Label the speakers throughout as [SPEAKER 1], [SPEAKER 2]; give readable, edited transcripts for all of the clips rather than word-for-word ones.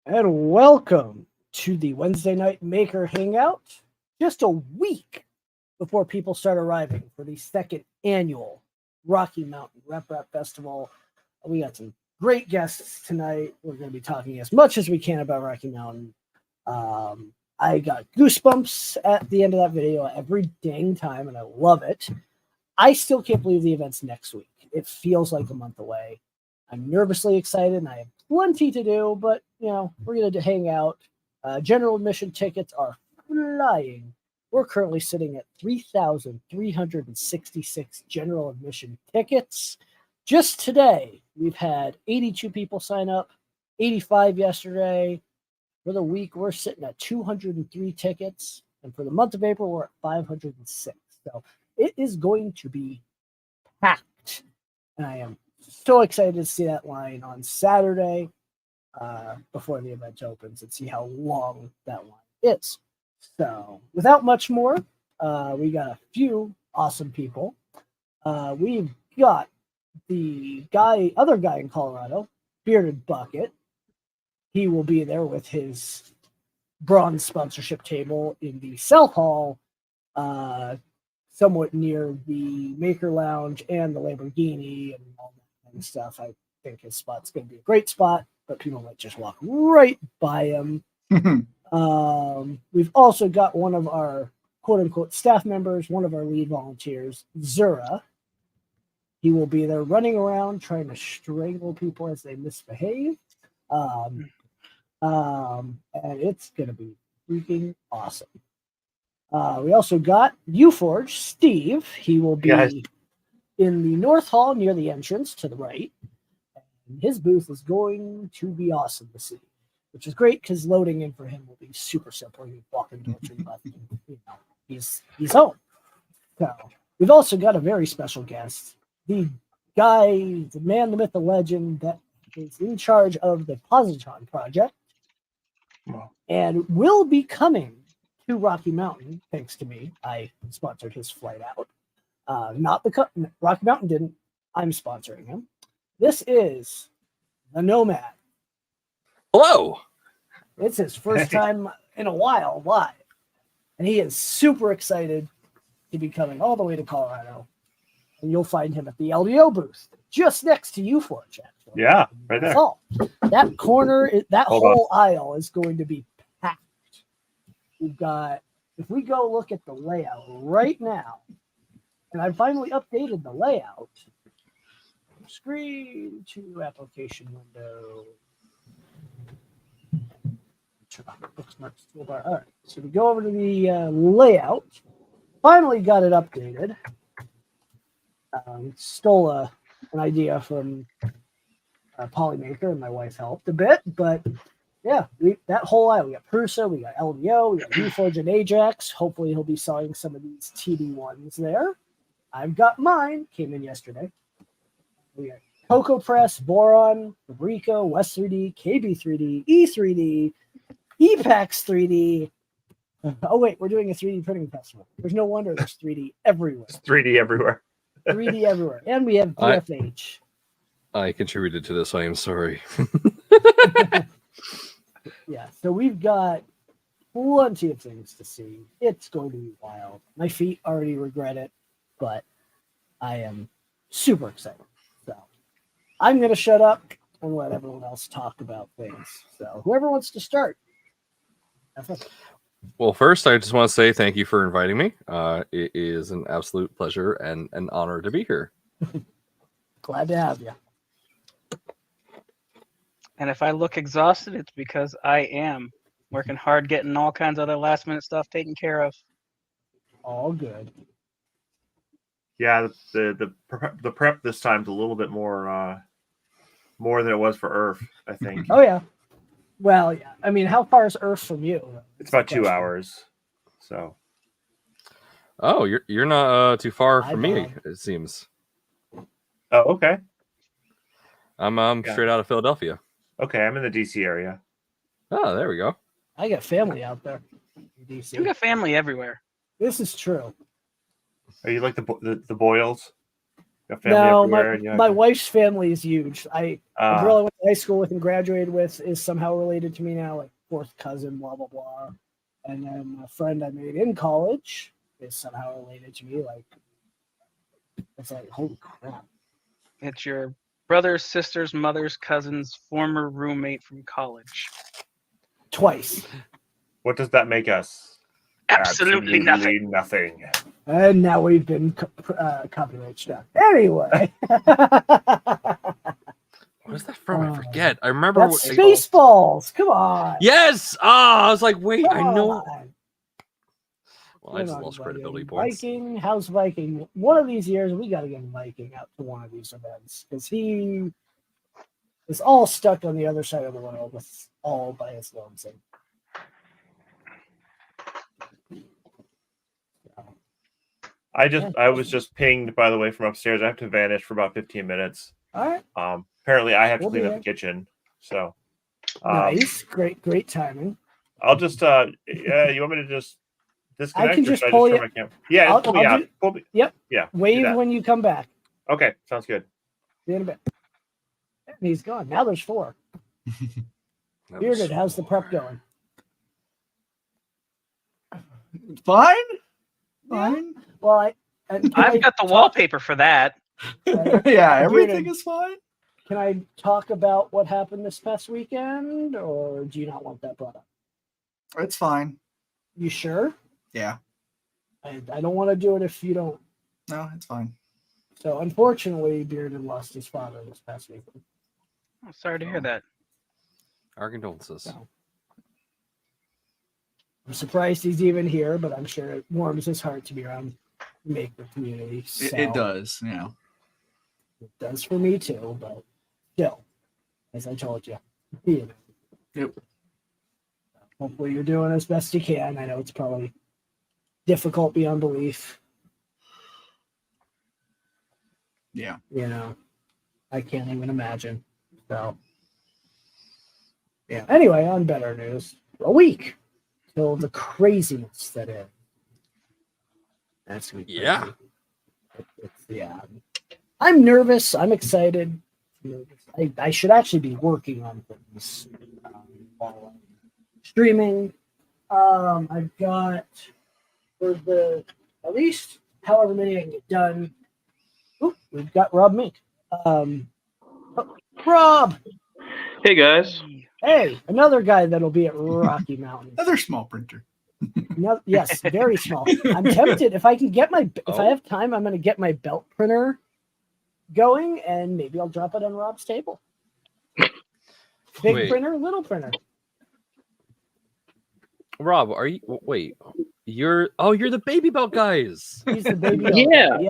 [SPEAKER 1] And welcome to the Wednesday Night Maker Hangout, just a week before people start arriving for the second annual Rocky Mountain Rep Festival. We got some great guests tonight. We're going to be talking as much as we can about Rocky Mountain. I got goosebumps at the end of that video every dang time, and I love it. I still can't believe the event's next week. It feels like a month away. I'm nervously excited, and I have plenty to do, but, we're going to hang out. General admission tickets are flying. We're currently sitting at 3,366 general admission tickets. Just today, we've had 82 people sign up, 85 yesterday. For the week, we're sitting at 203 tickets. And for the month of April, we're at 506. So it is going to be packed. And I am so excited to see that line on Saturday before the event opens and see how long that line is. So without much more, we got a few awesome people. We've got the other guy in Colorado, Bearded Bucket. He will be there with his bronze sponsorship table in the South Hall, somewhat near the Maker Lounge and the Lamborghini and all that kind of stuff. I think his spot's going to be a great spot, but people might just walk right by him. We've also got one of our quote-unquote staff members, one of our lead volunteers, Zura. He will be there running around trying to strangle people as they misbehave. And it's going to be freaking awesome. We also got UForge, Steve. He will be in the North Hall near the entrance to the right. And his booth is going to be awesome to see, which is great because loading in for him will be super simple. You walk in door to the left, and, he's home. So we've also got a very special guest, the man, the myth, the legend that is in charge of the Positron project, and will be coming to Rocky Mountain thanks to me. I sponsored his flight out. Rocky Mountain didn't. I'm sponsoring him. This is the Nomad.
[SPEAKER 2] Hello.
[SPEAKER 1] It's his first time in a while live, and he is super excited to be coming all the way to Colorado. And you'll find him at the LDO booth, just next to UForge, actually.
[SPEAKER 3] Yeah, right there.
[SPEAKER 1] So that corner, that whole aisle is going to be packed. We've got, if we go look at the layout right now, and I finally updated the layout. Screen to application window. Turn on the bookmarks toolbar. All right, so we go over to the layout. Finally got it updated. Stole an idea from Polymaker, and my wife helped a bit, but yeah, that whole aisle. We got Prusa, we got LDO, we got UForge and Ajax. Hopefully he'll be selling some of these TD1s there. I've got mine, came in yesterday. We got Coco Press, Boron, Fabrico, West 3D, KB 3D, E3D, EPAX 3D. Oh wait, we're doing a 3D printing festival. There's no wonder there's 3D everywhere.
[SPEAKER 3] It's 3D everywhere.
[SPEAKER 1] 3D everywhere. And we have BFH.
[SPEAKER 2] I contributed to this. I am sorry.
[SPEAKER 1] Yeah, so we've got plenty of things to see. It's going to be wild. My feet already regret it, but I am super excited. So I'm going to shut up and let everyone else talk about things. So whoever wants to start.
[SPEAKER 2] Well, first, I just want to say thank you for inviting me. It is an absolute pleasure and an honor to be here.
[SPEAKER 1] Glad to have you.
[SPEAKER 4] And if I look exhausted, it's because I am working hard, getting all kinds of other last-minute stuff taken care of.
[SPEAKER 1] All good.
[SPEAKER 3] Yeah, the prep this time's a little bit more than it was for IRF, I think.
[SPEAKER 1] Oh yeah. Well, yeah. I mean, how far is Earth from you?
[SPEAKER 3] It's about 2 hours. So.
[SPEAKER 2] Oh, you're not too far from me, it seems.
[SPEAKER 3] Oh, okay.
[SPEAKER 2] I'm straight out of Philadelphia.
[SPEAKER 3] Okay, I'm in the DC area.
[SPEAKER 2] Oh, there we go.
[SPEAKER 1] I got family out there in DC.
[SPEAKER 4] You got family everywhere.
[SPEAKER 1] This is true.
[SPEAKER 3] Are you like the Boyles? Got family
[SPEAKER 1] No,
[SPEAKER 3] everywhere, and yeah.
[SPEAKER 1] my wife's family is huge. The girl I went to high school with and graduated with is somehow related to me now, like fourth cousin, blah blah blah. And then a friend I made in college is somehow related to me. Like, it's like, holy crap!
[SPEAKER 4] It's your brother's, sister's, mother's, cousin's former roommate from college.
[SPEAKER 1] Twice.
[SPEAKER 3] What does that make us?
[SPEAKER 4] Absolutely nothing.
[SPEAKER 3] Nothing.
[SPEAKER 1] And now we've been copyright struck. Anyway.
[SPEAKER 2] What is that from? I forget. I remember
[SPEAKER 1] That's Spaceballs. Come on.
[SPEAKER 2] Yes. I was like, wait,
[SPEAKER 1] Come
[SPEAKER 2] I know.
[SPEAKER 1] on.
[SPEAKER 2] Well, I just lost credibility points.
[SPEAKER 1] Viking, how's Viking? One of these years, we got to get Viking out to one of these events because he is all stuck on the other side of the world with all by his lonesome.
[SPEAKER 3] I was just pinged, by the way, from upstairs. I have to vanish for about 15 minutes.
[SPEAKER 1] All right.
[SPEAKER 3] Apparently I have to
[SPEAKER 1] We'll
[SPEAKER 3] clean
[SPEAKER 1] be
[SPEAKER 3] up
[SPEAKER 1] there.
[SPEAKER 3] the kitchen. So
[SPEAKER 1] Nice. Great timing.
[SPEAKER 3] I'll just you want me to just disconnect?
[SPEAKER 1] I can
[SPEAKER 3] or
[SPEAKER 1] just
[SPEAKER 3] should
[SPEAKER 1] pull
[SPEAKER 3] turn
[SPEAKER 1] you-
[SPEAKER 3] my camera? Yeah,
[SPEAKER 1] I'll-
[SPEAKER 3] pull me
[SPEAKER 1] I'll
[SPEAKER 3] out.
[SPEAKER 1] do-
[SPEAKER 3] Pull me.
[SPEAKER 1] Yep.
[SPEAKER 3] Yeah. do
[SPEAKER 1] Wave
[SPEAKER 3] that.
[SPEAKER 1] when you come back.
[SPEAKER 3] Okay, sounds good.
[SPEAKER 1] See you in a bit. And he's gone. Now there's 4.
[SPEAKER 2] That was
[SPEAKER 1] Bearded, how's the prep
[SPEAKER 2] four.
[SPEAKER 1] going?
[SPEAKER 5] Fine.
[SPEAKER 1] Yeah.
[SPEAKER 5] Fine.
[SPEAKER 1] Well,
[SPEAKER 4] I've got the wallpaper for that.
[SPEAKER 5] Yeah, everything is fine.
[SPEAKER 1] Can I talk about what happened this past weekend, or do you not want that brought up?
[SPEAKER 5] It's fine.
[SPEAKER 1] You sure?
[SPEAKER 5] Yeah.
[SPEAKER 1] I don't want to do it if you don't.
[SPEAKER 5] No, it's fine.
[SPEAKER 1] So, unfortunately, Bearded lost his father this past weekend.
[SPEAKER 4] Oh, sorry to hear that.
[SPEAKER 2] Our condolences.
[SPEAKER 1] So, I'm surprised he's even here, but I'm sure it warms his heart to be around the Maker community. So
[SPEAKER 5] It does. Yeah.
[SPEAKER 1] It does for me too, but still, as I told you, you know.
[SPEAKER 5] Yep.
[SPEAKER 1] Hopefully you're doing as best you can. I know it's probably difficult beyond belief.
[SPEAKER 5] Yeah.
[SPEAKER 1] You know, I can't even imagine. So, yeah. Anyway, on better news, a week till the craziness that is. That's gonna be crazy.
[SPEAKER 2] Yeah.
[SPEAKER 1] Yeah. I'm nervous. I'm excited. I should actually be working on things while I'm streaming. I've got for the at least however many I can get done. Oop, we've got Rob Mink. Rob.
[SPEAKER 6] Hey guys.
[SPEAKER 1] Hey, another guy that'll be at Rocky Mountain.
[SPEAKER 5] Another small printer.
[SPEAKER 1] No, yes, very small. I'm tempted if I can get if I have time, I'm going to get my belt printer going, and maybe I'll drop it on Rob's table. Big printer, little printer.
[SPEAKER 2] Rob, are you? Wait, you're the baby belt guys.
[SPEAKER 1] He's the baby belt.
[SPEAKER 6] Yeah.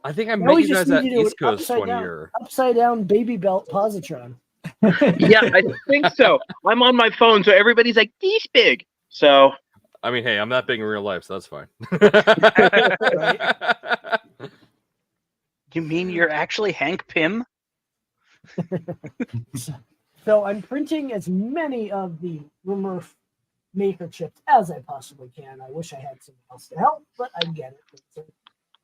[SPEAKER 2] I think I
[SPEAKER 1] Now
[SPEAKER 2] met
[SPEAKER 1] we
[SPEAKER 2] you
[SPEAKER 1] just
[SPEAKER 2] guys at
[SPEAKER 1] need to do
[SPEAKER 2] East
[SPEAKER 1] an
[SPEAKER 2] Coast
[SPEAKER 1] upside
[SPEAKER 2] one
[SPEAKER 1] down-
[SPEAKER 2] year.
[SPEAKER 1] Upside down baby belt positron.
[SPEAKER 6] Yeah, I think so. I'm on my phone, so everybody's like this big. So
[SPEAKER 2] I mean, hey, I'm that big in real life, so that's fine.
[SPEAKER 4] You mean you're actually Hank Pym?
[SPEAKER 1] So I'm printing as many of the RMRRF Maker chips as I possibly can. I wish I had someone else to help, but I get it. It's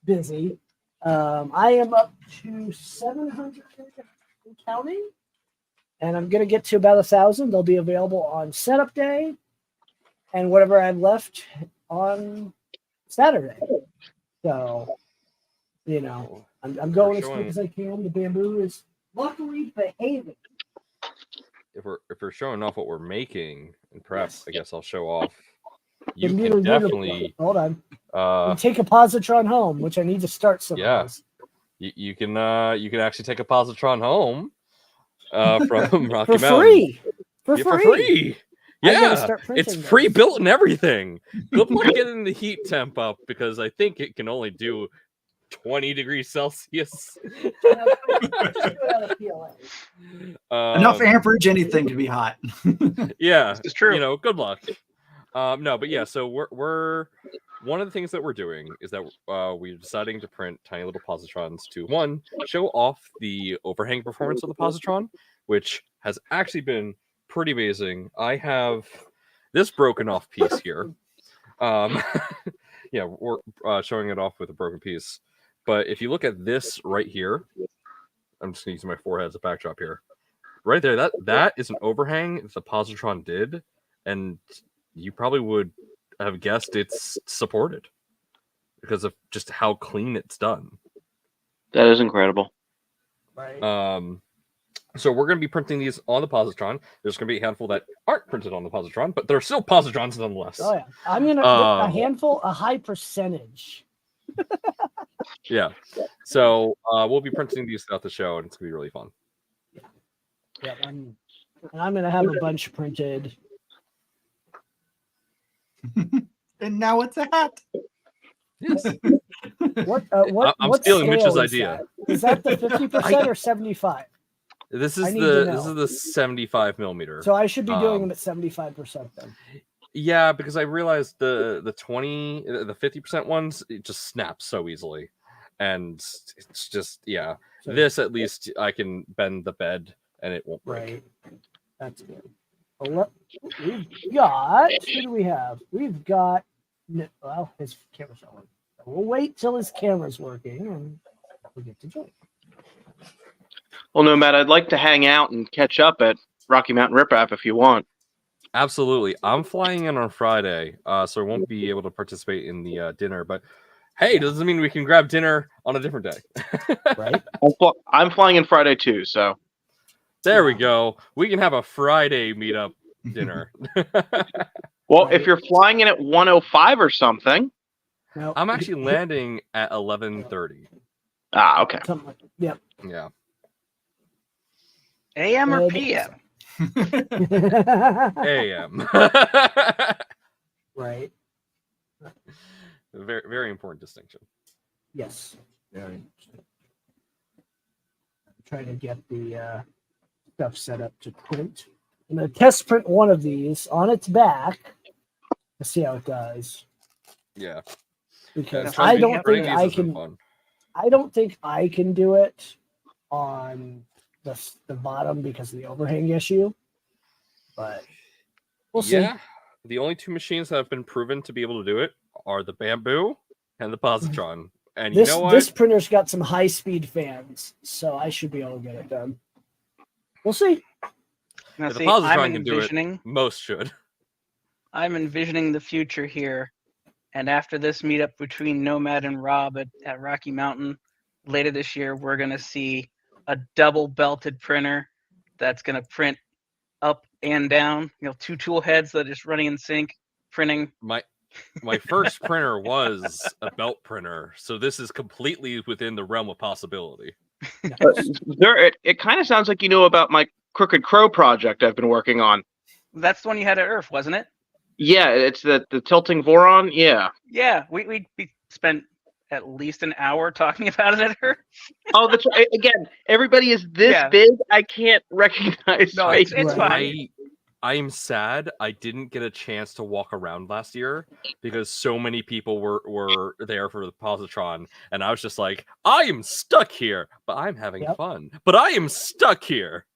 [SPEAKER 1] busy. I am up to 700 and counting, and I'm going to get to about 1,000. They'll be available on setup day and whatever I've left on Saturday. So, you know, I'm going as quick as I can. The bamboo is luckily behaving.
[SPEAKER 2] If we're showing off what we're making and prep,
[SPEAKER 1] Yes.
[SPEAKER 2] I guess I'll show off. You
[SPEAKER 1] The
[SPEAKER 2] can
[SPEAKER 1] meter-
[SPEAKER 2] definitely
[SPEAKER 1] hold on. Take a positron home, which I need to start some.
[SPEAKER 2] Yeah. You can actually take a positron home from Rocky
[SPEAKER 1] for
[SPEAKER 2] Mountain.
[SPEAKER 1] free. For
[SPEAKER 2] Yeah,
[SPEAKER 1] free.
[SPEAKER 2] for free.
[SPEAKER 1] I gotta
[SPEAKER 2] Yeah,
[SPEAKER 1] start printing
[SPEAKER 2] it's
[SPEAKER 1] those.
[SPEAKER 2] pre-built and everything. Good luck getting the heat temp up because I think it can only do 20 degrees Celsius.
[SPEAKER 1] Just do it out of PLA.
[SPEAKER 5] Enough amperage, anything to be hot.
[SPEAKER 2] Yeah,
[SPEAKER 4] This is true.
[SPEAKER 2] You know, good luck. No, but yeah, so we're one of the things that we're doing is that we're deciding to print tiny little positrons to one, show off the overhang performance of the positron, which has actually been pretty amazing. I have this broken off piece here. Yeah, we're showing it off with a broken piece. But if you look at this right here, I'm just going to use my forehead as a backdrop here. Right there, that is an overhang that the positron did, and you probably would have guessed it's supported because of just how clean it's done.
[SPEAKER 6] That is incredible.
[SPEAKER 1] Right.
[SPEAKER 2] So we're going to be printing these on the positron. There's going to be a handful that aren't printed on the positron, but they're still positrons nonetheless.
[SPEAKER 1] Oh yeah, I'm gonna a handful, a high percentage.
[SPEAKER 2] Yeah. So we'll be printing these throughout the show, and it's gonna be really fun.
[SPEAKER 1] Yeah, I'm gonna have a bunch printed.
[SPEAKER 5] And now it's a hat.
[SPEAKER 2] Yes.
[SPEAKER 1] What?
[SPEAKER 2] I'm
[SPEAKER 1] what
[SPEAKER 2] stealing Mitch's
[SPEAKER 1] scale is
[SPEAKER 2] idea.
[SPEAKER 1] that? Is that the 50% or 75?
[SPEAKER 2] This
[SPEAKER 1] I
[SPEAKER 2] is
[SPEAKER 1] need to
[SPEAKER 2] this
[SPEAKER 1] know.
[SPEAKER 2] is the 75 millimeter.
[SPEAKER 1] So I should be doing them at 75% then.
[SPEAKER 2] Yeah, because I realized the 50% ones, it just snaps so easily, and it's just
[SPEAKER 1] So,
[SPEAKER 2] this at least I can bend the bed and it won't break.
[SPEAKER 1] right. That's good. Well, we've got. Who do we have? We've got. Well, his camera's not working. We'll wait till his camera's working and we'll get to join.
[SPEAKER 6] Well, Nomad, I'd like to hang out and catch up at Rocky Mountain Riprap if you want.
[SPEAKER 2] Absolutely. I'm flying in on Friday, so I won't be able to participate in the dinner. But hey, doesn't mean we can grab dinner on a different day.
[SPEAKER 1] Right?
[SPEAKER 6] I'm flying in Friday too, so.
[SPEAKER 2] There we go. We can have a Friday meetup dinner.
[SPEAKER 6] Well, if you're flying in at 1:05 or something.
[SPEAKER 1] No,
[SPEAKER 2] I'm actually landing at 11:30.
[SPEAKER 6] Ah, okay.
[SPEAKER 1] something like yep.
[SPEAKER 2] Yeah.
[SPEAKER 4] AM or
[SPEAKER 1] Good.
[SPEAKER 4] PM?
[SPEAKER 2] AM.
[SPEAKER 1] Right.
[SPEAKER 2] Very, very important distinction.
[SPEAKER 1] Yes. Very interesting. Trying to get the stuff set up to print. I'm going to test print one of these on its back to see how it does.
[SPEAKER 2] Yeah.
[SPEAKER 1] Because
[SPEAKER 4] trying
[SPEAKER 1] I
[SPEAKER 4] to
[SPEAKER 1] don't
[SPEAKER 4] get
[SPEAKER 1] think
[SPEAKER 2] These
[SPEAKER 1] I
[SPEAKER 2] has been
[SPEAKER 1] can.
[SPEAKER 2] fun.
[SPEAKER 1] I don't think I can do it on the bottom because of the overhang issue. But we'll see.
[SPEAKER 2] Yeah. The only two machines that have been proven to be able to do it are the Bamboo and the Positron. And you know what?
[SPEAKER 1] This printer's got some high speed fans, so I should be able to get it done. We'll see.
[SPEAKER 4] Now,
[SPEAKER 2] If the
[SPEAKER 4] see,
[SPEAKER 2] Positron
[SPEAKER 4] I'm
[SPEAKER 2] can do it,
[SPEAKER 4] envisioning.
[SPEAKER 2] most should.
[SPEAKER 4] I'm envisioning the future here, and after this meetup between Nomad and Rob at Rocky Mountain later this year, we're gonna see a double belted printer that's gonna print up and down. You know, two tool heads that are just running in sync, printing.
[SPEAKER 2] My first printer was a belt printer, so this is completely within the realm of possibility.
[SPEAKER 6] It kind of sounds like you know about my Crooked Crow project I've been working on.
[SPEAKER 4] That's the one you had at Earth, wasn't it?
[SPEAKER 6] Yeah, it's the tilting Voron. Yeah.
[SPEAKER 4] Yeah, we spent at least an hour talking about it at Earth.
[SPEAKER 6] Oh, that's right. Again, everybody is this
[SPEAKER 4] Yeah.
[SPEAKER 6] big. I can't recognize.
[SPEAKER 4] No,
[SPEAKER 6] faces.
[SPEAKER 4] it's fine.
[SPEAKER 2] I'm sad I didn't get a chance to walk around last year because so many people were there for the positron, and I was just like, I am stuck here, but I'm having fun. But I am stuck here.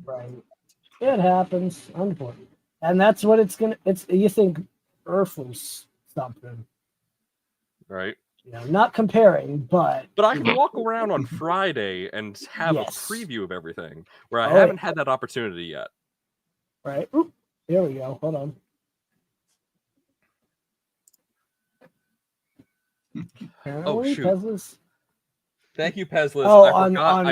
[SPEAKER 1] Right. It happens. Unfortunately. And that's what it's gonna you think Earth was something.
[SPEAKER 2] Right.
[SPEAKER 1] You know, not comparing, but
[SPEAKER 2] I can walk around on Friday and have
[SPEAKER 1] Yes.
[SPEAKER 2] a preview of everything where I
[SPEAKER 1] Oh,
[SPEAKER 2] haven't
[SPEAKER 1] yeah.
[SPEAKER 2] had that opportunity yet.
[SPEAKER 1] right. Oop, here we go. Hold on. Apparently,
[SPEAKER 2] shoot.
[SPEAKER 1] Tesla's-
[SPEAKER 2] Thank you, Pezlis.
[SPEAKER 1] Oh,
[SPEAKER 2] I forgot
[SPEAKER 1] on-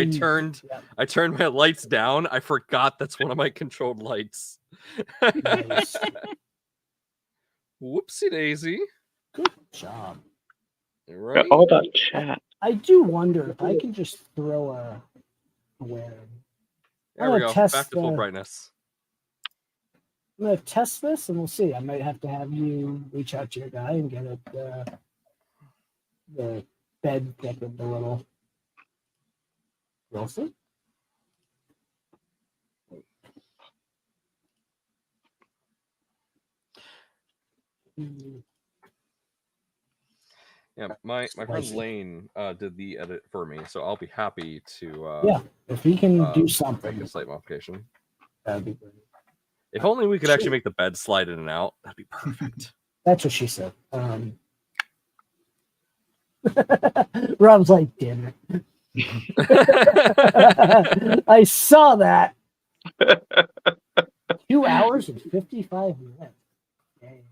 [SPEAKER 2] I turned my lights down. I forgot that's one of my controlled lights.
[SPEAKER 1] Nice.
[SPEAKER 2] Whoopsie daisy.
[SPEAKER 1] Good job.
[SPEAKER 2] Right?
[SPEAKER 6] All about chat.
[SPEAKER 1] I do wonder if I can just throw a where.
[SPEAKER 2] There
[SPEAKER 1] I'm
[SPEAKER 2] we
[SPEAKER 1] gonna
[SPEAKER 2] go.
[SPEAKER 1] test
[SPEAKER 2] Back to full
[SPEAKER 1] the-
[SPEAKER 2] brightness.
[SPEAKER 1] I'm gonna test this, and we'll see. I might have to have you reach out to your guy and get it the bed clipped a little. We'll see.
[SPEAKER 2] Yeah, my friend
[SPEAKER 1] Spicy.
[SPEAKER 2] Lane did the edit for me, so I'll be happy to
[SPEAKER 1] Yeah, if he can do
[SPEAKER 2] make
[SPEAKER 1] something,
[SPEAKER 2] a slight modification.
[SPEAKER 1] that'd be great.
[SPEAKER 2] If only we could actually make the bed slide in and out, that'd be perfect.
[SPEAKER 1] That's what she said. Rob's like, damn it. I saw that. 2 hours and 55 minutes. Dang.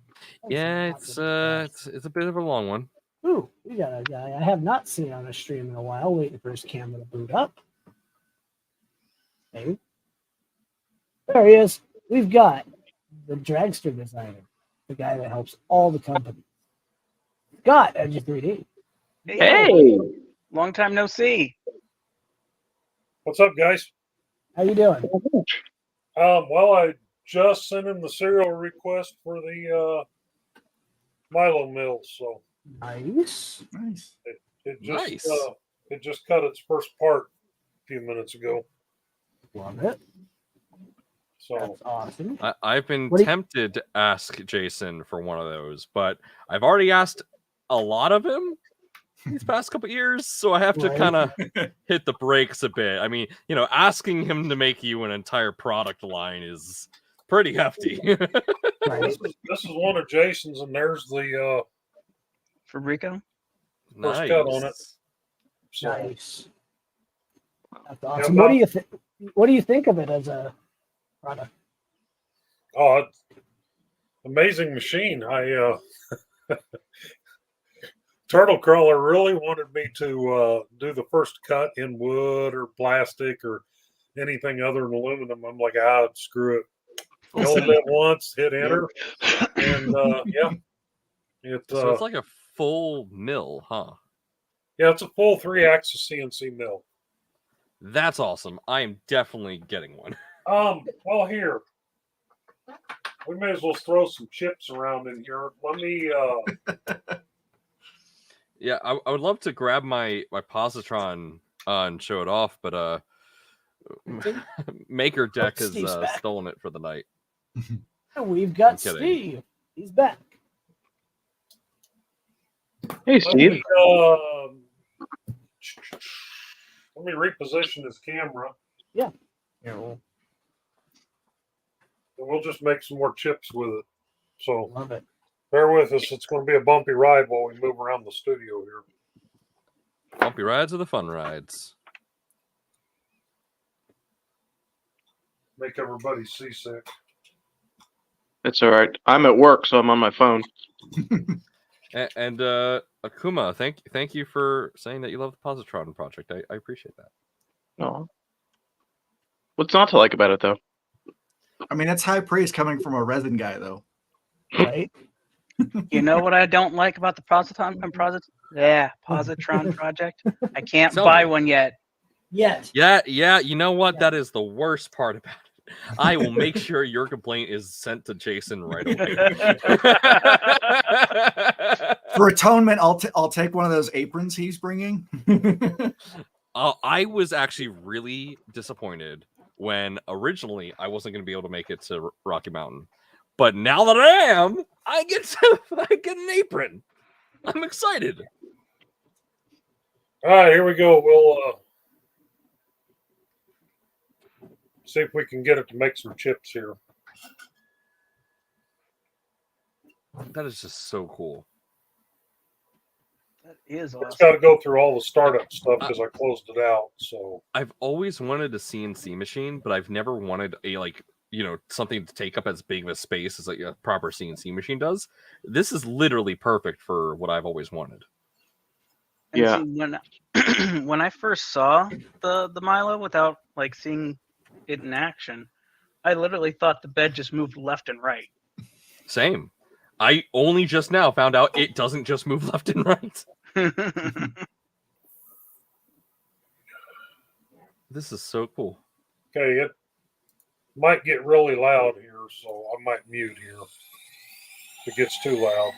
[SPEAKER 2] Yeah,
[SPEAKER 1] That's not
[SPEAKER 2] it's a bit of a long one.
[SPEAKER 1] Ooh, we got a guy I have not seen on a stream in a while, waiting for his camera to boot up. Maybe. There he is. We've got the dragster designer, the guy that helps all the companies. Scott, Edge 3D.
[SPEAKER 6] Hey,
[SPEAKER 4] Long time no see.
[SPEAKER 7] What's up, guys?
[SPEAKER 1] How you doing?
[SPEAKER 7] Well, I just sent in the serial request for the Milo mill, so
[SPEAKER 1] Nice.
[SPEAKER 5] Nice.
[SPEAKER 7] it just
[SPEAKER 2] Nice.
[SPEAKER 7] it just cut its first part a few minutes ago.
[SPEAKER 1] Love it.
[SPEAKER 7] So
[SPEAKER 1] That's awesome.
[SPEAKER 2] I've been
[SPEAKER 1] What do you-
[SPEAKER 2] tempted to ask Jason for one of those, but I've already asked a lot of him these past couple years, so I have to
[SPEAKER 1] Right.
[SPEAKER 2] kind of hit the brakes a bit. I mean, asking him to make you an entire product line is pretty hefty.
[SPEAKER 1] Right.
[SPEAKER 7] this is one of Jason's, and there's the
[SPEAKER 4] Fabrico?
[SPEAKER 7] First cut on it. so
[SPEAKER 1] Nice. That's awesome. What do you think? What do you think of it as a product?
[SPEAKER 7] oh, it's amazing machine. I Turtle Crawler really wanted me to do the first cut in wood or plastic or anything other than aluminum. I'm like, screw it. Hold it once, hit enter, and yeah,
[SPEAKER 2] So it's like a full mill, huh?
[SPEAKER 7] yeah, it's a full 3-axis CNC mill.
[SPEAKER 2] That's awesome. I am definitely getting one.
[SPEAKER 7] Well, here we may as well throw some chips around in here. Let me.
[SPEAKER 2] Yeah, I would love to grab my positron and show it off, but Maker Deck has
[SPEAKER 1] Steve's back.
[SPEAKER 2] stolen it for the night.
[SPEAKER 1] And we've got
[SPEAKER 2] I'm kidding.
[SPEAKER 1] Steve. He's back.
[SPEAKER 6] hey, Steve.
[SPEAKER 7] Let me reposition this camera,
[SPEAKER 1] Yeah.
[SPEAKER 7] and we'll just make some more chips with it. So
[SPEAKER 1] Love it.
[SPEAKER 7] bear with us. It's going to be a bumpy ride while we move around the studio here.
[SPEAKER 2] Bumpy rides are the fun rides.
[SPEAKER 7] Make everybody seasick.
[SPEAKER 6] It's all right. I'm at work, so I'm on my phone.
[SPEAKER 2] And Akuma, thank you for saying that you love the positron project. I appreciate that.
[SPEAKER 6] Oh. What's not to like about it, though?
[SPEAKER 5] I mean, it's high praise coming from a resin guy, though.
[SPEAKER 1] Right?
[SPEAKER 4] You know what I don't like about the positron project? I can't
[SPEAKER 2] Tell
[SPEAKER 4] buy
[SPEAKER 2] me.
[SPEAKER 4] one yet.
[SPEAKER 1] Yet.
[SPEAKER 2] Yeah, you know what?
[SPEAKER 1] Yeah.
[SPEAKER 2] That is the worst part about it. I will make sure your complaint is sent to Jason right away.
[SPEAKER 5] For atonement, I'll take one of those aprons he's bringing.
[SPEAKER 2] I was actually really disappointed when originally I wasn't going to be able to make it to Rocky Mountain, but now that I am, I get an apron. I'm excited.
[SPEAKER 7] All right, here we go. We'll see if we can get it to make some chips here.
[SPEAKER 2] That is just so cool.
[SPEAKER 4] That is
[SPEAKER 7] It's
[SPEAKER 4] awesome.
[SPEAKER 7] got to go through all the startup stuff because I closed it out. So
[SPEAKER 2] I've always wanted a CNC machine, but I've never wanted a something to take up as big of a space as like a proper CNC machine does. This is literally perfect for what I've always wanted.
[SPEAKER 4] And
[SPEAKER 6] Yeah.
[SPEAKER 4] see, when I first saw the Milo without like seeing it in action, I literally thought the bed just moved left and right.
[SPEAKER 2] Same. I only just now found out it doesn't just move left and right. This is so cool.
[SPEAKER 7] okay, it might get really loud here, so I might mute here if it gets too loud.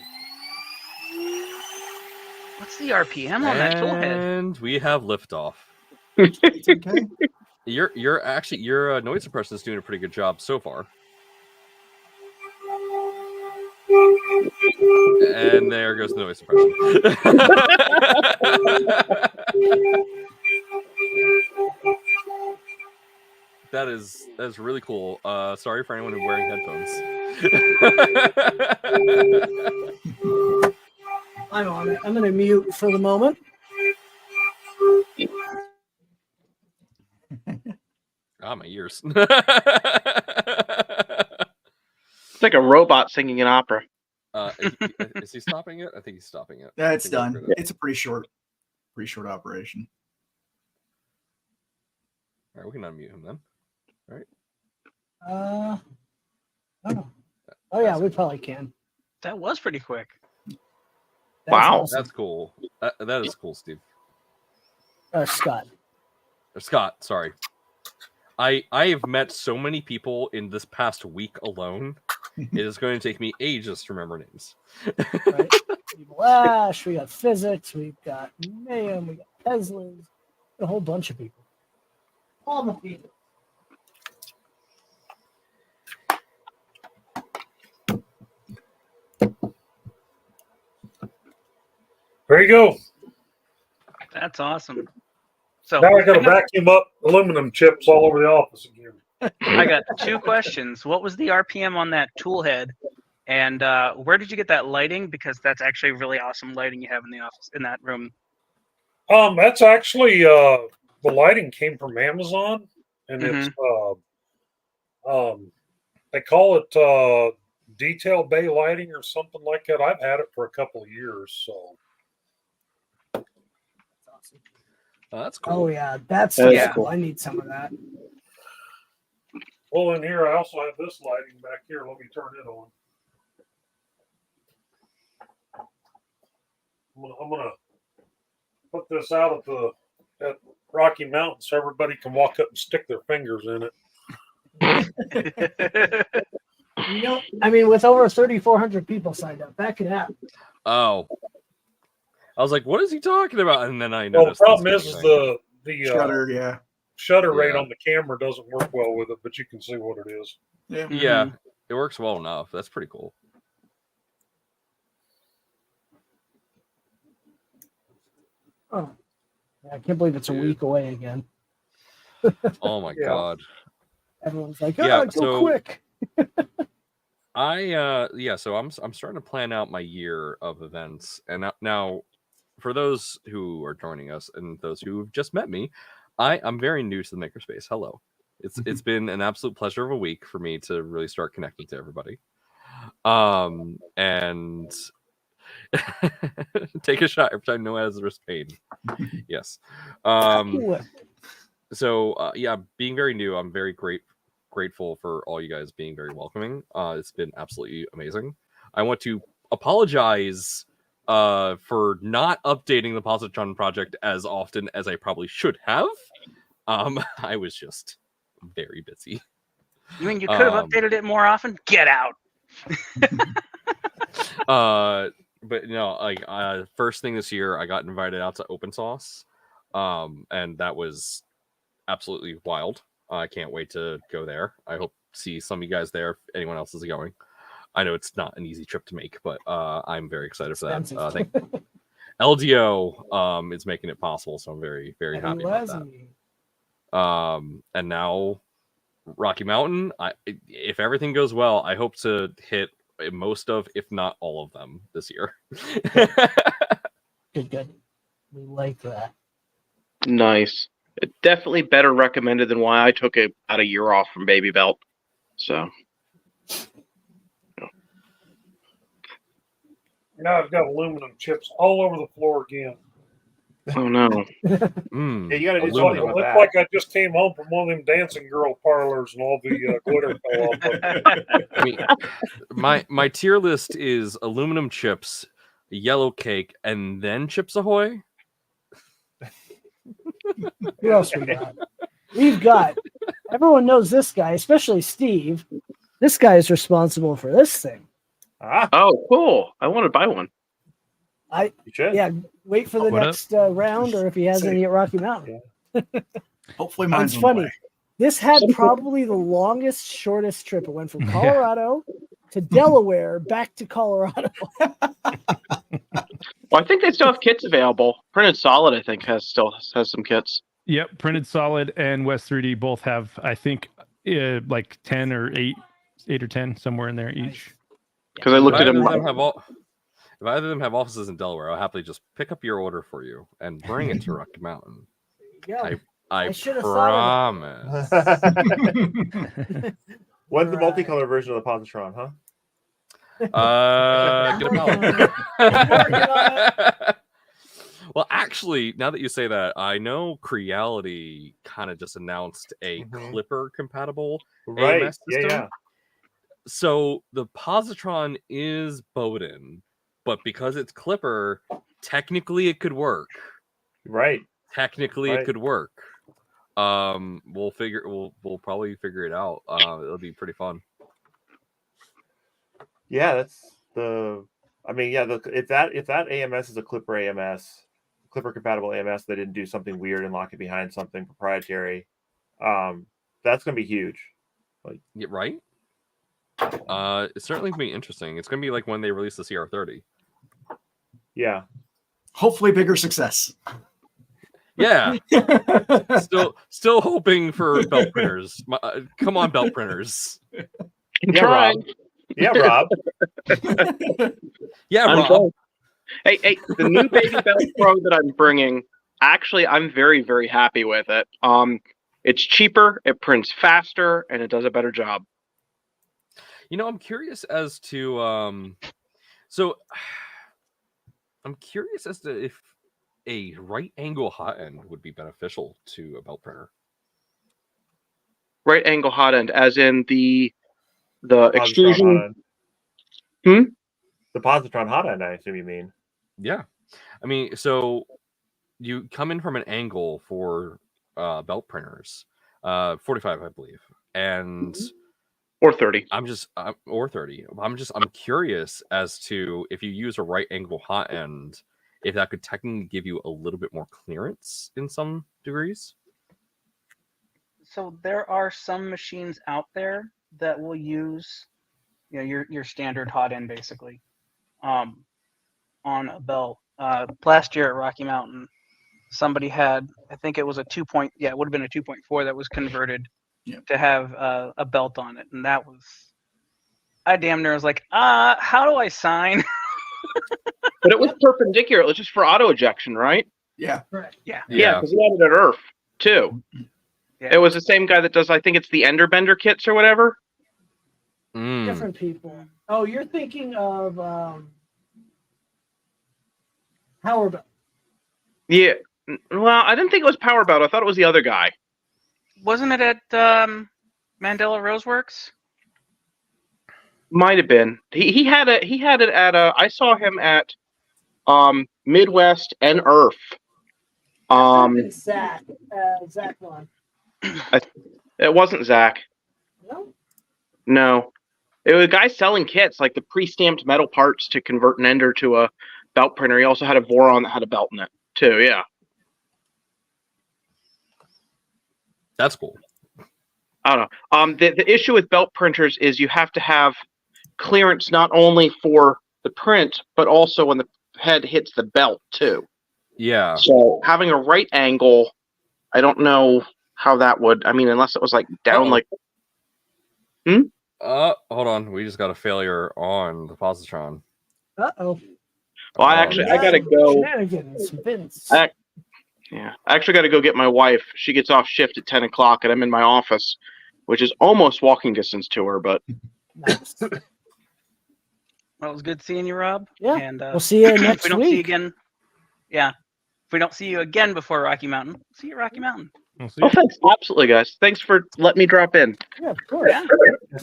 [SPEAKER 4] What's the RPM on that toolhead?
[SPEAKER 2] And we have liftoff.
[SPEAKER 5] It's okay.
[SPEAKER 2] Your noise suppression is doing a pretty good job so far. And there goes the noise suppression. That is really cool. Sorry for anyone who's wearing headphones.
[SPEAKER 1] I'm on it. I'm going to mute for the moment.
[SPEAKER 2] My ears.
[SPEAKER 6] It's like a robot singing an opera.
[SPEAKER 2] Is he stopping it? I think he's stopping it.
[SPEAKER 5] Yeah,
[SPEAKER 2] I
[SPEAKER 5] it's
[SPEAKER 2] think we're
[SPEAKER 5] done.
[SPEAKER 2] good.
[SPEAKER 5] It's a pretty short operation.
[SPEAKER 2] All right, we can unmute him then.
[SPEAKER 1] Oh yeah, we probably can.
[SPEAKER 4] That was pretty quick.
[SPEAKER 1] That's
[SPEAKER 6] Wow.
[SPEAKER 1] awesome.
[SPEAKER 2] That's cool. That is cool, Steve.
[SPEAKER 1] Scott.
[SPEAKER 2] Or Scott, sorry. I have met so many people in this past week alone. It is going to take me ages to remember names.
[SPEAKER 1] Right? We got Lash, we got Physics, we've got Mayhem, we got Peslins, a whole bunch of people. All the people.
[SPEAKER 7] There you go.
[SPEAKER 4] That's awesome. So
[SPEAKER 7] Now I got to vacuum up aluminum chips all over the office again.
[SPEAKER 4] I got 2 questions. What was the RPM on that tool head? And where did you get that lighting? Because that's actually really awesome lighting you have in the office, in that room.
[SPEAKER 7] That's actually the lighting came from Amazon, and it's they call it detail bay lighting or something like that. I've had it for a couple of years, so
[SPEAKER 2] That's cool.
[SPEAKER 1] Oh yeah, that's
[SPEAKER 4] Yeah.
[SPEAKER 1] cool. I need some of that.
[SPEAKER 7] well, in here I also have this lighting back here. Let me turn it on. I'm gonna put this out at Rocky Mountain so everybody can walk up and stick their fingers in it.
[SPEAKER 1] You know, I mean, with over 3,400 people signed up, that could happen.
[SPEAKER 2] Oh. I was like, what is he talking about? And then I
[SPEAKER 7] Well, the
[SPEAKER 2] noticed.
[SPEAKER 7] problem
[SPEAKER 2] this
[SPEAKER 7] is
[SPEAKER 2] thing.
[SPEAKER 7] the
[SPEAKER 5] Shutter, yeah.
[SPEAKER 7] shutter rate
[SPEAKER 2] Yeah.
[SPEAKER 7] on the camera doesn't work well with it, but you can see what it is.
[SPEAKER 5] Yeah.
[SPEAKER 2] Yeah, it works well enough. That's pretty cool.
[SPEAKER 1] Oh, I can't believe it's a
[SPEAKER 2] Dude.
[SPEAKER 1] week away again.
[SPEAKER 2] Oh my
[SPEAKER 7] Yeah.
[SPEAKER 2] God.
[SPEAKER 1] Everyone's like,
[SPEAKER 2] Yeah,
[SPEAKER 1] go
[SPEAKER 2] so-
[SPEAKER 1] quick.
[SPEAKER 2] So I'm starting to plan out my year of events, and now for those who are joining us and those who've just met me, I'm very new to the makerspace. Hello, it's been an absolute pleasure of a week for me to really start connecting to everybody. And take a shot every time no one has the wrist pain. Yes. So yeah, being very new, I'm very grateful for all you guys being very welcoming. It's been absolutely amazing. I want to apologize for not updating the Positron project as often as I probably should have. I was just very busy.
[SPEAKER 4] You mean you could have updated it more often? Get out.
[SPEAKER 2] But no, like first thing this year, I got invited out to Open Sauce, and that was absolutely wild. I can't wait to go there. I hope to see some of you guys there if anyone else is going. I know it's not an easy trip to make, but I'm very excited for that. I think LDO is making it possible, so I'm very, very happy about that. And now Rocky Mountain, if everything goes well, I hope to hit most of, if not all of them this year.
[SPEAKER 1] Good. We like that.
[SPEAKER 6] Nice. Definitely better recommended than why I took about a year off from Baby Belt. So
[SPEAKER 7] Now I've got aluminum chips all over the floor again.
[SPEAKER 6] oh no.
[SPEAKER 3] Yeah, you got to do
[SPEAKER 7] Looks
[SPEAKER 3] something with that.
[SPEAKER 7] like I just came home from one of them dancing girl parlors and all the glitter fell off.
[SPEAKER 2] I mean, my tier list is aluminum chips, yellow cake, and then Chips Ahoy.
[SPEAKER 1] Who else we got? We've got, everyone knows this guy, especially Steve. This guy is responsible for this thing.
[SPEAKER 6] Oh, cool. I want to buy one.
[SPEAKER 3] You should.
[SPEAKER 1] Yeah, wait for the next round, or if he has any at Rocky Mountain.
[SPEAKER 5] Hopefully mine's
[SPEAKER 1] It's
[SPEAKER 5] on the
[SPEAKER 1] funny.
[SPEAKER 5] way.
[SPEAKER 1] This had probably the longest, shortest trip. It went from Colorado to Delaware, back to Colorado.
[SPEAKER 6] Well, I think they still have kits available. Printed Solid, I think, still has some kits.
[SPEAKER 8] Yep, Printed Solid and West 3D both have, I think, like 10 or 8 or 10 somewhere in there each.
[SPEAKER 6] Because I looked at them.
[SPEAKER 2] If If either of them have offices in Delaware, I'll happily just pick up your order for you and bring it to Rocky Mountain.
[SPEAKER 1] Yeah.
[SPEAKER 2] I
[SPEAKER 1] should have thought
[SPEAKER 2] promise.
[SPEAKER 3] When's the
[SPEAKER 1] Right.
[SPEAKER 3] multicolor version of the positron, huh?
[SPEAKER 2] Get a
[SPEAKER 1] Working
[SPEAKER 2] ballot. Well, actually, now that you say that, I know Creality kind of just announced a Clipper compatible
[SPEAKER 3] Right.
[SPEAKER 2] AMS system.
[SPEAKER 3] Yeah.
[SPEAKER 2] So the positron is Bowden, but because it's Clipper, technically it could work.
[SPEAKER 3] Right.
[SPEAKER 2] Technically
[SPEAKER 3] Right.
[SPEAKER 2] it could work. We'll probably figure it out. It'll be pretty fun.
[SPEAKER 3] Yeah, that's the. I mean, yeah. If that AMS is a Clipper AMS, Clipper compatible AMS, they didn't do something weird and lock it behind something proprietary. That's gonna be huge.
[SPEAKER 2] Yeah, right. It's certainly gonna be interesting. It's gonna be like when they release the CR30.
[SPEAKER 3] Yeah.
[SPEAKER 5] Hopefully, bigger success.
[SPEAKER 2] Yeah. Still hoping for belt printers. Come on, belt printers.
[SPEAKER 6] I'm trying.
[SPEAKER 3] Rob. Yeah, Rob.
[SPEAKER 2] Yeah,
[SPEAKER 6] I'm
[SPEAKER 2] Rob.
[SPEAKER 6] trying. Hey, the new Baby Belt Pro that I'm bringing, actually, I'm very, very happy with it. It's cheaper, it prints faster, and it does a better job.
[SPEAKER 2] You know, I'm curious as to so I'm curious as to if a right angle hot end would be beneficial to a belt printer.
[SPEAKER 6] Right angle hot end, as in the
[SPEAKER 3] Positron
[SPEAKER 6] extrusion.
[SPEAKER 3] hot end. The positron hot end, I assume you mean.
[SPEAKER 2] Yeah. I mean, so you come in from an angle for belt printers, 45, I believe, and
[SPEAKER 6] Or 30.
[SPEAKER 2] or 30. I'm curious as to if you use a right angle hot end, if that could technically give you a little bit more clearance in some degrees.
[SPEAKER 4] So there are some machines out there that will use, your standard hot end basically, on a belt. Last year at Rocky Mountain, somebody had, I think it was it would have been a 2.4 that was converted to have a belt on it, and that was, I damn near was like, how do I sign?
[SPEAKER 6] But it was perpendicular. It was just for auto ejection, right?
[SPEAKER 5] Yeah.
[SPEAKER 1] Right.
[SPEAKER 6] Yeah, because he had it at IRF too.
[SPEAKER 4] Yeah.
[SPEAKER 6] It was the same guy that does, I think it's the Ender Bender kits or whatever.
[SPEAKER 1] Different people. Oh, you're thinking of Howard Belt.
[SPEAKER 6] Yeah. Well, I didn't think it was Power Belt. I thought it was the other guy.
[SPEAKER 4] Wasn't it at Mandela Roseworks?
[SPEAKER 6] Might have been. He had it at I saw him at Midwest and IRF.
[SPEAKER 1] Zach Vaughn.
[SPEAKER 6] It wasn't Zach.
[SPEAKER 1] No.
[SPEAKER 6] No. It was a guy selling kits, like the pre-stamped metal parts to convert an Ender to a belt printer. He also had a Voron that had a belt in it too. Yeah.
[SPEAKER 2] That's cool.
[SPEAKER 6] I don't know. The issue with belt printers is you have to have clearance not only for the print, but also when the head hits the belt too.
[SPEAKER 2] Yeah.
[SPEAKER 6] So having a right angle, I don't know how that would. I mean, unless it was like down, like.
[SPEAKER 2] Hold on. We just got a failure on the positron.
[SPEAKER 1] Uh-oh.
[SPEAKER 6] Well, I gotta go.
[SPEAKER 1] Shenanigans, Vince.
[SPEAKER 6] I actually got to go get my wife. She gets off shift at 10 o'clock, and I'm in my office, which is almost walking distance to her. But
[SPEAKER 1] Nice.
[SPEAKER 4] Well, it was good seeing you, Rob.
[SPEAKER 1] Yeah.
[SPEAKER 4] And
[SPEAKER 1] We'll see you
[SPEAKER 4] if
[SPEAKER 1] next
[SPEAKER 4] we don't see you
[SPEAKER 1] week.
[SPEAKER 4] again, if we don't see you again before Rocky Mountain, see you at Rocky Mountain.
[SPEAKER 8] We'll see.
[SPEAKER 6] oh, thanks, absolutely, guys. Thanks for letting me drop in.
[SPEAKER 1] Yeah, of course.
[SPEAKER 4] Yeah.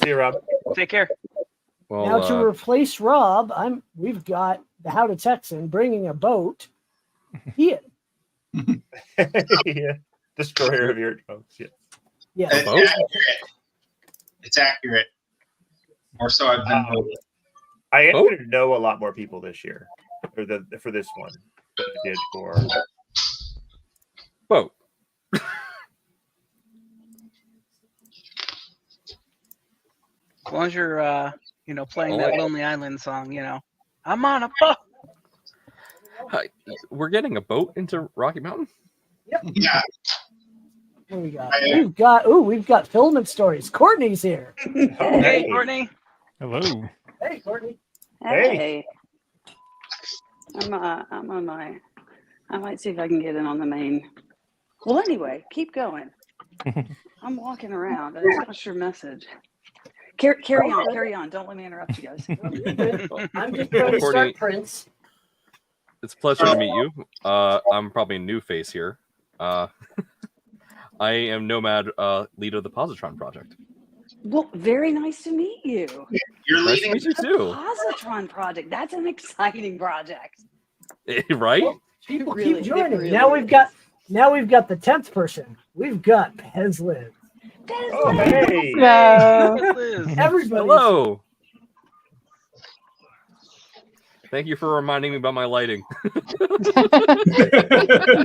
[SPEAKER 3] See you, Rob.
[SPEAKER 4] Take care.
[SPEAKER 2] Well,
[SPEAKER 1] Now to replace Rob, we've got the How to Texan bringing a boat. Ian.
[SPEAKER 3] Yeah. Destroyer of eardrums. Yeah.
[SPEAKER 1] Yeah.
[SPEAKER 2] It's
[SPEAKER 9] It's accurate. It's accurate. Or so I've been told.
[SPEAKER 3] I am going to know a lot more people this year for this one than I did for.
[SPEAKER 2] boat.
[SPEAKER 4] As long as you're, playing that Lonely Island song, I'm on a boat.
[SPEAKER 2] Hi, we're getting a boat into Rocky Mountain.
[SPEAKER 1] Yep.
[SPEAKER 9] Yeah.
[SPEAKER 1] What do we got? We've got filament stories. Courtney's here.
[SPEAKER 4] Hey, Courtney.
[SPEAKER 8] Hello.
[SPEAKER 1] Hey, Courtney.
[SPEAKER 3] Hey.
[SPEAKER 10] I'm on my. I might see if I can get in on the main. Well, anyway, keep going. I'm walking around. I just got your message. Carry on. Don't let me interrupt you guys.
[SPEAKER 1] I'm just trying to start prints.
[SPEAKER 2] It's a pleasure to meet you. I'm probably a new face here. I am Nomad, leader of the Positron project.
[SPEAKER 10] Well, very nice to meet you.
[SPEAKER 9] You're
[SPEAKER 2] Nice
[SPEAKER 9] leading
[SPEAKER 2] to meet you too.
[SPEAKER 10] Positron project. That's an exciting project.
[SPEAKER 2] Right?
[SPEAKER 1] People
[SPEAKER 10] Really,
[SPEAKER 1] keep joining.
[SPEAKER 10] really
[SPEAKER 1] Now
[SPEAKER 10] is.
[SPEAKER 1] we've got the 10th person. We've got Pezlin.
[SPEAKER 3] Oh, hey.
[SPEAKER 1] Everybody.
[SPEAKER 2] Hello. Thank you for reminding me about my lighting.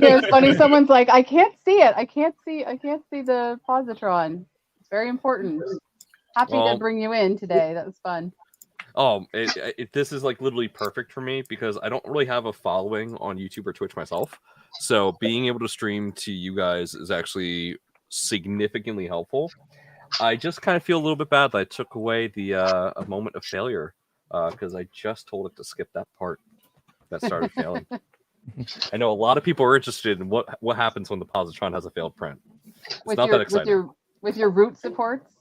[SPEAKER 11] It's funny. Someone's like, I can't see it. I can't see the positron. It's very important. Happy to bring you in today. That was fun.
[SPEAKER 2] Oh, this is like literally perfect for me because I don't really have a following on YouTube or Twitch myself. So being able to stream to you guys is actually significantly helpful. I just kind of feel a little bit bad that I took away the a moment of failure because I just told it to skip that part that started failing. I know a lot of people are interested in what happens when the positron has a failed print. It's not that exciting.
[SPEAKER 11] With your root supports.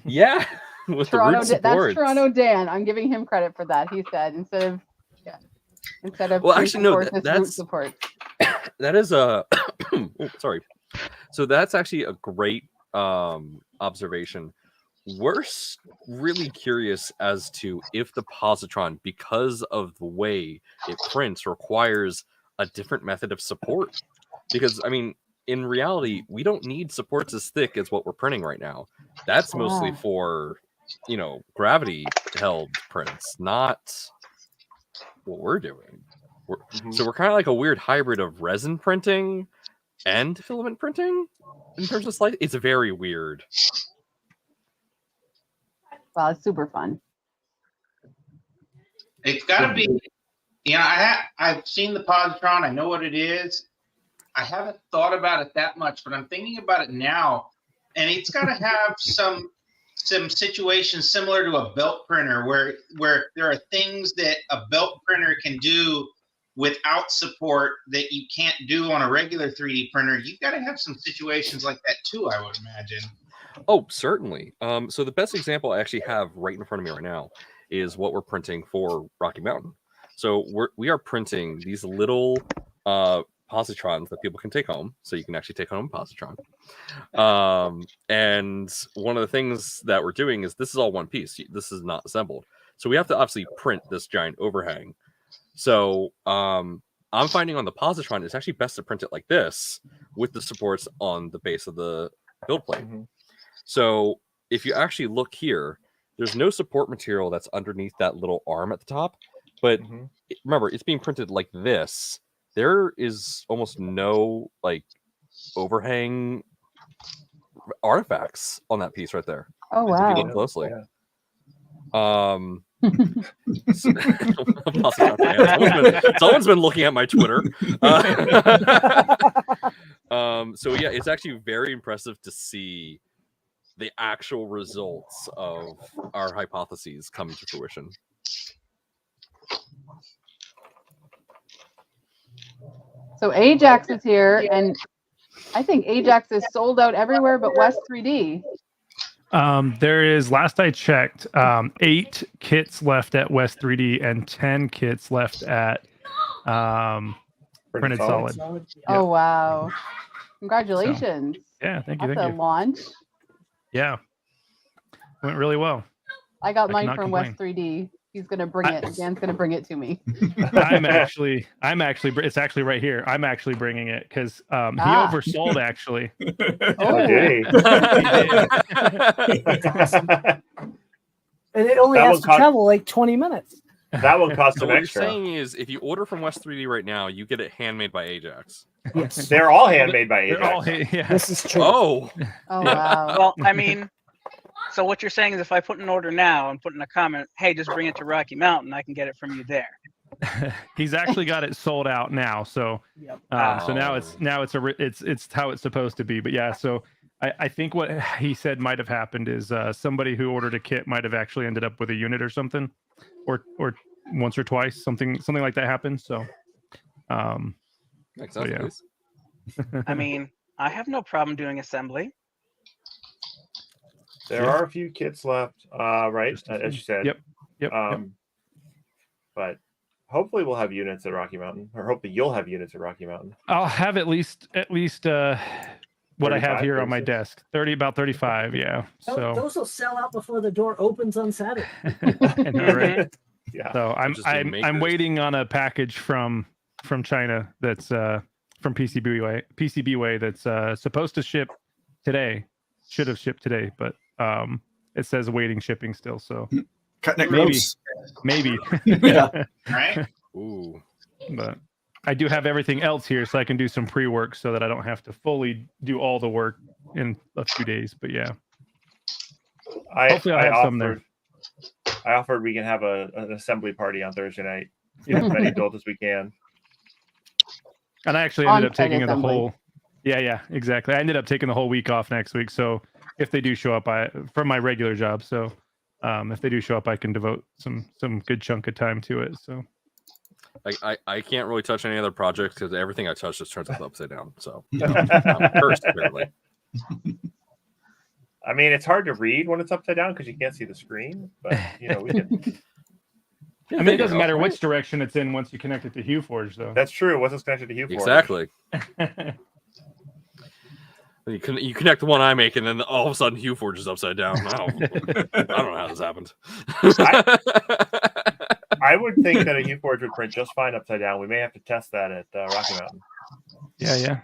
[SPEAKER 2] Yeah, with
[SPEAKER 11] Toronto,
[SPEAKER 2] the root supports.
[SPEAKER 11] that's Toronto Dan. I'm giving him credit for that. He said instead of
[SPEAKER 2] well, actually no, that's
[SPEAKER 11] root support.
[SPEAKER 2] That is a sorry. So that's actually a great observation. We're really curious as to if the positron, because of the way it prints, requires a different method of support. Because I mean, in reality, we don't need supports as thick as what we're printing right now. That's mostly for, gravity held prints, not what we're doing. So we're kind of like a weird hybrid of resin printing and filament printing in terms of slice. It's very weird.
[SPEAKER 11] Well, it's super fun.
[SPEAKER 9] It's got to be, I've seen the positron. I know what it is. I haven't thought about it that much, but I'm thinking about it now. And it's got to have some situations similar to a belt printer where there are things that a belt printer can do without support that you can't do on a regular 3D printer. You've got to have some situations like that too, I would imagine.
[SPEAKER 2] Oh, certainly. So the best example I actually have right in front of me right now is what we're printing for Rocky Mountain. So we are printing these little positrons that people can take home, so you can actually take home a positron. And one of the things that we're doing is this is all one piece. This is not assembled. So we have to obviously print this giant overhang. So I'm finding on the positron, it's actually best to print it like this with the supports on the base of the build plate. Mm-hmm. So if you actually look here, there's no support material that's underneath that little arm at the top. But remember, it's being printed like this. There is almost no like overhang artifacts on that piece right there.
[SPEAKER 11] Oh wow!
[SPEAKER 2] If you look closely. Someone's been looking at my Twitter. So yeah, it's actually very impressive to see the actual results of our hypotheses come to fruition.
[SPEAKER 11] So Ajax is here, and I think Ajax is sold out everywhere but West 3D.
[SPEAKER 8] There is, last I checked, 8 kits left at West 3D and 10 kits left at Printed Solid.
[SPEAKER 11] Oh wow! Congratulations!
[SPEAKER 8] So, yeah, thank you.
[SPEAKER 11] That's
[SPEAKER 8] thank
[SPEAKER 11] a
[SPEAKER 8] you.
[SPEAKER 11] launch.
[SPEAKER 8] Yeah, went really well.
[SPEAKER 11] I got mine from West 3D. He's gonna bring it. Dan's gonna bring it to me.
[SPEAKER 8] I'm actually. It's actually right here. I'm actually bringing it because he oversold actually.
[SPEAKER 1] Oh, and it only has to travel like 20 minutes.
[SPEAKER 3] That one costs
[SPEAKER 2] so
[SPEAKER 3] an
[SPEAKER 2] what
[SPEAKER 3] extra.
[SPEAKER 2] You're saying is, if you order from West 3D right now, you get it handmade by Ajax.
[SPEAKER 1] Yes,
[SPEAKER 3] they're all handmade by Ajax.
[SPEAKER 1] This is true.
[SPEAKER 11] Oh wow.
[SPEAKER 4] Well, I mean. So what you're saying is if I put an order now and put in a comment, hey, just bring it to Rocky Mountain, I can get it from you there.
[SPEAKER 8] He's actually got it sold out now. So so now it's how it's supposed to be. But yeah, so I think what he said might have happened is somebody who ordered a kit might have actually ended up with a unit or something, or once or twice something like that happens. So,
[SPEAKER 2] Makes sense.
[SPEAKER 8] Yeah.
[SPEAKER 4] I mean, I have no problem doing assembly.
[SPEAKER 3] There are a few kits left, right? As you said.
[SPEAKER 8] Yep.
[SPEAKER 3] But hopefully we'll have units at Rocky Mountain, or hopefully you'll have units at Rocky Mountain.
[SPEAKER 8] I'll have at least what I have here on my
[SPEAKER 3] 36?
[SPEAKER 8] desk. About 35, yeah. So
[SPEAKER 1] Those will sell out before the door opens on Saturday.
[SPEAKER 8] I know, right?
[SPEAKER 3] Yeah.
[SPEAKER 8] So I'm
[SPEAKER 2] makers.
[SPEAKER 8] waiting on a package from China that's from PCBWay that's supposed to ship today. Should have shipped today, but it says waiting shipping still. So
[SPEAKER 5] Cutting it
[SPEAKER 8] maybe,
[SPEAKER 5] close.
[SPEAKER 8] maybe.
[SPEAKER 5] Yeah.
[SPEAKER 9] Right?
[SPEAKER 2] Ooh.
[SPEAKER 8] But I do have everything else here, so I can do some pre-work so that I don't have to fully do all the work in a few days. But yeah, hopefully I'll have some there.
[SPEAKER 3] I offered we can have an assembly party on Thursday night. Get as many built as we can.
[SPEAKER 8] And I actually ended up
[SPEAKER 11] On-site
[SPEAKER 8] taking the
[SPEAKER 11] assembly.
[SPEAKER 8] whole. Yeah, exactly. I ended up taking the whole week off next week. So if they do show up, from my regular job. So if they do show up, I can devote some good chunk of time to it. So
[SPEAKER 2] I can't really touch any other projects because everything I touch just turns upside down. So I'm cursed apparently.
[SPEAKER 3] I mean, it's hard to read when it's upside down because you can't see the screen. But we can.
[SPEAKER 8] I mean, it doesn't matter which direction it's in once you connect it to HueForge, though.
[SPEAKER 3] That's true. Once it's connected to HueForge.
[SPEAKER 2] Exactly. You connect the one I make, and then all of a sudden HueForge is upside down. I don't know how this happened.
[SPEAKER 3] I would think that a HueForge would print just fine upside down. We may have to test that at Rocky Mountain.
[SPEAKER 8] Yeah.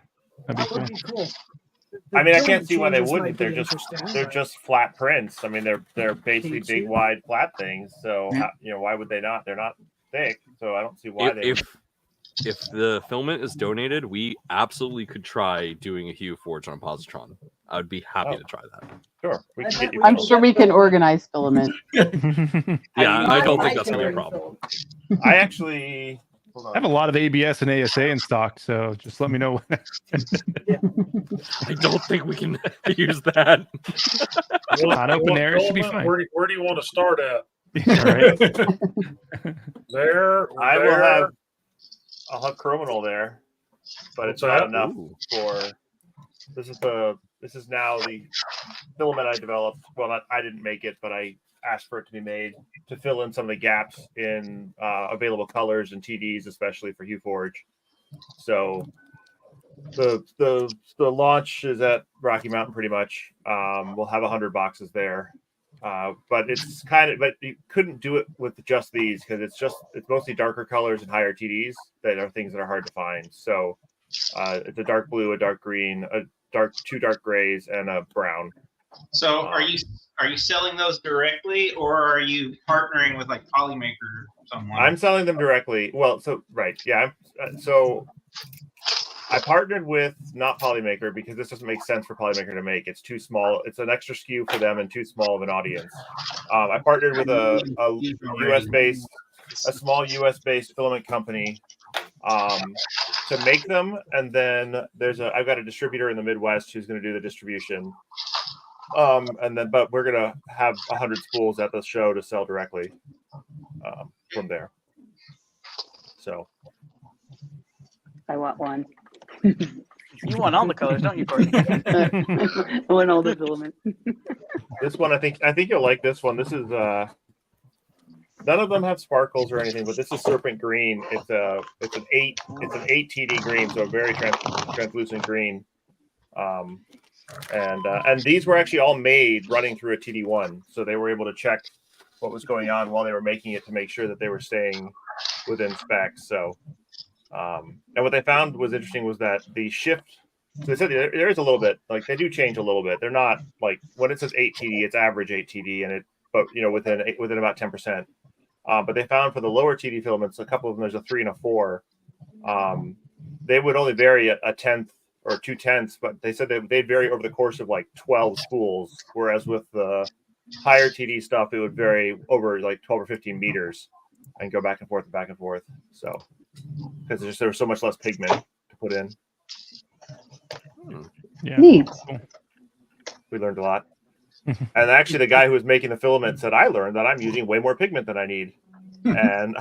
[SPEAKER 8] That'd be
[SPEAKER 1] That would be cool.
[SPEAKER 3] I mean, I
[SPEAKER 1] The
[SPEAKER 3] can't see why they
[SPEAKER 1] changes
[SPEAKER 3] wouldn't.
[SPEAKER 1] might be
[SPEAKER 3] They're
[SPEAKER 1] interesting.
[SPEAKER 3] just flat prints. I mean, they're basically
[SPEAKER 1] Paint
[SPEAKER 3] big,
[SPEAKER 1] sheet.
[SPEAKER 3] wide, flat things. So why would they not? They're not thick, so I don't see why they.
[SPEAKER 2] If the filament is donated, we absolutely could try doing a HueForge on a positron. I would be happy to try that.
[SPEAKER 3] Sure, we can get you.
[SPEAKER 11] I'm sure we can organize filament.
[SPEAKER 2] Yeah, I don't think that's gonna be a problem.
[SPEAKER 3] I actually. Hold on.
[SPEAKER 8] I have a lot of ABS and ASA in stock, so just let me know.
[SPEAKER 2] I don't think we can use that.
[SPEAKER 8] On open air, it should be fine.
[SPEAKER 7] Where do you want to start at?
[SPEAKER 8] Right.
[SPEAKER 3] I'll have chrominal there, but it's
[SPEAKER 7] What's
[SPEAKER 3] not
[SPEAKER 7] that?
[SPEAKER 3] enough for. This is now the filament I developed. Well, I didn't make it, but I asked for it to be made to fill in some of the gaps in available colors and TDs, especially for HueForge. So the launch is at Rocky Mountain pretty much. We'll have 100 boxes there. But you couldn't do it with just these because it's mostly darker colors and higher TDs that are things that are hard to find. So it's a dark blue, a dark green, two dark grays, and a brown.
[SPEAKER 9] So are you selling those directly, or are you partnering with like Polymaker or someone?
[SPEAKER 3] I'm selling them directly. Well, so right, yeah. So I partnered with not Polymaker because this doesn't make sense for Polymaker to make. It's too small. It's an extra SKU for them and too small of an audience. I partnered with a small US based filament company to make them, and then I've got a distributor in the Midwest who's going to do the distribution. But we're gonna have 100 spools at the show to sell directly from there. So
[SPEAKER 10] I want one.
[SPEAKER 4] You want all the colors, don't you, Courtney?
[SPEAKER 10] I want all the filament.
[SPEAKER 3] this one, I think you'll like this one. This is none of them have sparkles or anything, but this is serpent green. It's an 8 TD green, so a very translucent green. And these were actually all made running through a TD1, so they were able to check what was going on while they were making it to make sure that they were staying within specs. So, and what they found was interesting was that the shift. So they said there is a little bit, like they do change a little bit. They're not like when it says 8 TD, it's average 8 TD, but within about 10%. But they found for the lower TD filaments, a couple of them there's a 3 and a 4. They would only vary a tenth or 2/10, but they said they'd vary over the course of like 12 spools, whereas with the higher TD stuff, it would vary over like 12 or 15 meters and go back and forth and back and forth. So, because there was so much less pigment to put in.
[SPEAKER 8] Yeah.
[SPEAKER 11] Neat.
[SPEAKER 3] We learned a lot. And actually, the guy who was making the filament said, I learned that I'm using way more pigment than I need. and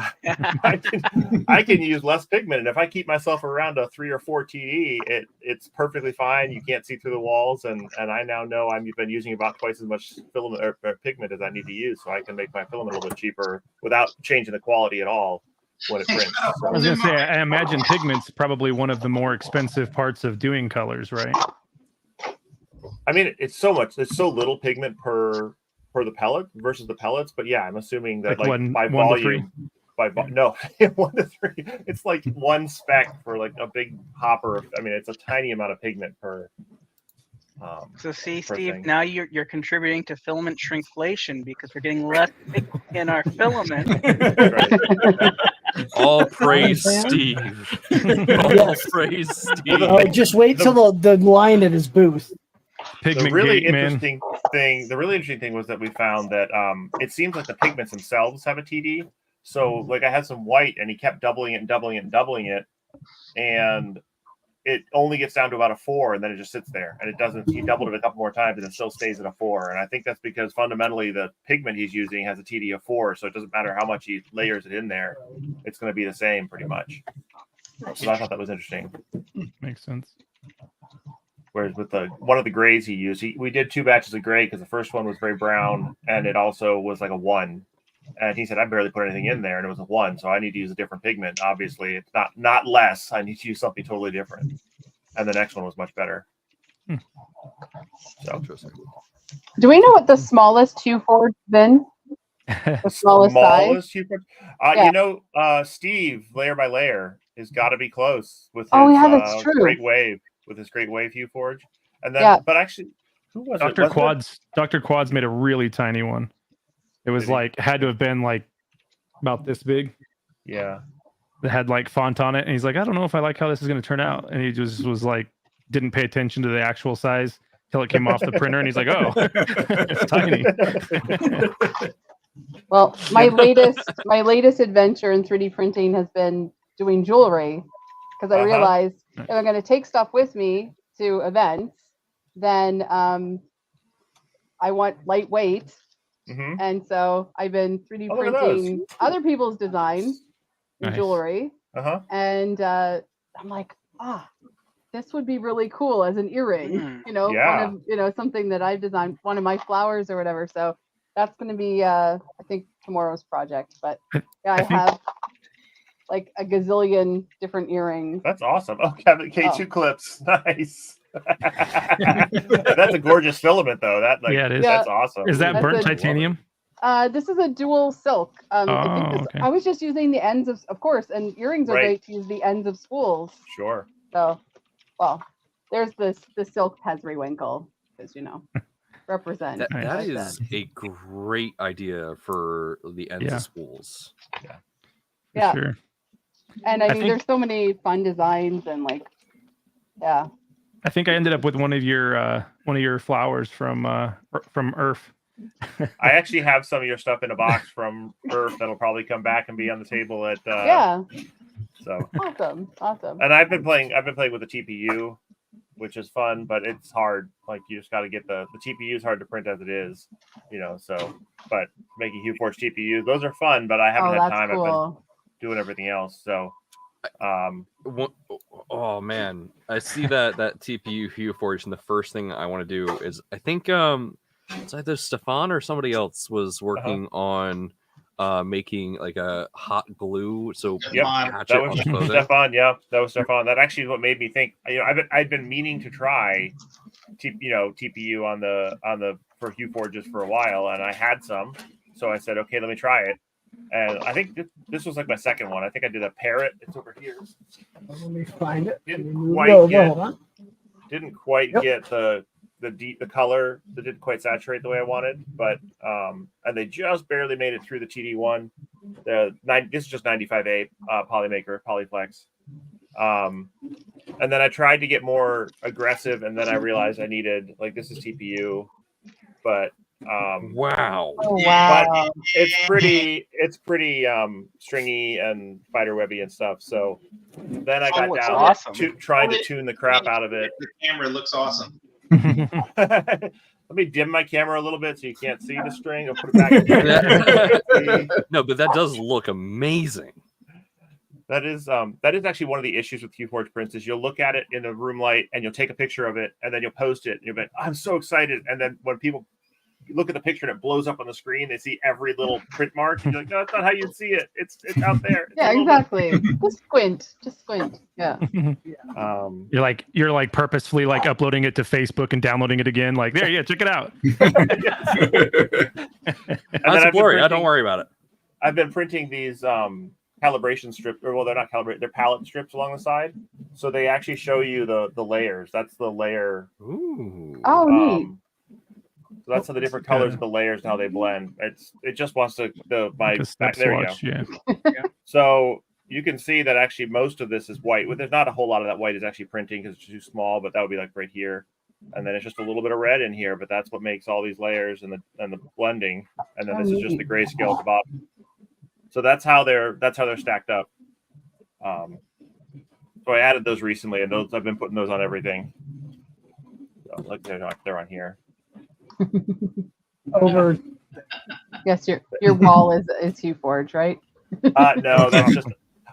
[SPEAKER 3] I can use less pigment. And if I keep myself around a 3 or 4 TD, it's perfectly fine. You can't see through the walls, and I now know I've been using about twice as much filament or pigment as I need to use, so I can make my filament a little bit cheaper without changing the quality at all when it prints. So.
[SPEAKER 8] I was gonna say, I imagine pigment's probably one of the more expensive parts of doing colors, right?
[SPEAKER 3] I mean, it's so little pigment per the pellet versus the pellets, but yeah, I'm assuming that like by volume, no, 1 to 3, it's like one speck for like a big hopper. I mean, it's a tiny amount of pigment per.
[SPEAKER 4] So see,
[SPEAKER 3] per
[SPEAKER 4] Steve,
[SPEAKER 3] thing.
[SPEAKER 4] now you're contributing to filament shrinkflation because we're getting less pigment in our filament.
[SPEAKER 2] All praise Steve. All praise Steve.
[SPEAKER 1] Oh, just wait till the line at his booth.
[SPEAKER 8] Pigment
[SPEAKER 3] the really
[SPEAKER 8] gate, man.
[SPEAKER 3] interesting thing was that we found that it seems like the pigments themselves have a TD. So like I had some white and he kept doubling it, and it only gets down to about a 4, and then it just sits there, and it doesn't. He doubled it a couple more times and it still stays at a 4. And I think that's because fundamentally the pigment he's using has a TD of 4, so it doesn't matter how much he layers it in there, it's going to be the same pretty much. So I thought that was interesting.
[SPEAKER 8] Makes sense.
[SPEAKER 3] Whereas with one of the grays he used, we did 2 batches of gray because the first one was very brown and it also was like a 1. And he said, I barely put anything in there, and it was a 1, so I need to use a different pigment. Obviously, it's not less. I need to use something totally different. And the next one was much better. So interesting.
[SPEAKER 11] Do we know what the smallest Q-Forge been? The smallest size?
[SPEAKER 3] Yeah. Steve, layer by layer, has got to be close with his
[SPEAKER 11] that's true.
[SPEAKER 3] Great Wave, with his Great Wave Hue Forge. And then, but actually, who was
[SPEAKER 8] Dr.
[SPEAKER 3] it?
[SPEAKER 8] Dr. Quads made a really tiny one. It was had to have been like about this big.
[SPEAKER 3] Yeah.
[SPEAKER 8] It had like font on it, and he's like, I don't know if I like how this is going to turn out. And he just was like, didn't pay attention to the actual size till it came off the printer, and he's like, oh, it's tiny.
[SPEAKER 11] Well, my latest adventure in 3D printing has been doing jewelry, because I realized if I'm going to take stuff with me to events, then I want lightweight.
[SPEAKER 3] Mm-hmm.
[SPEAKER 11] And so I've been 3D printing other people's designs in jewelry. And I'm like, this would be really cool as an earring, something that I've designed, one of my flowers or whatever. So that's going to be, I think, tomorrow's project. But yeah, I have like a gazillion different earrings.
[SPEAKER 3] That's awesome. Oh, K2 clips. Nice. That's a gorgeous filament, though. It is. That's awesome.
[SPEAKER 8] Is that burnt titanium?
[SPEAKER 11] This is a dual silk. I was just using the ends of course, and earrings are great to use the ends of spools.
[SPEAKER 3] Sure.
[SPEAKER 11] So, well, there's the silk Pesriwinkle, because represent.
[SPEAKER 2] That is a great idea for the ends of spools.
[SPEAKER 11] Yeah.
[SPEAKER 8] Sure.
[SPEAKER 11] And I mean, there's so many fun designs and
[SPEAKER 8] I think I ended up with one of your flowers from Earth.
[SPEAKER 3] I actually have some of your stuff in a box from Earth that'll probably come back and be on the table at So
[SPEAKER 11] awesome.
[SPEAKER 3] And I've been playing with the TPU, which is fun, but it's hard. Like you just got to get the TPU is hard to print as it is, So, but making Hue Forge TPU, those are fun, but I haven't had time.
[SPEAKER 11] Cool.
[SPEAKER 3] I've been doing everything else, so.
[SPEAKER 2] Oh man, I see that TPU Hue Forge, and the first thing I want to do is I think it's either Stefan or somebody else was working on making like a hot glue. So
[SPEAKER 3] that was Stefan. Yeah, that was Stefan. That actually is what made me think. I'd been meaning to try, TPU on the for Hue Forges for a while, and I had some, so I said, okay, let me try it. And I think this was like my second one. I think I did a parrot. It's over here.
[SPEAKER 1] Let me find it.
[SPEAKER 3] Didn't quite get the color that didn't quite saturate the way I wanted, but and they just barely made it through the TD1. This is just 95A Polymaker Polyflex. And then I tried to get more aggressive, and then I realized I needed, like, this is TPU, but
[SPEAKER 2] wow.
[SPEAKER 3] But it's pretty stringy and spider webby and stuff. So then I got down to trying to tune the crap out of it.
[SPEAKER 9] The camera looks awesome.
[SPEAKER 3] Let me dim my camera a little bit so you can't see the string. I'll put it back in.
[SPEAKER 2] No, but that does look amazing.
[SPEAKER 3] That is actually one of the issues with QForge prints is you'll look at it in the room light and you'll take a picture of it and then you'll post it and you'll be like, I'm so excited. And then when people look at the picture and it blows up on the screen, they see every little print mark. And you're like, no, that's not how you'd see it. It's out there.
[SPEAKER 11] Yeah, exactly. Just squint. Yeah.
[SPEAKER 8] You're like purposefully like uploading it to Facebook and downloading it again. Like, there, yeah, check it out.
[SPEAKER 2] That's blurry. Don't worry about it.
[SPEAKER 3] I've been printing these calibration strips, or well, they're not calibrated, they're palette strips along the side. So they actually show you the layers. That's the layer.
[SPEAKER 2] Ooh.
[SPEAKER 11] Oh, neat.
[SPEAKER 3] So that's how the different colors of the layers and how they blend. It just wants to there
[SPEAKER 8] swatch,
[SPEAKER 3] you go. So you can see that actually most of this is white. Well, there's not a whole lot of that white is actually printing because it's too small, but that would be like right here. And then it's just a little bit of red in here, but that's what makes all these layers and the blending. And then this is just the grayscale at the bottom. So that's how they're stacked up. So I added those recently, and I've been putting those on everything. So look, they're on here.
[SPEAKER 1] Over.
[SPEAKER 11] Yes, your wall is HueForge, right?
[SPEAKER 3] No, that's just.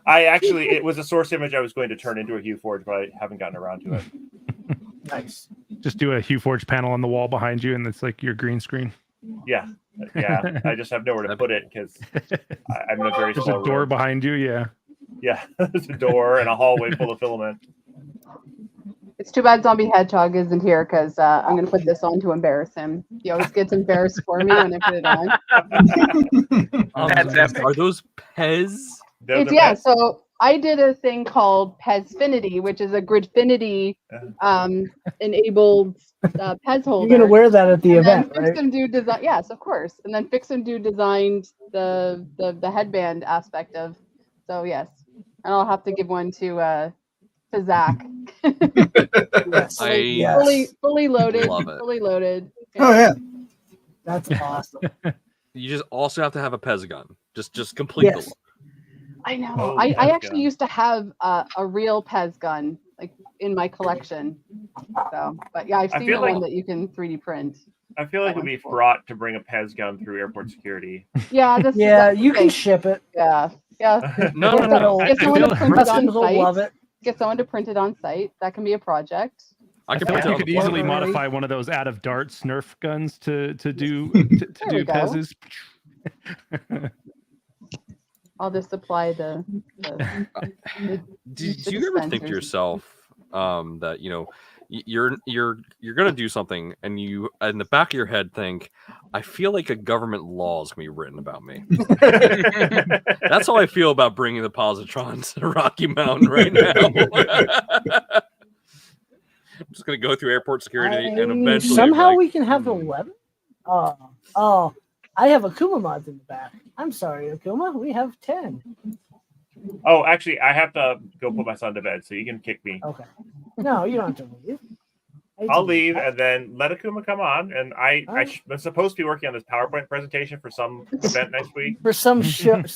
[SPEAKER 3] It was a source image I was going to turn into a HueForge, but I haven't gotten around to it.
[SPEAKER 1] Nice.
[SPEAKER 8] Just do a HueForge panel on the wall behind you, and it's like your green screen.
[SPEAKER 3] Yeah. I just have nowhere to put it because I'm in a very
[SPEAKER 8] There's
[SPEAKER 3] small
[SPEAKER 8] a door
[SPEAKER 3] room.
[SPEAKER 8] behind you. Yeah.
[SPEAKER 3] Yeah, there's a door and a hallway full of filament.
[SPEAKER 11] It's too bad Zombie Hedgehog isn't here because I'm going to put this on to embarrass him. He always gets embarrassed for me when I put it on.
[SPEAKER 2] That's epic. Are those Pez?
[SPEAKER 11] So I did a thing called Pezfinity, which is a Gridfinity enabled Pez holder.
[SPEAKER 1] You're gonna wear that at the event,
[SPEAKER 11] right? Fix and Do design, yes, of course. And then Fix and Do designed the headband aspect of. So yes, and I'll have to give one to Zach. Fully loaded.
[SPEAKER 2] Love it.
[SPEAKER 11] Fully loaded.
[SPEAKER 5] Yeah. Oh yeah,
[SPEAKER 1] that's awesome.
[SPEAKER 2] You just also have to have a Pez gun. Just complete the look.
[SPEAKER 11] I know. I actually used to have a real Pez gun like in my collection. So, but yeah, I've seen the one that you can 3D print.
[SPEAKER 3] I feel like it would be fraught to bring a Pez gun through airport security.
[SPEAKER 11] Yeah,
[SPEAKER 1] you can ship it.
[SPEAKER 11] Yeah.
[SPEAKER 2] No.
[SPEAKER 11] Get someone to print it on site.
[SPEAKER 1] Love it.
[SPEAKER 11] Get someone to print it on site. That can be a project.
[SPEAKER 8] I feel like you could easily modify one of those out of darts Nerf guns to do Pez's.
[SPEAKER 11] I'll just apply the
[SPEAKER 2] Did you ever think to yourself that you're gonna do something and you in the back of your head think, I feel like a government law is gonna be written about me? That's how I feel about bringing the positrons to Rocky Mountain right now. I'm just gonna go through airport security and eventually
[SPEAKER 1] somehow we can have 11. I have Akuma mods in the back. I'm sorry, Akuma. We have 10.
[SPEAKER 3] Oh, actually, I have to go put my son to bed, so you can kick me.
[SPEAKER 1] Okay. No, you don't have to leave.
[SPEAKER 3] I'll leave and then let Akuma come on. And I'm supposed to be working on this PowerPoint presentation for some event next week.
[SPEAKER 1] For some chat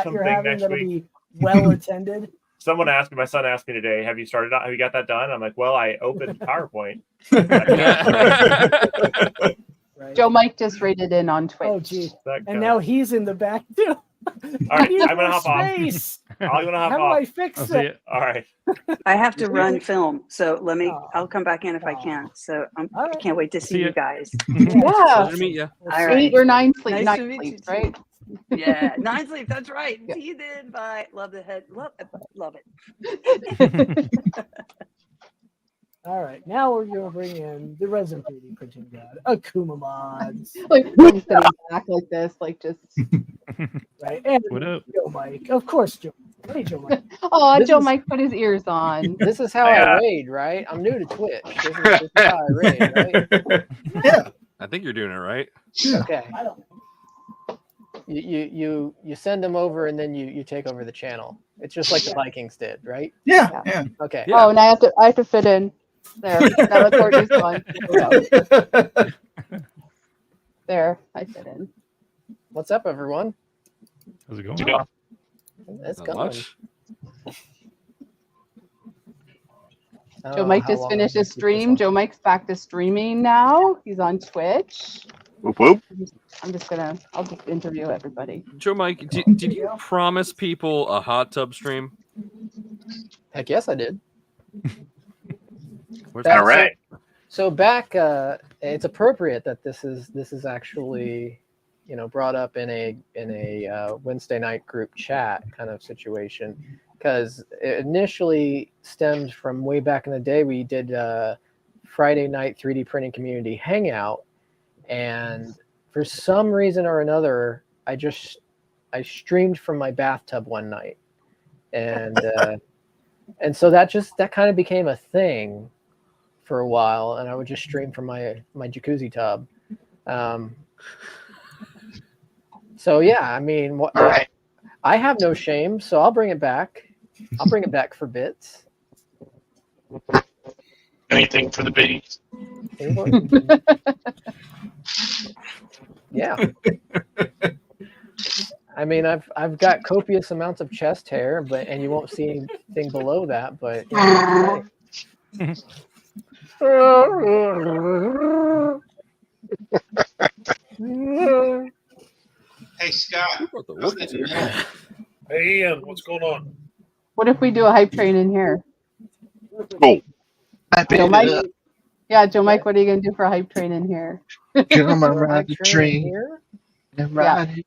[SPEAKER 1] you're having that'll be well attended.
[SPEAKER 3] Someone asked me, my son asked me today, have you got that done? I'm like, well, I opened PowerPoint.
[SPEAKER 1] Right.
[SPEAKER 11] Joe Mike just rated in on Twitch.
[SPEAKER 1] Oh, geez. And now he's in the back, too.
[SPEAKER 3] All right, I'm going to hop off. I'm going to hop
[SPEAKER 1] How
[SPEAKER 3] off.
[SPEAKER 1] do I fix it?
[SPEAKER 3] All right.
[SPEAKER 10] I have to run film, so I'll come back in if I can. So I can't wait to see you guys.
[SPEAKER 11] Yeah.
[SPEAKER 2] Pleasure to meet you.
[SPEAKER 10] All right.
[SPEAKER 11] 8 or 9 sleep.
[SPEAKER 10] Nice
[SPEAKER 11] 9
[SPEAKER 10] to meet
[SPEAKER 11] sleep,
[SPEAKER 10] you,
[SPEAKER 11] right?
[SPEAKER 10] Yeah, 9 sleep. That's right. He did. Bye. Love the head. Love it.
[SPEAKER 1] All right, now we're going to bring in the resin 3D printing god, Akuma mods.
[SPEAKER 11] Like sitting back like this, like just.
[SPEAKER 1] Right, and
[SPEAKER 8] What up?
[SPEAKER 1] Joe Mike. Of course, Joe. Hey, Joe Mike.
[SPEAKER 11] Joe Mike put his ears on.
[SPEAKER 12] This is how I raid, right? I'm new to Twitch. This is how I raid, right?
[SPEAKER 5] yeah.
[SPEAKER 2] I think you're doing it right.
[SPEAKER 12] Okay. You send them over and then you take over the channel. It's just like the Vikings did, right?
[SPEAKER 5] Yeah.
[SPEAKER 12] Okay.
[SPEAKER 11] Oh, and I have to fit in. There. Now the Courtney's gone. There, I fit in.
[SPEAKER 12] What's up, everyone?
[SPEAKER 8] How's it going?
[SPEAKER 12] It's
[SPEAKER 2] Not
[SPEAKER 12] going.
[SPEAKER 2] much.
[SPEAKER 11] Joe Mike just finished his stream. Joe Mike's back to streaming now. He's on Twitch.
[SPEAKER 6] Whoop whoop.
[SPEAKER 11] I'll just interview everybody.
[SPEAKER 2] Joe Mike, did you promise people a hot tub stream?
[SPEAKER 12] Heck yes, I did.
[SPEAKER 2] All right.
[SPEAKER 12] So back, it's appropriate that this is actually, brought up in a Wednesday night group chat kind of situation, because it initially stemmed from way back in the day. We did Friday night 3D printing community hangout, and for some reason or another, I streamed from my bathtub one night, and so that kind of became a thing for a while, and I would just stream from my jacuzzi tub. So yeah, I mean, I have no shame, so I'll bring it back. I'll bring it back for bits.
[SPEAKER 13] Anything for the biddies.
[SPEAKER 12] Yeah. I mean, I've got copious amounts of chest hair, and you won't see anything below that, but.
[SPEAKER 9] Hey, Scott.
[SPEAKER 7] Hey, Ian, what's going on?
[SPEAKER 11] What if we do a hype train in here?
[SPEAKER 13] Oh.
[SPEAKER 11] Joe Mike? Yeah, Joe Mike, what are you going to do for a hype train in here?
[SPEAKER 13] Come on, ride the train. And ride it.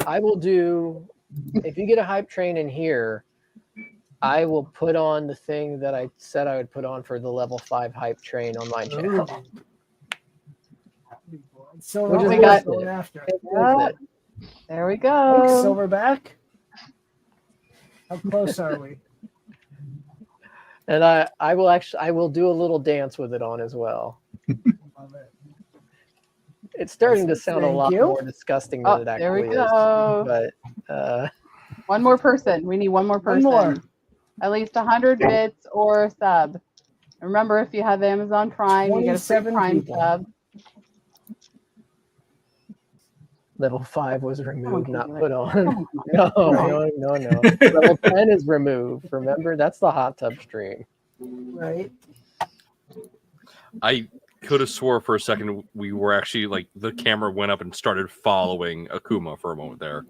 [SPEAKER 12] I will do, if you get a hype train in here, I will put on the thing that I said I would put on for the level 5 hype train on my channel.
[SPEAKER 1] So
[SPEAKER 12] Which is
[SPEAKER 1] we got
[SPEAKER 12] worth it.
[SPEAKER 1] after.
[SPEAKER 11] Yeah. There we go.
[SPEAKER 1] Thanks, Silverback. How close are we?
[SPEAKER 12] And I will do a little dance with it on as well.
[SPEAKER 1] Love it.
[SPEAKER 12] It's starting to sound a lot more disgusting than it
[SPEAKER 11] There we
[SPEAKER 12] actually
[SPEAKER 11] go.
[SPEAKER 12] is. But
[SPEAKER 11] one more person. We need one more person.
[SPEAKER 1] more.
[SPEAKER 11] At least 100 bits or a sub. Remember, if you have Amazon Prime, you get a free
[SPEAKER 1] 27
[SPEAKER 11] Prime
[SPEAKER 1] people.
[SPEAKER 11] sub.
[SPEAKER 12] level 5 was removed, not
[SPEAKER 11] do
[SPEAKER 12] put
[SPEAKER 11] it.
[SPEAKER 12] on. No. Level 10 is removed. Remember, that's the hot tub stream.
[SPEAKER 1] Right.
[SPEAKER 2] I could have swore for a second we were actually like the camera went up and started following Akuma for a moment there,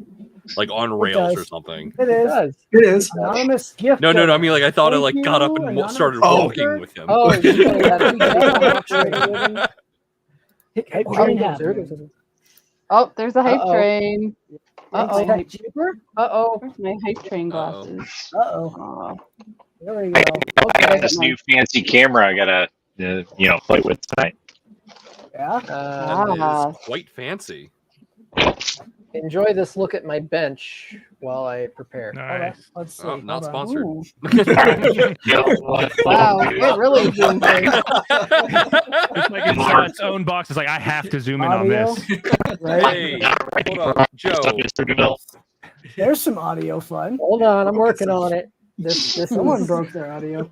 [SPEAKER 2] like on rails or
[SPEAKER 1] does.
[SPEAKER 2] something.
[SPEAKER 1] It is.
[SPEAKER 5] It is.
[SPEAKER 1] Anonymous gift.
[SPEAKER 2] No. I mean, like I thought it like
[SPEAKER 1] Thank
[SPEAKER 2] got up
[SPEAKER 1] you,
[SPEAKER 2] and
[SPEAKER 1] anonymous
[SPEAKER 2] started
[SPEAKER 1] gift.
[SPEAKER 2] walking with him.
[SPEAKER 12] Oh, you know that.
[SPEAKER 1] Hype train happening.
[SPEAKER 11] Oh, there's a hype
[SPEAKER 12] Uh-oh.
[SPEAKER 11] train.
[SPEAKER 1] Uh-oh. Hype cheaper?
[SPEAKER 12] Uh-oh.
[SPEAKER 11] Where's my hype train glasses?
[SPEAKER 1] Uh-oh.
[SPEAKER 11] Oh.
[SPEAKER 1] There we go.
[SPEAKER 13] I got this new fancy camera I gotta, play with tonight.
[SPEAKER 1] Yeah.
[SPEAKER 2] That is quite fancy.
[SPEAKER 12] Enjoy this look at my bench while I prepare.
[SPEAKER 8] Nice.
[SPEAKER 1] Let's see.
[SPEAKER 2] Oh, not
[SPEAKER 1] Hold on.
[SPEAKER 2] sponsored.
[SPEAKER 11] Wow, it really zoomed in.
[SPEAKER 8] It's like its own box. It's like, I have to zoom in on
[SPEAKER 1] Audio?
[SPEAKER 8] this.
[SPEAKER 1] Right.
[SPEAKER 2] Hey, hold up, Joe.
[SPEAKER 1] There's some audio fun.
[SPEAKER 12] Hold on, I'm working on it. This
[SPEAKER 1] Someone
[SPEAKER 12] is,
[SPEAKER 1] broke their audio.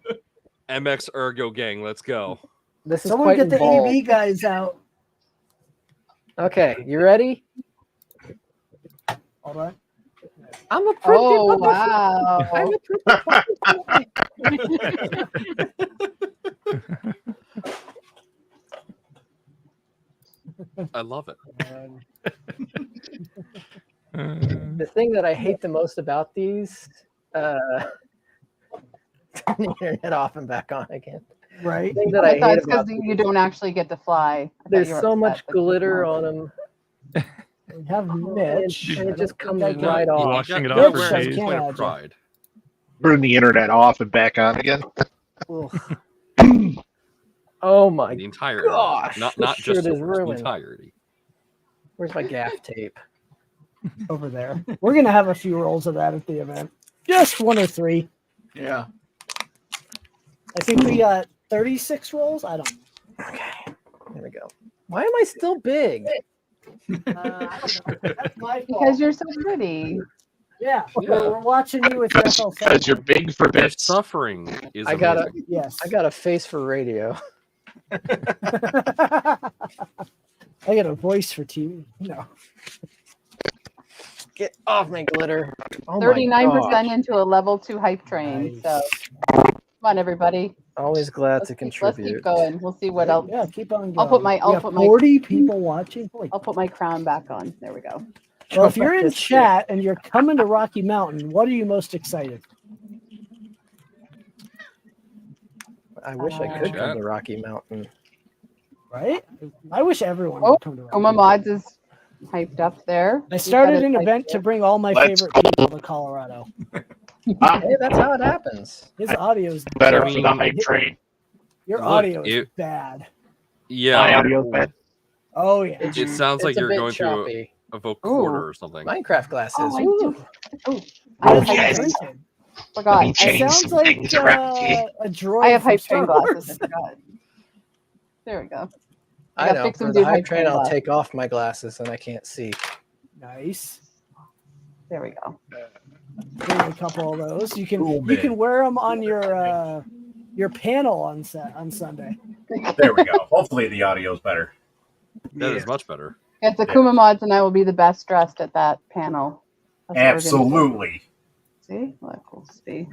[SPEAKER 2] MX Ergo gang, let's go.
[SPEAKER 12] this is
[SPEAKER 1] Someone
[SPEAKER 12] quite
[SPEAKER 1] get the
[SPEAKER 12] involved.
[SPEAKER 1] EV guys out.
[SPEAKER 12] Okay, you ready?
[SPEAKER 1] Hold on.
[SPEAKER 12] I'm a printed
[SPEAKER 11] Oh,
[SPEAKER 12] puppet.
[SPEAKER 11] wow.
[SPEAKER 12] I'm a printed
[SPEAKER 2] I love it.
[SPEAKER 12] The thing that I hate the most about these, turn the internet off and back on again.
[SPEAKER 1] Right.
[SPEAKER 12] The thing that
[SPEAKER 11] I
[SPEAKER 12] I
[SPEAKER 11] thought
[SPEAKER 12] hate
[SPEAKER 11] it's because
[SPEAKER 12] about
[SPEAKER 11] you don't actually get to fly. I thought
[SPEAKER 12] there's
[SPEAKER 11] you were
[SPEAKER 12] so
[SPEAKER 11] upset
[SPEAKER 12] much
[SPEAKER 11] that
[SPEAKER 12] glitter
[SPEAKER 11] you
[SPEAKER 12] on them,
[SPEAKER 1] We have Mitch.
[SPEAKER 12] and it just comes
[SPEAKER 1] I got
[SPEAKER 12] right off.
[SPEAKER 8] Washing it
[SPEAKER 2] You
[SPEAKER 8] off
[SPEAKER 2] got
[SPEAKER 8] for
[SPEAKER 2] wearing
[SPEAKER 8] days.
[SPEAKER 2] a point
[SPEAKER 1] Can't
[SPEAKER 2] of pride.
[SPEAKER 13] Turn the internet off and back on again.
[SPEAKER 12] Oh my
[SPEAKER 2] The entirety.
[SPEAKER 12] gosh,
[SPEAKER 2] Not
[SPEAKER 12] this
[SPEAKER 2] just
[SPEAKER 12] shirt is
[SPEAKER 2] the
[SPEAKER 12] ruined.
[SPEAKER 2] entirety.
[SPEAKER 12] Where's my gaff tape?
[SPEAKER 1] over there. We're gonna have a few rolls of that at the event. Just 1 or 3.
[SPEAKER 5] Yeah.
[SPEAKER 1] I think we got 36 rolls. I don't know.
[SPEAKER 12] Okay, there we go. Why am I still big?
[SPEAKER 1] That's my fault.
[SPEAKER 11] Because you're so pretty.
[SPEAKER 1] Yeah, we're watching you with your FL7.
[SPEAKER 13] Because you're big for
[SPEAKER 2] Their
[SPEAKER 13] bits.
[SPEAKER 2] suffering is
[SPEAKER 12] I got
[SPEAKER 2] amazing.
[SPEAKER 1] Yes.
[SPEAKER 12] I got a face for radio.
[SPEAKER 1] I got a voice for TV. No.
[SPEAKER 12] Get off my glitter. Oh
[SPEAKER 11] 39% into a level 2 hype train.
[SPEAKER 1] Nice.
[SPEAKER 11] So come on, everybody.
[SPEAKER 12] Always glad to
[SPEAKER 11] Let's
[SPEAKER 12] contribute.
[SPEAKER 11] keep going. We'll see what else.
[SPEAKER 1] Yeah, keep on going.
[SPEAKER 11] I'll put my.
[SPEAKER 1] We have 40 people watching. Holy
[SPEAKER 11] I'll put my crown back on. There we go.
[SPEAKER 1] Well, if you're in chat and you're coming to Rocky Mountain, what are you most excited?
[SPEAKER 12] I wish I could come to Rocky Mountain.
[SPEAKER 1] Right? I wish everyone would come to Rocky
[SPEAKER 11] Uma Mods is hyped up there.
[SPEAKER 1] I started an event to bring all my favorite people to Colorado.
[SPEAKER 12] Hey, that's how it happens.
[SPEAKER 1] His audio is
[SPEAKER 13] Better for the hype train.
[SPEAKER 1] Your audio is bad.
[SPEAKER 2] Yeah.
[SPEAKER 13] My audio's bad.
[SPEAKER 1] Oh yeah.
[SPEAKER 2] It sounds like
[SPEAKER 12] It's a
[SPEAKER 2] you're
[SPEAKER 12] bit
[SPEAKER 2] going
[SPEAKER 12] choppy.
[SPEAKER 2] to a vocoder or something.
[SPEAKER 12] Minecraft glasses.
[SPEAKER 11] Forgot.
[SPEAKER 1] It sounds like a droid.
[SPEAKER 11] I have
[SPEAKER 1] from
[SPEAKER 11] hype
[SPEAKER 1] Star
[SPEAKER 11] train glasses.
[SPEAKER 1] Wars.
[SPEAKER 11] I forgot. There we go.
[SPEAKER 12] I
[SPEAKER 11] gotta
[SPEAKER 12] know.
[SPEAKER 11] fix them
[SPEAKER 12] For
[SPEAKER 11] to
[SPEAKER 12] the
[SPEAKER 11] hype
[SPEAKER 12] hype train,
[SPEAKER 11] train
[SPEAKER 12] I'll
[SPEAKER 11] glasses.
[SPEAKER 12] take off my glasses and I can't see.
[SPEAKER 1] Nice.
[SPEAKER 11] There we go.
[SPEAKER 1] Bring a couple of those. You can wear them on your panel on Sunday.
[SPEAKER 14] There we go. Hopefully the audio's better.
[SPEAKER 2] That is much better.
[SPEAKER 11] Yes, the Kuma Mods and I will be the best dressed at that panel. That's what we're gonna do.
[SPEAKER 14] Absolutely.
[SPEAKER 11] See? Look, we'll see.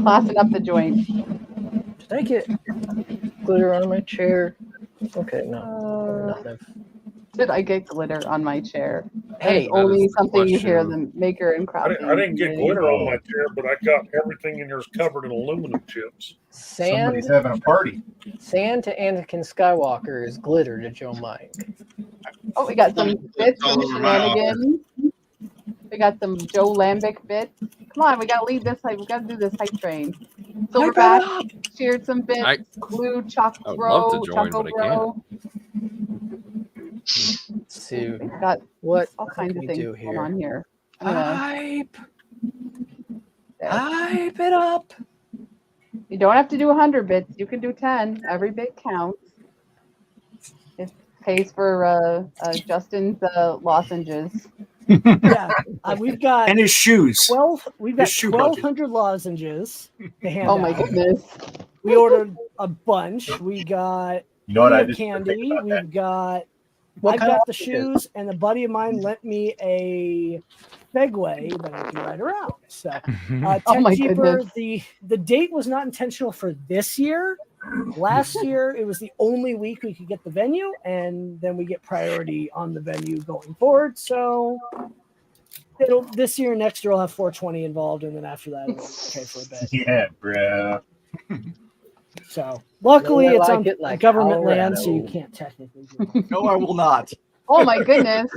[SPEAKER 11] Classing up the joint.
[SPEAKER 12] Did I get glitter on my chair? Okay, no. None of.
[SPEAKER 11] Did I get glitter on my chair?
[SPEAKER 12] Hey,
[SPEAKER 11] That's only
[SPEAKER 2] that is the
[SPEAKER 11] something you hear
[SPEAKER 2] question.
[SPEAKER 11] the maker and
[SPEAKER 7] I
[SPEAKER 11] crowd.
[SPEAKER 7] didn't get glitter on my chair, but I got everything in yours covered in aluminum chips.
[SPEAKER 12] Sand.
[SPEAKER 14] Somebody's having a party.
[SPEAKER 12] Sand to Anakin Skywalker is glitter to Joe Mike.
[SPEAKER 11] Oh, we got some bits
[SPEAKER 9] all
[SPEAKER 11] from
[SPEAKER 9] over my
[SPEAKER 11] Shenanigans. We got some Joe Lambic bits. Come on, we gotta lead this hype. We gotta do this hype train. Silverback shared some bits. Blue Choc
[SPEAKER 2] I would
[SPEAKER 11] Bro,
[SPEAKER 2] love to join,
[SPEAKER 11] Choco
[SPEAKER 2] but I
[SPEAKER 11] Bro.
[SPEAKER 12] So
[SPEAKER 11] We've got
[SPEAKER 12] what
[SPEAKER 11] all kinds of
[SPEAKER 12] can we
[SPEAKER 11] things
[SPEAKER 12] do
[SPEAKER 11] going
[SPEAKER 12] here?
[SPEAKER 11] on here.
[SPEAKER 12] Hype.
[SPEAKER 11] There.
[SPEAKER 12] Hype it up.
[SPEAKER 11] You don't have to do 100 bits. You can do 10. Every bit counts. It pays for Justin's lozenges.
[SPEAKER 1] Yeah, we've got
[SPEAKER 5] And his shoes.
[SPEAKER 1] 12. We've got
[SPEAKER 5] His shoe budget.
[SPEAKER 1] 1,200 lozenges to hand
[SPEAKER 11] Oh my
[SPEAKER 1] out.
[SPEAKER 11] goodness.
[SPEAKER 1] We ordered a bunch. We got
[SPEAKER 14] You know what?
[SPEAKER 1] we
[SPEAKER 14] I
[SPEAKER 1] have
[SPEAKER 14] just
[SPEAKER 1] candy.
[SPEAKER 14] about that.
[SPEAKER 1] We've got.
[SPEAKER 12] What
[SPEAKER 1] I've
[SPEAKER 12] kind
[SPEAKER 1] got
[SPEAKER 12] of
[SPEAKER 1] the
[SPEAKER 12] outfit?
[SPEAKER 1] shoes, and a buddy of mine lent me a Segway that I can ride around. So,
[SPEAKER 11] Oh my
[SPEAKER 1] Tech Keeper,
[SPEAKER 11] goodness.
[SPEAKER 1] the date was not intentional for this year. Last year, it was the only week we could get the venue, and then we get priority on the venue going forward. So, this year, next year, we'll have 420 involved, and then after that, it'll pay for a bit.
[SPEAKER 14] Yeah, bro.
[SPEAKER 1] So, luckily,
[SPEAKER 12] No, I
[SPEAKER 1] it's
[SPEAKER 12] like
[SPEAKER 1] on
[SPEAKER 12] it like
[SPEAKER 1] government land, so you
[SPEAKER 12] Colorado.
[SPEAKER 1] can't technically do it.
[SPEAKER 5] No, I will not.
[SPEAKER 11] Oh my goodness.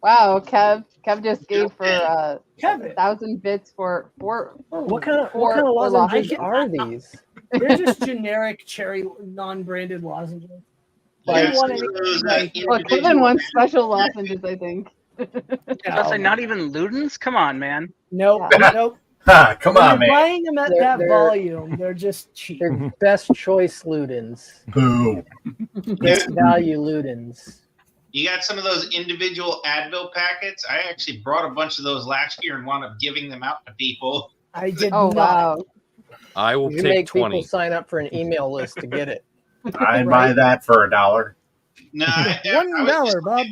[SPEAKER 11] Wow, Kev just gave for
[SPEAKER 1] Kevin.
[SPEAKER 11] 1,000 bits for four.
[SPEAKER 12] What kind of
[SPEAKER 11] four
[SPEAKER 12] lozenges
[SPEAKER 11] lozenges.
[SPEAKER 12] are these?
[SPEAKER 1] They're just generic cherry non-branded lozenges.
[SPEAKER 9] Yeah,
[SPEAKER 1] want
[SPEAKER 9] some
[SPEAKER 1] any-
[SPEAKER 9] of those,
[SPEAKER 11] Well, Kevin wants special lozenges, I think.
[SPEAKER 4] I say not even Ludens? Come on, man.
[SPEAKER 1] Nope,
[SPEAKER 11] Yeah.
[SPEAKER 1] nope.
[SPEAKER 14] Ah, come
[SPEAKER 1] When
[SPEAKER 14] on,
[SPEAKER 1] you're
[SPEAKER 14] man.
[SPEAKER 1] buying them at
[SPEAKER 12] They're-
[SPEAKER 1] that
[SPEAKER 12] they're-
[SPEAKER 1] volume, they're just cheap.
[SPEAKER 12] They're best choice Ludens.
[SPEAKER 14] Boo.
[SPEAKER 12] Best value Ludens.
[SPEAKER 9] You got some of those individual Advil packets. I actually brought a bunch of those last year and wound up giving them out to people.
[SPEAKER 1] I did
[SPEAKER 11] Oh,
[SPEAKER 1] not.
[SPEAKER 11] wow.
[SPEAKER 2] I will
[SPEAKER 12] You
[SPEAKER 2] take
[SPEAKER 12] make
[SPEAKER 2] 20.
[SPEAKER 12] people sign up for an email list to get it.
[SPEAKER 14] I'd buy that for $1.
[SPEAKER 9] No, I was
[SPEAKER 1] $1,
[SPEAKER 9] just-
[SPEAKER 1] Bob.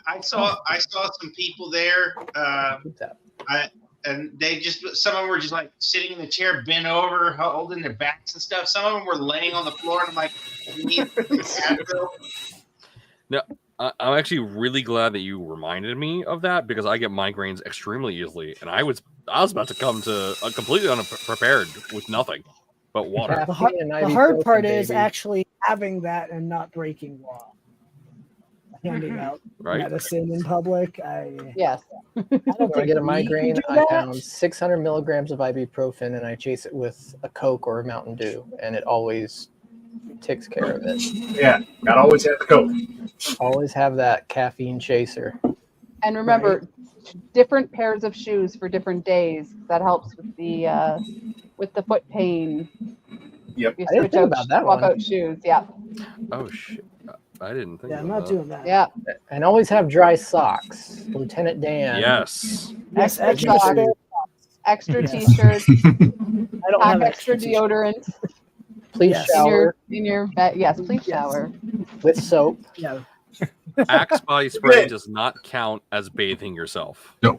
[SPEAKER 9] I saw some people there. And they just, some of them were just like sitting in the chair, bent over, holding their backs and stuff. Some of them were laying on the floor, and I'm like, "You need Advil?"
[SPEAKER 2] No, I'm actually really glad that you reminded me of that because I get migraines extremely easily, and I was about to come to completely unprepared with nothing but water.
[SPEAKER 1] The hard part is actually having that and not breaking law. Handing out
[SPEAKER 2] Right.
[SPEAKER 1] medicine in public.
[SPEAKER 11] Yes.
[SPEAKER 1] I don't
[SPEAKER 12] When I
[SPEAKER 1] think
[SPEAKER 12] get a
[SPEAKER 1] we
[SPEAKER 12] migraine,
[SPEAKER 1] can do
[SPEAKER 12] I
[SPEAKER 1] that.
[SPEAKER 12] pound 600 milligrams of ibuprofen and I chase it with a Coke or a Mountain Dew, and it always takes care of it.
[SPEAKER 14] Yeah, gotta always have the Coke.
[SPEAKER 12] Always have that caffeine chaser.
[SPEAKER 11] And remember, different pairs of shoes for different days. That helps with the foot pain.
[SPEAKER 14] Yep.
[SPEAKER 11] You
[SPEAKER 12] I didn't
[SPEAKER 11] switch
[SPEAKER 12] think
[SPEAKER 11] out,
[SPEAKER 12] about that
[SPEAKER 11] swap
[SPEAKER 12] one.
[SPEAKER 11] out shoes. Yeah.
[SPEAKER 2] Oh shit! I didn't think.
[SPEAKER 1] Yeah, I'm
[SPEAKER 2] about
[SPEAKER 1] not
[SPEAKER 2] that.
[SPEAKER 1] doing that.
[SPEAKER 11] Yeah.
[SPEAKER 12] And always have dry socks. Lieutenant Dan.
[SPEAKER 2] Yes.
[SPEAKER 1] Yes,
[SPEAKER 11] Extra
[SPEAKER 1] extra
[SPEAKER 11] socks,
[SPEAKER 1] spare-
[SPEAKER 11] extra
[SPEAKER 1] Yes.
[SPEAKER 11] t-shirts,
[SPEAKER 1] I don't
[SPEAKER 11] pack
[SPEAKER 1] have
[SPEAKER 11] extra
[SPEAKER 1] t-shirts.
[SPEAKER 11] deodorant
[SPEAKER 12] Please
[SPEAKER 1] Yes.
[SPEAKER 12] shower
[SPEAKER 11] in your bed. Yes, please shower.
[SPEAKER 12] with soap.
[SPEAKER 1] Yeah.
[SPEAKER 2] Axe body spray does not count as bathing yourself.
[SPEAKER 14] No.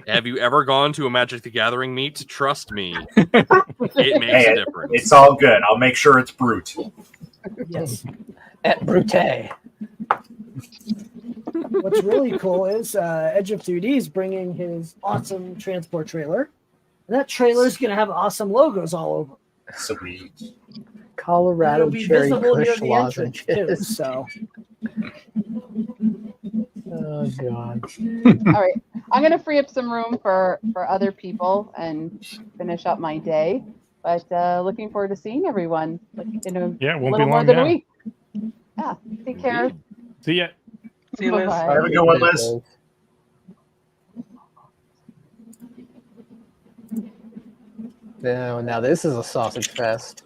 [SPEAKER 2] Have you ever gone to a Magic the Gathering meet? Trust me, it makes a difference.
[SPEAKER 14] It's all good. I'll make sure it's brute.
[SPEAKER 1] Yes.
[SPEAKER 12] At Brute.
[SPEAKER 1] What's really cool is Edge of 3D is bringing his awesome transport trailer. And that trailer is going to have awesome logos all over.
[SPEAKER 14] Sweet.
[SPEAKER 12] Colorado
[SPEAKER 1] It'll be
[SPEAKER 12] cherry
[SPEAKER 1] visible near
[SPEAKER 12] kush
[SPEAKER 1] the entrance too.
[SPEAKER 12] lozenges.
[SPEAKER 1] So,
[SPEAKER 12] Oh god.
[SPEAKER 11] All right, I'm gonna free up some room for other people and finish up my day. But looking forward to seeing everyone in a
[SPEAKER 8] Yeah, it won't be
[SPEAKER 11] little more
[SPEAKER 8] long
[SPEAKER 11] than
[SPEAKER 8] now.
[SPEAKER 11] a week. Yeah, take care.
[SPEAKER 8] See ya.
[SPEAKER 4] See you, Liz.
[SPEAKER 11] Bye-bye.
[SPEAKER 14] Have a good one, Liz.
[SPEAKER 12] Now this is a sausage fest.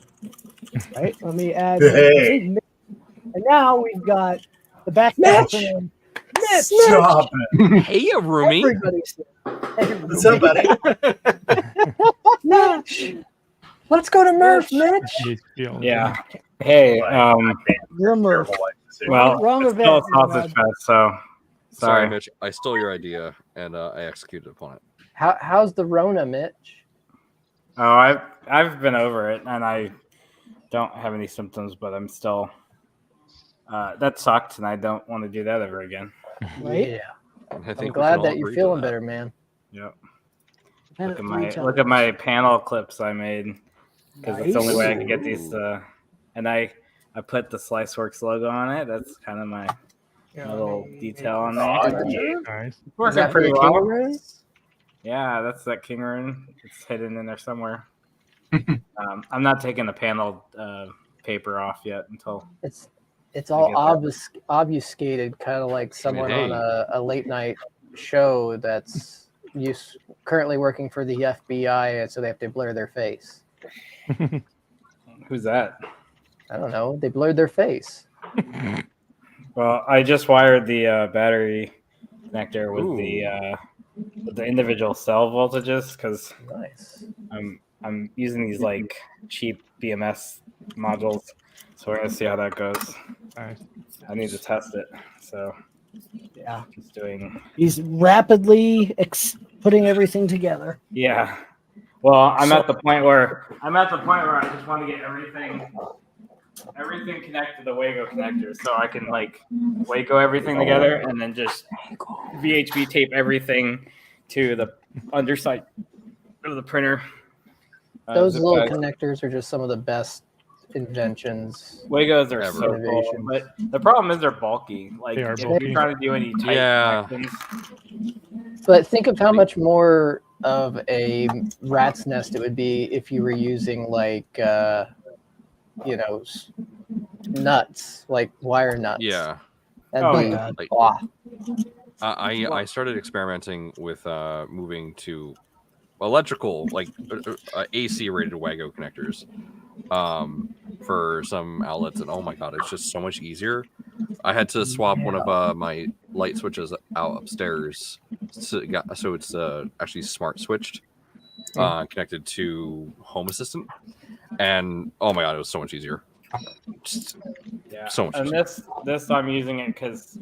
[SPEAKER 1] right, let me add.
[SPEAKER 14] Hey.
[SPEAKER 1] And now we've got the back.
[SPEAKER 12] Mitch!
[SPEAKER 1] Mitch!
[SPEAKER 14] Stop it.
[SPEAKER 2] Hey, Rumi.
[SPEAKER 1] Everybody's
[SPEAKER 14] What's up, buddy?
[SPEAKER 1] Mitch!
[SPEAKER 12] Let's go to Murph, Mitch.
[SPEAKER 15] Yeah. Hey,
[SPEAKER 1] You're Murph.
[SPEAKER 15] well,
[SPEAKER 1] Wrong
[SPEAKER 15] it's
[SPEAKER 1] event.
[SPEAKER 15] still a sausage fest, so
[SPEAKER 2] Sorry,
[SPEAKER 15] sorry.
[SPEAKER 2] Mitch. I stole your idea and I executed upon it.
[SPEAKER 12] How's the Rona, Mitch?
[SPEAKER 15] Oh, I've been over it, and I don't have any symptoms, but I'm still. That sucked, and I don't want to do that ever again.
[SPEAKER 1] Right?
[SPEAKER 12] Yeah.
[SPEAKER 2] I
[SPEAKER 12] I'm
[SPEAKER 2] think we
[SPEAKER 12] glad
[SPEAKER 2] can all
[SPEAKER 12] that you're
[SPEAKER 2] agree to
[SPEAKER 12] feeling
[SPEAKER 2] that.
[SPEAKER 12] better, man.
[SPEAKER 15] Yep.
[SPEAKER 1] Had
[SPEAKER 15] Look
[SPEAKER 1] it
[SPEAKER 15] at
[SPEAKER 1] 3
[SPEAKER 15] my
[SPEAKER 1] times.
[SPEAKER 15] look at my panel clips I made because it's the only way I can get these.
[SPEAKER 2] Ooh.
[SPEAKER 15] And I put the Sliceworks logo on it. That's kind of my little detail on there.
[SPEAKER 8] Nice.
[SPEAKER 15] Working
[SPEAKER 12] that
[SPEAKER 15] pretty
[SPEAKER 12] for the
[SPEAKER 15] well.
[SPEAKER 12] King Rune?
[SPEAKER 15] Yeah, that's that King Rune. It's hidden in there somewhere. I'm not taking the panel paper off yet until
[SPEAKER 12] It's all
[SPEAKER 15] get that.
[SPEAKER 12] obfuscated, kind of like someone on a late night show that's currently working for the FBI, and so they have to blur their face.
[SPEAKER 15] Who's that?
[SPEAKER 12] I don't know. They blurred their face.
[SPEAKER 15] Well, I just wired the battery connector with the individual cell voltages because
[SPEAKER 12] Nice.
[SPEAKER 15] I'm using these like cheap BMS modules, so we're gonna see how that goes.
[SPEAKER 8] Nice.
[SPEAKER 15] I need to test it, so
[SPEAKER 1] Yeah.
[SPEAKER 15] just doing.
[SPEAKER 1] He's rapidly putting everything together.
[SPEAKER 15] Yeah. Well, I'm at the point where I just want to get everything connected to the Wago connector, so I can like Wago everything together and then just VHB tape everything to the underside of the printer.
[SPEAKER 12] Those
[SPEAKER 15] zip
[SPEAKER 12] little
[SPEAKER 15] ties.
[SPEAKER 12] connectors are just some of the best inventions.
[SPEAKER 15] Wagos are
[SPEAKER 12] ever.
[SPEAKER 15] so cool,
[SPEAKER 12] Innovations.
[SPEAKER 15] but the problem is they're bulky. Like
[SPEAKER 8] They are
[SPEAKER 15] if
[SPEAKER 8] bulky.
[SPEAKER 15] you're trying to do any tight connections,
[SPEAKER 12] But think of how much more of a rat's nest it would be if you were using like nuts, like wire nuts.
[SPEAKER 2] Yeah.
[SPEAKER 12] That'd be
[SPEAKER 2] Like, I started experimenting with moving to electrical, like AC rated Wago connectors for some outlets, and oh my god, it's just so much easier. I had to swap one of my light switches out upstairs, so it's actually smart switched, connected to Home Assistant, and oh my god, it was so much easier. Just
[SPEAKER 15] yeah.
[SPEAKER 2] so much
[SPEAKER 15] And
[SPEAKER 2] easier.
[SPEAKER 15] this I'm using it because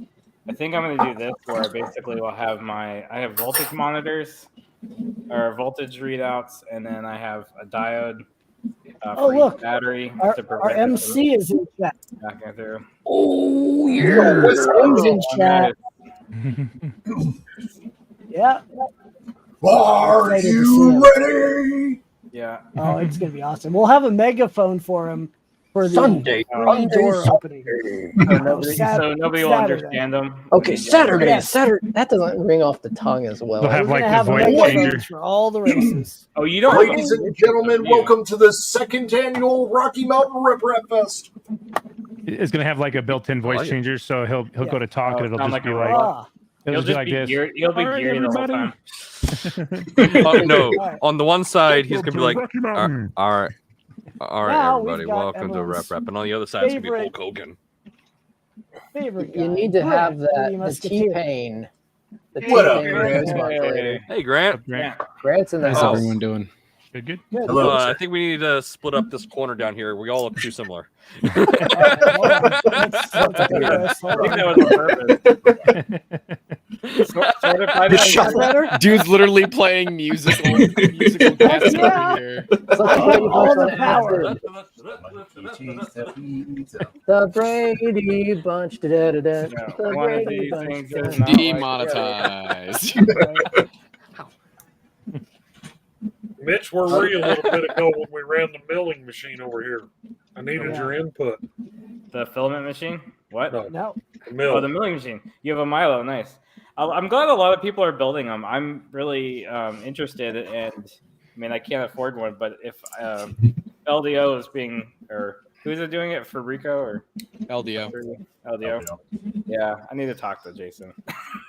[SPEAKER 15] I think I'm gonna do this where I basically will have I have voltage monitors or voltage readouts, and then I have a diode. For each
[SPEAKER 1] Look,
[SPEAKER 15] battery
[SPEAKER 1] our
[SPEAKER 15] to prevent
[SPEAKER 1] MC is in chat.
[SPEAKER 15] backing through.
[SPEAKER 12] Oh
[SPEAKER 1] Tim's in chat. Yeah.
[SPEAKER 14] Are
[SPEAKER 1] Excited to
[SPEAKER 14] you
[SPEAKER 1] see him.
[SPEAKER 14] ready?
[SPEAKER 15] Yeah.
[SPEAKER 1] Oh, it's gonna be awesome. We'll have a megaphone for him for the
[SPEAKER 12] Sunday.
[SPEAKER 1] free door opening.
[SPEAKER 15] So nobody will
[SPEAKER 1] Saturday.
[SPEAKER 15] understand them.
[SPEAKER 12] Okay, Saturday.
[SPEAKER 1] Yes.
[SPEAKER 12] Saturday. That doesn't ring off the tongue as well.
[SPEAKER 8] They'll have
[SPEAKER 1] We're
[SPEAKER 8] like
[SPEAKER 1] gonna
[SPEAKER 8] the
[SPEAKER 1] have
[SPEAKER 8] voice changer.
[SPEAKER 1] megaphones for all the races.
[SPEAKER 15] Oh, you don't.
[SPEAKER 14] Ladies and gentlemen, welcome to the second annual Rocky Mountain Rip Rap Fest.
[SPEAKER 8] It's gonna have like a built-in voice
[SPEAKER 2] like it.
[SPEAKER 8] changer, so he'll go to talk and it'll
[SPEAKER 15] sound
[SPEAKER 8] just
[SPEAKER 15] like
[SPEAKER 8] be
[SPEAKER 15] a
[SPEAKER 8] like
[SPEAKER 1] Ah,
[SPEAKER 8] it'll just be like this.
[SPEAKER 15] He'll be
[SPEAKER 8] All right,
[SPEAKER 15] geary the whole
[SPEAKER 8] everybody.
[SPEAKER 15] time.
[SPEAKER 2] No,
[SPEAKER 1] Alright.
[SPEAKER 2] on the one side he's gonna be like,
[SPEAKER 8] Rocky Mountain.
[SPEAKER 2] all right,
[SPEAKER 1] Now we've
[SPEAKER 2] everybody,
[SPEAKER 1] got
[SPEAKER 2] welcome to
[SPEAKER 1] everyone's
[SPEAKER 2] Rep, and on the other side it's gonna be
[SPEAKER 1] favorite-
[SPEAKER 2] Hulk Hogan.
[SPEAKER 1] favorite guy.
[SPEAKER 12] You need to
[SPEAKER 1] Grant,
[SPEAKER 12] have that
[SPEAKER 1] the
[SPEAKER 12] the
[SPEAKER 1] Musketeer.
[SPEAKER 12] T-Pain. The
[SPEAKER 14] What up,
[SPEAKER 12] T-Pain
[SPEAKER 14] Grant?
[SPEAKER 12] Rose modulator.
[SPEAKER 2] Hey Grant,
[SPEAKER 15] Yeah.
[SPEAKER 12] Grant's in the
[SPEAKER 2] How's
[SPEAKER 12] house.
[SPEAKER 2] everyone
[SPEAKER 16] doing?
[SPEAKER 8] Good.
[SPEAKER 14] Hello,
[SPEAKER 2] I think we need to split up this corner down here. We all look too similar.
[SPEAKER 1] I think
[SPEAKER 15] that was on purpose.
[SPEAKER 16] Dude's literally playing musical guests over here.
[SPEAKER 1] All the power.
[SPEAKER 12] The Brady Bunch. The Brady Bunch.
[SPEAKER 16] Demonetized.
[SPEAKER 7] Mitch, where were you a little bit ago when we ran the milling machine over here? I needed your input.
[SPEAKER 15] The filament machine? What?
[SPEAKER 1] No.
[SPEAKER 7] The mill.
[SPEAKER 15] Oh, the milling machine. You have a Milo. Nice. I'm glad a lot of people are building them. I'm really interested, and I mean, I can't afford one, but if LDO is being, or who's it doing it for Rico or
[SPEAKER 16] LDO?
[SPEAKER 15] LDO. Yeah, I need to talk to Jason.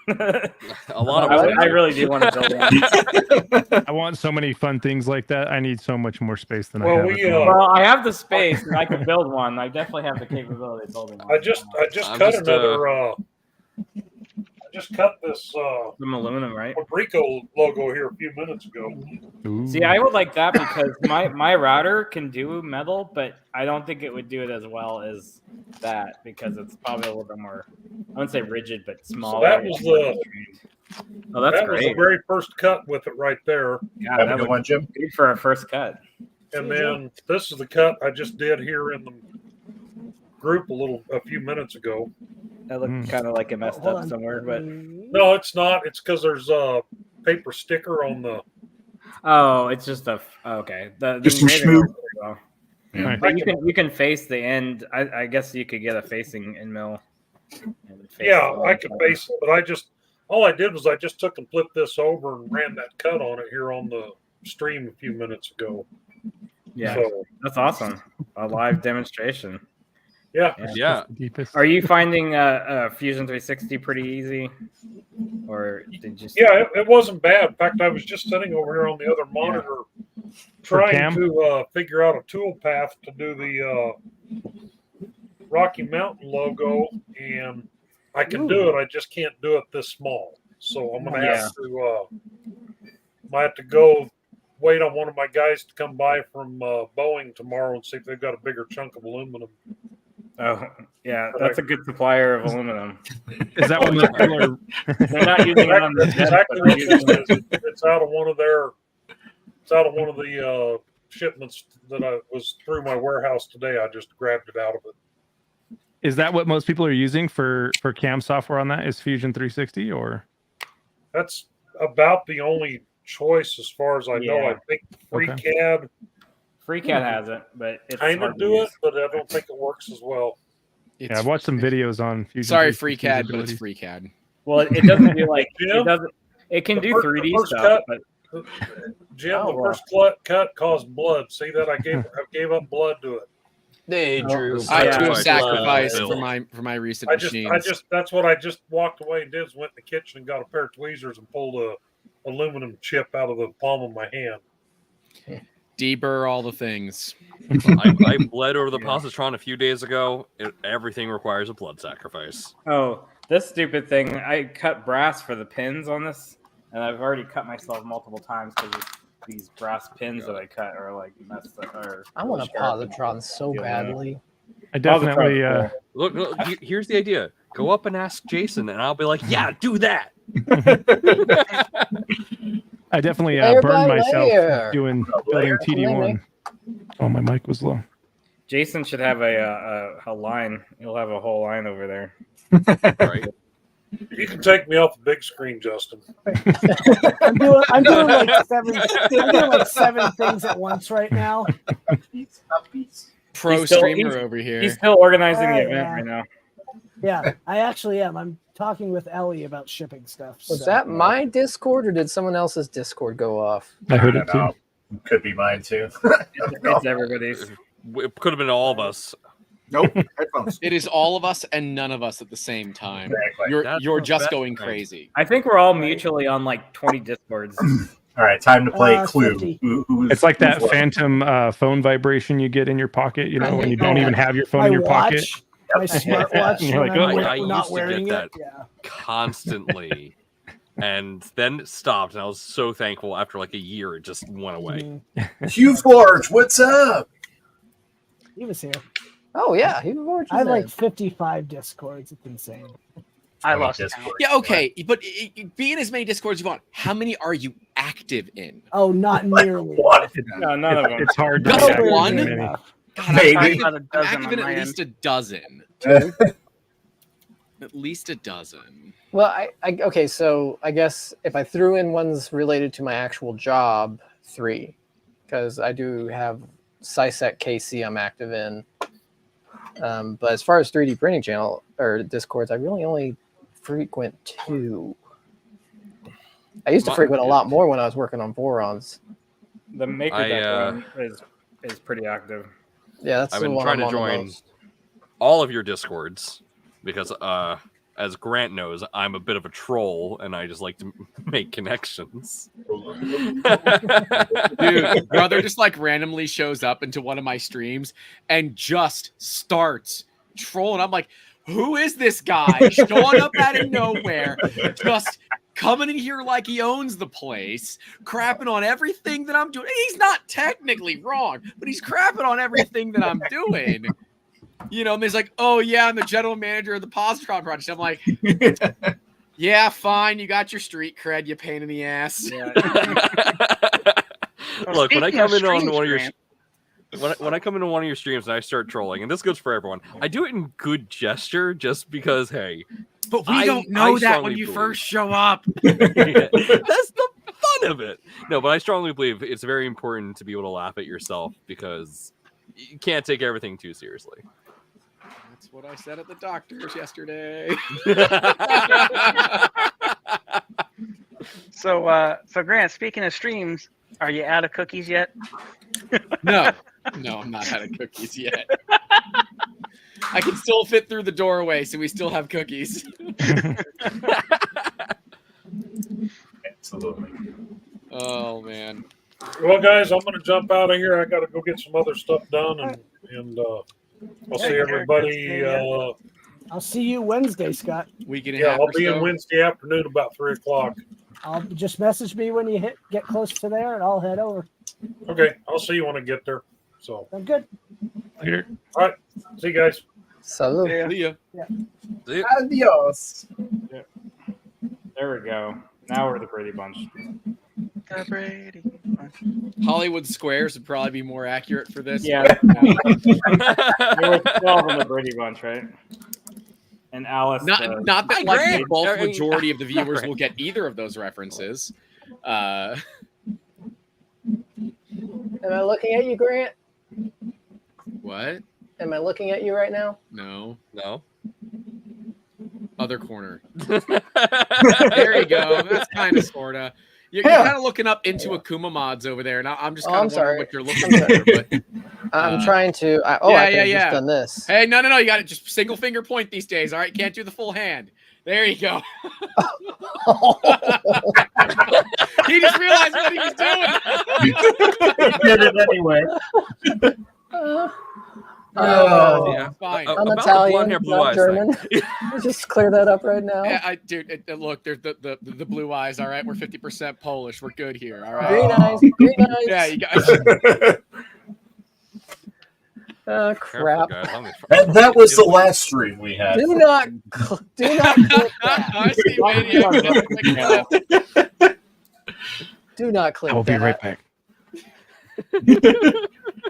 [SPEAKER 2] A lot of
[SPEAKER 15] I really do want to build one.
[SPEAKER 8] I want so many fun things like that. I need so much more space than I
[SPEAKER 7] Well,
[SPEAKER 8] have.
[SPEAKER 7] we,
[SPEAKER 8] at the moment.
[SPEAKER 15] Well, I have the space and I can build one. I definitely have the capability of building one.
[SPEAKER 7] I just cut another. I just cut this
[SPEAKER 15] some aluminum, right?
[SPEAKER 7] Rico logo here a few minutes ago.
[SPEAKER 15] See, I would like that because my router can do metal, but I don't think it would do it as well as that because it's probably a little bit more, I wouldn't say rigid, but smaller.
[SPEAKER 7] So that was the.
[SPEAKER 15] Oh, that's
[SPEAKER 7] that
[SPEAKER 15] great.
[SPEAKER 7] was the very first cut with it right there.
[SPEAKER 15] Yeah, that was one, Jim. Good for a first cut.
[SPEAKER 7] And then this is the cut I just did here in the group a few minutes ago.
[SPEAKER 15] That looked kind of like it messed up somewhere, but
[SPEAKER 7] no, it's not. It's because there's a paper sticker on the.
[SPEAKER 15] Oh, it's just a okay.
[SPEAKER 7] Just some schmoo.
[SPEAKER 15] Yeah. But you can face the end. I guess you could get a facing end mill.
[SPEAKER 7] Yeah, I could face it, but all I did was I just took and flipped this over and ran that cut on it here on the stream a few minutes ago.
[SPEAKER 15] Yeah,
[SPEAKER 7] So,
[SPEAKER 15] that's awesome. A live demonstration.
[SPEAKER 7] Yeah.
[SPEAKER 15] Are you finding Fusion 360 pretty easy, or did you?
[SPEAKER 7] Yeah, it wasn't bad. In fact, I was just sitting over here on the other monitor trying to figure out a tool path to do the Rocky Mountain logo, and I can do it. I just can't do it this small. So I'm gonna have to might have to go wait on one of my guys to come by from Boeing tomorrow and see if they've got a bigger chunk of aluminum.
[SPEAKER 15] Oh, yeah, that's a good supplier of aluminum.
[SPEAKER 8] Is that what people are?
[SPEAKER 15] They're not using it on the jet,
[SPEAKER 7] exactly
[SPEAKER 15] but
[SPEAKER 7] what
[SPEAKER 15] they're
[SPEAKER 7] it
[SPEAKER 15] using it.
[SPEAKER 7] is. It's out of one of their. It's out of one of the shipments that I was through my warehouse today. I just grabbed it out of it.
[SPEAKER 8] Is that what most people are using for CAM software on that? Is Fusion 360 or?
[SPEAKER 7] That's about the only choice as far as I know. I think FreeCAD.
[SPEAKER 15] FreeCAD has it, but it's
[SPEAKER 7] kind
[SPEAKER 15] hard
[SPEAKER 7] of
[SPEAKER 15] to
[SPEAKER 7] do
[SPEAKER 15] use.
[SPEAKER 7] it, but I don't think it works as well.
[SPEAKER 8] Yeah, I've watched some videos on Fusion.
[SPEAKER 16] Sorry,
[SPEAKER 8] 360's
[SPEAKER 16] FreeCAD, but it's
[SPEAKER 8] abilities.
[SPEAKER 16] FreeCAD.
[SPEAKER 15] Well, it doesn't do like
[SPEAKER 7] Jim?
[SPEAKER 15] it doesn't. It can do 3D
[SPEAKER 7] first
[SPEAKER 15] stuff,
[SPEAKER 7] cut-
[SPEAKER 15] but
[SPEAKER 7] Jim,
[SPEAKER 15] Oh,
[SPEAKER 7] the
[SPEAKER 15] wow.
[SPEAKER 7] first cut caused blood. See that I gave up blood to it.
[SPEAKER 16] They
[SPEAKER 15] drew
[SPEAKER 16] I
[SPEAKER 15] blood.
[SPEAKER 16] drew sacrifice
[SPEAKER 2] Bill.
[SPEAKER 16] for my recent
[SPEAKER 7] I
[SPEAKER 16] machines.
[SPEAKER 7] just that's what I just walked away and did. Is went in the kitchen and got a pair of tweezers and pulled a aluminum chip out of the palm of my hand.
[SPEAKER 16] Deburr all the things.
[SPEAKER 2] I bled over the positron a few days ago. Everything requires a blood sacrifice.
[SPEAKER 15] oh, this stupid thing! I cut brass for the pins on this, and I've already cut myself multiple times because these brass pins that I cut are like messed up.
[SPEAKER 12] I want a positron so badly.
[SPEAKER 8] I definitely.
[SPEAKER 2] Look, here's the idea. Go up and ask Jason, and I'll be like, "Yeah, do that."
[SPEAKER 8] I definitely
[SPEAKER 12] Layer
[SPEAKER 8] burned
[SPEAKER 12] by
[SPEAKER 8] myself
[SPEAKER 12] layer.
[SPEAKER 8] building TD1. Oh, my mic was low.
[SPEAKER 15] Jason should have a line. He'll have a whole line over there.
[SPEAKER 2] Right.
[SPEAKER 7] You can take me off the big screen, Justin.
[SPEAKER 1] I'm doing like seven things at once right now.
[SPEAKER 16] Pro streamer over here.
[SPEAKER 15] He's still organizing the event
[SPEAKER 1] yeah.
[SPEAKER 15] right now.
[SPEAKER 1] Yeah, I actually am. I'm talking with Ellie about shipping stuff.
[SPEAKER 12] Was
[SPEAKER 1] so-
[SPEAKER 12] that my Discord or did someone else's Discord go off?
[SPEAKER 8] I heard it too.
[SPEAKER 14] Could be mine too.
[SPEAKER 15] It's everybody's.
[SPEAKER 2] It could have been all of us.
[SPEAKER 14] Nope. Headphones.
[SPEAKER 16] It is all of us and none of us at the same time.
[SPEAKER 14] Exactly.
[SPEAKER 16] You're
[SPEAKER 2] That's
[SPEAKER 16] just
[SPEAKER 2] the
[SPEAKER 16] going
[SPEAKER 2] best
[SPEAKER 16] crazy.
[SPEAKER 15] I think we're all mutually on like 20 Discords.
[SPEAKER 14] All right, time to play Clue.
[SPEAKER 1] 50.
[SPEAKER 8] It's like that phantom phone vibration you get in your pocket, you know, when you don't even have your phone
[SPEAKER 1] My
[SPEAKER 8] in your pocket.
[SPEAKER 1] watch, my smartwatch,
[SPEAKER 8] And you're like,
[SPEAKER 1] when
[SPEAKER 8] oh,
[SPEAKER 1] I'm
[SPEAKER 2] I
[SPEAKER 1] not
[SPEAKER 2] used to
[SPEAKER 1] wearing
[SPEAKER 2] get
[SPEAKER 1] it.
[SPEAKER 2] that
[SPEAKER 1] Yeah.
[SPEAKER 2] constantly. and then it stopped, and I was so thankful. After like a year, it just went away.
[SPEAKER 14] Hugh Forge, what's up?
[SPEAKER 1] He was here.
[SPEAKER 12] Oh yeah, he was.
[SPEAKER 1] I have like 55 discords. It's insane.
[SPEAKER 4] I lost count.
[SPEAKER 16] Yeah, okay, but be in as many discords you want. How many are you active in?
[SPEAKER 1] Oh, not nearly.
[SPEAKER 8] No, none of them. It's hard to
[SPEAKER 16] Just
[SPEAKER 8] be active in
[SPEAKER 16] one?
[SPEAKER 8] many.
[SPEAKER 16] God,
[SPEAKER 14] Maybe.
[SPEAKER 16] I'm active in at least a dozen. At least a dozen.
[SPEAKER 12] Well, okay, so I guess if I threw in ones related to my actual job, 3, because I do have SciSec KC I'm active in. But as far as 3D printing channel or discords, I really only frequent 2. I used to frequent a lot more when I was working on Borons.
[SPEAKER 15] The Maker Deck one is pretty active.
[SPEAKER 12] Yeah, that's
[SPEAKER 2] I've
[SPEAKER 12] the
[SPEAKER 2] been
[SPEAKER 12] one
[SPEAKER 2] trying
[SPEAKER 12] I'm
[SPEAKER 2] to
[SPEAKER 12] on the
[SPEAKER 2] join
[SPEAKER 12] most.
[SPEAKER 2] all of your discords because, as Grant knows, I'm a bit of a troll and I just like to make connections.
[SPEAKER 16] Dude, brother just like randomly shows up into one of my streams and just starts trolling. I'm like, who is this guy showing up out of nowhere, just coming in here like he owns the place, crapping on everything that I'm doing? He's not technically wrong, but he's crapping on everything that I'm doing. You know, and he's like, oh yeah, I'm the general manager of the Positron project. I'm like, yeah, fine, you got your street cred, you pain in the ass.
[SPEAKER 2] Look, when I
[SPEAKER 4] speaking of
[SPEAKER 2] come in on
[SPEAKER 4] streams,
[SPEAKER 2] one of your
[SPEAKER 4] Grant.
[SPEAKER 2] when I come into one of your streams and I start trolling, and this goes for everyone, I do it in good gesture just because, hey.
[SPEAKER 16] But we don't know that when you first show up.
[SPEAKER 2] That's the fun of it. No, but I strongly believe it's very important to be able to laugh at yourself because you can't take everything too seriously.
[SPEAKER 16] That's what I said at the doctor's yesterday.
[SPEAKER 4] So Grant, speaking of streams, are you out of cookies yet?
[SPEAKER 16] No, I'm not out of cookies yet. I can still fit through the doorway, so we still have cookies.
[SPEAKER 14] Absolutely.
[SPEAKER 16] Oh man.
[SPEAKER 7] Well, guys, I'm going to jump out of here. I got to go get some other stuff done, and I'll see everybody.
[SPEAKER 1] I'll see you Wednesday, Scott.
[SPEAKER 7] I'll be in Wednesday afternoon about 3:00.
[SPEAKER 1] I'll just message me when you get close to there, and I'll head over.
[SPEAKER 7] Okay, I'll see you when I get there. So
[SPEAKER 1] I'm good.
[SPEAKER 8] Later.
[SPEAKER 7] All right, see you guys.
[SPEAKER 12] Salud.
[SPEAKER 16] See ya.
[SPEAKER 1] Yeah.
[SPEAKER 14] Adios.
[SPEAKER 15] Yeah. There we go. Now we're the Brady Bunch.
[SPEAKER 4] The Brady Bunch.
[SPEAKER 16] Hollywood Squares would probably be more accurate for this.
[SPEAKER 15] Yeah. There were 12 in the Brady Bunch, right? And Alice.
[SPEAKER 16] Not that like the bulk
[SPEAKER 2] Grant.
[SPEAKER 16] majority of the viewers will get either of those references.
[SPEAKER 12] Am I looking at you, Grant?
[SPEAKER 16] What?
[SPEAKER 12] Am I looking at you right now?
[SPEAKER 16] No.
[SPEAKER 2] No.
[SPEAKER 16] Other corner. There you go. That's kind of sorta. You're kind of looking up into Akuma mods over there, and I'm just kind of wondering what you're looking for. But
[SPEAKER 12] I'm trying to. I could have just done this.
[SPEAKER 16] Hey, no. You got to just single finger point these days. All right, can't do the full hand. There you go. He just realized what he was doing.
[SPEAKER 15] He did it anyway.
[SPEAKER 2] Yeah,
[SPEAKER 16] fine.
[SPEAKER 12] I'm
[SPEAKER 2] About
[SPEAKER 12] Italian,
[SPEAKER 2] the blonde hair, blue
[SPEAKER 12] not
[SPEAKER 2] eyes
[SPEAKER 12] German. Just clear that up right now.
[SPEAKER 16] Yeah, look, there's the blue eyes. All right, we're 50% Polish. We're good here. All right.
[SPEAKER 12] Green eyes. Green eyes.
[SPEAKER 16] Yeah, you guys.
[SPEAKER 12] Crap.
[SPEAKER 14] That was the last stream we had.
[SPEAKER 12] Do not click that.
[SPEAKER 16] I see Maniac.
[SPEAKER 12] Do not click
[SPEAKER 8] I will be
[SPEAKER 12] that.
[SPEAKER 8] right back.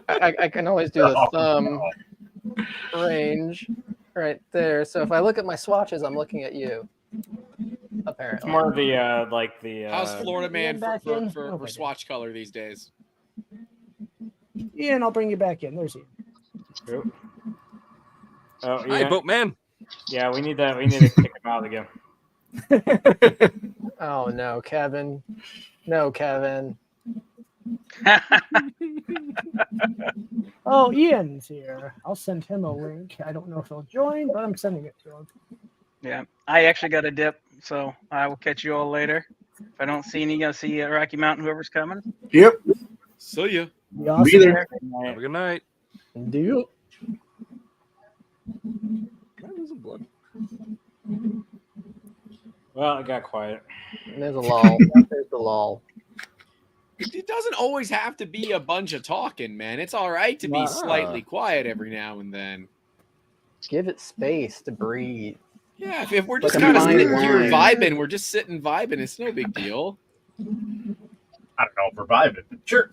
[SPEAKER 12] I can always do the thumb range right there. So if I look at my swatches, I'm looking at you. Apparently.
[SPEAKER 15] It's more of the like the.
[SPEAKER 16] How's Florida man
[SPEAKER 1] back in?
[SPEAKER 16] for swatch color these days?
[SPEAKER 1] Ian, I'll bring you back in. There's Ian.
[SPEAKER 15] Oh,
[SPEAKER 2] Hi,
[SPEAKER 15] yeah.
[SPEAKER 2] boatman.
[SPEAKER 15] Yeah, we need that. We need to kick him out again.
[SPEAKER 12] Oh no, Kevin. No, Kevin.
[SPEAKER 1] Oh, Ian's here. I'll send him a link. I don't know if he'll join, but I'm sending it to him.
[SPEAKER 4] Yeah, I actually got a dip, so I will catch you all later. If I don't see any, I'll see you at Rocky Mountain, whoever's coming.
[SPEAKER 14] Yep.
[SPEAKER 16] See ya.
[SPEAKER 1] Be awesome.
[SPEAKER 14] Be there.
[SPEAKER 2] Have a good night.
[SPEAKER 12] Do you?
[SPEAKER 2] Can I lose some blood?
[SPEAKER 15] Well, it got quiet.
[SPEAKER 12] There's a lull. There's the lull.
[SPEAKER 16] It doesn't always have to be a bunch of talking, man. It's all right to be slightly quiet every now and then.
[SPEAKER 12] Give it space to breathe.
[SPEAKER 16] Yeah, if we're just
[SPEAKER 12] Like a
[SPEAKER 16] kind of
[SPEAKER 12] fine
[SPEAKER 16] sitting here
[SPEAKER 12] wine.
[SPEAKER 16] vibing, we're just sitting vibing. It's no big deal.
[SPEAKER 13] I don't know if we're vibing, but sure.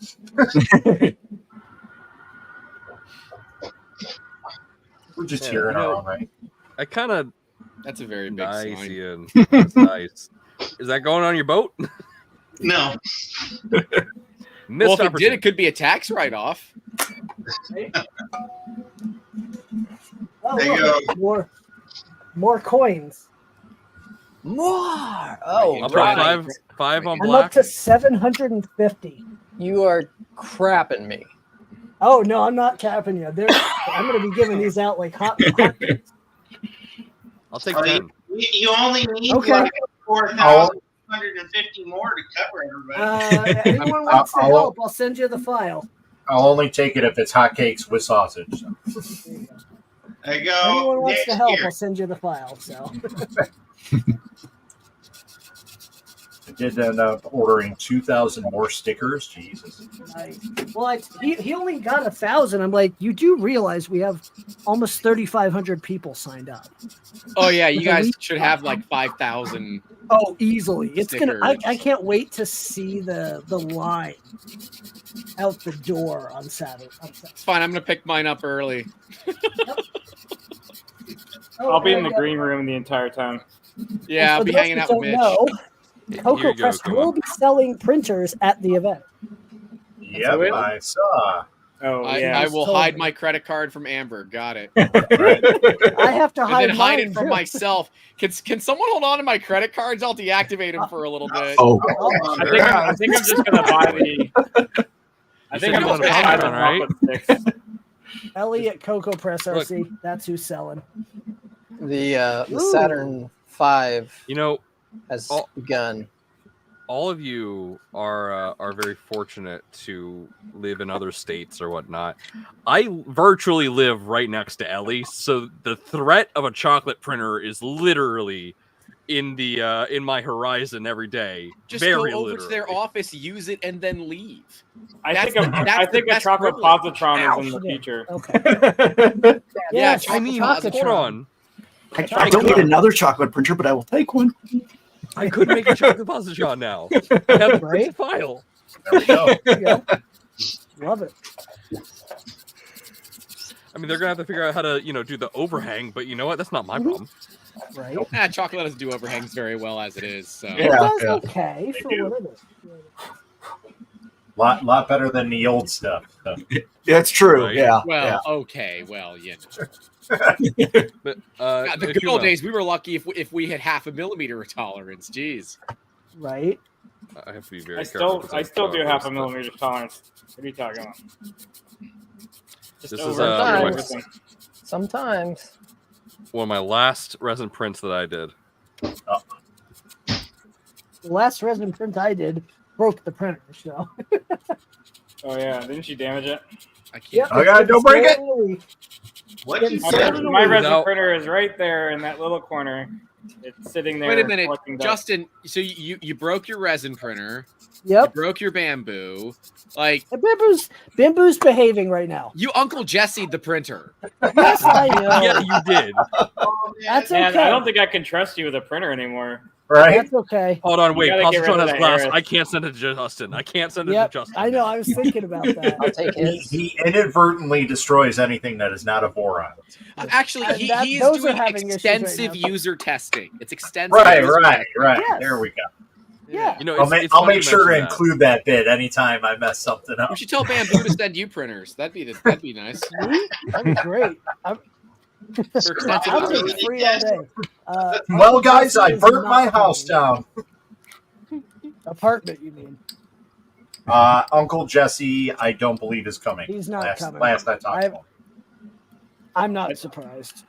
[SPEAKER 13] We're just here in our own right.
[SPEAKER 2] I kind of.
[SPEAKER 16] That's a very big
[SPEAKER 2] nice,
[SPEAKER 16] sign.
[SPEAKER 2] Ian. That's nice. Is that going on your boat?
[SPEAKER 9] No.
[SPEAKER 16] Well, if it did, it could be a tax write-off.
[SPEAKER 1] Oh,
[SPEAKER 9] There you
[SPEAKER 1] look, more coins.
[SPEAKER 12] More. Oh,
[SPEAKER 2] I'll put
[SPEAKER 12] right.
[SPEAKER 2] five on
[SPEAKER 1] I'm
[SPEAKER 2] black.
[SPEAKER 1] up to 750.
[SPEAKER 12] You are crapping me.
[SPEAKER 1] Oh no, I'm not capping you. I'm going to be giving these out like hot.
[SPEAKER 2] I'll take
[SPEAKER 9] Oh,
[SPEAKER 2] 10.
[SPEAKER 9] you only need
[SPEAKER 1] Okay.
[SPEAKER 9] like 4,250 more to cover everybody.
[SPEAKER 1] Anyone wants to help? I'll send you the file.
[SPEAKER 13] I'll only take it if it's hotcakes with sausage.
[SPEAKER 9] There you go.
[SPEAKER 1] Anyone wants
[SPEAKER 9] Next
[SPEAKER 1] to help?
[SPEAKER 9] year.
[SPEAKER 1] I'll send you the file. So.
[SPEAKER 13] I did end up ordering 2,000 more stickers. Jesus.
[SPEAKER 1] Nice. Well, he only got 1,000. I'm like, you do realize we have almost 3,500 people signed up.
[SPEAKER 16] Oh yeah, you guys should have like 5,000.
[SPEAKER 1] Oh, easily. It's gonna. I
[SPEAKER 16] stickers.
[SPEAKER 1] can't wait to see the line out the door on Saturday.
[SPEAKER 16] It's fine. I'm gonna pick mine up early.
[SPEAKER 1] Oh,
[SPEAKER 15] I'll be in the
[SPEAKER 1] and,
[SPEAKER 15] green room the entire time.
[SPEAKER 16] Yeah, I'll
[SPEAKER 1] for
[SPEAKER 16] be
[SPEAKER 1] those
[SPEAKER 16] hanging
[SPEAKER 1] who
[SPEAKER 16] out with Mitch.
[SPEAKER 1] don't know,
[SPEAKER 2] Here
[SPEAKER 1] Coco
[SPEAKER 2] you go,
[SPEAKER 1] Press
[SPEAKER 2] come
[SPEAKER 1] will
[SPEAKER 2] on.
[SPEAKER 1] be selling printers at the event.
[SPEAKER 13] Yep,
[SPEAKER 15] it?
[SPEAKER 13] I saw.
[SPEAKER 15] Oh,
[SPEAKER 16] I
[SPEAKER 15] yeah.
[SPEAKER 16] will hide my credit card from Amber. Got it.
[SPEAKER 1] I have to
[SPEAKER 16] And
[SPEAKER 1] hide
[SPEAKER 16] then hide
[SPEAKER 1] mine,
[SPEAKER 16] it from
[SPEAKER 1] too.
[SPEAKER 16] myself. Can someone hold on to my credit cards? I'll deactivate them for a little bit.
[SPEAKER 14] Oh,
[SPEAKER 15] I think I'm just gonna buy the. I think I'm just gonna buy the
[SPEAKER 2] right?
[SPEAKER 15] chocolate sticks.
[SPEAKER 1] Elliot Coco Press RC. That's who's selling.
[SPEAKER 12] The
[SPEAKER 1] Ooh.
[SPEAKER 12] Saturn V
[SPEAKER 2] You know,
[SPEAKER 12] has
[SPEAKER 2] all-
[SPEAKER 12] begun.
[SPEAKER 2] all of you are very fortunate to live in other states or whatnot. I virtually live right next to Ellie, so the threat of a chocolate printer is literally in my horizon every day.
[SPEAKER 16] Just
[SPEAKER 2] very
[SPEAKER 16] go over
[SPEAKER 2] literally.
[SPEAKER 16] to their office, use it, and then leave.
[SPEAKER 15] I
[SPEAKER 16] That's
[SPEAKER 15] think
[SPEAKER 16] the- that's
[SPEAKER 15] I
[SPEAKER 16] the
[SPEAKER 15] think a
[SPEAKER 16] best
[SPEAKER 15] chocolate
[SPEAKER 16] privilege.
[SPEAKER 15] positron is in the
[SPEAKER 1] Ouch.
[SPEAKER 15] future.
[SPEAKER 1] Okay.
[SPEAKER 16] Yeah,
[SPEAKER 1] Yes,
[SPEAKER 2] I mean,
[SPEAKER 1] chocolate
[SPEAKER 2] hold
[SPEAKER 1] tron.
[SPEAKER 2] on.
[SPEAKER 5] I don't need another chocolate printer, but I will take one.
[SPEAKER 2] I could make a chocolate positron now. I have the printed file.
[SPEAKER 13] There we go.
[SPEAKER 1] Yep. Love it.
[SPEAKER 2] I mean, they're gonna have to figure out how to, do the overhang, but you know what? That's not my problem.
[SPEAKER 1] Right.
[SPEAKER 16] Chocolate doesn't do overhangs very well as it is. So.
[SPEAKER 1] It does okay for what it is.
[SPEAKER 13] Lot better than the old stuff. So.
[SPEAKER 5] That's true.
[SPEAKER 2] Right.
[SPEAKER 5] Yeah.
[SPEAKER 16] Well, okay. Well,
[SPEAKER 2] But
[SPEAKER 16] God, the
[SPEAKER 2] if
[SPEAKER 16] good
[SPEAKER 2] you
[SPEAKER 16] old
[SPEAKER 2] know,
[SPEAKER 16] days, we were lucky if we had 0.5 millimeter tolerance. Jeez.
[SPEAKER 1] Right.
[SPEAKER 2] I have to be very
[SPEAKER 15] I
[SPEAKER 2] careful.
[SPEAKER 15] still do 0.5 millimeter tolerance. What are you talking about? Just
[SPEAKER 2] This is
[SPEAKER 15] over everything.
[SPEAKER 12] Sometimes.
[SPEAKER 2] one of my last resin prints that I did.
[SPEAKER 1] The last resin print I did broke the printer, so.
[SPEAKER 15] Oh yeah, didn't you damage it?
[SPEAKER 16] I can't.
[SPEAKER 1] Yep,
[SPEAKER 13] Oh, God, don't break it!
[SPEAKER 9] What you
[SPEAKER 15] My,
[SPEAKER 9] say?
[SPEAKER 15] my resin
[SPEAKER 2] No.
[SPEAKER 15] printer is right there in that little corner. It's sitting there.
[SPEAKER 16] Wait a minute,
[SPEAKER 15] collecting dust.
[SPEAKER 16] Justin. So you broke your resin printer.
[SPEAKER 1] Yep.
[SPEAKER 16] You broke your bamboo. Like
[SPEAKER 1] Bamboo's behaving right now.
[SPEAKER 16] you Uncle Jesse the printer.
[SPEAKER 1] Yes, I know.
[SPEAKER 2] Yeah, you did.
[SPEAKER 1] That's
[SPEAKER 15] Man,
[SPEAKER 1] okay.
[SPEAKER 15] I don't think I can trust you with a printer anymore.
[SPEAKER 13] Right?
[SPEAKER 1] That's okay.
[SPEAKER 2] Hold on, wait.
[SPEAKER 15] gotta get rid
[SPEAKER 2] Positron
[SPEAKER 15] of
[SPEAKER 2] has
[SPEAKER 15] that
[SPEAKER 2] glass.
[SPEAKER 15] Aris.
[SPEAKER 2] I can't send it to Justin. I can't send it
[SPEAKER 1] Yep.
[SPEAKER 2] to Justin.
[SPEAKER 1] I know. I was thinking about that.
[SPEAKER 12] I'll take his.
[SPEAKER 13] He inadvertently destroys anything that is not a boron.
[SPEAKER 16] Actually,
[SPEAKER 1] And
[SPEAKER 16] he is
[SPEAKER 1] those are
[SPEAKER 16] doing
[SPEAKER 1] having issues
[SPEAKER 16] extensive
[SPEAKER 1] right now.
[SPEAKER 16] user testing. It's extensive.
[SPEAKER 13] Right.
[SPEAKER 16] user testing.
[SPEAKER 1] Yes.
[SPEAKER 13] There we go.
[SPEAKER 1] Yeah.
[SPEAKER 2] It's
[SPEAKER 13] I'll
[SPEAKER 2] funny
[SPEAKER 13] make
[SPEAKER 2] you
[SPEAKER 13] sure to
[SPEAKER 2] mention that.
[SPEAKER 13] include that bit anytime I mess something up.
[SPEAKER 16] We should tell Bamboo to send you printers. That'd be nice.
[SPEAKER 1] That'd be great.
[SPEAKER 16] For extensive
[SPEAKER 1] I'm
[SPEAKER 16] user
[SPEAKER 1] just free all day.
[SPEAKER 13] Well, guys, I
[SPEAKER 1] Is
[SPEAKER 13] burnt
[SPEAKER 1] not
[SPEAKER 13] my house
[SPEAKER 1] coming.
[SPEAKER 13] down.
[SPEAKER 1] Apartment, you mean?
[SPEAKER 13] Uncle Jesse, I don't believe is coming.
[SPEAKER 1] He's not coming.
[SPEAKER 13] Last I talked to him.
[SPEAKER 1] I'm not surprised.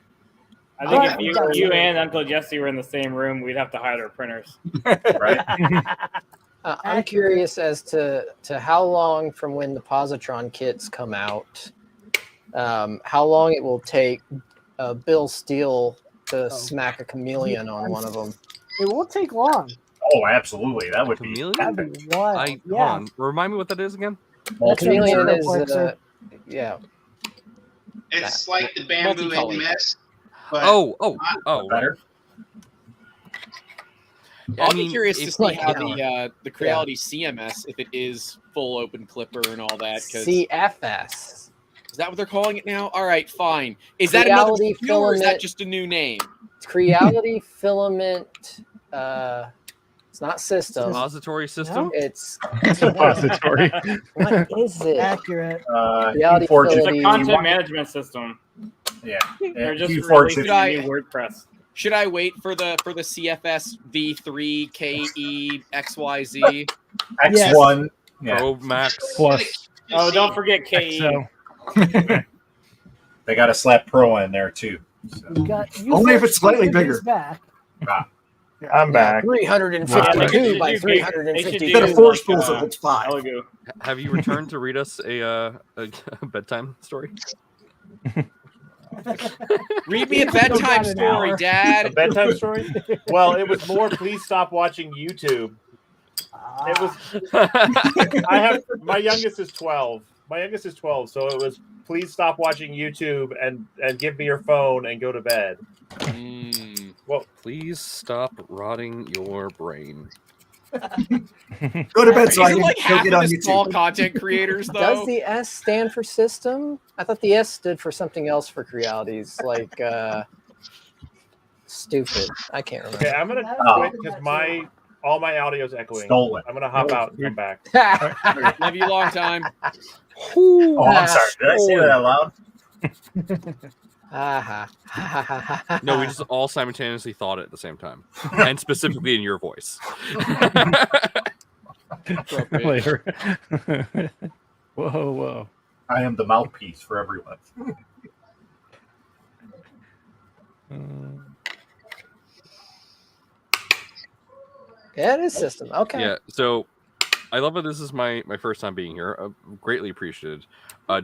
[SPEAKER 15] I think
[SPEAKER 1] But-
[SPEAKER 15] if you and Uncle Jesse were in the same room, we'd have to hide our printers.
[SPEAKER 13] Right?
[SPEAKER 12] I'm curious as to how long from when the positron kits come out, how long it will take Bill Steele to smack a chameleon on one of them.
[SPEAKER 1] It won't take long.
[SPEAKER 13] Oh, absolutely. That would be.
[SPEAKER 1] That'd be wild.
[SPEAKER 2] Hold
[SPEAKER 1] Yeah.
[SPEAKER 2] on. Remind me what that is again.
[SPEAKER 12] Chameleon is
[SPEAKER 1] multiplexer.
[SPEAKER 12] yeah.
[SPEAKER 9] It's like the bamboo
[SPEAKER 16] Multicolored.
[SPEAKER 9] MS, but
[SPEAKER 2] Oh,
[SPEAKER 13] better.
[SPEAKER 2] Yeah,
[SPEAKER 16] I'll be curious to see how
[SPEAKER 12] yeah.
[SPEAKER 16] the Creality CMS, if it is full open clipper and all that.
[SPEAKER 12] CFS.
[SPEAKER 16] Is that what they're calling it now? All right, fine. Is that another
[SPEAKER 12] Creality
[SPEAKER 16] SKU or is that
[SPEAKER 12] filament.
[SPEAKER 16] just a new name?
[SPEAKER 12] Creality filament. It's not system.
[SPEAKER 2] Depository system.
[SPEAKER 12] No? It's
[SPEAKER 8] Depository.
[SPEAKER 12] What is it?
[SPEAKER 1] Accurate.
[SPEAKER 12] Reality
[SPEAKER 13] Keyforge is
[SPEAKER 15] It's a
[SPEAKER 12] Fidelity.
[SPEAKER 15] content management system.
[SPEAKER 13] Yeah.
[SPEAKER 15] They're just
[SPEAKER 13] Keyforge
[SPEAKER 15] releasing
[SPEAKER 13] is
[SPEAKER 15] a new WordPress.
[SPEAKER 16] Should I wait for the CFS V3 KE XYZ?
[SPEAKER 13] X1. Yeah.
[SPEAKER 2] Pro Max
[SPEAKER 8] Plus.
[SPEAKER 15] Oh, don't forget KE.
[SPEAKER 8] So,
[SPEAKER 13] They got to slap Pro in there too. So.
[SPEAKER 1] We got
[SPEAKER 5] Only if it's slightly
[SPEAKER 1] Stephen
[SPEAKER 5] bigger.
[SPEAKER 1] is back.
[SPEAKER 3] I'm back.
[SPEAKER 12] 352 by
[SPEAKER 15] They
[SPEAKER 12] 352.
[SPEAKER 15] should
[SPEAKER 5] Instead of
[SPEAKER 15] do,
[SPEAKER 5] force
[SPEAKER 15] like,
[SPEAKER 5] pulls if it's 5.
[SPEAKER 15] Telugu.
[SPEAKER 2] Have you returned to read us a bedtime story?
[SPEAKER 16] Read me a bedtime story,
[SPEAKER 3] A
[SPEAKER 16] Dad.
[SPEAKER 3] bedtime story? Well, it was more. Please stop watching YouTube. It was. I have my youngest is 12. My youngest is 12, so it was. Please stop watching YouTube and give me your phone and go to bed.
[SPEAKER 2] Well, please stop rotting your brain.
[SPEAKER 5] Go to bed so I
[SPEAKER 16] Isn't
[SPEAKER 5] can
[SPEAKER 16] like
[SPEAKER 5] go
[SPEAKER 16] half
[SPEAKER 5] get
[SPEAKER 16] of
[SPEAKER 5] on
[SPEAKER 16] the
[SPEAKER 5] YouTube.
[SPEAKER 16] small content creators though?
[SPEAKER 12] Does the S stand for system? I thought the S stood for something else for Crealities, like stupid. I can't remember.
[SPEAKER 3] Okay, I'm gonna quit because all my audio's echoing.
[SPEAKER 13] Stolen.
[SPEAKER 3] I'm gonna hop out and come back.
[SPEAKER 16] Love you long time.
[SPEAKER 13] Oh, I'm sorry. Did I say that out loud?
[SPEAKER 2] No, we just all simultaneously thought it at the same time, and specifically in your voice.
[SPEAKER 8] Later. Whoa.
[SPEAKER 13] I am the mouthpiece for everyone.
[SPEAKER 12] Yeah, it is system. Okay.
[SPEAKER 2] Yeah, so I love that this is my first time being here. Greatly appreciated.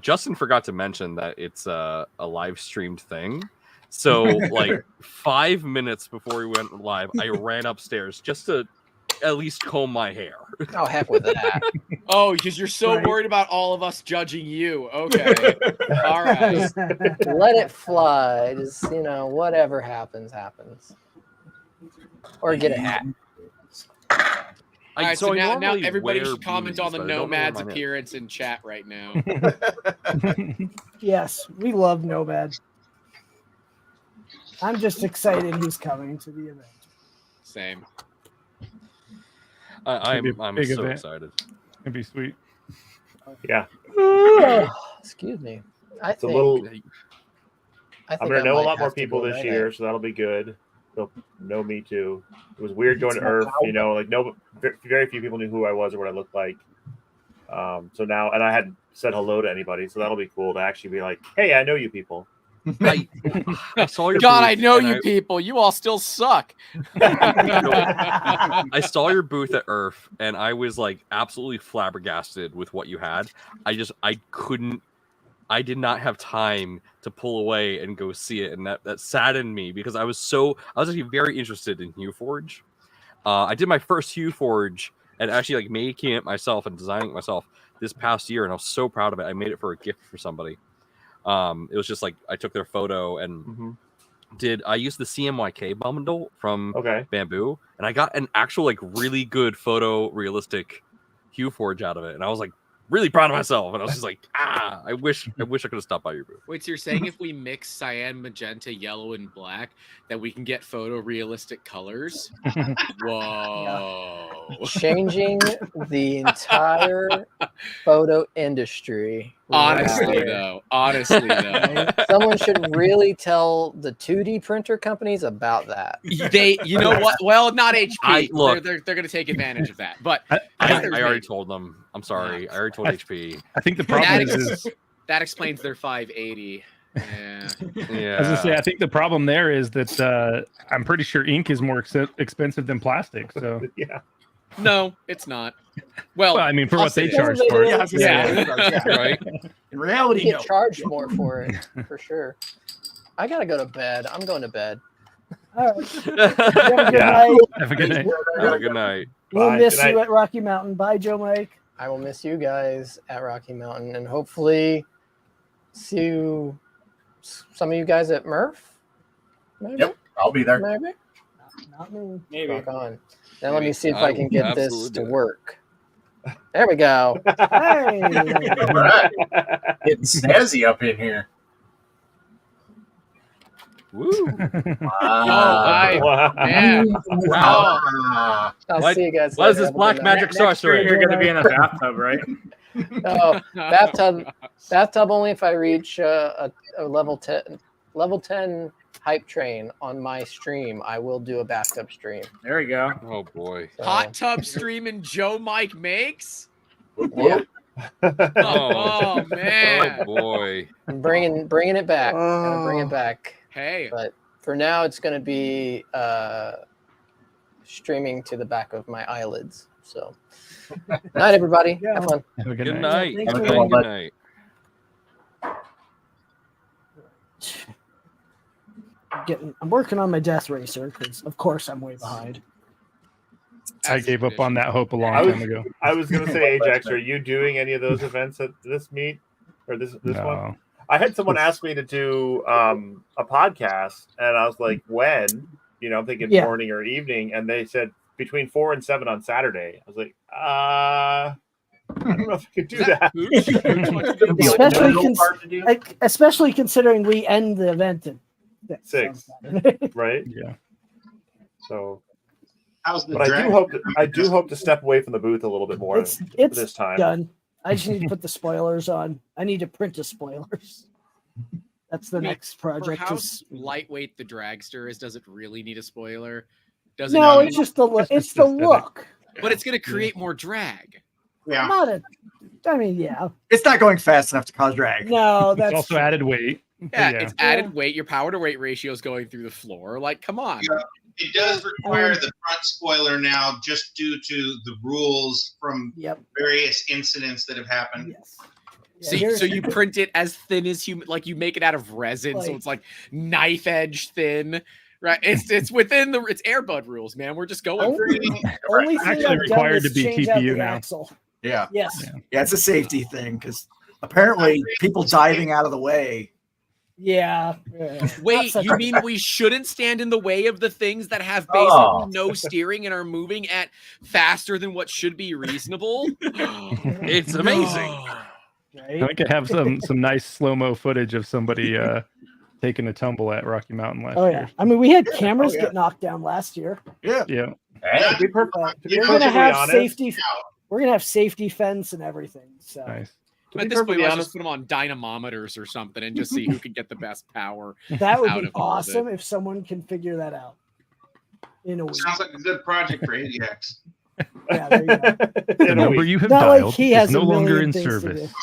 [SPEAKER 2] Justin forgot to mention that it's a live streamed thing. So like 5 minutes before we went live, I ran upstairs just to at least comb my hair.
[SPEAKER 12] Oh, heck with that.
[SPEAKER 16] Oh, because you're so worried about all of us judging you. Okay. All right.
[SPEAKER 12] Just let it fly. Just, whatever happens. Or get a hat.
[SPEAKER 16] All right, so
[SPEAKER 2] I
[SPEAKER 16] now
[SPEAKER 2] normally
[SPEAKER 16] everybody
[SPEAKER 2] wear
[SPEAKER 16] should comment on
[SPEAKER 2] boots,
[SPEAKER 16] the
[SPEAKER 2] but I don't know where
[SPEAKER 16] Nomad's
[SPEAKER 2] mine is.
[SPEAKER 16] appearance in chat right now.
[SPEAKER 1] Yes, we love Nomad. I'm just excited he's coming to the event.
[SPEAKER 16] Same.
[SPEAKER 2] I'm
[SPEAKER 8] big
[SPEAKER 2] so
[SPEAKER 8] event.
[SPEAKER 2] excited.
[SPEAKER 8] It'd be sweet.
[SPEAKER 3] Yeah.
[SPEAKER 12] Excuse me.
[SPEAKER 3] It's a little.
[SPEAKER 12] I'm
[SPEAKER 3] I'm gonna know a lot more people this year, so that'll be good. They'll know me too. It was weird going to Earth, very few people knew who I was or what I looked like. So now, and I hadn't said hello to anybody, so that'll be cool to actually be like, hey, I know you people.
[SPEAKER 2] I saw your
[SPEAKER 16] God,
[SPEAKER 2] booth,
[SPEAKER 16] I know
[SPEAKER 2] and
[SPEAKER 16] you people. You all still suck.
[SPEAKER 2] I saw your booth at Earth, and I was like absolutely flabbergasted with what you had. I did not have time to pull away and go see it, and that saddened me because I was actually very interested in HueForge. I did my first HueForge and actually like making it myself and designing it myself this past year, and I was so proud of it. I made it for a gift for somebody. It was just like I took their photo and I used the CMYK bundle from Bamboo, and I got an actual like really good photo realistic HueForge out of it, and I was like really proud of myself, and I was just like, I wish I could have stopped by your booth.
[SPEAKER 16] Wait, so you're saying if we mix cyan, magenta, yellow, and black, that we can get photorealistic colors? Whoa.
[SPEAKER 12] Changing the entire photo industry.
[SPEAKER 16] Honestly, though.
[SPEAKER 12] Someone should really tell the 2D printer companies about that.
[SPEAKER 16] You know what? Well, not HP.
[SPEAKER 2] Look.
[SPEAKER 16] They're going to take advantage of that. But
[SPEAKER 2] I already told them. I'm sorry. I already told HP.
[SPEAKER 8] I think the problem is
[SPEAKER 16] that explains their 580. Yeah.
[SPEAKER 2] Yeah.
[SPEAKER 8] I was gonna say, I think the problem there is that I'm pretty sure ink is more expensive than plastic. So
[SPEAKER 3] yeah.
[SPEAKER 16] No, it's not. Well,
[SPEAKER 8] I mean, for what they charge
[SPEAKER 12] Some
[SPEAKER 8] for
[SPEAKER 12] of
[SPEAKER 8] it.
[SPEAKER 12] it is.
[SPEAKER 2] Right.
[SPEAKER 5] In reality,
[SPEAKER 12] you
[SPEAKER 5] no.
[SPEAKER 12] get charged more for it, for sure. I gotta go to bed. I'm going to bed.
[SPEAKER 1] All right. Have a good night.
[SPEAKER 8] Have a good night.
[SPEAKER 2] Have a good night.
[SPEAKER 1] We'll
[SPEAKER 2] Bye.
[SPEAKER 1] miss
[SPEAKER 2] Good
[SPEAKER 1] you
[SPEAKER 2] night.
[SPEAKER 1] at Rocky Mountain. Bye, Joe Mike.
[SPEAKER 12] I will miss you guys at Rocky Mountain, and hopefully see you, some of you guys at Murph. Maybe?
[SPEAKER 14] Yep, I'll be there.
[SPEAKER 12] Maybe.
[SPEAKER 1] Not me.
[SPEAKER 15] Maybe.
[SPEAKER 12] Rock on. Now let me see if
[SPEAKER 2] I
[SPEAKER 12] I can
[SPEAKER 2] will
[SPEAKER 12] get this
[SPEAKER 2] absolutely
[SPEAKER 12] to
[SPEAKER 2] do it.
[SPEAKER 12] work. There we go.
[SPEAKER 1] Hey.
[SPEAKER 14] All right. Getting snazzy up in here.
[SPEAKER 2] Woo.
[SPEAKER 14] Wow.
[SPEAKER 16] Man.
[SPEAKER 14] Wow.
[SPEAKER 12] I'll see you guys
[SPEAKER 2] What is
[SPEAKER 12] later.
[SPEAKER 2] this
[SPEAKER 12] Have a
[SPEAKER 2] black
[SPEAKER 12] good night.
[SPEAKER 2] magic
[SPEAKER 15] Next year
[SPEAKER 2] sorcery?
[SPEAKER 15] you're going to be in a bathtub, right?
[SPEAKER 12] Oh, bathtub only if I reach a level 10 hype train on my stream. I will do a bathtub stream.
[SPEAKER 15] There you go.
[SPEAKER 2] Oh boy.
[SPEAKER 12] So,
[SPEAKER 16] Hot tub streaming Joe Mike makes.
[SPEAKER 12] yeah,
[SPEAKER 16] Oh man.
[SPEAKER 2] Oh boy.
[SPEAKER 12] I'm bringing it back. Gonna bring it back.
[SPEAKER 16] Hey.
[SPEAKER 12] But for now, it's gonna be streaming to the back of my eyelids. So, night, everybody. Have fun.
[SPEAKER 8] Have a
[SPEAKER 2] Good
[SPEAKER 8] night.
[SPEAKER 2] night.
[SPEAKER 1] Thanks
[SPEAKER 2] Good
[SPEAKER 1] for
[SPEAKER 2] night.
[SPEAKER 14] being-
[SPEAKER 2] Good night.
[SPEAKER 1] I'm working on my Death Racer because, of course, I'm way behind.
[SPEAKER 8] I gave up on that hope a long
[SPEAKER 3] I was,
[SPEAKER 8] time ago.
[SPEAKER 3] I was going to say, Ajax, are you doing any of those events at this meet or this one?
[SPEAKER 8] No.
[SPEAKER 3] I had someone ask me to do a podcast, and I was like, when? You know, I'm thinking
[SPEAKER 1] Yeah.
[SPEAKER 3] morning or evening, and they said between 4 and 7 on Saturday. I was like, I don't know if I could do that.
[SPEAKER 1] Especially considering we end the event at
[SPEAKER 3] 6, right?
[SPEAKER 8] Yeah.
[SPEAKER 3] So,
[SPEAKER 9] How's the
[SPEAKER 3] but I do hope to step away from the booth a little bit more
[SPEAKER 1] It's
[SPEAKER 3] this time.
[SPEAKER 1] done. I just need to put the spoilers on. I need to print the spoilers. That's the next
[SPEAKER 16] For
[SPEAKER 1] project.
[SPEAKER 16] how
[SPEAKER 1] is-
[SPEAKER 16] lightweight the dragster is, does it really need a spoiler? Does
[SPEAKER 1] No,
[SPEAKER 16] it
[SPEAKER 1] it's just the look. It's the look.
[SPEAKER 16] But it's going to create more drag.
[SPEAKER 9] Yeah.
[SPEAKER 1] Not a. I mean, yeah.
[SPEAKER 5] It's not going fast enough to cause drag.
[SPEAKER 1] No,
[SPEAKER 8] It's
[SPEAKER 1] that's
[SPEAKER 8] also added weight.
[SPEAKER 16] Yeah,
[SPEAKER 8] Yeah.
[SPEAKER 16] it's added weight. Your power to weight ratio is going through the floor. Like, come on.
[SPEAKER 9] Yeah, it does require the front spoiler now, just due to the rules from various incidents that have happened.
[SPEAKER 1] Yes.
[SPEAKER 16] So you print it as thin as human, like you make it out of resin, so
[SPEAKER 1] Like-
[SPEAKER 16] it's like knife edge thin, right? It's within it's Airbud rules, man. We're just going.
[SPEAKER 1] Only thing
[SPEAKER 8] Actually
[SPEAKER 1] I've done
[SPEAKER 8] required
[SPEAKER 1] is
[SPEAKER 8] to be
[SPEAKER 1] change out
[SPEAKER 8] TPU
[SPEAKER 1] the
[SPEAKER 8] now.
[SPEAKER 1] axle.
[SPEAKER 5] Yeah.
[SPEAKER 1] Yes.
[SPEAKER 5] Yeah, it's a safety thing because apparently people diving out of the way.
[SPEAKER 1] Yeah.
[SPEAKER 16] Wait,
[SPEAKER 1] Not
[SPEAKER 16] you
[SPEAKER 1] such-
[SPEAKER 16] mean we shouldn't stand in the way of the things that have basically
[SPEAKER 5] Oh.
[SPEAKER 16] no steering and are moving at faster than what should be reasonable?
[SPEAKER 2] It's amazing.
[SPEAKER 1] Right?
[SPEAKER 8] I could have some nice slow-mo footage of somebody taking a tumble at Rocky Mountain last
[SPEAKER 1] Oh
[SPEAKER 8] year.
[SPEAKER 1] yeah. I mean, we had cameras
[SPEAKER 5] yeah.
[SPEAKER 1] get knocked down last year.
[SPEAKER 5] Yeah.
[SPEAKER 8] Yeah.
[SPEAKER 3] To be perfect,
[SPEAKER 1] We're gonna have safety. We're gonna have safety fence and everything. So
[SPEAKER 8] Nice.
[SPEAKER 3] To
[SPEAKER 16] At
[SPEAKER 3] be
[SPEAKER 16] this point,
[SPEAKER 3] perfectly
[SPEAKER 16] let's
[SPEAKER 3] honest,
[SPEAKER 16] just put them on dynamometers or something and just see who can get the best power.
[SPEAKER 1] that would
[SPEAKER 16] out
[SPEAKER 1] be
[SPEAKER 16] of all of it.
[SPEAKER 1] awesome if someone can figure that out in a week.
[SPEAKER 9] Sounds like a good project for ADX.
[SPEAKER 1] Yeah, there you go.
[SPEAKER 8] The number you have
[SPEAKER 1] Not like
[SPEAKER 8] dialed
[SPEAKER 1] he
[SPEAKER 8] is
[SPEAKER 1] has
[SPEAKER 8] no
[SPEAKER 1] a
[SPEAKER 8] longer
[SPEAKER 1] million
[SPEAKER 8] in
[SPEAKER 1] things to
[SPEAKER 8] service.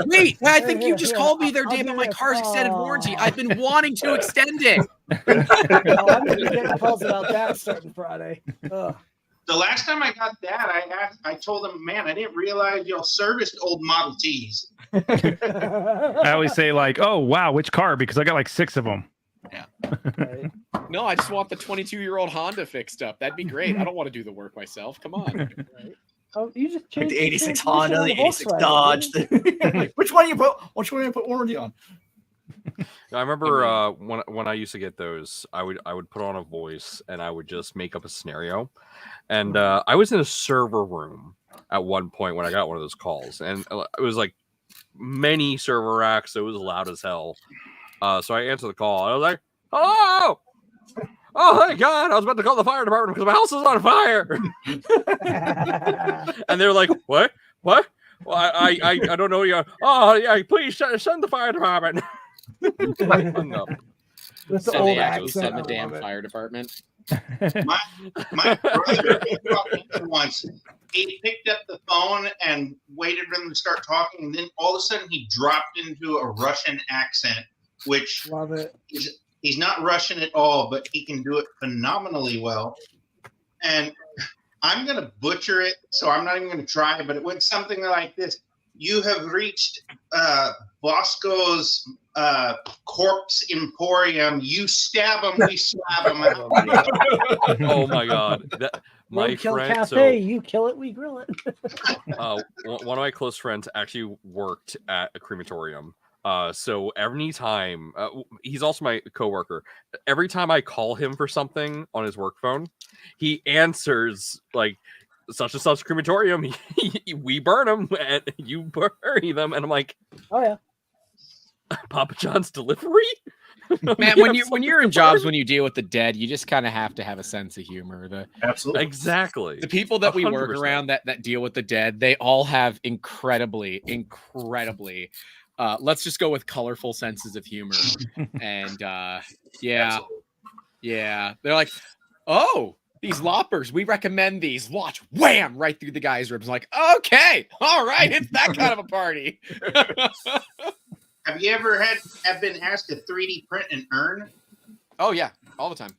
[SPEAKER 16] Wait, I think you just
[SPEAKER 1] Here,
[SPEAKER 16] called me there,
[SPEAKER 1] I'll
[SPEAKER 16] Dave,
[SPEAKER 1] do
[SPEAKER 16] but my
[SPEAKER 1] this.
[SPEAKER 16] car's extended warranty.
[SPEAKER 1] Aw.
[SPEAKER 16] I've been wanting to extend it.
[SPEAKER 1] Oh, I'm gonna be getting calls about that starting Friday. Ugh.
[SPEAKER 9] The last time I got that, I told them, man, I didn't realize y'all serviced old Model Ts.
[SPEAKER 8] I always say like, "Oh wow, which car?" Because I got like 6 of them.
[SPEAKER 1] Right.
[SPEAKER 16] No, I just want the 22-year-old Honda fixed up. That'd be great. I don't want to do the work myself. Come on.
[SPEAKER 1] Oh, you just
[SPEAKER 5] Like
[SPEAKER 1] changed
[SPEAKER 5] the 86
[SPEAKER 1] transmission
[SPEAKER 5] Honda,
[SPEAKER 1] on
[SPEAKER 5] the 86
[SPEAKER 1] Volkswagen,
[SPEAKER 5] Dodge.
[SPEAKER 1] didn't
[SPEAKER 5] Which one you put warranty on?
[SPEAKER 2] I remember when I used to get those, I would put on a voice and I would just make up a scenario. And I was in a server room at one point when I got one of those calls, and it was like many server racks, so it was loud as hell. So I answered the call. And I was like, "Hello! Oh, thank God! I was about to call the fire department because my house is on fire." And they were like, "What? What? Well, I don't know you." "Oh, yeah, please send the fire department." I hung up.
[SPEAKER 1] With the
[SPEAKER 16] Send
[SPEAKER 1] old
[SPEAKER 16] the
[SPEAKER 1] accent.
[SPEAKER 16] send the
[SPEAKER 1] I
[SPEAKER 16] damn
[SPEAKER 1] love it.
[SPEAKER 16] fire department.
[SPEAKER 9] My brother once, he picked up the phone and waited for them to start talking, and then all of a sudden he dropped into a Russian accent, which
[SPEAKER 1] Love it.
[SPEAKER 9] he's not Russian at all, but he can do it phenomenally well. And I'm going to butcher it, so I'm not even going to try, but it went something like this. You have reached Bosco's corpse emporium. You stab them, we slap them.
[SPEAKER 2] Oh my god! My
[SPEAKER 1] Roadkill
[SPEAKER 2] friend,
[SPEAKER 1] Cafe, you kill it, we grill it.
[SPEAKER 2] One of my close friends actually worked at a crematorium. So every time, he's also my coworker. Every time I call him for something on his work phone, he answers like, such and such crematorium. We burn them and you bury them. And I'm like,
[SPEAKER 1] oh yeah,
[SPEAKER 2] Papa John's delivery.
[SPEAKER 16] Man, when you're in jobs when you deal with the dead, you just kind of have to have a sense of humor.
[SPEAKER 14] Absolutely,
[SPEAKER 2] exactly.
[SPEAKER 16] The people that we
[SPEAKER 2] 100%.
[SPEAKER 16] work around that deal with the dead, they all have incredibly, let's just go with colorful senses of humor. And yeah, they're like, oh, these loppers, we recommend these. Watch, wham, right through the guy's ribs. Like, okay, all right, it's that kind of a party.
[SPEAKER 9] Have you ever been asked to 3D print an urn?
[SPEAKER 16] Oh yeah, all the time.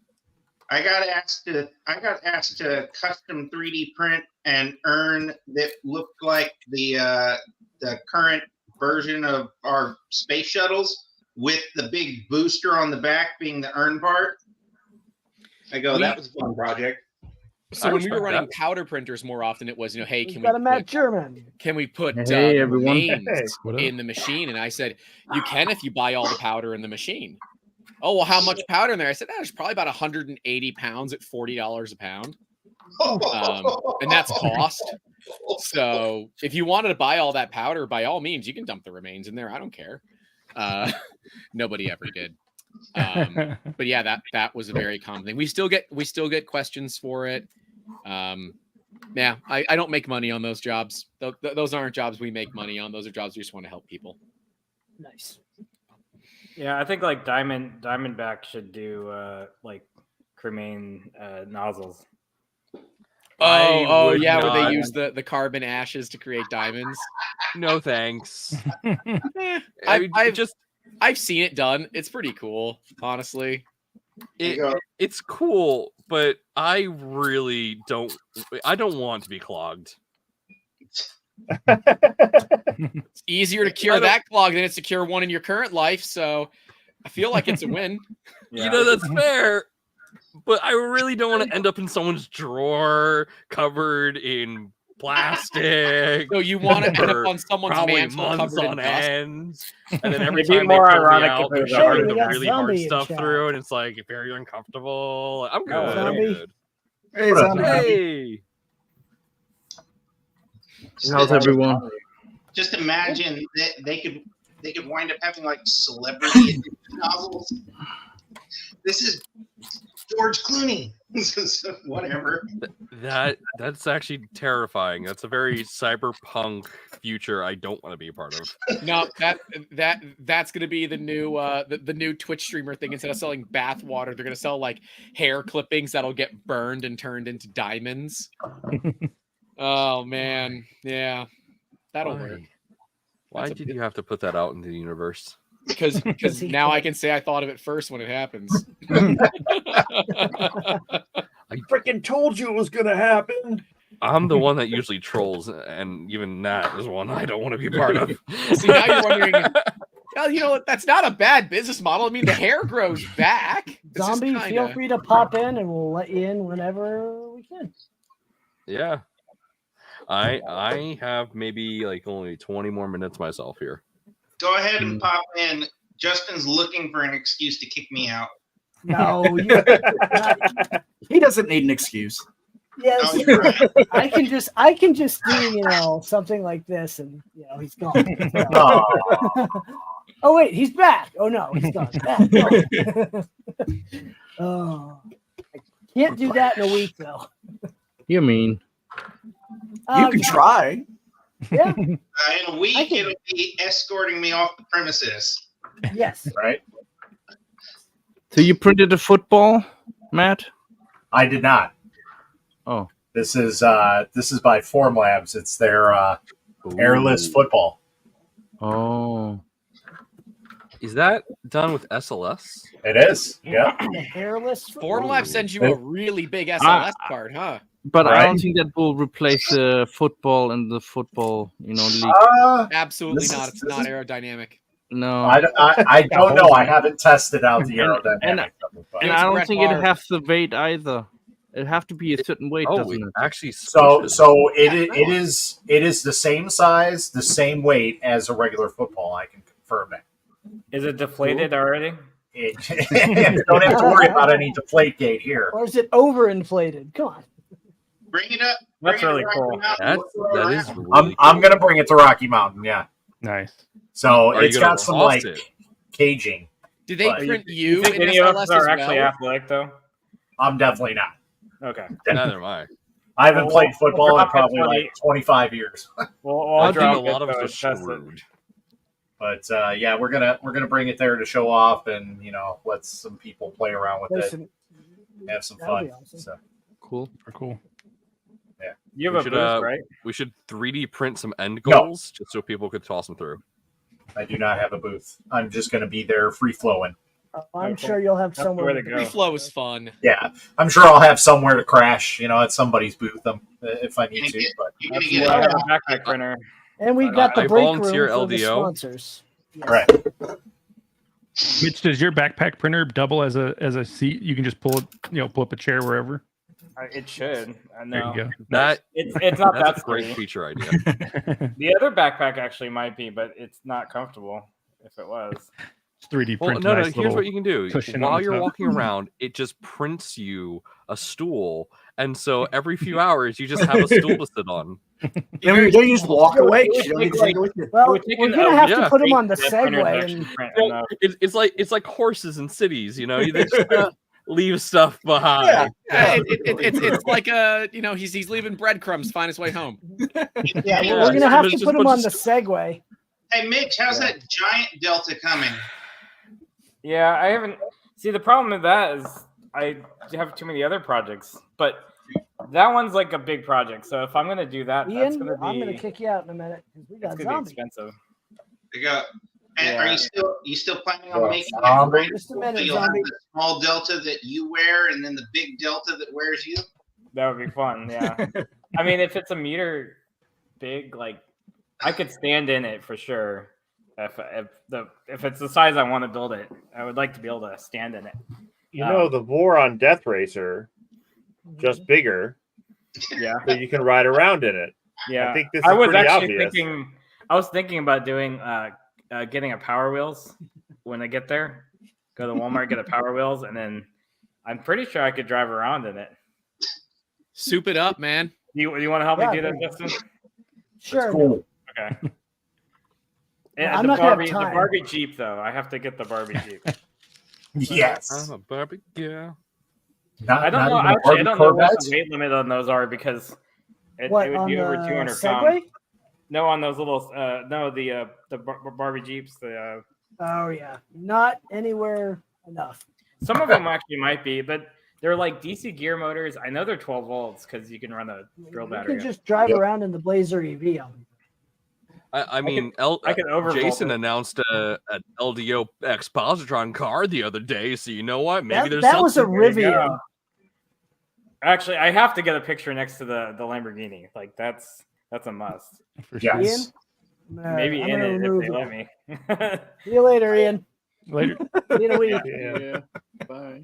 [SPEAKER 9] I got asked to custom 3D print an urn that looked like the current version of our space shuttles, with the big booster on the back being the urn part. That was a fun project.
[SPEAKER 16] So when we were running powder printers more often, it was, hey, can we put
[SPEAKER 17] everyone.
[SPEAKER 16] remains in the machine? And I said, you can if you buy all the powder in the machine. Oh, well, how much powder in there? I said, there's probably about 180 pounds at $40 a pound. And that's cost. So if you wanted to buy all that powder, by all means, you can dump the remains in there. I don't care. Nobody ever did. But yeah, that was a very common thing. We still get questions for it. Yeah, I don't make money on those jobs. Those aren't jobs we make money on. Those are jobs we just want to help people.
[SPEAKER 1] Nice.
[SPEAKER 15] Yeah, I think like Diamondback should do like cremain nozzles.
[SPEAKER 16] Oh yeah, where they use the carbon ashes to create diamonds.
[SPEAKER 2] No thanks.
[SPEAKER 16] I've seen it done. It's pretty cool, honestly.
[SPEAKER 2] It's cool, but I really don't want to be clogged.
[SPEAKER 16] It's easier to cure that clog than it's to cure one in your current life, so I feel like it's a win.
[SPEAKER 2] Yeah. You know, that's fair, but I really don't want to end up in someone's drawer covered in plastic.
[SPEAKER 16] So you want to end up on someone's mantle
[SPEAKER 2] months
[SPEAKER 16] covered in
[SPEAKER 2] on
[SPEAKER 16] dust?
[SPEAKER 2] end, and then every
[SPEAKER 15] It'd be
[SPEAKER 2] time
[SPEAKER 15] more
[SPEAKER 2] they pull me
[SPEAKER 15] ironic
[SPEAKER 2] out,
[SPEAKER 15] if
[SPEAKER 2] they're
[SPEAKER 15] it was
[SPEAKER 2] shoving
[SPEAKER 15] already
[SPEAKER 2] the really hard
[SPEAKER 1] zombie in
[SPEAKER 2] stuff
[SPEAKER 1] chat.
[SPEAKER 2] through, and it's like very uncomfortable. I'm good. I'm
[SPEAKER 1] Zombie.
[SPEAKER 2] good.
[SPEAKER 17] Hey, zombie.
[SPEAKER 2] Hey.
[SPEAKER 17] How's everyone?
[SPEAKER 9] Just imagine that they could wind up having like celebrity nozzles. This is George Clooney. Whatever.
[SPEAKER 2] That's actually terrifying. That's a very cyberpunk future I don't want to be a part of.
[SPEAKER 16] No, that's gonna be the new the new Twitch streamer thing. Instead of selling bath water, they're gonna sell like hair clippings that'll get burned and turned into diamonds. Oh man, yeah, that'll work.
[SPEAKER 2] Why did you have to put that out into the universe?
[SPEAKER 16] Because now I can say I thought of it first when it happens.
[SPEAKER 14] I freaking told you it was gonna happen.
[SPEAKER 2] I'm the one that usually trolls, and even that is one I don't want to be a part of.
[SPEAKER 16] See, now you're wondering, well, you know what? That's not a bad business model. I mean, the hair grows back. It's just
[SPEAKER 1] Zombie,
[SPEAKER 16] kinda...
[SPEAKER 1] feel free to pop in, and we'll let you in whenever we can.
[SPEAKER 2] Yeah. I have maybe like only 20 more minutes myself here.
[SPEAKER 9] Go ahead and pop in. Justin's looking for an excuse to kick me out.
[SPEAKER 1] No,
[SPEAKER 5] he doesn't need an excuse.
[SPEAKER 1] Yes,
[SPEAKER 9] Oh, you're right.
[SPEAKER 1] I can just do something like this, and he's gone. Oh wait, he's back. Oh no, he's gone. Back. Oh, I can't do that in a week though.
[SPEAKER 17] You mean?
[SPEAKER 5] You can try.
[SPEAKER 1] Yeah.
[SPEAKER 9] In a week, it'll be escorting me off the premises.
[SPEAKER 1] Yes.
[SPEAKER 14] Right.
[SPEAKER 17] So you printed a football, Matt?
[SPEAKER 14] I did not.
[SPEAKER 17] Oh.
[SPEAKER 14] This is by Formlabs. It's their airless football.
[SPEAKER 17] Oh.
[SPEAKER 2] Is that done with SLS?
[SPEAKER 14] It is. Yeah.
[SPEAKER 1] The hairless.
[SPEAKER 16] Formlab sends you a really big SLS card, huh?
[SPEAKER 17] But I don't think that will replace the football and the football, league.
[SPEAKER 16] Absolutely not. It's not aerodynamic.
[SPEAKER 17] No,
[SPEAKER 14] I don't know. I haven't tested out the aerodynamics of it, but
[SPEAKER 17] and I don't think it has to weight either. It have to be a certain weight, doesn't it?
[SPEAKER 2] Actually,
[SPEAKER 14] so it is the same size, the same weight as a regular football. I can confirm that.
[SPEAKER 15] Is it deflated already?
[SPEAKER 14] You don't have to worry about any deflate gate here.
[SPEAKER 1] Or is it overinflated? Come on.
[SPEAKER 9] Bring it up.
[SPEAKER 15] That's really cool.
[SPEAKER 2] That is really
[SPEAKER 14] I'm gonna bring it to Rocky Mountain. Yeah.
[SPEAKER 8] Nice.
[SPEAKER 14] So
[SPEAKER 2] Are you
[SPEAKER 14] it's
[SPEAKER 2] gonna
[SPEAKER 14] got some
[SPEAKER 2] toss
[SPEAKER 14] like
[SPEAKER 2] it?
[SPEAKER 14] caging.
[SPEAKER 16] Do they
[SPEAKER 14] but-
[SPEAKER 16] print
[SPEAKER 15] You
[SPEAKER 16] you
[SPEAKER 15] think
[SPEAKER 16] in
[SPEAKER 15] any of
[SPEAKER 16] SLS
[SPEAKER 15] us are
[SPEAKER 16] as
[SPEAKER 15] actually
[SPEAKER 16] well?
[SPEAKER 15] athletic though?
[SPEAKER 14] I'm definitely not.
[SPEAKER 15] Okay.
[SPEAKER 2] Neither am I.
[SPEAKER 14] I haven't
[SPEAKER 15] Well,
[SPEAKER 14] played football in
[SPEAKER 15] drop it
[SPEAKER 14] probably
[SPEAKER 15] 20.
[SPEAKER 14] like 25 years.
[SPEAKER 15] Well,
[SPEAKER 2] I think
[SPEAKER 15] drop
[SPEAKER 2] a lot
[SPEAKER 15] it,
[SPEAKER 2] of
[SPEAKER 15] so
[SPEAKER 2] us
[SPEAKER 15] it's
[SPEAKER 2] are
[SPEAKER 15] tested.
[SPEAKER 2] screwed.
[SPEAKER 14] But yeah, we're gonna bring it there to show off and let some people play around with
[SPEAKER 1] Listen,
[SPEAKER 14] it, have some
[SPEAKER 1] that'll
[SPEAKER 14] fun.
[SPEAKER 1] be awesome.
[SPEAKER 14] So
[SPEAKER 8] Cool. Cool.
[SPEAKER 14] yeah,
[SPEAKER 15] You
[SPEAKER 2] We
[SPEAKER 15] have a
[SPEAKER 2] should,
[SPEAKER 15] booth, right?
[SPEAKER 2] we should 3D print some end
[SPEAKER 14] No.
[SPEAKER 2] goals just so people could toss them through.
[SPEAKER 14] I do not have a booth. I'm just gonna be there free flowing.
[SPEAKER 1] I'm
[SPEAKER 15] cool.
[SPEAKER 1] sure you'll have
[SPEAKER 15] That's the
[SPEAKER 1] somewhere.
[SPEAKER 15] way to
[SPEAKER 1] to
[SPEAKER 15] go.
[SPEAKER 16] Free flow is fun.
[SPEAKER 14] Yeah, I'm sure I'll have somewhere to crash. At somebody's booth if I need to. But
[SPEAKER 9] You're gonna
[SPEAKER 15] That's
[SPEAKER 9] get
[SPEAKER 15] why I have
[SPEAKER 9] a
[SPEAKER 15] a backpack printer.
[SPEAKER 1] And we've got the
[SPEAKER 2] I
[SPEAKER 1] break
[SPEAKER 2] volunteer
[SPEAKER 1] room for the
[SPEAKER 2] LDO.
[SPEAKER 1] sponsors. Yes.
[SPEAKER 14] right.
[SPEAKER 8] Mitch, does your backpack printer double as a seat? You can just pull it, pull up a chair wherever.
[SPEAKER 15] It should. I
[SPEAKER 8] There
[SPEAKER 15] know.
[SPEAKER 8] you go.
[SPEAKER 2] That
[SPEAKER 15] It's not
[SPEAKER 2] that's
[SPEAKER 15] that
[SPEAKER 2] a great
[SPEAKER 15] scary.
[SPEAKER 2] feature idea.
[SPEAKER 15] The other backpack actually might be, but it's not comfortable. If it was,
[SPEAKER 8] 3D
[SPEAKER 2] Well,
[SPEAKER 8] print.
[SPEAKER 2] no,
[SPEAKER 8] nice
[SPEAKER 2] here's
[SPEAKER 8] little
[SPEAKER 2] what you can do.
[SPEAKER 8] cushion
[SPEAKER 2] While
[SPEAKER 8] on the
[SPEAKER 2] you're
[SPEAKER 8] top.
[SPEAKER 2] walking around, it just prints you a stool. And so every few hours, you just have a stool to sit on.
[SPEAKER 5] You don't just walk away.
[SPEAKER 15] It would
[SPEAKER 5] You don't need
[SPEAKER 15] take,
[SPEAKER 5] to take it with you.
[SPEAKER 1] Well,
[SPEAKER 15] would take
[SPEAKER 1] we're
[SPEAKER 15] an
[SPEAKER 1] gonna have to
[SPEAKER 2] yeah.
[SPEAKER 1] put them on the
[SPEAKER 15] that printer to
[SPEAKER 1] Segway.
[SPEAKER 15] actually
[SPEAKER 1] And
[SPEAKER 15] print
[SPEAKER 2] You
[SPEAKER 15] enough.
[SPEAKER 2] know, it's like horses in cities. You they just leave stuff behind.
[SPEAKER 16] It's like he's leaving breadcrumbs to find his way home.
[SPEAKER 1] yeah,
[SPEAKER 2] Yeah,
[SPEAKER 1] we're gonna have
[SPEAKER 2] it's
[SPEAKER 1] to
[SPEAKER 2] just
[SPEAKER 1] put
[SPEAKER 2] a
[SPEAKER 1] them
[SPEAKER 2] bunch
[SPEAKER 1] on
[SPEAKER 2] of
[SPEAKER 1] the Segway.
[SPEAKER 9] Hey, Mitch, how's that giant Delta coming?
[SPEAKER 15] Yeah, I haven't. See, the problem with that is I have too many other projects, but that one's like a big project. So if I'm gonna do that, that's
[SPEAKER 1] Ian,
[SPEAKER 15] gonna be
[SPEAKER 1] I'm gonna kick you out in a minute because we
[SPEAKER 15] it's
[SPEAKER 1] got
[SPEAKER 15] gonna be
[SPEAKER 1] zombies.
[SPEAKER 15] expensive.
[SPEAKER 9] They go. And
[SPEAKER 15] Yeah.
[SPEAKER 9] are you still planning on
[SPEAKER 14] Yeah,
[SPEAKER 9] making it
[SPEAKER 14] zombie.
[SPEAKER 9] right?
[SPEAKER 1] Just a
[SPEAKER 9] So
[SPEAKER 1] minute,
[SPEAKER 9] you'll have
[SPEAKER 1] zombie.
[SPEAKER 9] the small Delta that you wear, and then the big Delta that wears you.
[SPEAKER 15] That would be fun. Yeah. I mean, if it's a meter big, like I could stand in it for sure. If it's the size I want to build it, I would like to be able to stand in it.
[SPEAKER 3] The War on Death Racer, just bigger,
[SPEAKER 15] Yeah.
[SPEAKER 3] so you can ride around in it.
[SPEAKER 15] Yeah.
[SPEAKER 3] I think this is
[SPEAKER 15] I was
[SPEAKER 3] pretty
[SPEAKER 15] actually
[SPEAKER 3] obvious.
[SPEAKER 15] I was thinking about doing getting a Power Wheels when I get there. Go to Walmart, get a Power Wheels, and then I'm pretty sure I could drive around in it.
[SPEAKER 16] Soup it up, man.
[SPEAKER 15] You want to help
[SPEAKER 1] Yeah,
[SPEAKER 15] me do that, Justin?
[SPEAKER 1] Sure.
[SPEAKER 14] Cool.
[SPEAKER 15] Okay.
[SPEAKER 1] Well,
[SPEAKER 15] And
[SPEAKER 1] I'm
[SPEAKER 15] the
[SPEAKER 1] not gonna have
[SPEAKER 15] Barbie, the
[SPEAKER 1] time.
[SPEAKER 15] Barbie Jeep though. I have to get the Barbie Jeep.
[SPEAKER 14] Yes.
[SPEAKER 2] I'm a barbecue.
[SPEAKER 14] Not,
[SPEAKER 15] I don't know.
[SPEAKER 14] not even a
[SPEAKER 15] Actually, I
[SPEAKER 14] Barbie
[SPEAKER 15] don't know what
[SPEAKER 14] Corvette?
[SPEAKER 15] the weight limit on those are because it
[SPEAKER 1] What,
[SPEAKER 15] would
[SPEAKER 1] on
[SPEAKER 15] be over
[SPEAKER 1] the
[SPEAKER 15] 200
[SPEAKER 1] Segway?
[SPEAKER 15] pounds. No, on those little the Barbie Jeeps.
[SPEAKER 1] Oh yeah, not anywhere enough.
[SPEAKER 15] Some of them actually might be, but they're like DC gear motors. I know they're 12 volts because you can run a drill
[SPEAKER 1] You
[SPEAKER 15] battery.
[SPEAKER 1] can just drive around in the Blazer EV.
[SPEAKER 2] I mean,
[SPEAKER 15] I could overvolt
[SPEAKER 2] Jason
[SPEAKER 15] it.
[SPEAKER 2] announced an LDO X Positron car the other day, so you know what? Maybe there's
[SPEAKER 1] that was a
[SPEAKER 2] something.
[SPEAKER 1] Rivian.
[SPEAKER 15] Actually, I have to get a picture next to the Lamborghini. Like that's a must.
[SPEAKER 14] Yes.
[SPEAKER 1] Ian?
[SPEAKER 15] Maybe
[SPEAKER 1] I'm
[SPEAKER 15] in
[SPEAKER 1] gonna
[SPEAKER 15] it if
[SPEAKER 1] remove
[SPEAKER 15] they
[SPEAKER 1] you.
[SPEAKER 15] let me.
[SPEAKER 1] See you later, Ian.
[SPEAKER 8] Later.
[SPEAKER 1] See you in a week.
[SPEAKER 17] Yeah. Bye.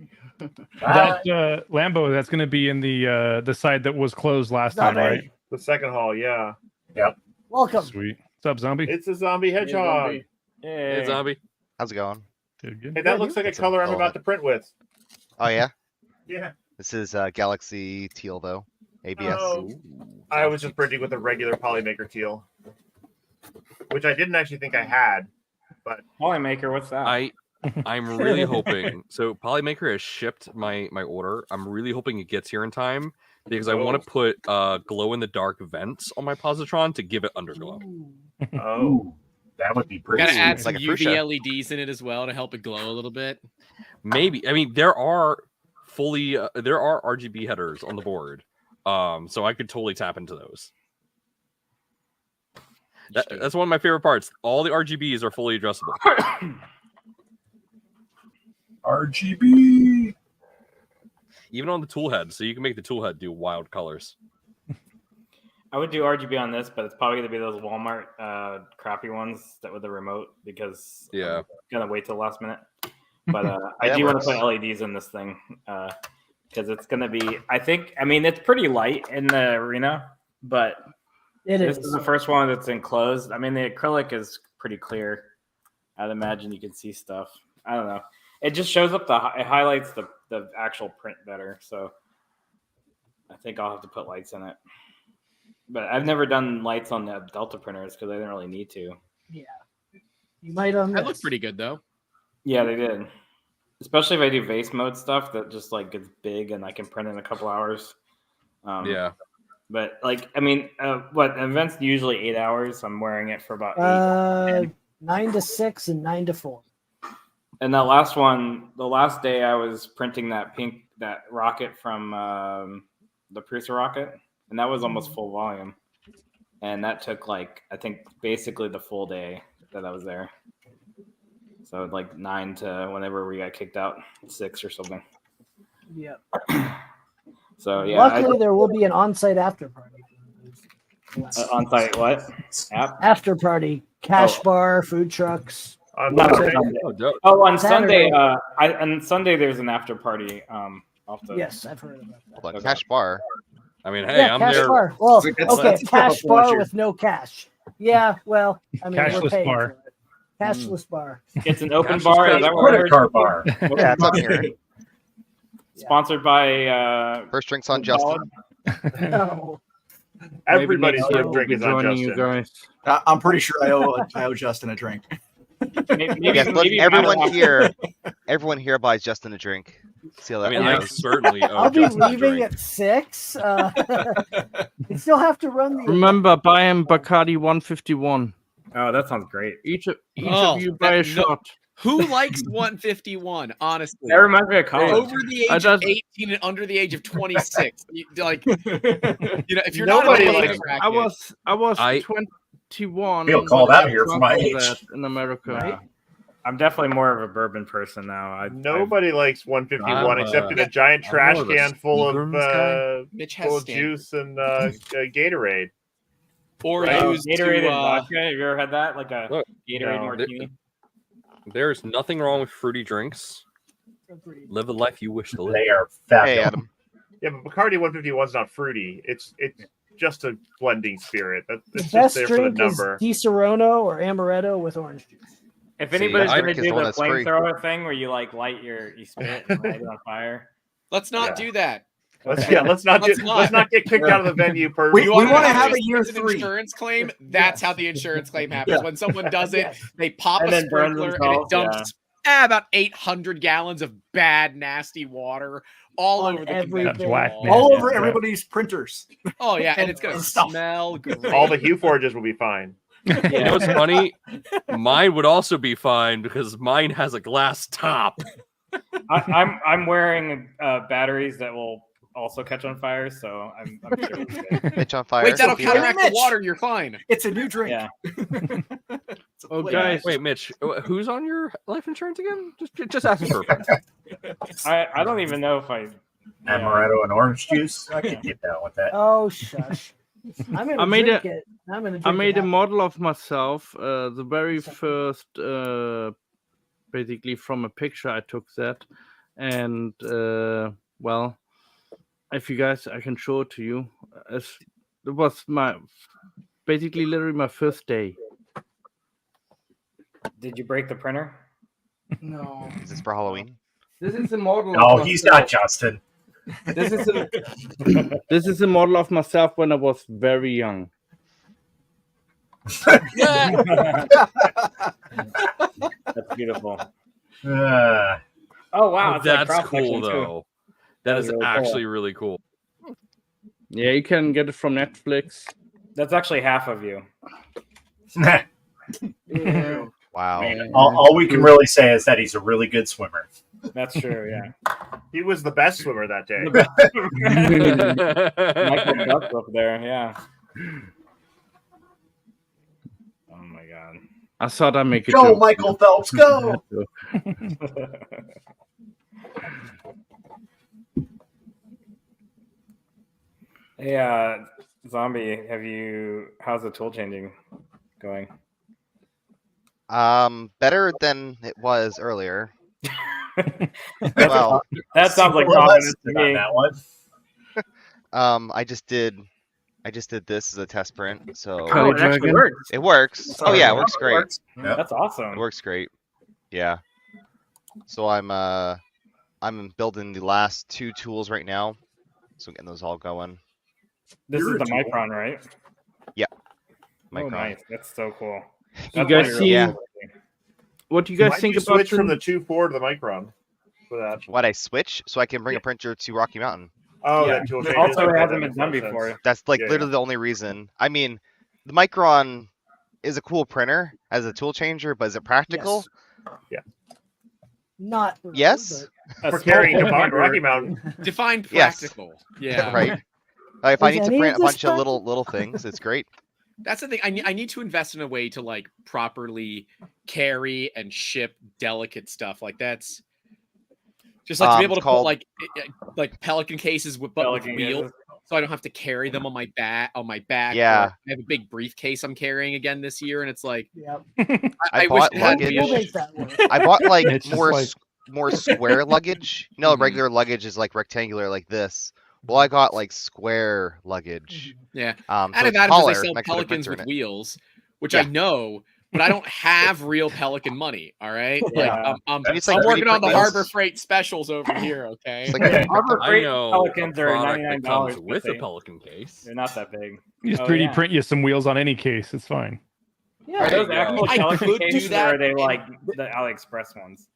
[SPEAKER 8] That Lambo, that's going to be in the side that was closed last time,
[SPEAKER 1] Zombie.
[SPEAKER 8] right?
[SPEAKER 3] The second hall, yeah.
[SPEAKER 14] Yep.
[SPEAKER 1] Welcome.
[SPEAKER 8] Sweet. What's up, zombie?
[SPEAKER 3] It's a zombie hedgehog.
[SPEAKER 2] Hey, zombie.
[SPEAKER 18] How's it going?
[SPEAKER 8] Good.
[SPEAKER 3] Hey, that looks like a color I'm about to print with.
[SPEAKER 18] Oh yeah.
[SPEAKER 3] Yeah.
[SPEAKER 18] This is Galaxy Teal though. ABS.
[SPEAKER 3] Oh, I was just printing with a regular Polymaker teal, which I didn't actually think I had. But
[SPEAKER 15] Polymaker, what's that?
[SPEAKER 2] I'm really hoping. So Polymaker has shipped my order. I'm really hoping it gets here in time because I want to put glow in the dark vents on my positron to give it underglow.
[SPEAKER 3] Oh,
[SPEAKER 14] that would be
[SPEAKER 16] We
[SPEAKER 14] pretty.
[SPEAKER 16] gotta add
[SPEAKER 2] It's
[SPEAKER 16] some
[SPEAKER 2] like a
[SPEAKER 16] UV
[SPEAKER 2] fuchsia.
[SPEAKER 16] LEDs in it as well to help it glow a little bit.
[SPEAKER 2] Maybe. I mean, there are RGB headers on the board, so I could totally tap into those. That's one of my favorite parts. All the RGBs are fully addressable.
[SPEAKER 14] RGB.
[SPEAKER 2] Even on the tool head, so you can make the tool head do wild colors.
[SPEAKER 15] I would do RGB on this, but it's probably gonna be those Walmart crappy ones that with the remote because I'm gonna wait till the last minute. But I do want to put LEDs in this thing because it's gonna be. I mean, it's pretty light in the arena, but this is the first one that's enclosed. I mean, the acrylic is pretty clear. I'd imagine you can see stuff. I don't know. It just shows up it highlights the actual print better. So I think I'll have to put lights in it. But I've never done lights on the Delta printers because I didn't really need to.
[SPEAKER 1] Yeah. You might on
[SPEAKER 16] That looks pretty good though.
[SPEAKER 15] Yeah, they did. Especially if I do vase mode stuff that just like gets big and I can print in a couple hours.
[SPEAKER 2] Yeah.
[SPEAKER 15] But like, I mean, what events usually 8 hours. I'm wearing it for about 8.
[SPEAKER 1] 9 to 6 and 9 to 4.
[SPEAKER 15] And that last one, the last day I was printing that rocket from the Prusa rocket, and that was almost full volume. And that took like, I think basically the full day that I was there. So like 9 to whenever we got kicked out, 6 or something.
[SPEAKER 1] Yep.
[SPEAKER 15] So yeah.
[SPEAKER 1] Luckily, there will be an on-site after party.
[SPEAKER 15] On-site what?
[SPEAKER 1] After party, cash bar, food trucks.
[SPEAKER 15] On Sunday. On Sunday there's an after party.
[SPEAKER 1] Yes, I've heard about that.
[SPEAKER 18] Hold on, cash bar.
[SPEAKER 2] I mean, hey,
[SPEAKER 1] Yeah,
[SPEAKER 2] I'm
[SPEAKER 1] cash
[SPEAKER 2] there.
[SPEAKER 1] bar. Well,
[SPEAKER 2] That's
[SPEAKER 1] okay, cash
[SPEAKER 2] a
[SPEAKER 1] bar
[SPEAKER 2] pleasure.
[SPEAKER 1] with no cash. Yeah, well, I mean, we're
[SPEAKER 8] Cashless
[SPEAKER 1] paying
[SPEAKER 8] bar.
[SPEAKER 1] for it. Cashless bar.
[SPEAKER 15] It's an open bar. Is that what I heard?
[SPEAKER 14] Card bar.
[SPEAKER 18] Yeah, it's up here.
[SPEAKER 15] Sponsored by
[SPEAKER 18] First drinks on Justin.
[SPEAKER 1] No.
[SPEAKER 3] Everybody's
[SPEAKER 17] Maybe next year
[SPEAKER 3] first
[SPEAKER 17] we'll
[SPEAKER 3] drink
[SPEAKER 17] be
[SPEAKER 3] is on
[SPEAKER 17] joining you
[SPEAKER 3] Justin.
[SPEAKER 17] guys.
[SPEAKER 5] I'm pretty sure I owe Justin a drink.
[SPEAKER 18] Yes, but everyone here buys Justin a drink. See how that
[SPEAKER 2] I mean, I
[SPEAKER 18] goes?
[SPEAKER 2] certainly owe
[SPEAKER 1] I'll be
[SPEAKER 2] Justin a
[SPEAKER 1] leaving
[SPEAKER 2] drink.
[SPEAKER 1] at 6. You still have to run the.
[SPEAKER 17] Remember, buy him Bacardi 151.
[SPEAKER 15] Oh, that sounds great.
[SPEAKER 17] Each of
[SPEAKER 16] Oh,
[SPEAKER 17] you buy a
[SPEAKER 16] that- no-
[SPEAKER 17] shot.
[SPEAKER 16] Who likes 151? Honestly,
[SPEAKER 15] That reminds me of college.
[SPEAKER 16] Over the
[SPEAKER 17] I
[SPEAKER 16] age of
[SPEAKER 17] just-
[SPEAKER 16] 18 and under the age of 26. Like, if you're
[SPEAKER 3] Nobody
[SPEAKER 16] not in
[SPEAKER 3] likes-
[SPEAKER 16] bracket,
[SPEAKER 17] I was
[SPEAKER 2] I-
[SPEAKER 17] 21.
[SPEAKER 14] Feel called
[SPEAKER 17] when
[SPEAKER 14] out
[SPEAKER 17] I
[SPEAKER 14] here for my
[SPEAKER 17] drank
[SPEAKER 14] age.
[SPEAKER 17] that in America.
[SPEAKER 15] Yeah. I'm definitely more of a bourbon person now.
[SPEAKER 3] Nobody likes 151
[SPEAKER 2] I'm,
[SPEAKER 3] except in a giant
[SPEAKER 2] I'm
[SPEAKER 3] trash
[SPEAKER 2] more of a
[SPEAKER 3] can full of
[SPEAKER 2] Seagram's guy.
[SPEAKER 16] Mitch has
[SPEAKER 3] full of
[SPEAKER 16] standards.
[SPEAKER 3] juice and Gatorade.
[SPEAKER 16] or
[SPEAKER 3] Right.
[SPEAKER 16] used
[SPEAKER 15] Gatorade
[SPEAKER 16] to
[SPEAKER 15] and vodka. Have you ever had that? Like a
[SPEAKER 2] Look,
[SPEAKER 15] Gatorade
[SPEAKER 3] no.
[SPEAKER 15] martini?
[SPEAKER 2] There's nothing wrong with fruity drinks. Live the life you wish to live.
[SPEAKER 14] They are
[SPEAKER 18] Hey,
[SPEAKER 14] fabulous.
[SPEAKER 18] Adam.
[SPEAKER 3] Yeah, but Bacardi 151 is not fruity. It's just a blending spirit. It's
[SPEAKER 1] The
[SPEAKER 3] just
[SPEAKER 1] best
[SPEAKER 3] there for the
[SPEAKER 1] drink is
[SPEAKER 3] number.
[SPEAKER 1] Di Serono or Amaretto with orange juice.
[SPEAKER 15] If
[SPEAKER 18] See,
[SPEAKER 15] anybody's
[SPEAKER 18] I
[SPEAKER 15] gonna
[SPEAKER 18] think it's
[SPEAKER 15] do
[SPEAKER 18] the one
[SPEAKER 15] the
[SPEAKER 18] that's free.
[SPEAKER 15] flamethrower thing where you like you spit and light it on fire.
[SPEAKER 16] let's not
[SPEAKER 3] Yeah.
[SPEAKER 16] do that.
[SPEAKER 3] Let's
[SPEAKER 15] Okay.
[SPEAKER 3] not get kicked out of the venue per.
[SPEAKER 5] We
[SPEAKER 16] wanna
[SPEAKER 5] wanna have a year
[SPEAKER 16] it's an
[SPEAKER 5] 3.
[SPEAKER 16] insurance claim. That's how the insurance claim happens.
[SPEAKER 5] Yeah.
[SPEAKER 16] When someone does it, they pop
[SPEAKER 15] And
[SPEAKER 16] a
[SPEAKER 15] then burn
[SPEAKER 16] sprinkler and it
[SPEAKER 15] themselves,
[SPEAKER 16] dumps about 800 gallons of bad, nasty water all
[SPEAKER 1] On
[SPEAKER 16] over the
[SPEAKER 1] everything.
[SPEAKER 16] convention
[SPEAKER 8] Black
[SPEAKER 16] hall.
[SPEAKER 8] man.
[SPEAKER 5] All
[SPEAKER 8] Yeah,
[SPEAKER 5] over
[SPEAKER 8] right.
[SPEAKER 5] everybody's printers.
[SPEAKER 16] Oh yeah, and it's gonna
[SPEAKER 5] And stuff.
[SPEAKER 16] smell great.
[SPEAKER 3] All the Hue Forges will be fine.
[SPEAKER 2] You know what's funny? Mine would also be fine because mine has a glass top.
[SPEAKER 15] I'm wearing batteries that will also catch on fire, so I'm sure. we're good.
[SPEAKER 18] Mitch on fire.
[SPEAKER 16] Wait, that'll
[SPEAKER 18] Sophia.
[SPEAKER 16] counteract the
[SPEAKER 5] Mitch.
[SPEAKER 16] water. You're fine.
[SPEAKER 5] It's a new drink.
[SPEAKER 15] Yeah.
[SPEAKER 5] It's a
[SPEAKER 17] Oh,
[SPEAKER 5] flavor.
[SPEAKER 17] guys.
[SPEAKER 2] Wait, Mitch, who's on your life insurance again? Just asking for a friend.
[SPEAKER 15] I don't even know if I.
[SPEAKER 14] Amaretto and orange juice. I can get down with that.
[SPEAKER 1] Oh shush! I'm gonna
[SPEAKER 17] I made
[SPEAKER 1] drink
[SPEAKER 17] a-
[SPEAKER 1] it. I'm gonna. Drink
[SPEAKER 17] I made
[SPEAKER 1] it
[SPEAKER 17] a
[SPEAKER 1] out.
[SPEAKER 17] model of myself. The very first, basically from a picture I took that, and well, if you guys, I can show it to you. As it was basically literally my first day.
[SPEAKER 15] Did you break the printer?
[SPEAKER 17] No.
[SPEAKER 18] Is this for Halloween?
[SPEAKER 17] This is a model.
[SPEAKER 14] No,
[SPEAKER 17] of
[SPEAKER 14] he's
[SPEAKER 17] myself.
[SPEAKER 14] not Justin.
[SPEAKER 17] This is this is a model of myself when I was very young.
[SPEAKER 15] That's beautiful. Oh wow, it's like
[SPEAKER 2] That's
[SPEAKER 15] cross-section,
[SPEAKER 2] cool
[SPEAKER 15] too.
[SPEAKER 2] though. That is
[SPEAKER 15] really cool.
[SPEAKER 2] actually really cool.
[SPEAKER 17] Yeah, you can get it from Netflix.
[SPEAKER 15] That's actually half of you.
[SPEAKER 17] Yeah.
[SPEAKER 18] Wow.
[SPEAKER 14] All we can really say is that he's a really good swimmer.
[SPEAKER 15] That's true. Yeah.
[SPEAKER 3] He was the best swimmer that day.
[SPEAKER 15] Michael Duck up there. Yeah. Oh my god.
[SPEAKER 17] I thought I'd make it.
[SPEAKER 14] Go, Michael Phelps, go!
[SPEAKER 15] Yeah. Zombie, how's the tool changing going?
[SPEAKER 18] Better than it was earlier.
[SPEAKER 15] Well, that sounds like confidence to me.
[SPEAKER 14] That one.
[SPEAKER 18] I just did this as a test print, so
[SPEAKER 15] Oh, it actually works.
[SPEAKER 18] It works. Oh yeah, it works great.
[SPEAKER 15] That's awesome.
[SPEAKER 18] It works great. Yeah. So I'm building the last 2 tools right now, so getting those all going.
[SPEAKER 15] This is the Micron, right?
[SPEAKER 18] Yeah.
[SPEAKER 15] Oh,
[SPEAKER 18] Micron.
[SPEAKER 15] nice. That's so cool.
[SPEAKER 17] You guys see?
[SPEAKER 18] Yeah.
[SPEAKER 17] What do you guys
[SPEAKER 3] Why'd
[SPEAKER 17] think
[SPEAKER 3] you
[SPEAKER 17] about
[SPEAKER 3] switch from the 2.4 to the Micron for that?
[SPEAKER 18] Why'd I switch? So I can bring a printer to Rocky Mountain.
[SPEAKER 3] Oh,
[SPEAKER 15] Yeah.
[SPEAKER 3] that tool change.
[SPEAKER 15] Also, it
[SPEAKER 3] Okay,
[SPEAKER 15] hasn't
[SPEAKER 3] that
[SPEAKER 15] been
[SPEAKER 3] makes
[SPEAKER 15] done
[SPEAKER 3] more sense.
[SPEAKER 15] before.
[SPEAKER 18] That's like
[SPEAKER 3] Yeah,
[SPEAKER 18] literally the only reason. I mean, the Micron is a cool printer as a tool changer, but is it practical?
[SPEAKER 3] Yeah.
[SPEAKER 1] Not really,
[SPEAKER 18] Yes.
[SPEAKER 3] For carrying to Rocky Mountain.
[SPEAKER 16] Define
[SPEAKER 18] Yes.
[SPEAKER 16] practical. Yeah.
[SPEAKER 18] Right. If I
[SPEAKER 1] Is
[SPEAKER 18] need to
[SPEAKER 1] any
[SPEAKER 18] print
[SPEAKER 1] of
[SPEAKER 18] a
[SPEAKER 1] this
[SPEAKER 18] bunch of little things, it's great.
[SPEAKER 16] That's the thing. I need to invest in a way to like properly carry and ship delicate stuff. Like that's just like to be able to put like Pelican cases with
[SPEAKER 15] Pelican
[SPEAKER 16] wheels,
[SPEAKER 15] cases.
[SPEAKER 16] so I don't have to carry them on my back.
[SPEAKER 18] Yeah.
[SPEAKER 16] I have a big briefcase I'm carrying again this year, and it's like,
[SPEAKER 1] Yep.
[SPEAKER 16] I wish
[SPEAKER 18] bought
[SPEAKER 16] it had
[SPEAKER 18] luggage.
[SPEAKER 1] We'll make that work.
[SPEAKER 18] I bought like
[SPEAKER 8] It's just
[SPEAKER 18] more square luggage. You know, regular luggage is like rectangular like this. Well, I got like square luggage.
[SPEAKER 16] Yeah.
[SPEAKER 18] So
[SPEAKER 16] Out of
[SPEAKER 18] it's
[SPEAKER 16] that,
[SPEAKER 18] taller,
[SPEAKER 16] they sell
[SPEAKER 18] and I can put a
[SPEAKER 16] Pelicans
[SPEAKER 18] printer
[SPEAKER 16] with
[SPEAKER 18] in it.
[SPEAKER 16] wheels, which
[SPEAKER 18] Yeah.
[SPEAKER 16] I know, but I don't have real Pelican money. All right, like
[SPEAKER 15] Yeah.
[SPEAKER 16] I'm
[SPEAKER 18] It's like
[SPEAKER 16] working
[SPEAKER 18] 3D
[SPEAKER 16] on the
[SPEAKER 18] print
[SPEAKER 16] Harbor
[SPEAKER 18] wheels.
[SPEAKER 16] Freight specials over here. Okay.
[SPEAKER 18] It's like
[SPEAKER 15] Harbor
[SPEAKER 2] I
[SPEAKER 15] Freight
[SPEAKER 2] know
[SPEAKER 15] Pelicans
[SPEAKER 2] a
[SPEAKER 15] are
[SPEAKER 2] product that
[SPEAKER 15] $99
[SPEAKER 2] comes with a
[SPEAKER 15] but
[SPEAKER 2] Pelican case.
[SPEAKER 15] They're not that big.
[SPEAKER 8] You just
[SPEAKER 15] Oh,
[SPEAKER 8] 3D
[SPEAKER 15] yeah.
[SPEAKER 8] print you some wheels on any case. It's fine.
[SPEAKER 15] Are those
[SPEAKER 2] Yeah.
[SPEAKER 15] actual
[SPEAKER 16] I
[SPEAKER 15] Pelican
[SPEAKER 16] could do
[SPEAKER 15] cases,
[SPEAKER 16] that,
[SPEAKER 15] or are they
[SPEAKER 16] and-
[SPEAKER 15] like the AliExpress ones?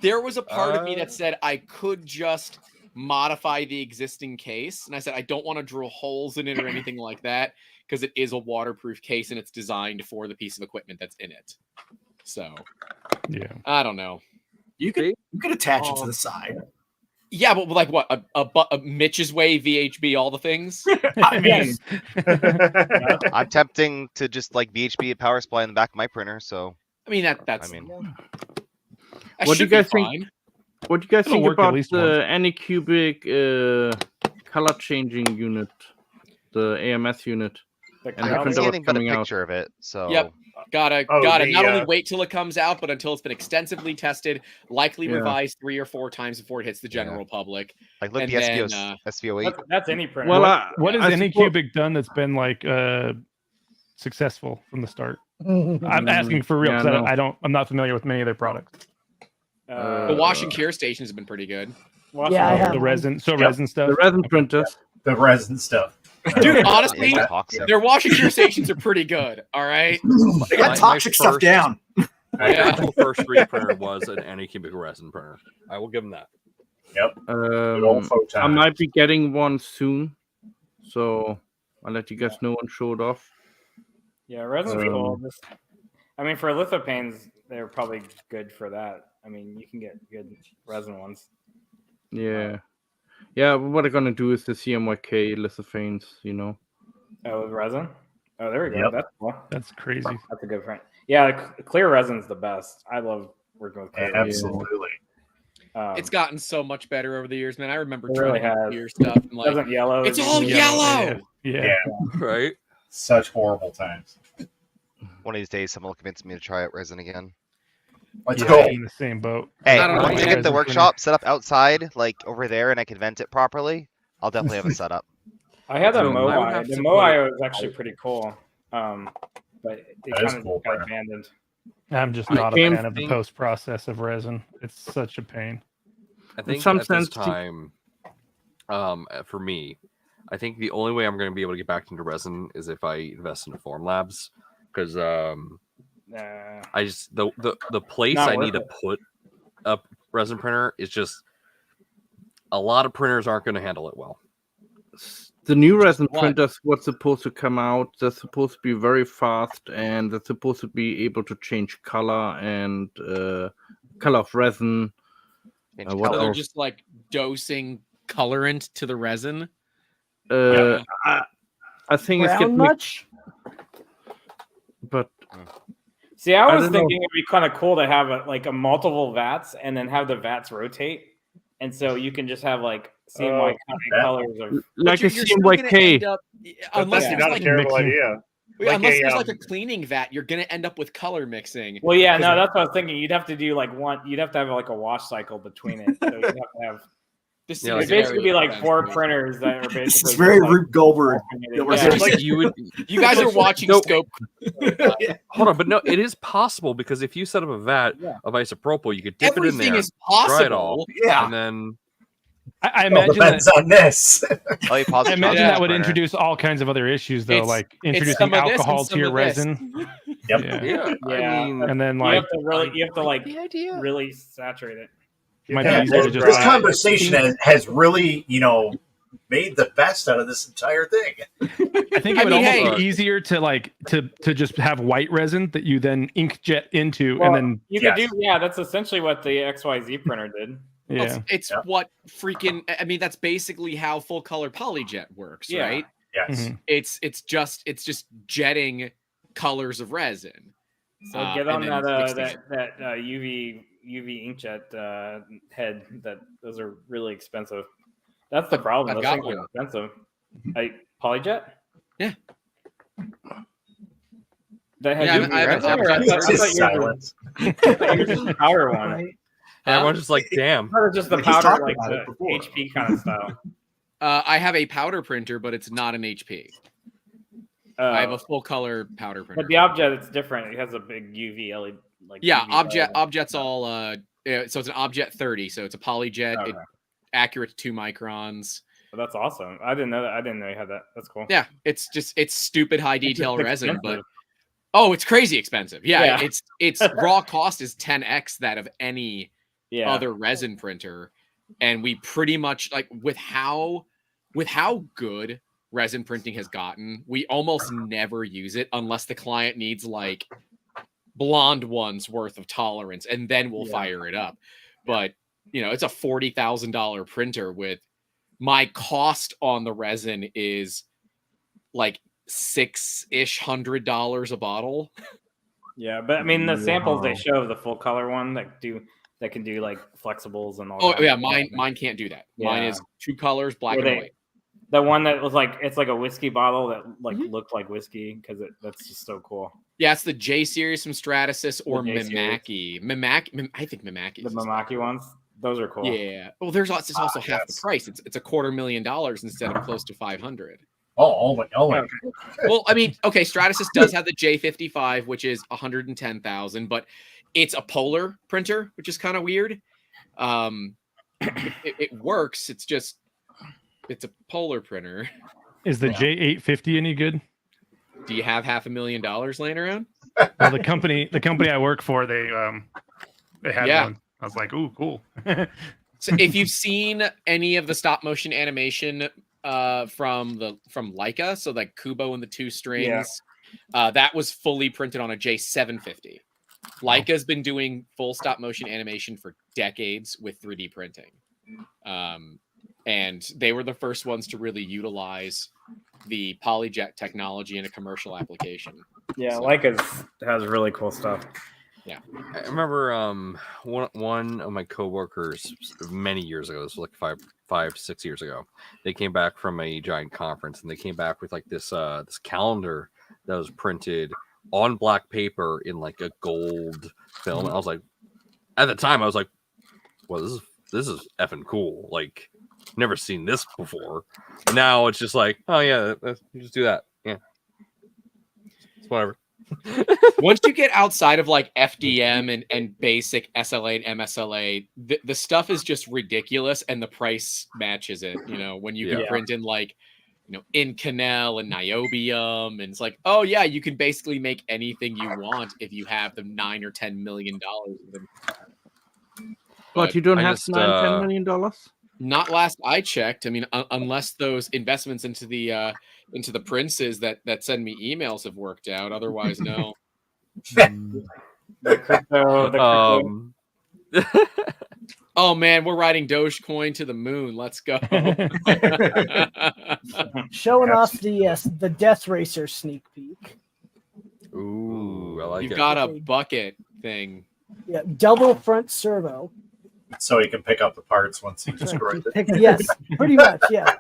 [SPEAKER 16] There was a part of me that said I could just modify the existing case, and I said I don't want to drill holes in it or anything like that because it is a waterproof case and it's designed for the piece of equipment that's in it. So
[SPEAKER 8] Yeah.
[SPEAKER 16] I don't know.
[SPEAKER 5] You could attach it to the side.
[SPEAKER 16] Yeah, but like what a Mitch's way VHB, all the things.
[SPEAKER 5] I mean,
[SPEAKER 18] I'm tempting to just like VHB a power supply in the back of my printer. So
[SPEAKER 16] I mean that's.
[SPEAKER 18] I mean,
[SPEAKER 16] That
[SPEAKER 17] What do you
[SPEAKER 16] should be
[SPEAKER 17] guys think?
[SPEAKER 16] fine.
[SPEAKER 17] What do you guys
[SPEAKER 8] It'll
[SPEAKER 17] think
[SPEAKER 8] work at
[SPEAKER 17] about
[SPEAKER 8] least
[SPEAKER 17] the Anycubic color changing unit, the AMS unit?
[SPEAKER 18] I
[SPEAKER 17] And the
[SPEAKER 18] haven't
[SPEAKER 17] printer
[SPEAKER 18] seen
[SPEAKER 17] was
[SPEAKER 18] anything but a
[SPEAKER 17] coming out.
[SPEAKER 18] picture of it. So
[SPEAKER 16] Yep. Gotta
[SPEAKER 3] Oh,
[SPEAKER 16] not
[SPEAKER 3] the,
[SPEAKER 16] only wait till it comes out, but until it's been extensively tested, likely
[SPEAKER 17] Yeah.
[SPEAKER 16] revised 3 or 4 times before it hits the general public.
[SPEAKER 18] like look at
[SPEAKER 16] And
[SPEAKER 18] the
[SPEAKER 16] then,
[SPEAKER 18] SVO8.
[SPEAKER 15] That's any printer.
[SPEAKER 17] Well,
[SPEAKER 8] What has
[SPEAKER 17] I
[SPEAKER 8] Anycubic done that's been like successful from the start? I'm asking for real
[SPEAKER 17] Yeah,
[SPEAKER 8] because
[SPEAKER 17] no.
[SPEAKER 8] I'm not familiar with many of their products.
[SPEAKER 16] the wash and cure stations have been pretty good.
[SPEAKER 1] Yeah, I have
[SPEAKER 8] The
[SPEAKER 1] one.
[SPEAKER 8] resin,
[SPEAKER 14] Yep.
[SPEAKER 8] resin stuff.
[SPEAKER 17] The resin printers.
[SPEAKER 14] The resin stuff.
[SPEAKER 16] Dude, honestly,
[SPEAKER 18] It's toxic.
[SPEAKER 16] their wash and cure stations are pretty good. All right.
[SPEAKER 5] They got toxic stuff down.
[SPEAKER 2] My actual first 3D printer was an Anycubic resin printer. I will give them that.
[SPEAKER 14] Yep. Good old
[SPEAKER 17] I
[SPEAKER 14] photon.
[SPEAKER 17] might be getting one soon, so I'll let you guys know when showed off.
[SPEAKER 15] Yeah, resin's cool. I mean, for lithopanes, they're probably good for that. I mean, you can get good resin ones.
[SPEAKER 17] Yeah, yeah. What I'm gonna do is the CMYK lithophanes, you know.
[SPEAKER 15] Oh, with resin? Oh, there we go.
[SPEAKER 14] Yep.
[SPEAKER 15] That's cool.
[SPEAKER 8] That's crazy.
[SPEAKER 15] That's a good print. Yeah, clear resin's the best. I love working with clear resin.
[SPEAKER 14] Absolutely.
[SPEAKER 16] It's gotten so much better over the years, man. I remember
[SPEAKER 15] It really
[SPEAKER 16] trying
[SPEAKER 15] has.
[SPEAKER 16] clear stuff and like
[SPEAKER 15] Doesn't yellow.
[SPEAKER 16] it's all yellow.
[SPEAKER 8] Yeah.
[SPEAKER 2] Right?
[SPEAKER 14] Such horrible times.
[SPEAKER 18] One of these days, someone will convince me to try out resin again.
[SPEAKER 14] Let's
[SPEAKER 8] Yeah,
[SPEAKER 14] go.
[SPEAKER 8] I'm in the same boat.
[SPEAKER 18] Hey,
[SPEAKER 16] I don't know,
[SPEAKER 18] once I
[SPEAKER 16] man.
[SPEAKER 18] get the workshop set up outside, like over there, and I can vent it properly, I'll definitely have it set up.
[SPEAKER 15] I had a
[SPEAKER 16] So I would
[SPEAKER 15] Moai.
[SPEAKER 16] have
[SPEAKER 15] The
[SPEAKER 16] to
[SPEAKER 15] Moai was actually pretty cool. But it
[SPEAKER 14] That is
[SPEAKER 15] kind of
[SPEAKER 14] cool,
[SPEAKER 15] got
[SPEAKER 14] man.
[SPEAKER 15] abandoned.
[SPEAKER 8] I'm just
[SPEAKER 17] I
[SPEAKER 8] not a
[SPEAKER 17] came
[SPEAKER 8] fan of the
[SPEAKER 17] think-
[SPEAKER 8] post process of resin. It's such a pain.
[SPEAKER 2] I think
[SPEAKER 17] some
[SPEAKER 2] at this
[SPEAKER 17] sense,
[SPEAKER 2] time, for me, I think the only way I'm going to be able to get back into resin is if I invest into Formlabs, because I just the place
[SPEAKER 15] Not
[SPEAKER 2] I
[SPEAKER 15] worth
[SPEAKER 2] need to
[SPEAKER 15] it.
[SPEAKER 2] put a resin printer is just a lot of printers aren't going to handle it well.
[SPEAKER 17] The new resin
[SPEAKER 16] one.
[SPEAKER 17] printers, what's supposed to come out, they're supposed to be very fast, and they're supposed to be able to change color and color of resin.
[SPEAKER 18] Change
[SPEAKER 17] What
[SPEAKER 16] So they're
[SPEAKER 17] else?
[SPEAKER 16] just like dosing colorant to the resin.
[SPEAKER 17] I think it's
[SPEAKER 1] Brown
[SPEAKER 17] getting
[SPEAKER 1] much?
[SPEAKER 17] but
[SPEAKER 15] See, I
[SPEAKER 17] I
[SPEAKER 15] was
[SPEAKER 17] don't know.
[SPEAKER 15] thinking it'd be kind of cool to have a multiple vats and then have the vats rotate, and so you can just have like CMY
[SPEAKER 14] that-
[SPEAKER 15] colors of.
[SPEAKER 17] like a
[SPEAKER 16] You're still gonna
[SPEAKER 17] CMYK.
[SPEAKER 16] end up
[SPEAKER 4] unless
[SPEAKER 3] That's
[SPEAKER 4] there's
[SPEAKER 3] not
[SPEAKER 4] like
[SPEAKER 3] a terrible
[SPEAKER 8] mixing.
[SPEAKER 3] idea.
[SPEAKER 4] unless there's like a cleaning vat, you're gonna end up with color mixing.
[SPEAKER 15] Well, yeah,
[SPEAKER 4] 'Cause
[SPEAKER 15] no, that's what I was thinking. You'd have to do like you'd have to have like a wash cycle between it. So you'd have to have.
[SPEAKER 4] This
[SPEAKER 2] Yeah,
[SPEAKER 15] It'd
[SPEAKER 2] like-
[SPEAKER 15] basically be like 4
[SPEAKER 4] expensive.
[SPEAKER 15] printers that are basically.
[SPEAKER 5] This is very
[SPEAKER 15] just,
[SPEAKER 5] Rube Goldberg.
[SPEAKER 15] Yeah.
[SPEAKER 2] Like you would.
[SPEAKER 4] You guys are watching
[SPEAKER 2] No.
[SPEAKER 4] Scope.
[SPEAKER 2] Hold on, but no, it is possible because if you set up a vat of isopropyl, you could dip it in
[SPEAKER 4] Everything
[SPEAKER 2] there,
[SPEAKER 4] is
[SPEAKER 2] dry it all,
[SPEAKER 4] possible.
[SPEAKER 5] Yeah.
[SPEAKER 2] and then
[SPEAKER 8] I
[SPEAKER 14] Well,
[SPEAKER 8] imagine that.
[SPEAKER 14] depends on this.
[SPEAKER 8] I imagine that would
[SPEAKER 2] printer.
[SPEAKER 8] introduce all kinds of other issues, though,
[SPEAKER 4] It's-
[SPEAKER 8] like
[SPEAKER 4] it's
[SPEAKER 8] introducing
[SPEAKER 4] some of this and
[SPEAKER 8] alcohol to
[SPEAKER 4] some
[SPEAKER 8] your
[SPEAKER 4] of this.
[SPEAKER 8] resin.
[SPEAKER 14] Yep.
[SPEAKER 2] Yeah, I mean,
[SPEAKER 8] and then
[SPEAKER 15] You
[SPEAKER 8] like
[SPEAKER 15] have to really saturate it.
[SPEAKER 8] might
[SPEAKER 14] Yeah,
[SPEAKER 8] be easier to
[SPEAKER 14] this
[SPEAKER 8] just
[SPEAKER 14] conversation has really, made the best out of this entire thing.
[SPEAKER 8] I think it would almost be easier to like to just have white resin that you then inkjet into,
[SPEAKER 15] Well,
[SPEAKER 8] and then
[SPEAKER 15] you could do. Yeah, that's essentially what the XYZ printer did.
[SPEAKER 8] yeah.
[SPEAKER 4] It's what freaking. I mean, that's basically how full color polyjet works,
[SPEAKER 15] Yeah.
[SPEAKER 4] right?
[SPEAKER 14] Yes.
[SPEAKER 8] Mhm.
[SPEAKER 4] It's just jetting colors of resin.
[SPEAKER 15] So
[SPEAKER 4] and
[SPEAKER 15] get on
[SPEAKER 4] then
[SPEAKER 15] that
[SPEAKER 4] mixing
[SPEAKER 15] that UV inkjet head. Those are really expensive. That's the problem.
[SPEAKER 4] I've
[SPEAKER 15] Those
[SPEAKER 4] got
[SPEAKER 15] things
[SPEAKER 4] one.
[SPEAKER 15] are expensive. Polyjet?
[SPEAKER 4] Yeah.
[SPEAKER 15] That had
[SPEAKER 4] Yeah,
[SPEAKER 15] UV
[SPEAKER 4] I have an
[SPEAKER 15] resin?
[SPEAKER 4] object
[SPEAKER 15] I thought
[SPEAKER 14] Just
[SPEAKER 15] yours was- I thought yours was the powder one.
[SPEAKER 2] and everyone's just like, damn.
[SPEAKER 15] I thought it was just the
[SPEAKER 5] He's
[SPEAKER 15] powder,
[SPEAKER 5] talked
[SPEAKER 15] like
[SPEAKER 5] about it
[SPEAKER 15] the
[SPEAKER 5] before.
[SPEAKER 15] HP kind of style.
[SPEAKER 4] I have a powder printer, but it's not an HP. I have a full color powder printer.
[SPEAKER 15] But the object, it's different. It has a big UV LED. Like
[SPEAKER 4] Yeah,
[SPEAKER 15] UV
[SPEAKER 4] object's all so it's an object 30, so it's a polyjet,
[SPEAKER 15] Okay.
[SPEAKER 4] accurate to 2 microns.
[SPEAKER 15] Well, that's awesome. I didn't know that. I didn't know you had that. That's cool.
[SPEAKER 4] Yeah, it's stupid high detail
[SPEAKER 15] It's
[SPEAKER 4] resin, but
[SPEAKER 15] expensive.
[SPEAKER 4] it's crazy expensive. Yeah,
[SPEAKER 15] Yeah.
[SPEAKER 4] it's raw cost is 10x that of any
[SPEAKER 15] Yeah.
[SPEAKER 4] other resin printer, and we pretty much like with how good resin printing has gotten, we almost never use it unless the client needs like blonde one's worth of tolerance, and then we'll fire it up. But it's a $40,000 printer with my cost on the resin is like $600 a bottle.
[SPEAKER 15] Yeah, but I mean the samples they show of the full color one that can do like flexibles and all.
[SPEAKER 4] Oh
[SPEAKER 15] that
[SPEAKER 4] yeah,
[SPEAKER 15] stuff.
[SPEAKER 4] mine can't do that. Mine
[SPEAKER 15] Yeah.
[SPEAKER 4] is 2 colors, black
[SPEAKER 15] Were
[SPEAKER 4] and
[SPEAKER 15] they-
[SPEAKER 4] white.
[SPEAKER 15] The one that was like it's like a whiskey bottle that like looked like whiskey because that's just so cool.
[SPEAKER 4] Yeah, it's the J series from Stratasys or
[SPEAKER 15] The J series.
[SPEAKER 4] Mimaki. I think Mimaki.
[SPEAKER 15] The Mamaki ones, those are cool.
[SPEAKER 4] Yeah. Well, it's also half the price. It's $250,000 instead of close to 500.
[SPEAKER 14] Oh my.
[SPEAKER 4] Well, I mean, okay, Stratasys does have the J55, which is 110,000, but it's a polar printer, which is kind of weird. It works. It's a polar printer.
[SPEAKER 8] Is the J850 any good?
[SPEAKER 4] Do you have $500,000 laying around?
[SPEAKER 8] Well, the company I work for, they had
[SPEAKER 4] Yeah.
[SPEAKER 8] one. I was like, ooh, cool.
[SPEAKER 4] So if you've seen any of the stop motion animation from Leica, so like Kubo and the 2 strings, that was fully printed on a J750. Leica's been doing full stop motion animation for decades with 3D printing. And they were the first ones to really utilize the polyjet technology in a commercial application.
[SPEAKER 15] Yeah,
[SPEAKER 4] So-
[SPEAKER 15] Leica has really cool stuff.
[SPEAKER 4] Yeah.
[SPEAKER 2] I remember one of my coworkers many years ago, this was like 5-6 years ago. They came back from a giant conference and they came back with like this calendar that was printed on black paper in like a gold film. And I was like, at the time, I was like, well, this is effing cool. Like, never seen this before. Now it's just like, oh yeah, you just do that. Yeah, it's whatever.
[SPEAKER 4] Once you get outside of like FDM and basic SLA and MSLA, the stuff is just ridiculous and the price matches it. When you can print in like, Inconel and niobium, and it's like, oh yeah, you can basically make anything you want if you have the $9 or $10 million.
[SPEAKER 17] But you don't
[SPEAKER 2] I
[SPEAKER 17] have
[SPEAKER 2] just,
[SPEAKER 17] $10 million?
[SPEAKER 4] Not last I checked. I mean, unless those investments into the princes that send me emails have worked out. Otherwise, no.
[SPEAKER 15] The crypto.
[SPEAKER 4] Oh man, we're riding Dogecoin to the moon. Let's go.
[SPEAKER 1] Showing off the Death Racer sneak peek.
[SPEAKER 2] Ooh, I like
[SPEAKER 4] You've
[SPEAKER 2] it.
[SPEAKER 4] got a bucket thing.
[SPEAKER 1] Yeah, double front servo.
[SPEAKER 14] So he can pick up the parts once he destroys it.
[SPEAKER 1] Yes, pretty much. Yeah,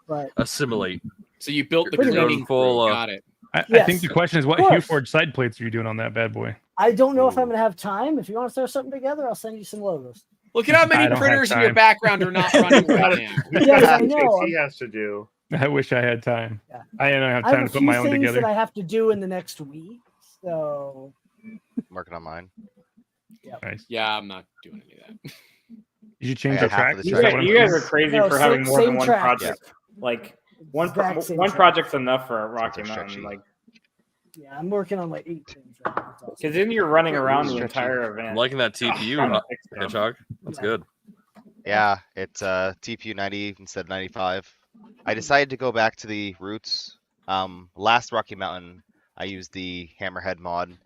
[SPEAKER 1] but
[SPEAKER 2] Assimilate.
[SPEAKER 16] So you built the
[SPEAKER 1] Pretty
[SPEAKER 16] cleaning
[SPEAKER 1] much.
[SPEAKER 16] crew. Got it.
[SPEAKER 8] I
[SPEAKER 1] Yes,
[SPEAKER 8] think the question is, what
[SPEAKER 1] of course.
[SPEAKER 8] Huforge side plates are you doing on that bad boy?
[SPEAKER 1] I don't know if I'm gonna have time. If you want to throw something together, I'll send you some logos.
[SPEAKER 16] Look at how
[SPEAKER 8] I
[SPEAKER 16] many
[SPEAKER 8] don't have
[SPEAKER 16] printers in your
[SPEAKER 8] time.
[SPEAKER 16] background are not running right now.
[SPEAKER 1] Yes, I know.
[SPEAKER 3] He has to do.
[SPEAKER 8] I wish I had time.
[SPEAKER 1] Yeah.
[SPEAKER 8] I don't have
[SPEAKER 1] I have
[SPEAKER 8] time
[SPEAKER 1] a
[SPEAKER 8] to put
[SPEAKER 1] few
[SPEAKER 8] my own
[SPEAKER 1] things
[SPEAKER 8] together.
[SPEAKER 1] that I have to do in the next week. So
[SPEAKER 18] I'm working on mine.
[SPEAKER 8] Nice.
[SPEAKER 16] Yeah, I'm not doing any of that.
[SPEAKER 8] Did you change
[SPEAKER 18] I
[SPEAKER 8] the
[SPEAKER 18] got half
[SPEAKER 8] track?
[SPEAKER 18] of the
[SPEAKER 8] Is that what I'm
[SPEAKER 15] You guys
[SPEAKER 8] saying?
[SPEAKER 15] are crazy
[SPEAKER 1] No,
[SPEAKER 15] for having more than
[SPEAKER 1] same
[SPEAKER 15] one
[SPEAKER 1] track.
[SPEAKER 15] project. Like one
[SPEAKER 1] Exact same
[SPEAKER 15] one
[SPEAKER 1] track.
[SPEAKER 15] project's enough for Rocky
[SPEAKER 18] Those are
[SPEAKER 15] Mountain.
[SPEAKER 18] stretchy.
[SPEAKER 15] Like
[SPEAKER 1] yeah, I'm working on like 8 things right now. It's awesome.
[SPEAKER 15] because then you're running around the
[SPEAKER 18] Stretchy.
[SPEAKER 15] entire
[SPEAKER 2] I'm
[SPEAKER 15] event.
[SPEAKER 2] liking that TPU,
[SPEAKER 15] trying to fix them.
[SPEAKER 2] Hedgehog. That's good.
[SPEAKER 18] Yeah, it's TPU 90 instead of 95. I decided to go back to the roots. Last Rocky Mountain, I used the Hammerhead mod,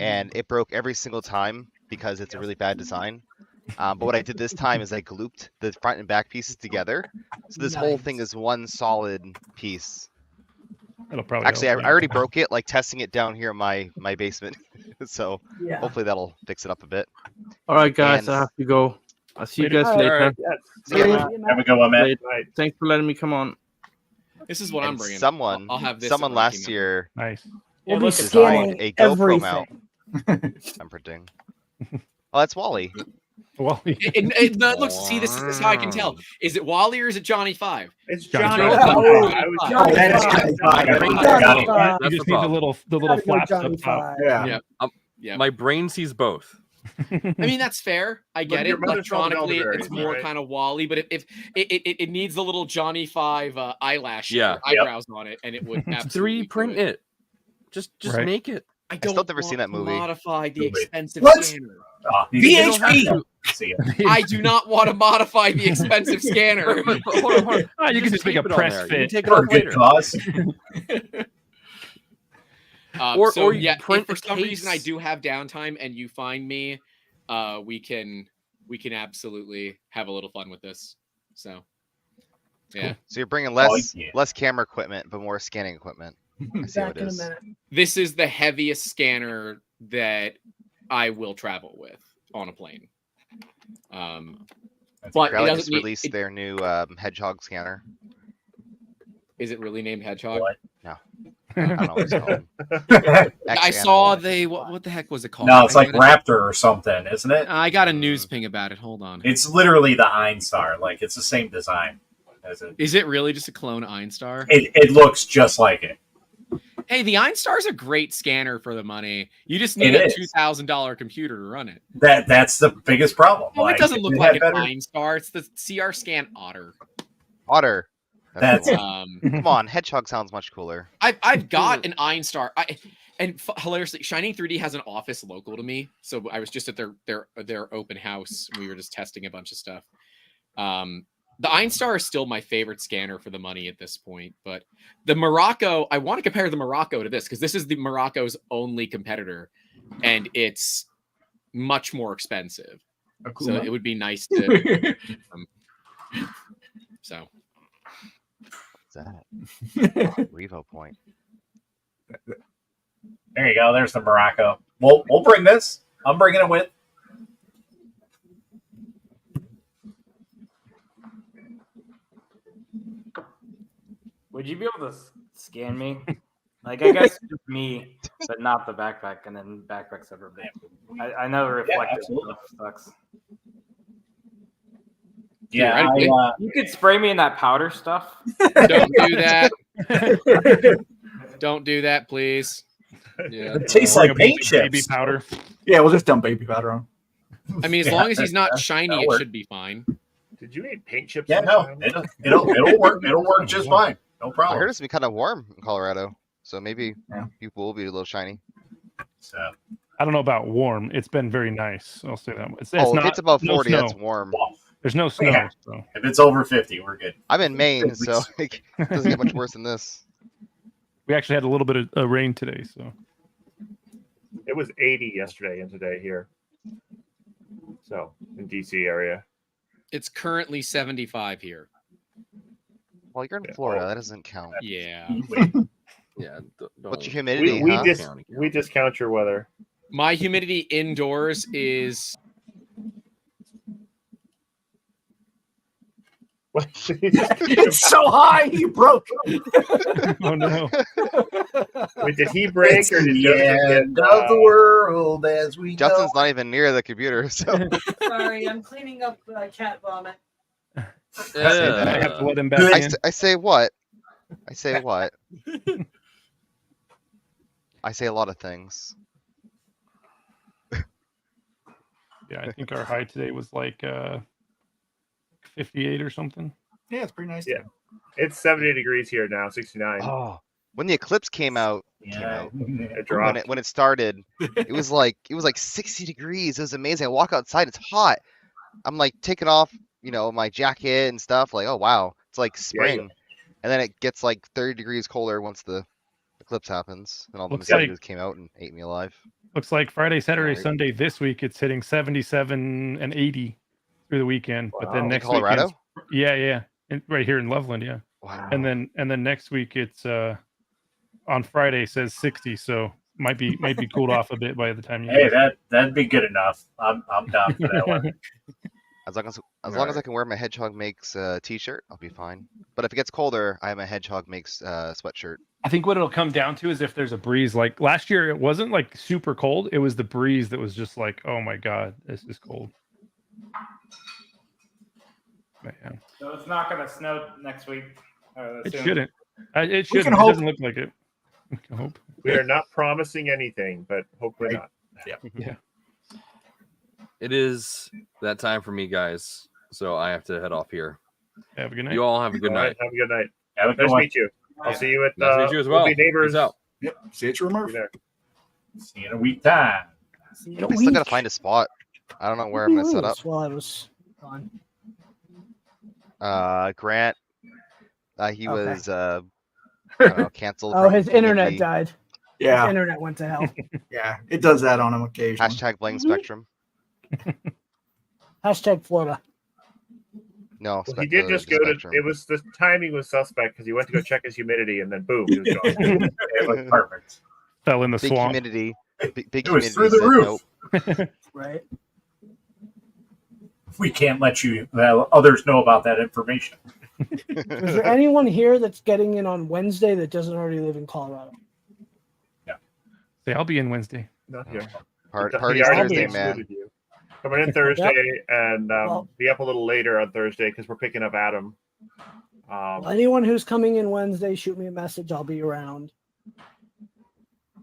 [SPEAKER 18] and it broke every single time because it's a really bad design. But what I did this time is I glooped the front and back pieces together, so this whole thing is one solid piece.
[SPEAKER 8] That'll probably
[SPEAKER 18] Actually, I
[SPEAKER 8] help.
[SPEAKER 18] already broke it, like testing it down here in my basement. So
[SPEAKER 1] Yeah.
[SPEAKER 18] hopefully that'll fix it up a bit.
[SPEAKER 17] All right, guys,
[SPEAKER 18] And-
[SPEAKER 17] I have to go. I'll see you
[SPEAKER 8] Later.
[SPEAKER 17] guys
[SPEAKER 1] All right.
[SPEAKER 17] later.
[SPEAKER 2] right.
[SPEAKER 3] Yes.
[SPEAKER 18] See ya,
[SPEAKER 1] Yeah,
[SPEAKER 18] Matt.
[SPEAKER 1] man.
[SPEAKER 14] Have a good one, Matt.
[SPEAKER 3] Right.
[SPEAKER 17] Thanks for letting me come on.
[SPEAKER 16] This is what I'm
[SPEAKER 18] And
[SPEAKER 16] bringing.
[SPEAKER 18] someone,
[SPEAKER 16] I'll have this.
[SPEAKER 18] someone
[SPEAKER 16] at Rocky
[SPEAKER 18] last
[SPEAKER 16] Mountain.
[SPEAKER 18] year
[SPEAKER 8] Nice.
[SPEAKER 1] We'll
[SPEAKER 15] Yeah,
[SPEAKER 1] be
[SPEAKER 15] look, it's
[SPEAKER 1] scanning
[SPEAKER 18] designed a GoPro mount.
[SPEAKER 1] everything.
[SPEAKER 18] I'm printing. Oh, that's Wally.
[SPEAKER 8] Well,
[SPEAKER 16] Look, see, this is how I can tell. Is it Wally or is it Johnny Five?
[SPEAKER 3] It's
[SPEAKER 8] Johnny
[SPEAKER 3] Johnny.
[SPEAKER 8] Five.
[SPEAKER 3] I was
[SPEAKER 1] Johnny
[SPEAKER 14] that is
[SPEAKER 1] Five.
[SPEAKER 14] Johnny Five.
[SPEAKER 1] Johnny
[SPEAKER 14] Got it.
[SPEAKER 1] Five.
[SPEAKER 8] you
[SPEAKER 2] That's
[SPEAKER 8] just
[SPEAKER 2] the
[SPEAKER 8] need the
[SPEAKER 2] problem.
[SPEAKER 8] little
[SPEAKER 1] Gotta go
[SPEAKER 8] flaps
[SPEAKER 1] Johnny
[SPEAKER 8] up top.
[SPEAKER 1] Five.
[SPEAKER 14] Yeah.
[SPEAKER 16] Yeah.
[SPEAKER 2] My brain sees both.
[SPEAKER 16] I mean, that's fair. I get
[SPEAKER 3] your
[SPEAKER 16] it.
[SPEAKER 3] mother smelled
[SPEAKER 16] Electronically,
[SPEAKER 3] elderberries,
[SPEAKER 16] it's more
[SPEAKER 3] right?
[SPEAKER 16] kind of Wally, but if it needs the little Johnny Five eyelash
[SPEAKER 2] Yeah.
[SPEAKER 16] or eyebrows on it, and it would absolutely
[SPEAKER 2] 3D print
[SPEAKER 16] do it.
[SPEAKER 2] it. Just
[SPEAKER 8] Right.
[SPEAKER 2] make it.
[SPEAKER 16] I
[SPEAKER 18] still
[SPEAKER 16] don't
[SPEAKER 18] never seen
[SPEAKER 16] want
[SPEAKER 18] that
[SPEAKER 16] to
[SPEAKER 18] movie.
[SPEAKER 16] modify the
[SPEAKER 14] Movie.
[SPEAKER 16] expensive
[SPEAKER 14] What?
[SPEAKER 16] scanner.
[SPEAKER 14] Oh,
[SPEAKER 1] VHP.
[SPEAKER 14] See ya.
[SPEAKER 16] I do not want to modify the expensive scanner.
[SPEAKER 2] But hold on, hold on.
[SPEAKER 8] Oh, you can just make a
[SPEAKER 2] tape it on
[SPEAKER 8] press
[SPEAKER 2] there. You can
[SPEAKER 8] fit.
[SPEAKER 2] take it
[SPEAKER 14] For a
[SPEAKER 2] off
[SPEAKER 14] good
[SPEAKER 2] later.
[SPEAKER 14] cause.
[SPEAKER 2] Or you
[SPEAKER 16] yeah,
[SPEAKER 2] print
[SPEAKER 16] if for
[SPEAKER 2] the
[SPEAKER 16] some reason I
[SPEAKER 2] case.
[SPEAKER 16] do have downtime and you find me, we can absolutely have a little fun with this. So, yeah,
[SPEAKER 18] So you're bringing
[SPEAKER 14] Oh,
[SPEAKER 18] less
[SPEAKER 14] yeah.
[SPEAKER 18] less camera equipment, but more scanning equipment. I see how
[SPEAKER 1] Back
[SPEAKER 18] it
[SPEAKER 1] in a
[SPEAKER 18] is.
[SPEAKER 1] minute.
[SPEAKER 16] this is the heaviest scanner that I will travel with on a plane. But it
[SPEAKER 18] Growly
[SPEAKER 16] doesn't
[SPEAKER 18] just
[SPEAKER 16] need-
[SPEAKER 18] released their new Hedgehog scanner.
[SPEAKER 16] Is it really named Hedgehog?
[SPEAKER 14] What?
[SPEAKER 18] No, I don't know what it's called.
[SPEAKER 16] I saw what the heck was it called?
[SPEAKER 14] No, it's like
[SPEAKER 16] I got
[SPEAKER 14] Raptor or something, isn't it?
[SPEAKER 16] I got a news ping about it. Hold on.
[SPEAKER 14] It's literally the Einstar. Like it's the same design as it.
[SPEAKER 16] Is it really just a clone Einstar?
[SPEAKER 14] It looks just like it.
[SPEAKER 16] Hey, the Einstar's a great scanner for the money. You just need
[SPEAKER 14] It
[SPEAKER 16] a
[SPEAKER 14] is.
[SPEAKER 16] $2,000 computer to run it.
[SPEAKER 14] That's the biggest problem.
[SPEAKER 16] Well,
[SPEAKER 14] Like,
[SPEAKER 16] it doesn't
[SPEAKER 14] if
[SPEAKER 16] look
[SPEAKER 14] it
[SPEAKER 16] like
[SPEAKER 14] had
[SPEAKER 16] an
[SPEAKER 14] better-
[SPEAKER 16] Einstar. It's the CR Scan Otter.
[SPEAKER 18] Otter.
[SPEAKER 14] That's
[SPEAKER 18] the
[SPEAKER 14] it.
[SPEAKER 18] one. Come on, Hedgehog sounds much cooler.
[SPEAKER 16] I've got an Einstar. Hilariously, Shining 3D has an office local to me, so I was just at their open house. We were just testing a bunch of stuff. The Einstar is still my favorite scanner for the money at this point, but the Morocco, I want to compare the Morocco to this because this is the Morocco's only competitor, and it's much more expensive. So it would be nice to. So.
[SPEAKER 18] What's that? Revo point.
[SPEAKER 14] There you go. There's the Morocco. We'll bring this. I'm bringing it with.
[SPEAKER 15] Would you be able to scan me? Like, I guess just me, but not the backpack, and then backpack separately. I know reflective stuff sucks.
[SPEAKER 14] Yeah,
[SPEAKER 15] you could spray me in that powder stuff.
[SPEAKER 16] Don't do that. Don't do that, please. Yeah.
[SPEAKER 5] It tastes like paint chips.
[SPEAKER 8] Baby powder.
[SPEAKER 5] Yeah, we'll just dump baby powder on.
[SPEAKER 16] I mean, as long as he's not shiny, it should be fine.
[SPEAKER 3] Did you eat paint chips?
[SPEAKER 14] Yeah, no, it'll work. It'll work just fine. No
[SPEAKER 18] I
[SPEAKER 14] problem.
[SPEAKER 18] heard it's been kind of warm in Colorado, so maybe people will be a little shiny.
[SPEAKER 14] So
[SPEAKER 8] I don't know about warm. It's been very nice. I'll say that. It's
[SPEAKER 18] if
[SPEAKER 8] not,
[SPEAKER 18] it's above
[SPEAKER 8] no
[SPEAKER 18] 40,
[SPEAKER 8] snow.
[SPEAKER 18] that's warm.
[SPEAKER 8] There's no snow.
[SPEAKER 14] Yeah.
[SPEAKER 8] So.
[SPEAKER 14] If it's over 50, we're good.
[SPEAKER 18] I'm in Maine, so it doesn't get much worse than this.
[SPEAKER 8] We actually had a little bit of rain today, so.
[SPEAKER 3] It was 80 yesterday and today here. So in DC area.
[SPEAKER 16] It's currently 75 here.
[SPEAKER 18] Well, you're in Florida. That doesn't count.
[SPEAKER 16] Yeah.
[SPEAKER 2] Yeah.
[SPEAKER 18] What's your humidity?
[SPEAKER 3] We discount your weather.
[SPEAKER 16] My humidity indoors is
[SPEAKER 14] It's so high, he broke.
[SPEAKER 8] Oh no!
[SPEAKER 3] Wait, did he break
[SPEAKER 14] It's
[SPEAKER 3] or did
[SPEAKER 14] the
[SPEAKER 3] Justin
[SPEAKER 14] end
[SPEAKER 3] get?
[SPEAKER 14] of the world as we
[SPEAKER 18] Justin's
[SPEAKER 14] know.
[SPEAKER 18] not even near the computer, so
[SPEAKER 1] Sorry, I'm cleaning up cat vomit.
[SPEAKER 8] I have to let him back in.
[SPEAKER 18] I say what? I say what? I say a lot of things.
[SPEAKER 8] Yeah, I think our high today was like 58 or something.
[SPEAKER 14] Yeah, it's pretty nice.
[SPEAKER 3] Yeah, it's 70 degrees here now, 69.
[SPEAKER 18] Oh, when the eclipse came out,
[SPEAKER 3] It dropped.
[SPEAKER 18] when it started, it was like 60 degrees. It was amazing. I walk outside, it's hot. I'm like taking off, my jacket and stuff. Like, oh wow, it's like spring. And then it gets like 30 degrees colder once the eclipse happens, and all the mosquitoes came out and ate me alive.
[SPEAKER 8] Looks like Friday, Saturday, Sunday this week it's hitting 77 and 80 through the weekend. But then next week,
[SPEAKER 18] Colorado?
[SPEAKER 8] yeah, right here in Loveland, yeah.
[SPEAKER 18] Wow.
[SPEAKER 8] And then next week it's on Friday says 60, so might be cooled off a bit by the time you.
[SPEAKER 14] Hey, that'd be good enough. I'm down for that one.
[SPEAKER 18] As long as I can wear my Hedgehog Makes t-shirt, I'll be fine. But if it gets colder, I have my Hedgehog Makes sweatshirt.
[SPEAKER 8] I think what it'll come down to is if there's a breeze. Like last year, it wasn't like super cold. It was the breeze that was just like, oh my god, this is cold. But, yeah.
[SPEAKER 15] So it's not going to snow next week.
[SPEAKER 8] It
[SPEAKER 15] soon.
[SPEAKER 8] shouldn't. It shouldn't.
[SPEAKER 3] can
[SPEAKER 8] It
[SPEAKER 3] hope.
[SPEAKER 8] doesn't look like it. We can hope.
[SPEAKER 3] We are not promising anything, but hopefully not.
[SPEAKER 8] Yeah.
[SPEAKER 2] It is that time for me, guys. So I have to head off here.
[SPEAKER 8] Have a good night.
[SPEAKER 2] You all have a good
[SPEAKER 3] All
[SPEAKER 2] night.
[SPEAKER 3] right, have a good night.
[SPEAKER 14] Have a good
[SPEAKER 3] Nice to
[SPEAKER 14] one.
[SPEAKER 3] meet you. I'll see you at
[SPEAKER 2] Nice to meet you as well.
[SPEAKER 3] We'll be neighbors.
[SPEAKER 2] Peace out.
[SPEAKER 14] Yep. See you at your Murph.
[SPEAKER 3] There.
[SPEAKER 14] See you in a week time.
[SPEAKER 18] I still gotta find a spot. I don't know where I'm gonna set up.
[SPEAKER 1] Well, I was gone.
[SPEAKER 18] Grant, he
[SPEAKER 1] Okay.
[SPEAKER 18] was I don't know, canceled.
[SPEAKER 1] Oh,
[SPEAKER 18] from
[SPEAKER 1] his internet
[SPEAKER 18] community.
[SPEAKER 1] died.
[SPEAKER 14] Yeah.
[SPEAKER 1] His internet went to hell.
[SPEAKER 5] Yeah, it does that on him occasionally.
[SPEAKER 18] Hashtag blame Spectrum.
[SPEAKER 1] Hashtag Florida.
[SPEAKER 18] No,
[SPEAKER 3] Well, he did just go to. It was the timing was suspect because he went to go check his humidity and then boom, he was gone.
[SPEAKER 14] It was perfect.
[SPEAKER 8] Fell in the
[SPEAKER 18] big
[SPEAKER 8] swamp.
[SPEAKER 18] humidity. Big
[SPEAKER 14] It
[SPEAKER 18] humidity.
[SPEAKER 14] was through the
[SPEAKER 18] said
[SPEAKER 14] roof.
[SPEAKER 18] nope.
[SPEAKER 1] Right.
[SPEAKER 14] We can't let others know about that information.
[SPEAKER 1] Is there anyone here that's getting in on Wednesday that doesn't already live in Colorado?
[SPEAKER 8] Say, I'll be in Wednesday.
[SPEAKER 3] Not here.
[SPEAKER 18] Party's Thursday, man.
[SPEAKER 3] Coming in Thursday and be up a little later on Thursday because we're picking up Adam.
[SPEAKER 1] Well, anyone who's coming in Wednesday, shoot me a message. I'll be around.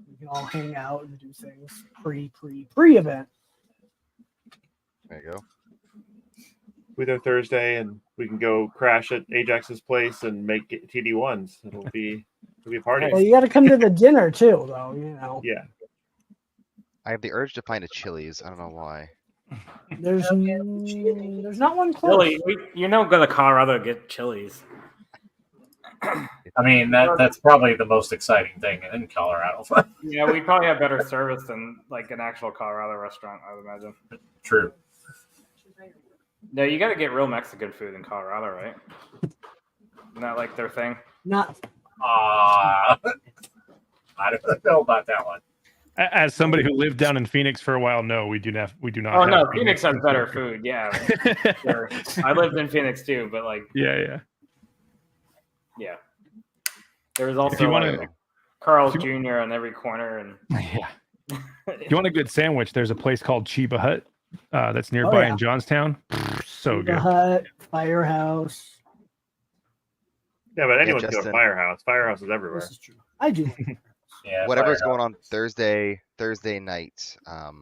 [SPEAKER 1] We can all hang out and do things pre-event.
[SPEAKER 18] There you go.
[SPEAKER 3] We're there Thursday and we can go crash at Ajax's place and make it TD1s. It'll be a party.
[SPEAKER 1] Well, you got to come to the dinner too, though.
[SPEAKER 3] Yeah.
[SPEAKER 18] I have the urge to find a Chili's. I don't know why.
[SPEAKER 1] There's not one close.
[SPEAKER 15] Chili, you don't go to Colorado to get Chili's.
[SPEAKER 14] I mean, that's probably the most exciting thing in Colorado.
[SPEAKER 15] Yeah, we probably have better service than like an actual Colorado restaurant, I would imagine.
[SPEAKER 14] True.
[SPEAKER 15] No, you got to get real Mexican food in Colorado, right? Isn't that like their thing?
[SPEAKER 1] Not.
[SPEAKER 14] I don't know about that one.
[SPEAKER 8] As somebody who lived down in Phoenix for a while, no, we do not.
[SPEAKER 15] Oh
[SPEAKER 8] have
[SPEAKER 15] no, Phoenix has better food. Yeah, sure. I lived in Phoenix too, but like,
[SPEAKER 8] yeah.
[SPEAKER 15] There was also
[SPEAKER 8] If you want
[SPEAKER 15] like Carl's Jr. on every corner, and
[SPEAKER 8] If you want a good sandwich, there's a place called Chiba Hut that's nearby in Johnstown. So good.
[SPEAKER 1] Hut, Firehouse.
[SPEAKER 3] Yeah, but anyone can go to
[SPEAKER 18] Justin.
[SPEAKER 3] Firehouse. Firehouse is everywhere.
[SPEAKER 1] This is true. I do.
[SPEAKER 14] Yeah.
[SPEAKER 18] Whatever's
[SPEAKER 14] Firehouse.
[SPEAKER 18] going on Thursday night.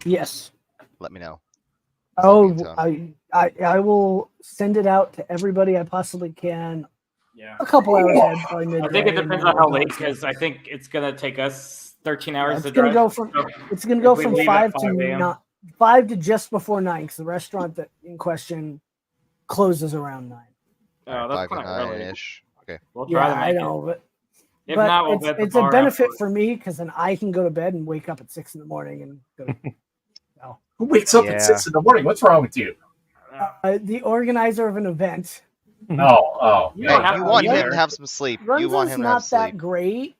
[SPEAKER 1] Yes.
[SPEAKER 18] Let me know.
[SPEAKER 1] Oh, I will send it out to everybody I possibly can.
[SPEAKER 15] yeah.
[SPEAKER 1] A couple hours ahead by midday.
[SPEAKER 15] I think it depends on how late, because I think it's gonna take us 13 hours to
[SPEAKER 1] It's gonna
[SPEAKER 15] drive.
[SPEAKER 1] go from
[SPEAKER 15] So
[SPEAKER 1] it's gonna go
[SPEAKER 15] if we
[SPEAKER 1] from
[SPEAKER 15] leave at
[SPEAKER 1] 5 to
[SPEAKER 15] 5 a.m.
[SPEAKER 1] 5 to just before 9 because the restaurant that in question closes around 9.
[SPEAKER 15] Oh, that's
[SPEAKER 18] 5 to
[SPEAKER 15] kind of early.
[SPEAKER 18] 9-ish. Okay.
[SPEAKER 15] We'll try
[SPEAKER 1] Yeah,
[SPEAKER 15] to
[SPEAKER 1] I
[SPEAKER 15] make it.
[SPEAKER 1] know, but
[SPEAKER 15] If not, we'll
[SPEAKER 1] it's,
[SPEAKER 15] bet the
[SPEAKER 1] it's a
[SPEAKER 15] bar
[SPEAKER 1] benefit
[SPEAKER 15] afterwards.
[SPEAKER 1] for me because then I can go to bed and wake up at 6 in the morning and go. To,
[SPEAKER 14] Who wakes up at 6 in the morning? What's wrong with you?
[SPEAKER 1] the organizer of an event.
[SPEAKER 14] Oh.
[SPEAKER 18] You want him to have some sleep. You
[SPEAKER 1] Runza's
[SPEAKER 18] want him to have
[SPEAKER 1] not
[SPEAKER 18] sleep.
[SPEAKER 1] that great.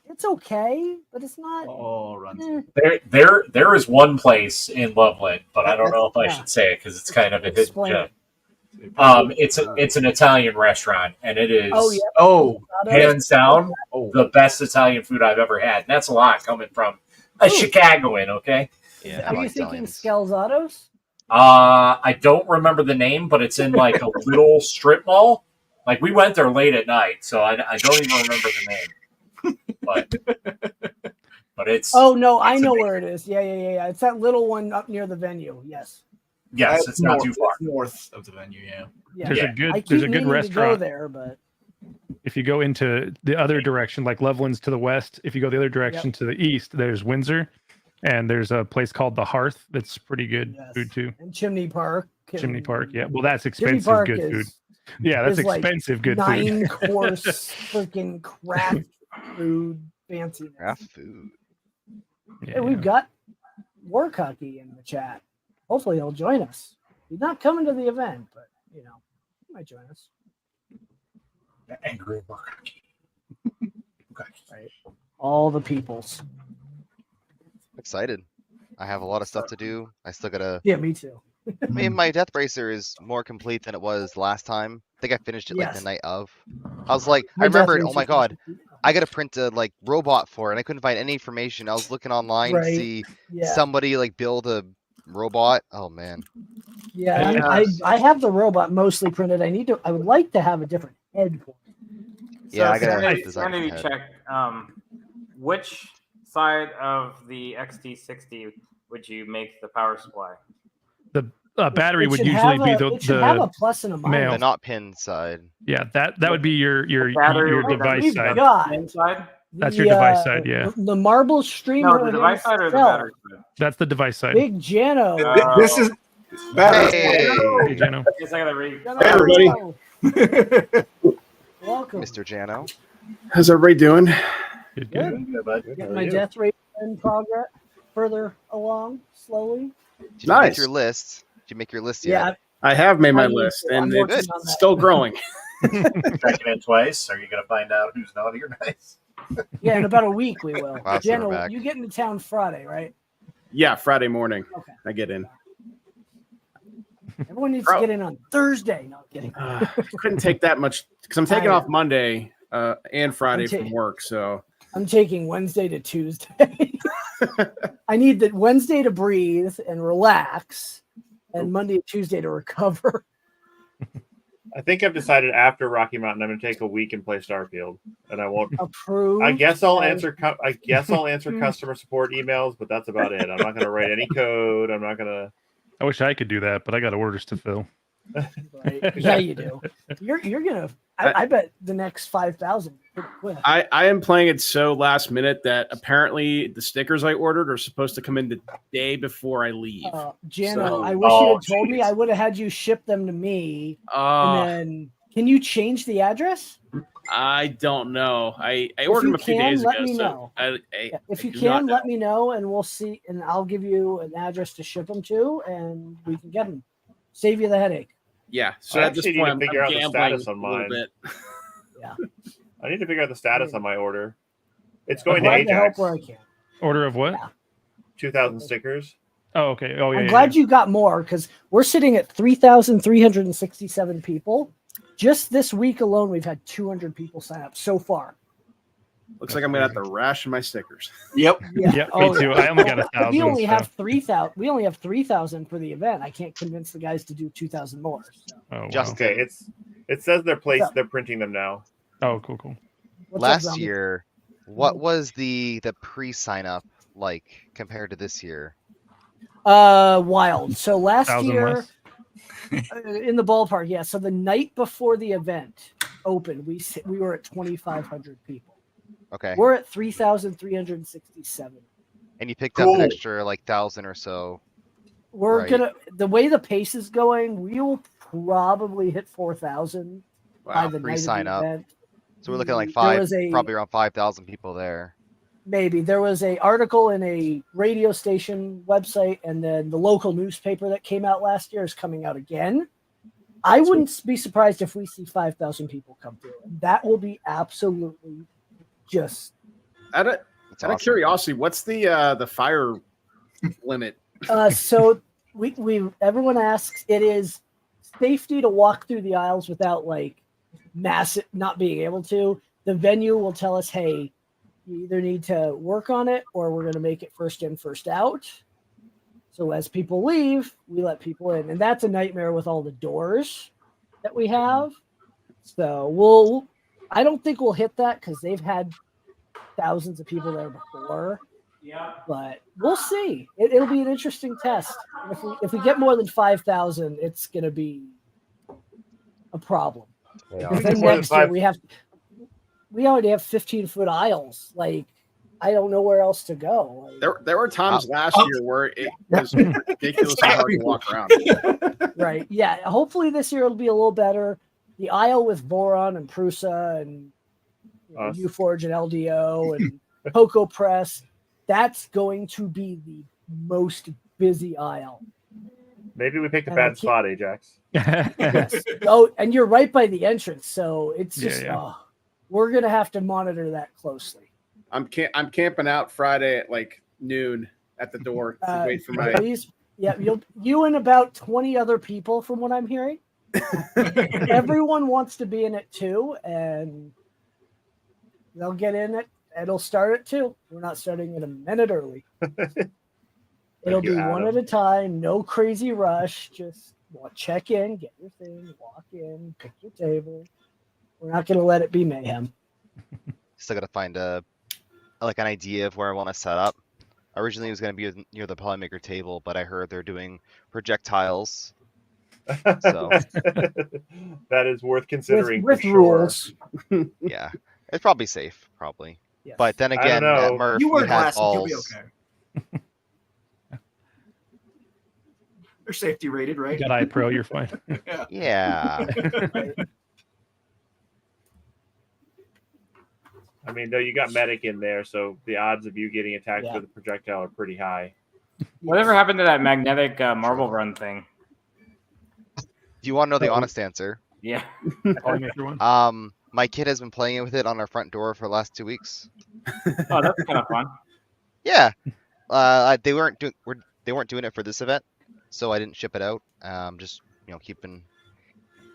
[SPEAKER 1] It's okay, but it's not.
[SPEAKER 14] Oh,
[SPEAKER 1] eh.
[SPEAKER 14] There is one place in Loveland, but I don't know if I
[SPEAKER 1] Yeah.
[SPEAKER 14] should say it because it's kind of a hidden
[SPEAKER 1] Explain
[SPEAKER 14] gem.
[SPEAKER 1] it.
[SPEAKER 14] It's an Italian restaurant, and it is hands down the best Italian food I've ever had. And that's a lot coming from a Chicagoan. Okay.
[SPEAKER 18] Yeah.
[SPEAKER 1] Are you thinking Scalzatos?
[SPEAKER 14] I don't remember the name, but it's in like a little strip mall. Like we went there late at night, so I don't even remember the name. But it's.
[SPEAKER 1] Oh no, I
[SPEAKER 14] it's
[SPEAKER 1] know
[SPEAKER 14] amazing.
[SPEAKER 1] where it is. Yeah. It's that little one up near the venue. Yes.
[SPEAKER 14] Yes, it's not too far.
[SPEAKER 5] North of the venue, yeah.
[SPEAKER 8] There's a good restaurant.
[SPEAKER 1] To go there, but
[SPEAKER 8] if you go into the other direction, like Loveland's to the west, if you go the other direction to the east, there's Windsor, and there's a place called the Hearth that's pretty good food too.
[SPEAKER 1] And Chimney Park.
[SPEAKER 8] Chimney Park, yeah. Well, that's expensive good food. Yeah, that's expensive good food.
[SPEAKER 1] 9-course freaking craft food, fancy
[SPEAKER 18] craft food.
[SPEAKER 1] Yeah. Hey, we've got Warcocky in the chat. Hopefully he'll join us. He's not coming to the event, but he might join us.
[SPEAKER 14] Angry Warcocky.
[SPEAKER 1] Right. All the peoples.
[SPEAKER 18] Excited. I have a lot of stuff to do. I still gotta.
[SPEAKER 1] Yeah, me too.
[SPEAKER 18] I mean, my Death Bracer is more complete than it was last time. I think I finished it like the night of. I was like, I remembered. Oh my god, I gotta print a like robot for it, and I couldn't find any information. I was looking online to see somebody like build a robot. Oh man.
[SPEAKER 1] Yeah, I have the robot mostly printed. I would like to have a different head for it.
[SPEAKER 18] Yeah, I gotta
[SPEAKER 15] sanity check. Which side of the XT60 would you make the power supply?
[SPEAKER 8] The battery would usually be the
[SPEAKER 1] have a plus and a minus.
[SPEAKER 8] male.
[SPEAKER 18] The not pin side.
[SPEAKER 8] Yeah, that would be your device side.
[SPEAKER 1] Got
[SPEAKER 8] That's your device side, yeah.
[SPEAKER 1] The marble streamer.
[SPEAKER 15] No, the device side or the battery side?
[SPEAKER 8] That's the device side.
[SPEAKER 1] Big Jano.
[SPEAKER 19] This is battery.
[SPEAKER 8] Hey, Jano.
[SPEAKER 15] Yes, I gotta read.
[SPEAKER 19] Hey, everybody.
[SPEAKER 1] Welcome,
[SPEAKER 18] Mr. Jano.
[SPEAKER 19] How's everybody doing?
[SPEAKER 8] Good.
[SPEAKER 1] Getting my death rate in progress further along slowly.
[SPEAKER 18] Did you make your list? Did you make your list yet?
[SPEAKER 1] Yeah.
[SPEAKER 19] I have made my list, and it's still growing.
[SPEAKER 14] Checking in twice. Are you going to find out who's naughty or nice?
[SPEAKER 1] Yeah, in about a week we will.
[SPEAKER 18] Wow,
[SPEAKER 1] Jenna, you get into town Friday, right?
[SPEAKER 19] Yeah, Friday morning. Okay. I get in.
[SPEAKER 1] Everyone needs to get in on Thursday. No, I'm kidding.
[SPEAKER 19] Couldn't take that much because I'm taking off Monday and Friday from work. So
[SPEAKER 1] I'm taking Wednesday to Tuesday. I need that Wednesday to breathe and relax, and Monday and Tuesday to recover.
[SPEAKER 3] I think I've decided after Rocky Mountain I'm going to take a week and play Starfield, and I won't
[SPEAKER 1] approve.
[SPEAKER 3] I guess I'll answer customer support emails, but that's about it. I'm not going to write any code. I'm not going to.
[SPEAKER 8] I wish I could do that, but I got orders to fill.
[SPEAKER 1] Right. Yeah, you do. You're gonna. I bet the next 5,000 pretty quick.
[SPEAKER 19] I am playing it so last minute that apparently the stickers I ordered are supposed to come in the day before I leave.
[SPEAKER 1] Jano, I wish you had told me. I would have had you ship them to me. And then, can you change the address?
[SPEAKER 19] I don't know. I ordered them a few days ago.
[SPEAKER 1] Let me know. If you can, let me know, and we'll see. And I'll give you an address to ship them to, and we can get them. Save you the headache.
[SPEAKER 19] Yeah. So at this point, I'm
[SPEAKER 3] figure out the
[SPEAKER 19] gambling
[SPEAKER 3] status on
[SPEAKER 19] a little
[SPEAKER 3] mine.
[SPEAKER 19] bit.
[SPEAKER 1] Yeah.
[SPEAKER 3] I need to figure out the status on my order. It's going to
[SPEAKER 1] I'm glad to help
[SPEAKER 3] Ajax.
[SPEAKER 1] where I can.
[SPEAKER 8] Order of what?
[SPEAKER 3] 2,000 stickers.
[SPEAKER 8] Oh, okay. Oh, yeah.
[SPEAKER 1] I'm glad you got more because we're sitting at 3,367 people. Just this week alone, we've had 200 people sign up so far.
[SPEAKER 19] Looks like I'm gonna have to ration my stickers.
[SPEAKER 5] Yep.
[SPEAKER 1] Yeah.
[SPEAKER 8] Yep, me too. I only got 1,000.
[SPEAKER 1] We only have 3,000. We only have 3,000 for the event. I can't convince the guys to do 2,000 more. So.
[SPEAKER 8] Oh,
[SPEAKER 3] Just okay. It says they're printing them now.
[SPEAKER 8] Oh, cool.
[SPEAKER 18] Last year, what was the pre-sign up like compared to this year?
[SPEAKER 1] Wild. So last year, in the ballpark, yeah. So the night before the event opened, we were at 2,500 people.
[SPEAKER 18] Okay.
[SPEAKER 1] We're at 3,367.
[SPEAKER 18] And you picked up an extra 1,000 or so.
[SPEAKER 1] We're gonna the way the pace is going, we will probably hit 4,000 by the
[SPEAKER 18] pre-sign
[SPEAKER 1] night of the event.
[SPEAKER 18] So we're looking at probably around 5,000 people there.
[SPEAKER 1] Maybe there was a article in a radio station website, and then the local newspaper that came out last year is coming out again. I wouldn't be surprised if we see 5,000 people come through. That will be absolutely just
[SPEAKER 19] out of curiosity, what's the fire limit?
[SPEAKER 1] So we everyone asks. It is safety to walk through the aisles without like massive not being able to, the venue will tell us, hey, you either need to work on it or we're going to make it first in, first out. So as people leave, we let people in. And that's a nightmare with all the doors that we have. So I don't think we'll hit that because they've had thousands of people there before.
[SPEAKER 15] Yeah.
[SPEAKER 1] But we'll see. It'll be an interesting test. If we get more than 5,000, it's going to be a problem.
[SPEAKER 3] Yeah.
[SPEAKER 1] Because then next year we already have 15-foot aisles. Like, I don't know where else to go.
[SPEAKER 19] There were times last year where it was ridiculously hard to walk around.
[SPEAKER 1] Right. Yeah. Hopefully this year it'll be a little better. The aisle with Boron and Prusa and Uforge and LDO and Cocoa Press, that's going to be the most busy aisle.
[SPEAKER 3] Maybe we picked a bad spot, Ajax.
[SPEAKER 1] Yes. Oh, and you're right by the entrance, so it's just
[SPEAKER 8] Yeah.
[SPEAKER 1] We're gonna have to monitor that closely.
[SPEAKER 19] I'm camping out Friday at like noon at the door to wait for my.
[SPEAKER 1] Please, yeah, you and about 20 other people, from what I'm hearing. Everyone wants to be in it too, and they'll get in it. It'll start at 2. We're not starting it a minute early. It'll be one at a time, no crazy rush. Just check in, get your thing, walk in, pick your table. We're not going to let it be mayhem.
[SPEAKER 18] Still got to find an idea of where I want to set up. Originally, it was going to be near the Polymaker table, but I heard they're doing projectiles. So
[SPEAKER 3] that is worth considering.
[SPEAKER 1] With rules.
[SPEAKER 18] Yeah, it's probably safe, probably.
[SPEAKER 1] Yes.
[SPEAKER 18] But then again, at Murph,
[SPEAKER 5] You wear
[SPEAKER 18] we had
[SPEAKER 5] glasses, you'll
[SPEAKER 18] balls.
[SPEAKER 5] be okay. They're safety rated, right?
[SPEAKER 8] You got eye pro, you're fine.
[SPEAKER 18] Yeah.
[SPEAKER 3] I mean, though you got medic in there, so the odds of you getting attacked with a projectile are pretty high.
[SPEAKER 15] Whatever happened to that magnetic marble run thing?
[SPEAKER 18] Do you want to know the honest answer?
[SPEAKER 15] Yeah.
[SPEAKER 18] My kid has been playing with it on our front door for the last 2 weeks.
[SPEAKER 15] Oh, that's kind of fun.
[SPEAKER 18] Yeah. They weren't doing it for this event, so I didn't ship it out. Just keeping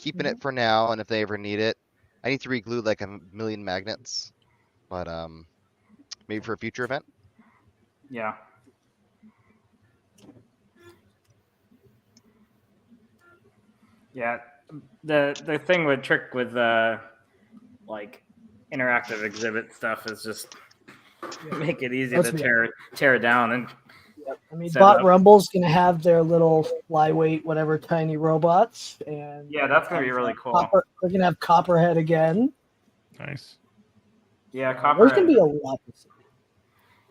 [SPEAKER 18] it for now, and if they ever need it, I need to re-glue like 1 million magnets, but maybe for a future event.
[SPEAKER 15] Yeah. Yeah. The thing with trick with like interactive exhibit stuff is just make it easy to tear it down. And
[SPEAKER 1] I mean, Bot Rumble's going to have their little flyweight, whatever, tiny robots, and
[SPEAKER 15] yeah, that's going to be really cool.
[SPEAKER 1] They're going to have Copperhead again.
[SPEAKER 8] Nice.
[SPEAKER 15] Yeah,
[SPEAKER 1] There's
[SPEAKER 15] Copperhead.
[SPEAKER 1] going to be a lot.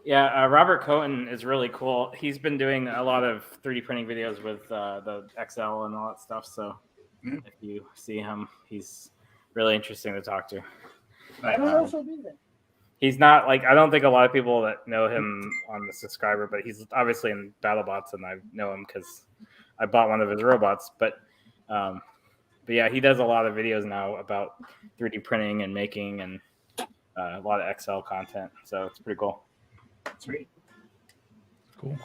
[SPEAKER 15] Yeah, Robert Cohen is really cool. He's been doing a lot of 3D printing videos with the XL and all that stuff. So if you see him, he's really interesting to talk to.
[SPEAKER 1] I don't know if he'll be there.
[SPEAKER 15] He's not like, I don't think a lot of people that know him on the subscriber, but he's obviously in BattleBots, and I know him because I bought one of his robots. But yeah, he does a lot of videos now about 3D printing and making, and a lot of XL content. So it's pretty cool.
[SPEAKER 1] Sweet.
[SPEAKER 8] Cool.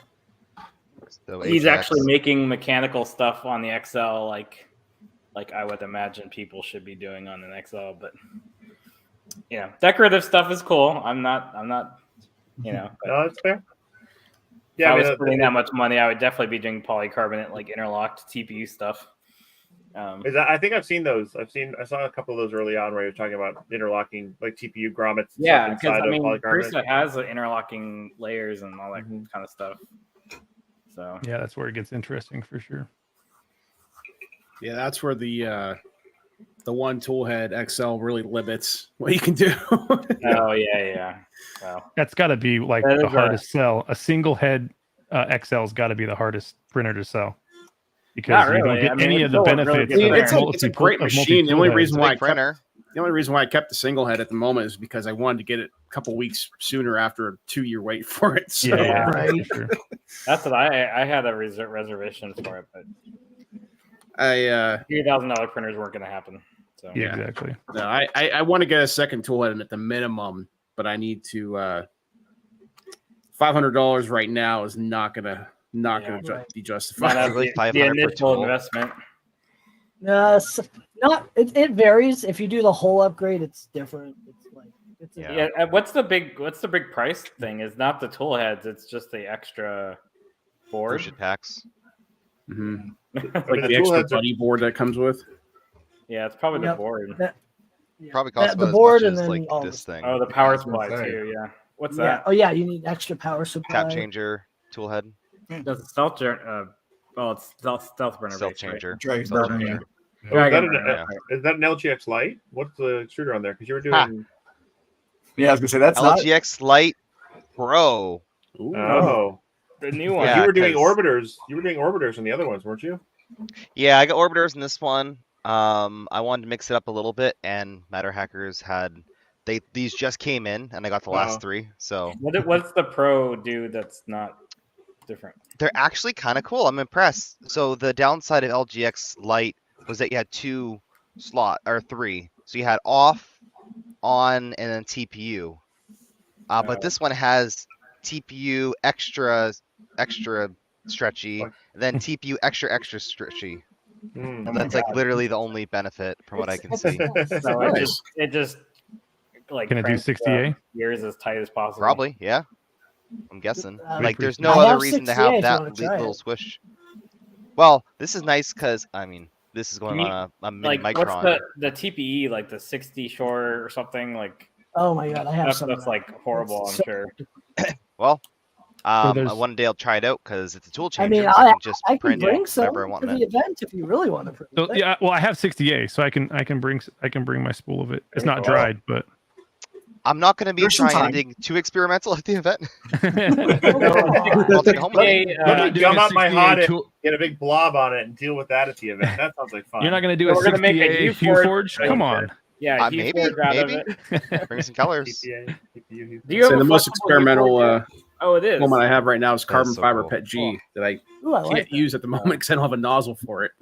[SPEAKER 18] So
[SPEAKER 15] He's actually making mechanical stuff on the XL, like I would imagine people should be doing on an XL, but decorative stuff is cool. I'm not,
[SPEAKER 3] No, that's fair.
[SPEAKER 15] Yeah, if I was spending that much money, I would definitely be doing polycarbonate, like interlocked TPU stuff.
[SPEAKER 3] I think I've seen those. I saw a couple of those early on where you're talking about interlocking like TPU grommets.
[SPEAKER 15] Yeah, because
[SPEAKER 3] inside of polycarbonate.
[SPEAKER 15] Prusa has interlocking layers and all that kind of stuff. So
[SPEAKER 8] yeah, that's where it gets interesting for sure.
[SPEAKER 19] Yeah, that's where the one toolhead XL really limits what you can do.
[SPEAKER 15] Oh yeah. So
[SPEAKER 8] that's got to be like the hardest sell. A single head XL's got to be the hardest printer to sell because you don't get any of the benefits.
[SPEAKER 19] It's a great machine. The only reason why I kept the single head at the moment is because I wanted to get it a couple weeks sooner after a 2-year wait for it. So.
[SPEAKER 8] Yeah, right. Sure.
[SPEAKER 15] That's what I had a reservation for it, but $3,000 printers weren't going to happen. So
[SPEAKER 8] yeah, exactly.
[SPEAKER 19] No, I want to get a second toolhead at the minimum, but I need to. $500 right now is not gonna be justified.
[SPEAKER 15] The initial investment.
[SPEAKER 1] Not it varies. If you do the whole upgrade, it's different. It's
[SPEAKER 15] What's the big price thing? It's not the tool heads. It's just the extra board.
[SPEAKER 18] Push it packs.
[SPEAKER 19] Mm-hmm. Like the extra buddy board that comes with.
[SPEAKER 15] Yeah, it's probably the board.
[SPEAKER 18] Probably costs
[SPEAKER 1] the
[SPEAKER 18] about
[SPEAKER 1] board
[SPEAKER 18] as
[SPEAKER 1] and
[SPEAKER 18] much as
[SPEAKER 1] then
[SPEAKER 18] like
[SPEAKER 1] all
[SPEAKER 18] this thing.
[SPEAKER 15] Oh, the power supply too. Yeah. What's that?
[SPEAKER 1] Oh yeah, you need extra power supply.
[SPEAKER 18] Tap changer, tool head.
[SPEAKER 15] Does it stealth? It's stealth burner.
[SPEAKER 18] Stealth changer.
[SPEAKER 3] Is
[SPEAKER 18] Stealth
[SPEAKER 3] that
[SPEAKER 18] changer.
[SPEAKER 3] is that an LGX Lite? What's the extruder on there? Because you were doing.
[SPEAKER 5] Yeah, I was gonna say that's
[SPEAKER 18] LGX Lite Pro.
[SPEAKER 3] Oh,
[SPEAKER 15] the new one.
[SPEAKER 3] Yeah, you were doing orbiters. You were doing orbiters in the other ones, weren't you?
[SPEAKER 18] Yeah, I got orbiters in this one. I wanted to mix it up a little bit, and Matter Hackers had these just came in, and I got the last 3. So
[SPEAKER 15] what's the Pro do that's not different?
[SPEAKER 18] They're actually kind of cool. I'm impressed. So the downside of LGX Lite was that you had 2 or 3. So you had off, on, and then TPU. But this one has TPU extra stretchy, then TPU extra stretchy. And that's like literally the only benefit from what I can see.
[SPEAKER 15] So it just like
[SPEAKER 8] can it do 60A?
[SPEAKER 15] Gears as tight as possible.
[SPEAKER 18] Probably, yeah. I'm guessing. Like, there's no
[SPEAKER 1] I
[SPEAKER 18] other
[SPEAKER 1] have
[SPEAKER 18] reason to
[SPEAKER 1] 60A
[SPEAKER 18] have
[SPEAKER 1] if you
[SPEAKER 18] that
[SPEAKER 1] wanna try
[SPEAKER 18] little
[SPEAKER 1] it.
[SPEAKER 18] swish. Well, this is nice because I mean, this is going on a mini micron.
[SPEAKER 15] What's the TPE, like the 60 short or something? Like,
[SPEAKER 1] oh my god, I have some.
[SPEAKER 15] that's like horrible. I'm sure.
[SPEAKER 18] Well,
[SPEAKER 8] there's-
[SPEAKER 18] one day I'll try it out because it's a tool changer.
[SPEAKER 1] I mean,
[SPEAKER 18] so
[SPEAKER 1] I
[SPEAKER 18] can just
[SPEAKER 1] I can
[SPEAKER 18] print
[SPEAKER 1] bring some
[SPEAKER 18] whatever I
[SPEAKER 1] to
[SPEAKER 18] want in
[SPEAKER 1] the
[SPEAKER 18] it.
[SPEAKER 1] event if you really want to print.
[SPEAKER 8] So
[SPEAKER 1] it.
[SPEAKER 8] yeah, well, I have 60A, so I can bring my spool of it. It's not dried, but
[SPEAKER 18] I'm not going to be
[SPEAKER 5] There's some
[SPEAKER 18] trying
[SPEAKER 5] time.
[SPEAKER 18] anything too experimental at the event.
[SPEAKER 3] Let me gum up my hot and
[SPEAKER 8] tool-
[SPEAKER 3] get a big blob on it and deal with that at the event. That sounds like fun.
[SPEAKER 8] You're not going to do a
[SPEAKER 15] We're gonna make a
[SPEAKER 8] 60A
[SPEAKER 15] Huforge
[SPEAKER 8] Huforge? Come on.
[SPEAKER 15] Yeah,
[SPEAKER 18] maybe,
[SPEAKER 15] Huforge out of
[SPEAKER 18] maybe.
[SPEAKER 15] it.
[SPEAKER 18] Bring some colors.
[SPEAKER 15] Do you
[SPEAKER 19] So
[SPEAKER 15] have
[SPEAKER 19] the
[SPEAKER 15] a
[SPEAKER 19] most
[SPEAKER 15] flexible
[SPEAKER 19] experimental
[SPEAKER 15] Huforge? Oh, it is.
[SPEAKER 19] one I have right now is carbon
[SPEAKER 18] so
[SPEAKER 19] fiber
[SPEAKER 18] cool.
[SPEAKER 19] PET G that I
[SPEAKER 1] Ooh, I like
[SPEAKER 19] can't
[SPEAKER 1] that.
[SPEAKER 19] use at the moment because I don't have a nozzle for it.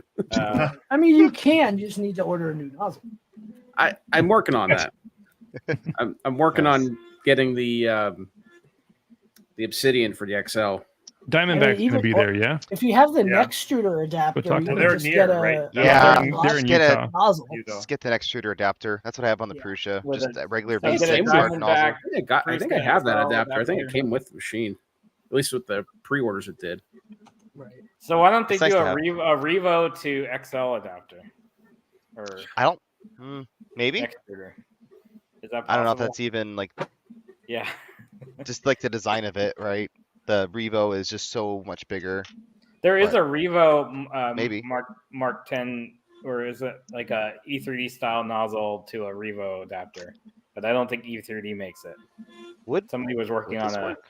[SPEAKER 1] I mean, you can. You just need to order a new nozzle.
[SPEAKER 19] I'm working on that. I'm working on getting the Obsidian for the XL.
[SPEAKER 8] Diamondback's
[SPEAKER 1] even-
[SPEAKER 8] going to be there, yeah?
[SPEAKER 1] If you have the
[SPEAKER 3] Yeah.
[SPEAKER 1] next extruder adapter,
[SPEAKER 8] talk
[SPEAKER 1] you
[SPEAKER 8] to
[SPEAKER 1] can
[SPEAKER 3] them.
[SPEAKER 1] just
[SPEAKER 3] They're
[SPEAKER 1] get
[SPEAKER 3] near, right?
[SPEAKER 1] a
[SPEAKER 18] Yeah,
[SPEAKER 8] they're in
[SPEAKER 18] just get
[SPEAKER 8] Utah.
[SPEAKER 18] a
[SPEAKER 1] nozzle.
[SPEAKER 18] just get that extruder adapter. That's what I have on the Prusa.
[SPEAKER 15] With
[SPEAKER 18] Just a regular
[SPEAKER 15] so get a
[SPEAKER 18] V6 hard nozzle.
[SPEAKER 15] Diamondback
[SPEAKER 19] I think I have that
[SPEAKER 15] freestyle
[SPEAKER 19] adapter. I think it
[SPEAKER 15] adapter.
[SPEAKER 19] came with the machine. At least with the pre-orders it did.
[SPEAKER 1] Right.
[SPEAKER 15] So why don't they
[SPEAKER 18] It's nice
[SPEAKER 15] do
[SPEAKER 18] to
[SPEAKER 15] a
[SPEAKER 18] have.
[SPEAKER 15] Revo to XL adapter? Or
[SPEAKER 18] I don't. Maybe.
[SPEAKER 15] extruder? Is that possible?
[SPEAKER 18] I don't know if that's even like
[SPEAKER 15] Yeah.
[SPEAKER 18] just like the design of it, right? The Revo is just so much bigger.
[SPEAKER 15] There is
[SPEAKER 18] But
[SPEAKER 15] a Revo
[SPEAKER 18] maybe.
[SPEAKER 15] Mark 10, or is it like a E3D style nozzle to a Revo adapter? But I don't think E3D makes it.
[SPEAKER 18] Would
[SPEAKER 15] Somebody was working
[SPEAKER 18] would
[SPEAKER 15] on
[SPEAKER 18] this
[SPEAKER 15] a
[SPEAKER 18] work?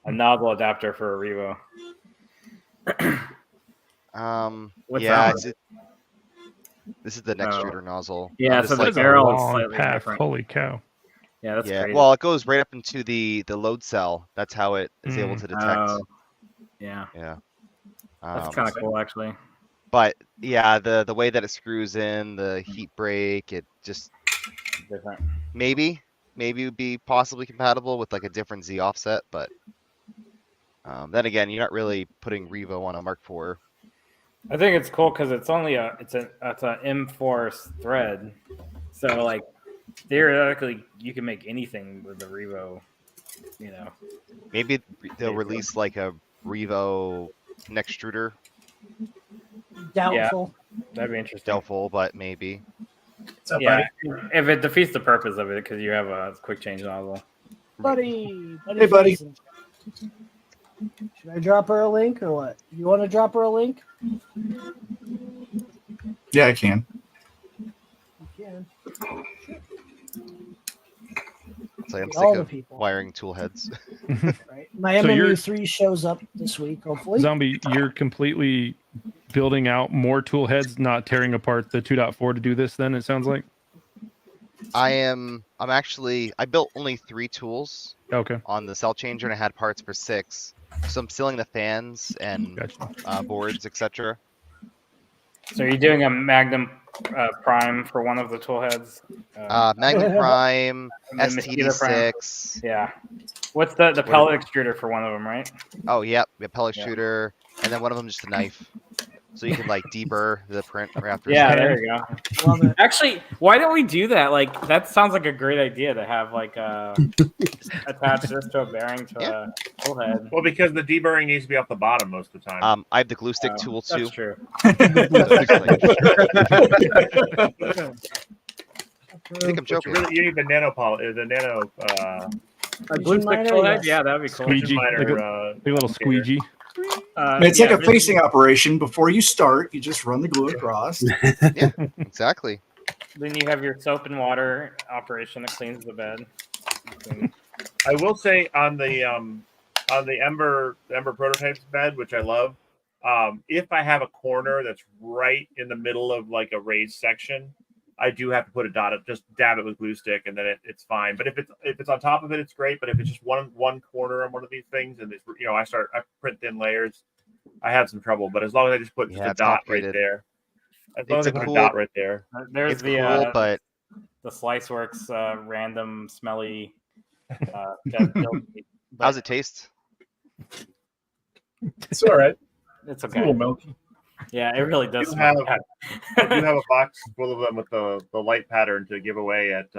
[SPEAKER 15] nozzle adapter for a Revo. What's
[SPEAKER 18] Yeah,
[SPEAKER 15] that
[SPEAKER 18] this is the next extruder nozzle.
[SPEAKER 15] Yeah,
[SPEAKER 18] I'm
[SPEAKER 15] so
[SPEAKER 18] just
[SPEAKER 15] the
[SPEAKER 18] like,
[SPEAKER 15] barrel is
[SPEAKER 8] Long
[SPEAKER 15] slightly
[SPEAKER 8] path.
[SPEAKER 15] different.
[SPEAKER 8] Holy cow.
[SPEAKER 15] Yeah, that's
[SPEAKER 18] yeah.
[SPEAKER 15] crazy.
[SPEAKER 18] Well, it goes right up into the load cell. That's how it is able to detect.
[SPEAKER 15] Oh, yeah.
[SPEAKER 18] Yeah.
[SPEAKER 15] That's kind of cool, actually.
[SPEAKER 18] But yeah, the way that it screws in, the heat break, it just
[SPEAKER 15] Different.
[SPEAKER 18] maybe it would be possibly compatible with like a different Z offset, but then again, you're not really putting Revo on a Mark IV.
[SPEAKER 15] I think it's cool because it's only it's an M4 thread, so like theoretically you can make anything with the Revo, you know.
[SPEAKER 18] Maybe they'll release like a Revo extruder.
[SPEAKER 1] Doubtful.
[SPEAKER 15] Yeah, that'd be interesting.
[SPEAKER 18] Doubtful, but maybe.
[SPEAKER 19] What's up,
[SPEAKER 15] Yeah, if it defeats the purpose of it because you have a quick change nozzle.
[SPEAKER 1] Buddy.
[SPEAKER 5] Hey, buddy.
[SPEAKER 1] Jason. Should I drop her a link or what? You want to drop her a link?
[SPEAKER 5] Yeah, I can.
[SPEAKER 1] You can.
[SPEAKER 18] It's like I'm
[SPEAKER 1] All
[SPEAKER 18] sick
[SPEAKER 1] the
[SPEAKER 18] of
[SPEAKER 1] people.
[SPEAKER 18] wiring tool heads.
[SPEAKER 1] Right. My
[SPEAKER 8] So you're-
[SPEAKER 1] MMU3 shows up this week, hopefully.
[SPEAKER 8] Zombie, you're completely building out more tool heads, not tearing apart the 2.4 to do this then, it sounds like?
[SPEAKER 18] I'm actually, I built only 3 tools
[SPEAKER 8] Okay.
[SPEAKER 18] on the cell changer and I had parts for 6. So I'm sealing the fans and boards, etc.
[SPEAKER 15] So you're doing a Magnum Prime for one of the tool heads?
[SPEAKER 18] Magnum Prime,
[SPEAKER 15] and then Mosquito Prime.
[SPEAKER 18] STD6.
[SPEAKER 15] Yeah. What's the pellet extruder for one of them, right?
[SPEAKER 18] Oh, yep. We have pellet shooter, and then one of them just a knife. so you can like deburr the print after.
[SPEAKER 15] Yeah, there you go.
[SPEAKER 1] Love it.
[SPEAKER 15] Actually, why don't we do that? Like, that sounds like a great idea to have like attach this to a bearing to a bullhead.
[SPEAKER 3] Well, because the deburring needs to be off the bottom most of the time.
[SPEAKER 18] I have the glue stick tool too.
[SPEAKER 15] That's true.
[SPEAKER 18] I think I'm joking.
[SPEAKER 3] You need the nano.
[SPEAKER 15] A glue stick tool head? Yeah, that'd be cool.
[SPEAKER 8] Squeegee,
[SPEAKER 3] Minor,
[SPEAKER 8] like a little squeegee.
[SPEAKER 5] It's like a facing operation. Before you start, you just run the glue across.
[SPEAKER 18] Yeah, exactly.
[SPEAKER 15] Then you have your soap and water operation that cleans the bed.
[SPEAKER 3] I will say on the Ember prototypes bed, which I love, if I have a corner that's right in the middle of like a raised section, I do have to put a dot up, just dab it with glue stick, and then it's fine. But if it's on top of it, it's great. But if it's just one corner on one of these things, and it's, I print thin layers, I have some trouble. But as long as I just put just a dot right there, as long as I put a dot right there,
[SPEAKER 15] there's
[SPEAKER 18] it's
[SPEAKER 15] the
[SPEAKER 18] cool, but
[SPEAKER 15] the SliceWorks random smelly.
[SPEAKER 18] How's it taste?
[SPEAKER 14] It's all right.
[SPEAKER 15] It's
[SPEAKER 14] It's a
[SPEAKER 15] okay.
[SPEAKER 14] little milky.
[SPEAKER 15] Yeah, it really does.
[SPEAKER 3] You
[SPEAKER 15] smell
[SPEAKER 3] have,
[SPEAKER 15] bad.
[SPEAKER 3] you have a box full of them with the light pattern to give away at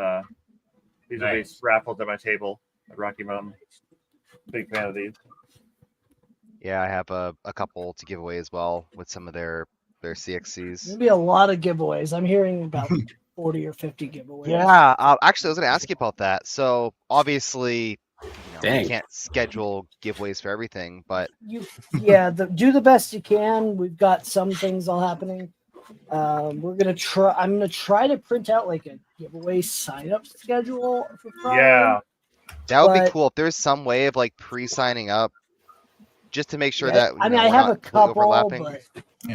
[SPEAKER 3] these are these raffles at my table at Rocky Mountain. Big fan of these.
[SPEAKER 18] Yeah, I have a couple to give away as well with some of their CXCs.
[SPEAKER 1] There'll be a lot of giveaways. I'm hearing about 40 or 50 giveaways.
[SPEAKER 18] Yeah, actually, I was going to ask you about that. So obviously,
[SPEAKER 19] Dang.
[SPEAKER 18] you can't schedule giveaways for everything, but
[SPEAKER 1] Do the best you can. We've got some things all happening. I'm gonna try to print out like a giveaway sign-up schedule for Friday.
[SPEAKER 18] yeah, that would be cool if there's some way of like pre-signing up, just to make sure that
[SPEAKER 1] I
[SPEAKER 18] we're
[SPEAKER 1] have a
[SPEAKER 18] not
[SPEAKER 1] couple,
[SPEAKER 18] overlapping.
[SPEAKER 1] but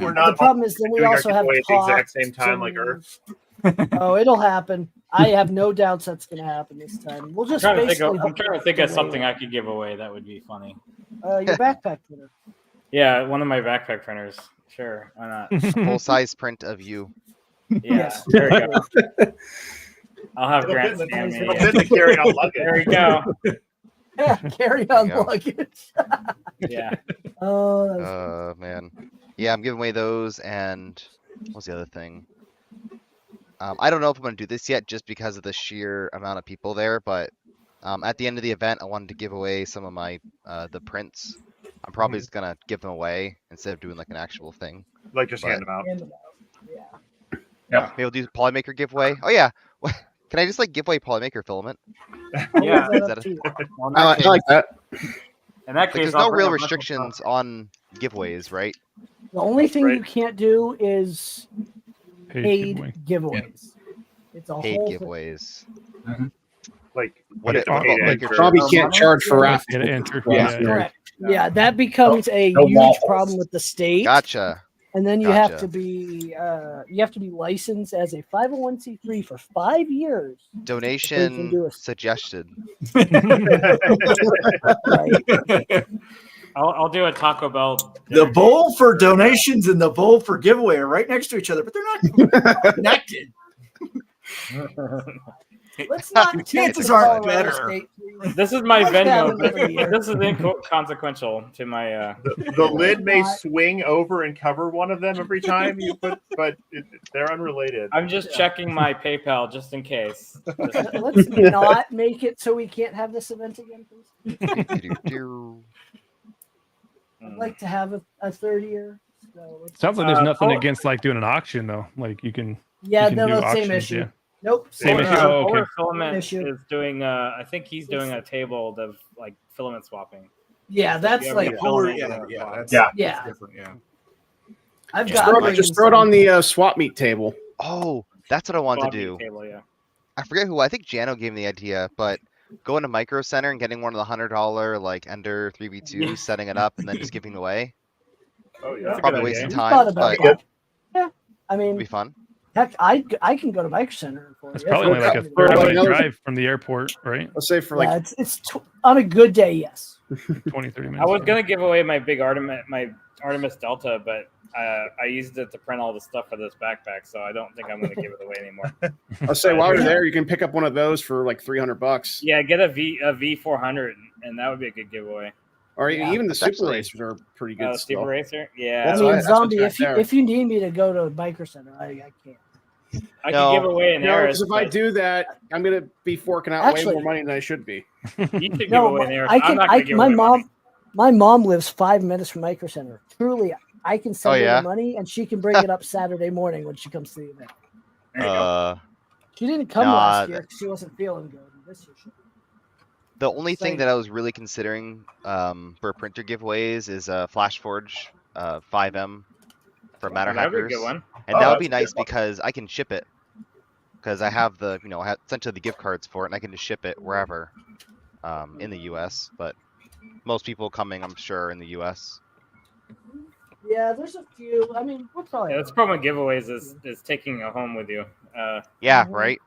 [SPEAKER 3] We're not
[SPEAKER 1] the problem is then we
[SPEAKER 3] doing our
[SPEAKER 1] also have
[SPEAKER 3] giveaway at the exact
[SPEAKER 1] talks
[SPEAKER 3] same time like
[SPEAKER 1] and-
[SPEAKER 3] Earth.
[SPEAKER 1] Oh, it'll happen. I have no doubts that's gonna happen this time. We'll just
[SPEAKER 15] I'm
[SPEAKER 1] basically.
[SPEAKER 15] trying to think of something I could give away that would be funny.
[SPEAKER 1] Your backpack printer.
[SPEAKER 15] Yeah, one of my backpack printers. Sure, why not?
[SPEAKER 18] Full-size print of you.
[SPEAKER 15] Yeah, there we go. I'll have
[SPEAKER 3] It'll
[SPEAKER 15] Grant
[SPEAKER 3] fit in
[SPEAKER 15] scan
[SPEAKER 3] the-
[SPEAKER 15] me.
[SPEAKER 3] it'll fit in the carry-on luggage.
[SPEAKER 15] There we go.
[SPEAKER 1] Yeah, carry on
[SPEAKER 18] There you go.
[SPEAKER 1] luggage.
[SPEAKER 15] Yeah.
[SPEAKER 1] Oh,
[SPEAKER 18] Man. Yeah, I'm giving away those, and what's the other thing? I don't know if I'm going to do this yet just because of the sheer amount of people there, but at the end of the event, I wanted to give away some of my the prints. I'm probably just going to give them away instead of doing like an actual thing.
[SPEAKER 3] Like just hand them out.
[SPEAKER 18] Yeah. Maybe we'll do Polymaker giveaway. Oh, yeah. Can I just like give away Polymaker filament?
[SPEAKER 15] Yeah.
[SPEAKER 18] Is that
[SPEAKER 15] Well, in
[SPEAKER 19] I
[SPEAKER 15] that
[SPEAKER 19] like that.
[SPEAKER 15] In that case,
[SPEAKER 18] there's
[SPEAKER 15] I'll
[SPEAKER 18] no
[SPEAKER 15] bring
[SPEAKER 18] real
[SPEAKER 15] a bunch of
[SPEAKER 18] restrictions on giveaways, right?
[SPEAKER 1] The only thing you can't do is paid
[SPEAKER 8] giveaway.
[SPEAKER 1] giveaways. It's a
[SPEAKER 18] Paid
[SPEAKER 1] whole thing.
[SPEAKER 18] giveaways.
[SPEAKER 3] Like
[SPEAKER 18] What
[SPEAKER 3] you
[SPEAKER 18] it,
[SPEAKER 3] have to pay to
[SPEAKER 18] like
[SPEAKER 3] enter.
[SPEAKER 19] Probably can't charge for raffles.
[SPEAKER 8] Yeah.
[SPEAKER 1] Correct. Yeah, that becomes a
[SPEAKER 19] No
[SPEAKER 1] huge
[SPEAKER 19] waffles.
[SPEAKER 1] problem with the state.
[SPEAKER 18] Gotcha.
[SPEAKER 1] And then you have
[SPEAKER 18] Gotcha.
[SPEAKER 1] to be licensed as a 501c3 for 5 years. before you can
[SPEAKER 18] Donation
[SPEAKER 1] do a-
[SPEAKER 18] suggested.
[SPEAKER 15] I'll do a Taco Bell.
[SPEAKER 5] The bowl for donations and the bowl for giveaway are right next to each other, but they're not connected.
[SPEAKER 1] Let's not
[SPEAKER 5] Chances
[SPEAKER 1] take
[SPEAKER 5] aren't
[SPEAKER 1] Colorado
[SPEAKER 5] better.
[SPEAKER 1] State.
[SPEAKER 15] This is my
[SPEAKER 1] Like that
[SPEAKER 15] Venmo.
[SPEAKER 1] every year.
[SPEAKER 15] This is inconsequential to my.
[SPEAKER 3] The lid may swing over and cover one of them every time you put, but they're unrelated.
[SPEAKER 15] I'm just checking my PayPal just in case.
[SPEAKER 1] Let's not make it so we can't have this event again, please. I'd like to have a third year. So let's-
[SPEAKER 8] Sounds like there's nothing against like doing an auction though. Like you can.
[SPEAKER 1] Yeah,
[SPEAKER 8] you can
[SPEAKER 1] no,
[SPEAKER 8] do
[SPEAKER 1] no, same
[SPEAKER 8] auctions,
[SPEAKER 1] issue.
[SPEAKER 8] yeah.
[SPEAKER 1] Nope.
[SPEAKER 8] Same issue. Oh, okay.
[SPEAKER 15] Filament
[SPEAKER 1] Issue.
[SPEAKER 15] is doing. I think he's doing a table of like filament swapping.
[SPEAKER 1] Yeah, that's
[SPEAKER 15] You have
[SPEAKER 1] like
[SPEAKER 15] your filament
[SPEAKER 19] yeah,
[SPEAKER 15] swap.
[SPEAKER 19] yeah, that's,
[SPEAKER 1] Yeah.
[SPEAKER 19] that's different. Yeah.
[SPEAKER 1] I've
[SPEAKER 19] Just
[SPEAKER 1] got
[SPEAKER 19] just throw it on the swap meet table.
[SPEAKER 18] Oh, that's what I wanted to
[SPEAKER 15] Swapping
[SPEAKER 18] do.
[SPEAKER 15] Table, yeah.
[SPEAKER 18] I forget who. I think Jano gave me the idea, but going to Micro Center and getting one of the $100 like Ender 3v2,
[SPEAKER 15] Yeah.
[SPEAKER 18] setting it up, and then just giving away.
[SPEAKER 3] Oh yeah.
[SPEAKER 15] That's a
[SPEAKER 18] Probably
[SPEAKER 15] good
[SPEAKER 18] wasting
[SPEAKER 15] idea.
[SPEAKER 1] Thought
[SPEAKER 18] time,
[SPEAKER 1] about
[SPEAKER 18] but
[SPEAKER 1] that. Yeah, I
[SPEAKER 18] it'd
[SPEAKER 1] mean,
[SPEAKER 18] be fun.
[SPEAKER 1] heck, I can go to Micro Center for
[SPEAKER 8] It's
[SPEAKER 1] you.
[SPEAKER 8] probably only like a
[SPEAKER 19] For
[SPEAKER 8] 30-minute
[SPEAKER 19] another-
[SPEAKER 8] drive from the airport, right?
[SPEAKER 19] Let's say for
[SPEAKER 1] Yeah,
[SPEAKER 19] like
[SPEAKER 1] it's on a good day, yes.
[SPEAKER 8] 20, 30 minutes.
[SPEAKER 15] I was gonna give away my big Artemis Delta, but I used it to print all the stuff for this backpack, so I don't think I'm gonna give it away anymore.
[SPEAKER 19] let's say while you're there, you can pick up one of those for like $300.
[SPEAKER 15] Yeah, get a V400, and that would be a good giveaway.
[SPEAKER 19] Or
[SPEAKER 1] Yeah.
[SPEAKER 19] even the
[SPEAKER 18] That's
[SPEAKER 19] super
[SPEAKER 18] actually-
[SPEAKER 19] racers are pretty good.
[SPEAKER 15] Super
[SPEAKER 19] still.
[SPEAKER 15] Racer? Yeah.
[SPEAKER 19] That's
[SPEAKER 1] I mean,
[SPEAKER 19] what- that's
[SPEAKER 1] Zombie,
[SPEAKER 19] what's there.
[SPEAKER 1] if you need me to go to a Biker Center, I can't.
[SPEAKER 15] I
[SPEAKER 18] No.
[SPEAKER 15] could give away an
[SPEAKER 19] No,
[SPEAKER 15] Eris.
[SPEAKER 19] because if I do that, I'm going to be forking out
[SPEAKER 1] Actually-
[SPEAKER 19] way more money than I should be.
[SPEAKER 15] You should give
[SPEAKER 1] No,
[SPEAKER 15] away an Eris.
[SPEAKER 1] I
[SPEAKER 15] I'm
[SPEAKER 1] can.
[SPEAKER 15] not going to give
[SPEAKER 1] My
[SPEAKER 15] away money.
[SPEAKER 1] my mom lives 5 minutes from Biker Center. Truly, I can send
[SPEAKER 18] Oh,
[SPEAKER 1] her
[SPEAKER 18] yeah?
[SPEAKER 1] the money, and she can bring it up Saturday morning when she comes to the event.
[SPEAKER 15] There you go.
[SPEAKER 1] She didn't come
[SPEAKER 18] Nah,
[SPEAKER 1] last year because she wasn't feeling good. This year she
[SPEAKER 18] The only thing
[SPEAKER 1] Same.
[SPEAKER 18] that I was really considering for printer giveaways is FlashForge 5M for Matter
[SPEAKER 15] That would be a
[SPEAKER 18] Hackers.
[SPEAKER 15] good one.
[SPEAKER 18] And
[SPEAKER 3] Oh,
[SPEAKER 18] that would
[SPEAKER 3] that's
[SPEAKER 18] be
[SPEAKER 3] a good
[SPEAKER 18] nice
[SPEAKER 3] one.
[SPEAKER 18] because I can ship it. Because I have the, I have essentially the gift cards for it, and I can just ship it wherever in the U.S. But most people coming, I'm sure, in the U.S.
[SPEAKER 1] Yeah, there's a few. I mean, we're probably.
[SPEAKER 15] Yeah, that's the problem with giveaways is taking it home with you.
[SPEAKER 18] Yeah, right.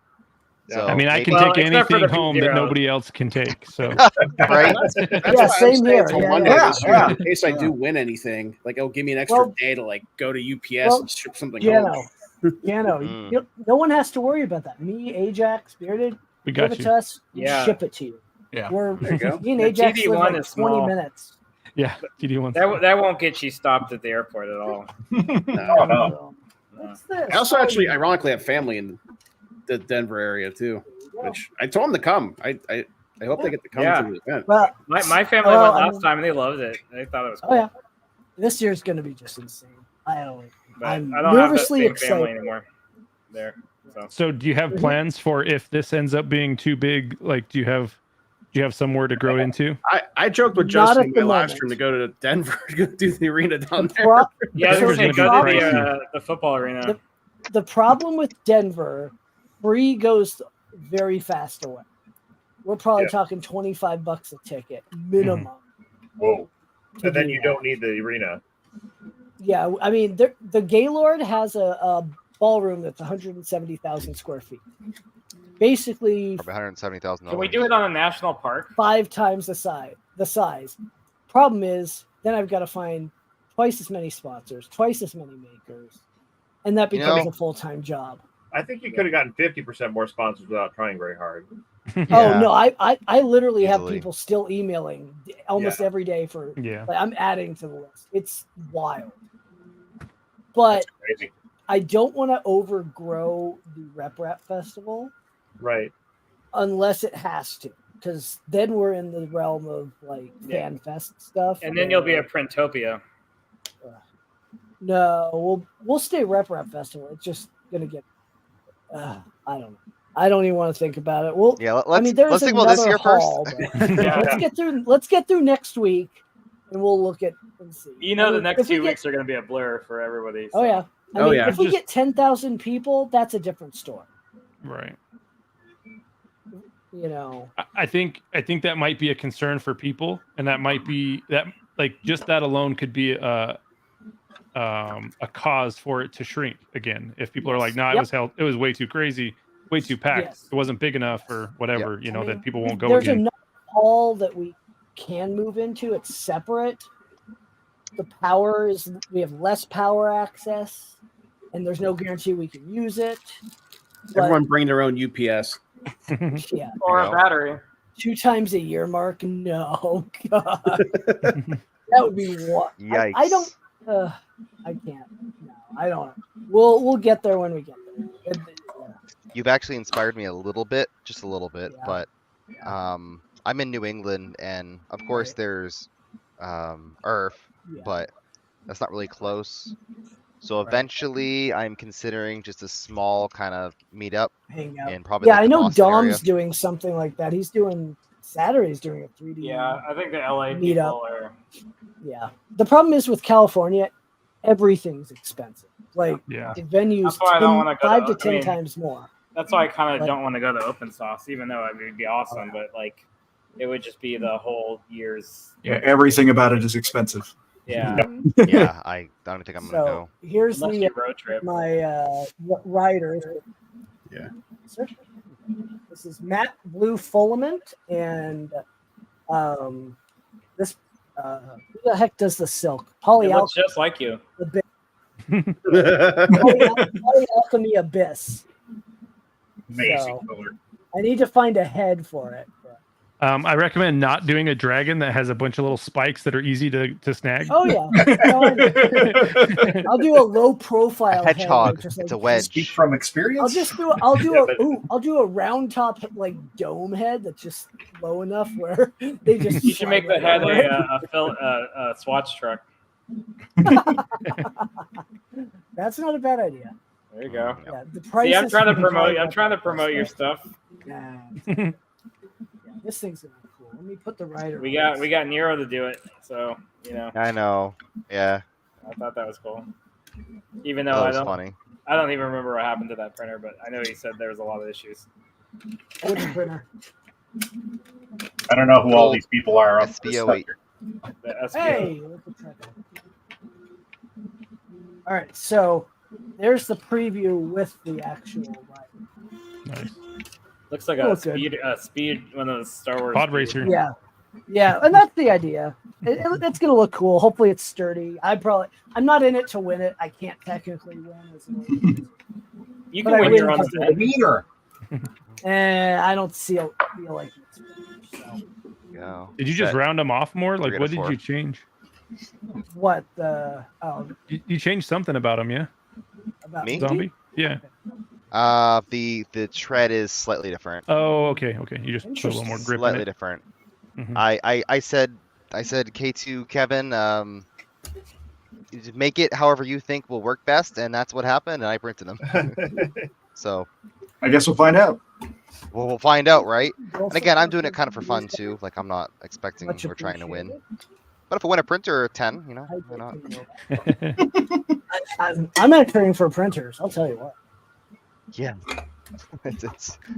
[SPEAKER 18] So
[SPEAKER 8] I mean, I can
[SPEAKER 15] Well,
[SPEAKER 8] take
[SPEAKER 15] except for
[SPEAKER 8] anything
[SPEAKER 15] the
[SPEAKER 8] home that
[SPEAKER 15] P0s.
[SPEAKER 8] nobody else can take. So
[SPEAKER 18] right.
[SPEAKER 19] That's
[SPEAKER 1] Yeah,
[SPEAKER 19] why I'm
[SPEAKER 1] same
[SPEAKER 19] staying
[SPEAKER 1] here.
[SPEAKER 19] till
[SPEAKER 1] Yeah,
[SPEAKER 19] Monday
[SPEAKER 1] yeah.
[SPEAKER 19] this year, in case I do win anything. Like, it'll give me an extra
[SPEAKER 1] Well-
[SPEAKER 19] day to like go to UPS
[SPEAKER 1] Well,
[SPEAKER 19] and ship something
[SPEAKER 1] Piano,
[SPEAKER 19] home.
[SPEAKER 1] piano.
[SPEAKER 18] Mm.
[SPEAKER 1] No one has to worry about that. Me, Ajax, Bearded,
[SPEAKER 8] we
[SPEAKER 1] give
[SPEAKER 8] got
[SPEAKER 1] it
[SPEAKER 8] you.
[SPEAKER 1] to us. We'll
[SPEAKER 15] Yeah.
[SPEAKER 1] ship it to you.
[SPEAKER 8] Yeah.
[SPEAKER 1] We're
[SPEAKER 19] There you go.
[SPEAKER 1] me and
[SPEAKER 15] The
[SPEAKER 1] Ajax live
[SPEAKER 15] TD1
[SPEAKER 1] like
[SPEAKER 15] is
[SPEAKER 1] 20
[SPEAKER 15] small.
[SPEAKER 1] minutes.
[SPEAKER 8] Yeah. TD1.
[SPEAKER 15] That won't get you stopped at the airport at all.
[SPEAKER 19] No.
[SPEAKER 1] What's this?
[SPEAKER 19] I also actually, ironically, have family in the Denver area too, which I told them to come. I hope they get to come
[SPEAKER 15] Yeah.
[SPEAKER 19] to the event.
[SPEAKER 1] Well,
[SPEAKER 15] My family
[SPEAKER 1] well,
[SPEAKER 15] went
[SPEAKER 1] I
[SPEAKER 15] last
[SPEAKER 1] mean-
[SPEAKER 15] time and they loved it. They thought it was cool.
[SPEAKER 1] Oh yeah, this year's gonna be just insane.
[SPEAKER 15] But
[SPEAKER 1] I'm
[SPEAKER 15] I don't have that
[SPEAKER 1] nervously
[SPEAKER 15] same
[SPEAKER 1] excited.
[SPEAKER 15] family anymore. There.
[SPEAKER 8] So do you have plans for if this ends up being too big? Like, do you have somewhere to grow into?
[SPEAKER 19] I joked with
[SPEAKER 1] Not
[SPEAKER 19] Justin
[SPEAKER 1] at
[SPEAKER 19] in
[SPEAKER 1] the
[SPEAKER 19] my live
[SPEAKER 1] moment.
[SPEAKER 19] stream to go to Denver to go do the arena down there.
[SPEAKER 1] Pro-
[SPEAKER 15] Yeah, I was
[SPEAKER 8] Denver's
[SPEAKER 15] gonna say, go
[SPEAKER 8] gonna
[SPEAKER 15] to
[SPEAKER 8] be
[SPEAKER 15] the football arena.
[SPEAKER 1] The problem with Denver, free goes very fast away. We're probably talking $25 a ticket minimum.
[SPEAKER 3] Whoa.
[SPEAKER 1] to
[SPEAKER 3] And then
[SPEAKER 1] do
[SPEAKER 3] you
[SPEAKER 1] that.
[SPEAKER 3] don't need the arena.
[SPEAKER 1] Yeah, I mean, the Gaylord has a ballroom that's 170,000 square feet. Basically,
[SPEAKER 18] Probably $170,000.
[SPEAKER 15] Can we do it on a national park?
[SPEAKER 1] 5 times the size. Problem is, then I've got to find twice as many sponsors, twice as many makers, and that becomes a full-time job.
[SPEAKER 3] I think you could have gotten 50% more sponsors without trying very hard.
[SPEAKER 1] Oh no, I literally have
[SPEAKER 3] Easily.
[SPEAKER 1] people still emailing almost every day for
[SPEAKER 8] Yeah.
[SPEAKER 1] like, I'm adding to the list. It's wild. But
[SPEAKER 3] Crazy.
[SPEAKER 1] I don't want to overgrow the Rep Festival
[SPEAKER 3] Right.
[SPEAKER 1] unless it has to, because then we're in the realm of like fan fest stuff.
[SPEAKER 15] And then you'll be a Printopia.
[SPEAKER 1] No, we'll stay Rep Festival. It's just gonna get. I don't know. I don't even want to think about it. Well,
[SPEAKER 18] Yeah,
[SPEAKER 1] I
[SPEAKER 18] let's
[SPEAKER 1] mean, there's
[SPEAKER 18] think about this
[SPEAKER 1] another
[SPEAKER 18] year first.
[SPEAKER 1] haul, but let's get through next week, and we'll look at and see.
[SPEAKER 15] You know,
[SPEAKER 1] I
[SPEAKER 15] the
[SPEAKER 1] mean,
[SPEAKER 15] next
[SPEAKER 1] if we
[SPEAKER 15] 2
[SPEAKER 1] get-
[SPEAKER 15] weeks are going to be a blur for everybody.
[SPEAKER 1] Oh
[SPEAKER 15] so.
[SPEAKER 1] yeah. I mean, if we get 10,000 people, that's a different story.
[SPEAKER 8] Right.
[SPEAKER 1] You know.
[SPEAKER 8] I think that might be a concern for people, and that might be that, like, just that alone could be a cause for it to shrink again. If people are like, "No, it was way too crazy, way too packed.
[SPEAKER 1] Yes.
[SPEAKER 8] It wasn't big enough, or whatever." You know,
[SPEAKER 1] I mean,
[SPEAKER 8] that people won't go
[SPEAKER 1] There's
[SPEAKER 8] again.
[SPEAKER 1] another hall that we can move into. It's separate. The power is we have less power access, and there's no guarantee we can use it. But,
[SPEAKER 19] Everyone bring their own UPS.
[SPEAKER 1] yeah,
[SPEAKER 15] Or a battery.
[SPEAKER 1] 2 times a year, Mark. No, God, that would be what?
[SPEAKER 18] Yikes.
[SPEAKER 1] I don't. I can't. No, I don't. We'll get there when we get there.
[SPEAKER 18] You've actually inspired me a little bit, just a little bit, but I'm in New England, and of course there's RMRRF, but that's not really close. So eventually, I'm considering just a small kind of meetup
[SPEAKER 1] Hangout.
[SPEAKER 18] in probably
[SPEAKER 1] Yeah,
[SPEAKER 18] like
[SPEAKER 1] I
[SPEAKER 18] the
[SPEAKER 1] know
[SPEAKER 18] Boston
[SPEAKER 1] Dom's
[SPEAKER 18] area.
[SPEAKER 1] doing something like that. He's doing Saturday's doing a 3D.
[SPEAKER 15] Yeah, I think the LA
[SPEAKER 1] Meetup.
[SPEAKER 15] people are.
[SPEAKER 1] Yeah. The problem is with California, everything's expensive. Like
[SPEAKER 8] Yeah.
[SPEAKER 1] the venues
[SPEAKER 15] That's why I don't wanna go
[SPEAKER 1] 5
[SPEAKER 15] to-
[SPEAKER 1] to 10
[SPEAKER 15] I mean,
[SPEAKER 1] times more.
[SPEAKER 15] That's why I kind of
[SPEAKER 1] Like-
[SPEAKER 15] don't want to go to Open Sauce, even though it would be awesome. But like, it would just be the whole year's.
[SPEAKER 5] Yeah, everything about it is expensive.
[SPEAKER 15] Yeah.
[SPEAKER 18] Yeah, I don't think I'm gonna
[SPEAKER 1] So
[SPEAKER 18] go.
[SPEAKER 1] here's
[SPEAKER 15] Unless
[SPEAKER 1] the
[SPEAKER 15] you road trip.
[SPEAKER 1] my riders.
[SPEAKER 19] Yeah.
[SPEAKER 1] This is Matt Blue Fulament and this who the heck does the silk?
[SPEAKER 15] It
[SPEAKER 1] Polyalchemy.
[SPEAKER 15] looks just like you.
[SPEAKER 1] Polyalchemy Abyss.
[SPEAKER 3] Amazing
[SPEAKER 1] So,
[SPEAKER 3] color.
[SPEAKER 1] I need to find a head for it. But
[SPEAKER 8] I recommend not doing a dragon that has a bunch of little spikes that are easy to snag.
[SPEAKER 1] Oh yeah. No, I'll do a low profile
[SPEAKER 18] hedgehog.
[SPEAKER 1] Head, just
[SPEAKER 18] It's
[SPEAKER 1] like,
[SPEAKER 18] a wedge.
[SPEAKER 5] Speak from experience.
[SPEAKER 1] I'll do a round top like dome head that's just low enough where they just.
[SPEAKER 15] You should make the head a Swatch truck.
[SPEAKER 1] That's not a bad idea.
[SPEAKER 15] There you go.
[SPEAKER 1] Yeah, the price.
[SPEAKER 15] See, I'm trying to promote your stuff.
[SPEAKER 1] Yeah, this thing's gonna be cool. Let me put the rider.
[SPEAKER 15] We got Nero to do it, so you know.
[SPEAKER 18] I know. Yeah.
[SPEAKER 15] I thought that was cool. Even though
[SPEAKER 18] That was funny.
[SPEAKER 15] I don't even remember what happened to that printer, but I know he said there was a lot of issues.
[SPEAKER 1] Which printer?
[SPEAKER 14] I don't know who all these people are.
[SPEAKER 18] SBO8.
[SPEAKER 15] The SBO.
[SPEAKER 1] Hey. All right, so there's the preview with the actual rider.
[SPEAKER 8] Nice.
[SPEAKER 15] Looks like
[SPEAKER 1] Oh,
[SPEAKER 15] a
[SPEAKER 1] good.
[SPEAKER 15] speed one of those Star Wars
[SPEAKER 8] Pod racer.
[SPEAKER 1] Yeah, and that's the idea. It's gonna look cool. Hopefully, it's sturdy. I'm not in it to win it. I can't technically win.
[SPEAKER 15] You can win your own
[SPEAKER 14] wiener.
[SPEAKER 1] I don't feel like it. So.
[SPEAKER 18] Yeah.
[SPEAKER 8] Did you just round them off more? Like, what did you change?
[SPEAKER 1] What
[SPEAKER 8] you changed something about him, yeah?
[SPEAKER 1] About
[SPEAKER 18] Me?
[SPEAKER 8] Zombie? Yeah.
[SPEAKER 18] The tread is slightly different.
[SPEAKER 8] Oh, okay. You just put a little more grip
[SPEAKER 18] Slightly
[SPEAKER 8] in it.
[SPEAKER 18] different.
[SPEAKER 8] Mhm.
[SPEAKER 18] I said K2 Kevin, make it however you think will work best, and that's what happened, and I printed them. So
[SPEAKER 5] I guess we'll find out.
[SPEAKER 18] Well, we'll find out, right? And again, I'm doing it kind of for fun too. Like, I'm not expecting we're trying to win. But if I win a printer or 10, you know, why not?
[SPEAKER 1] I'm entering for printers. I'll tell you what.
[SPEAKER 18] Yeah.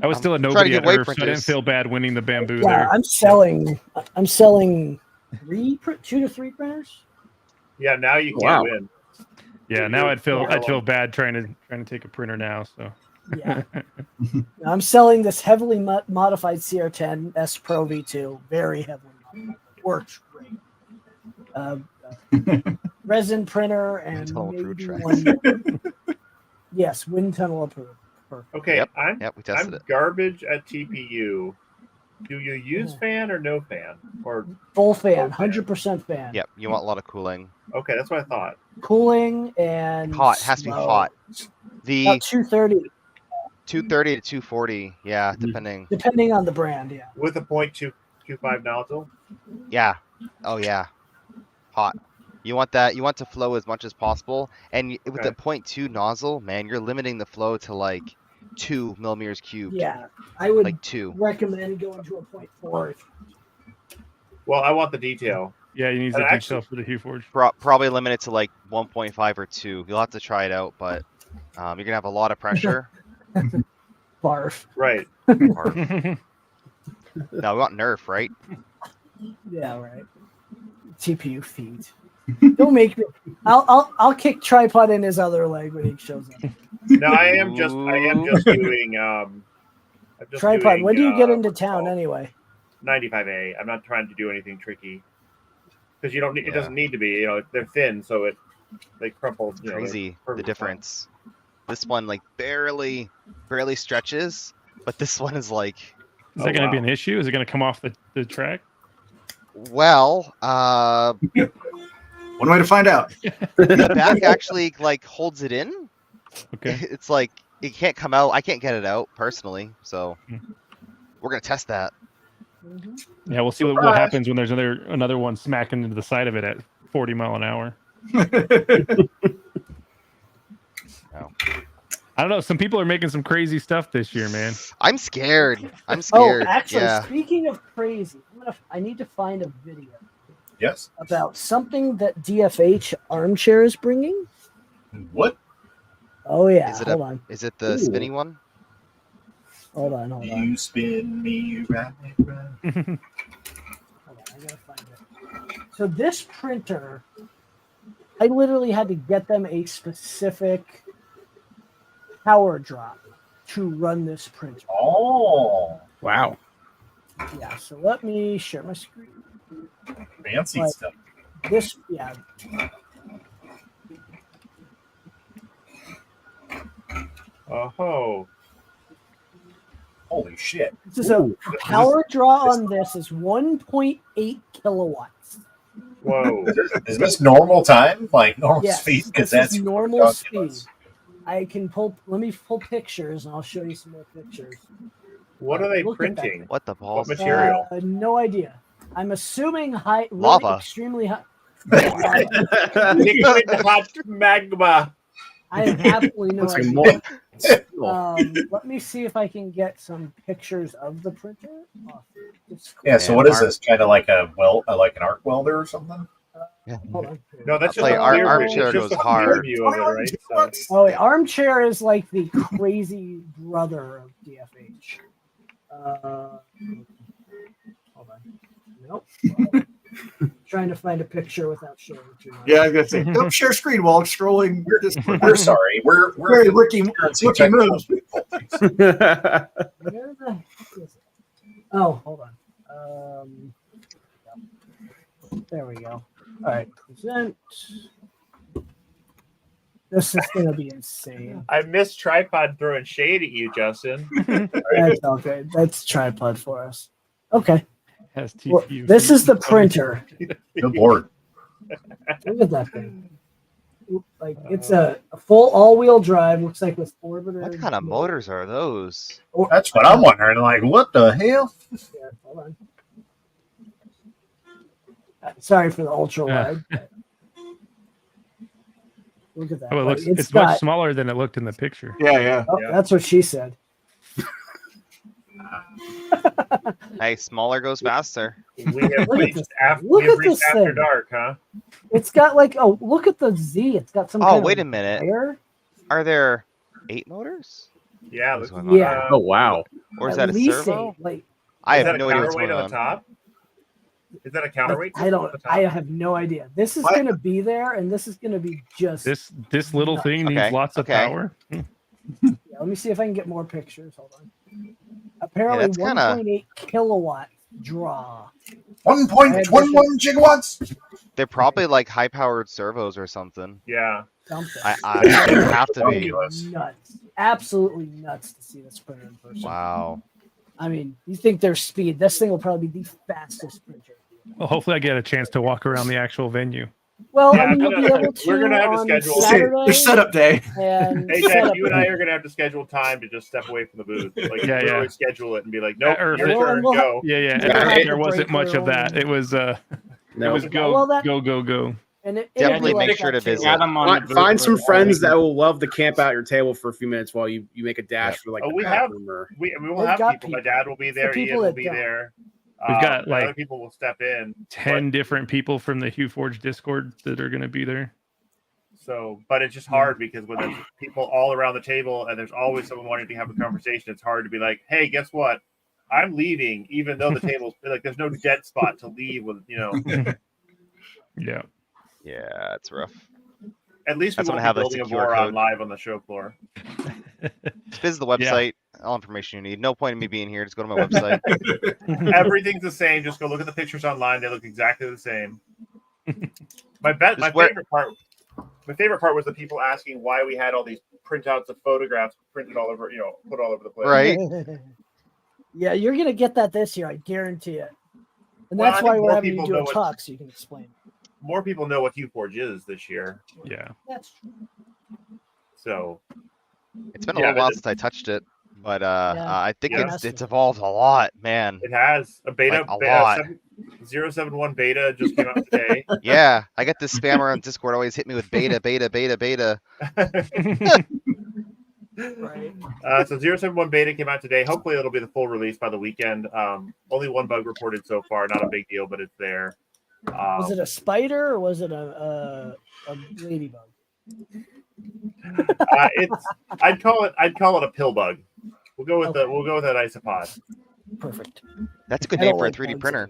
[SPEAKER 8] I was still a
[SPEAKER 18] trying to
[SPEAKER 8] nobody
[SPEAKER 18] get
[SPEAKER 8] at
[SPEAKER 18] away
[SPEAKER 8] Earth, so I didn't
[SPEAKER 18] printers.
[SPEAKER 8] feel bad winning the bamboo
[SPEAKER 1] Yeah,
[SPEAKER 8] there.
[SPEAKER 1] I'm selling 2 to 3 printers.
[SPEAKER 3] Yeah, now you can't win.
[SPEAKER 8] Yeah, now I'd feel bad trying to take a printer now. So
[SPEAKER 1] Yeah. I'm selling this heavily modified CR10 S Pro V2. Very heavily modified. Works great. Resin printer and maybe one. Yes, wind tunnel approved. Perfect.
[SPEAKER 3] Okay,
[SPEAKER 18] Yep.
[SPEAKER 3] I'm
[SPEAKER 18] We tested it.
[SPEAKER 3] garbage at TPU. Do you use fan or no fan? Or
[SPEAKER 1] Full fan, 100% fan.
[SPEAKER 18] Yep. You want a lot of cooling.
[SPEAKER 3] okay, that's what I thought.
[SPEAKER 1] Cooling and
[SPEAKER 18] Hot. Has to be
[SPEAKER 1] slow.
[SPEAKER 18] hot. The
[SPEAKER 1] About 230,
[SPEAKER 18] 230 to 240. Yeah,
[SPEAKER 1] depending on the brand. Yeah.
[SPEAKER 3] With a .225 nozzle.
[SPEAKER 18] Yeah. Oh yeah. Hot. You want that. You want to flow as much as possible, and with the 0.2 nozzle, man, you're limiting the flow to like 2 millimeters cubed.
[SPEAKER 1] Yeah, I would
[SPEAKER 18] like 2.
[SPEAKER 1] recommend going to a 0.4.
[SPEAKER 3] Well, I want the detail.
[SPEAKER 8] Yeah, you need
[SPEAKER 3] And
[SPEAKER 8] the
[SPEAKER 3] actually-
[SPEAKER 8] detail for the Hue Forge.
[SPEAKER 18] Probably limit it to like 1.5 or 2. You'll have to try it out, but you're gonna have a lot of pressure.
[SPEAKER 1] Barf.
[SPEAKER 3] Right.
[SPEAKER 18] Barf. No, we want Nerf, right?
[SPEAKER 1] Yeah, right. TPU feet. Don't make me. I'll kick tripod in his other leg when he shows up.
[SPEAKER 3] No, I am just doing I'm just
[SPEAKER 1] Tripod.
[SPEAKER 3] doing,
[SPEAKER 1] When do you get into town anyway?
[SPEAKER 3] 95A. I'm not trying to do anything tricky because you don't need. It doesn't need to be. You know, they're thin, so they crumple. You know,
[SPEAKER 18] Crazy
[SPEAKER 3] they're
[SPEAKER 18] the
[SPEAKER 3] perfect
[SPEAKER 18] difference. This one like barely stretches, but this one is like.
[SPEAKER 8] Is that going to be an issue? Is it going to come off the track?
[SPEAKER 18] Well,
[SPEAKER 5] one way to find out.
[SPEAKER 18] The back actually like holds it in.
[SPEAKER 8] Okay.
[SPEAKER 18] It's like it can't come out. I can't get it out personally, so we're gonna test that.
[SPEAKER 8] Yeah, we'll see what happens when there's another one smacking into the side of it at 40 mile an hour. I don't know. Some people are making some crazy stuff this year, man.
[SPEAKER 18] I'm scared.
[SPEAKER 1] Oh, actually,
[SPEAKER 18] Yeah.
[SPEAKER 1] speaking of crazy, I need to find a video.
[SPEAKER 14] Yes.
[SPEAKER 1] About something that DFH Armchair is bringing.
[SPEAKER 14] What?
[SPEAKER 1] Oh yeah.
[SPEAKER 18] Is it
[SPEAKER 1] Hold on.
[SPEAKER 18] Is it the spinny one?
[SPEAKER 1] Hold on.
[SPEAKER 14] You spin me right.
[SPEAKER 1] Hold on, I gotta find it. So this printer, I literally had to get them a specific power drop to run this printer.
[SPEAKER 14] Oh.
[SPEAKER 19] Wow.
[SPEAKER 1] Yeah, so let me share my screen.
[SPEAKER 14] Fancy
[SPEAKER 1] But
[SPEAKER 14] stuff.
[SPEAKER 1] This, yeah.
[SPEAKER 3] Oh.
[SPEAKER 14] Holy shit!
[SPEAKER 1] This is a power draw on this is 1.8 kilowatts.
[SPEAKER 3] Whoa!
[SPEAKER 14] Is this normal time? Like normal
[SPEAKER 1] Yes,
[SPEAKER 14] speed? Because
[SPEAKER 1] this is
[SPEAKER 14] that's
[SPEAKER 1] normal
[SPEAKER 14] ridiculous.
[SPEAKER 1] speed. I can pull. Let me pull pictures, and I'll show you some more pictures.
[SPEAKER 3] What are they
[SPEAKER 1] Look at that
[SPEAKER 3] printing?
[SPEAKER 1] thing.
[SPEAKER 18] What the balls?
[SPEAKER 3] What material?
[SPEAKER 1] No idea. I'm assuming high, really
[SPEAKER 18] Lava.
[SPEAKER 1] extremely high.
[SPEAKER 3] Liquid hot magma.
[SPEAKER 1] I have absolutely no
[SPEAKER 19] Looks like
[SPEAKER 1] idea.
[SPEAKER 19] molten.
[SPEAKER 1] Let me see if I can get some pictures of the printer.
[SPEAKER 14] Yeah. So what is this? Kind of like a like an arc welder or something?
[SPEAKER 1] Hold on.
[SPEAKER 3] No, that's
[SPEAKER 18] I'll
[SPEAKER 3] just
[SPEAKER 18] play
[SPEAKER 3] a clear
[SPEAKER 18] armchair
[SPEAKER 3] it's just
[SPEAKER 18] goes
[SPEAKER 3] a clear
[SPEAKER 18] hard.
[SPEAKER 3] view of it, right? So,
[SPEAKER 1] Oh, wait, armchair is like the crazy brother of DFH. Hold on. Nope. Trying to find a picture without showing too much.
[SPEAKER 5] Yeah, I was gonna say, don't share screen while scrolling.
[SPEAKER 14] We're sorry. We're
[SPEAKER 5] very Ricky move.
[SPEAKER 1] Where the heck is it? Oh, hold on. There we go. All right, present. This is gonna be insane.
[SPEAKER 3] I missed tripod throwing shade at you, Justin.
[SPEAKER 1] That's okay. That's tripod for us. Okay.
[SPEAKER 8] Has
[SPEAKER 1] Well,
[SPEAKER 8] TPU.
[SPEAKER 1] this is the printer.
[SPEAKER 14] Good lord.
[SPEAKER 1] Look at that thing. Like it's a full all-wheel drive. Looks like with orbiter.
[SPEAKER 18] What kind of motors are those?
[SPEAKER 14] That's what I'm wondering. Like, what the hell?
[SPEAKER 1] Yeah, hold on. Sorry for the ultra wide. Look at that.
[SPEAKER 8] Oh, it looks.
[SPEAKER 1] Like,
[SPEAKER 8] It's
[SPEAKER 1] got-
[SPEAKER 8] much smaller than it looked in the picture.
[SPEAKER 5] Yeah.
[SPEAKER 1] Oh, that's what she said.
[SPEAKER 18] Hey, smaller goes faster.
[SPEAKER 3] We have
[SPEAKER 1] Look at
[SPEAKER 3] reached
[SPEAKER 1] this.
[SPEAKER 3] after,
[SPEAKER 1] Look
[SPEAKER 3] we have
[SPEAKER 1] at
[SPEAKER 3] reached
[SPEAKER 1] this
[SPEAKER 3] after
[SPEAKER 1] thing.
[SPEAKER 3] dark, huh?
[SPEAKER 1] It's got like look at the Z. It's got some.
[SPEAKER 18] Oh,
[SPEAKER 1] kind
[SPEAKER 18] wait a
[SPEAKER 1] of
[SPEAKER 18] minute.
[SPEAKER 1] wire.
[SPEAKER 18] Are there 8 motors?
[SPEAKER 3] Yeah.
[SPEAKER 18] What's
[SPEAKER 3] Look,
[SPEAKER 18] going on?
[SPEAKER 1] Yeah.
[SPEAKER 19] Oh wow.
[SPEAKER 18] Or is
[SPEAKER 1] At
[SPEAKER 18] that a
[SPEAKER 1] least
[SPEAKER 18] servo?
[SPEAKER 1] 8, like
[SPEAKER 18] I
[SPEAKER 3] is that
[SPEAKER 18] have
[SPEAKER 3] a
[SPEAKER 18] no idea what's
[SPEAKER 3] counterweight
[SPEAKER 18] going
[SPEAKER 3] on
[SPEAKER 18] on.
[SPEAKER 3] the top? Is that a counterweight?
[SPEAKER 1] I don't.
[SPEAKER 3] on the top?
[SPEAKER 1] I have no idea. This is going to be there, and this is going to be just.
[SPEAKER 8] This little
[SPEAKER 1] nuts.
[SPEAKER 8] thing needs
[SPEAKER 18] Okay,
[SPEAKER 8] lots of
[SPEAKER 18] okay.
[SPEAKER 8] power.
[SPEAKER 1] Yeah, let me see if I can get more pictures. Hold on. Apparently,
[SPEAKER 18] that's kinda-
[SPEAKER 1] 1.8 kilowatt draw.
[SPEAKER 14] 1.21 gigawatts.
[SPEAKER 18] They're probably like high-powered servos or something.
[SPEAKER 3] Yeah.
[SPEAKER 1] Something.
[SPEAKER 18] I they have to be.
[SPEAKER 1] Nuts. Absolutely nuts to see this printer in person.
[SPEAKER 18] Wow.
[SPEAKER 1] I mean, you think their speed? This thing will probably be the fastest printer.
[SPEAKER 8] Well, hopefully, I get a chance to walk around the actual venue.
[SPEAKER 1] Well,
[SPEAKER 3] Yeah,
[SPEAKER 1] I mean, you'll be able to.
[SPEAKER 3] we're gonna have to
[SPEAKER 1] on
[SPEAKER 3] schedule-
[SPEAKER 1] Saturday.
[SPEAKER 5] Their setup day.
[SPEAKER 1] And
[SPEAKER 3] Hey,
[SPEAKER 1] setup
[SPEAKER 3] Jack, you and I
[SPEAKER 1] day.
[SPEAKER 3] are gonna have to schedule time to just step away from the booth. Like,
[SPEAKER 8] Yeah,
[SPEAKER 3] literally
[SPEAKER 8] yeah.
[SPEAKER 3] schedule it and be like, nope,
[SPEAKER 8] Or if
[SPEAKER 3] your
[SPEAKER 8] it-
[SPEAKER 3] turn,
[SPEAKER 1] we'll
[SPEAKER 3] go.
[SPEAKER 8] Yeah, yeah.
[SPEAKER 1] We'll have
[SPEAKER 8] There
[SPEAKER 1] the
[SPEAKER 8] wasn't
[SPEAKER 1] break
[SPEAKER 8] much of
[SPEAKER 1] room.
[SPEAKER 8] that. It was it was go
[SPEAKER 1] Well, that-
[SPEAKER 8] go.
[SPEAKER 1] And it,
[SPEAKER 18] Definitely
[SPEAKER 1] it'll be
[SPEAKER 18] make
[SPEAKER 1] like
[SPEAKER 18] sure
[SPEAKER 1] that
[SPEAKER 18] to
[SPEAKER 1] too.
[SPEAKER 18] visit.
[SPEAKER 15] Got 'em on the booth
[SPEAKER 19] Find some
[SPEAKER 15] for-
[SPEAKER 19] friends that will love to camp out your table for a few minutes while you make a dash for like
[SPEAKER 3] Oh,
[SPEAKER 19] the
[SPEAKER 3] we have
[SPEAKER 19] bathroom or
[SPEAKER 3] we will
[SPEAKER 1] They've
[SPEAKER 3] have
[SPEAKER 1] got
[SPEAKER 3] people. My
[SPEAKER 1] people.
[SPEAKER 3] dad will be
[SPEAKER 1] It's the
[SPEAKER 3] there. Ian
[SPEAKER 1] people
[SPEAKER 3] will
[SPEAKER 1] that
[SPEAKER 3] be
[SPEAKER 1] don't.
[SPEAKER 3] there.
[SPEAKER 8] We've got,
[SPEAKER 3] and
[SPEAKER 8] like,
[SPEAKER 3] other people will step in.
[SPEAKER 8] 10 different people from the Hugh Forge Discord that are going to be there.
[SPEAKER 3] So, but it's just hard because when there's people all around the table and there's always someone wanting to have a conversation, it's hard to be like, "Hey, guess what? I'm leaving," even though the table's like there's no dead spot to leave with.
[SPEAKER 8] Yeah.
[SPEAKER 18] Yeah, it's rough.
[SPEAKER 3] At least we
[SPEAKER 18] That's
[SPEAKER 3] won't
[SPEAKER 18] gonna
[SPEAKER 3] be
[SPEAKER 18] have a
[SPEAKER 3] building a
[SPEAKER 18] secure
[SPEAKER 3] moron
[SPEAKER 18] code.
[SPEAKER 3] live on the show floor.
[SPEAKER 18] Just visit the website. All information you need. No point in me being here. Just go to my website.
[SPEAKER 3] Everything's the same. Just go look at the pictures online. They look exactly the same. My favorite part was the people asking why we had all these printouts of photographs printed all over, put all over the place.
[SPEAKER 18] Right.
[SPEAKER 1] Yeah, you're gonna get that this year, I guarantee it. And
[SPEAKER 3] Well,
[SPEAKER 1] that's
[SPEAKER 3] I
[SPEAKER 1] why
[SPEAKER 3] think
[SPEAKER 1] we're
[SPEAKER 3] more
[SPEAKER 1] having you
[SPEAKER 3] people
[SPEAKER 1] do
[SPEAKER 3] know
[SPEAKER 1] a
[SPEAKER 3] what-
[SPEAKER 1] talk so you can explain.
[SPEAKER 3] More people know what Forge is this year.
[SPEAKER 8] Yeah.
[SPEAKER 1] That's true.
[SPEAKER 3] So
[SPEAKER 18] It's been a little while since I touched it, but I think
[SPEAKER 3] Yeah.
[SPEAKER 18] it's evolved a lot, man.
[SPEAKER 3] it has a beta.
[SPEAKER 18] Like, a lot.
[SPEAKER 3] 071 beta just came out today.
[SPEAKER 18] Yeah, I get this spammer on Discord always hit me with beta.
[SPEAKER 1] Right.
[SPEAKER 3] So 071 beta came out today. Hopefully it'll be the full release by the weekend. Only one bug reported so far. Not a big deal, but it's there.
[SPEAKER 1] Was it a spider or was it a ladybug?
[SPEAKER 3] I'd call it a pill bug. We'll go with that isopod.
[SPEAKER 1] Perfect.
[SPEAKER 18] That's a good
[SPEAKER 1] I
[SPEAKER 18] name
[SPEAKER 1] don't
[SPEAKER 18] for a
[SPEAKER 1] like
[SPEAKER 18] 3D
[SPEAKER 1] bugs
[SPEAKER 18] printer.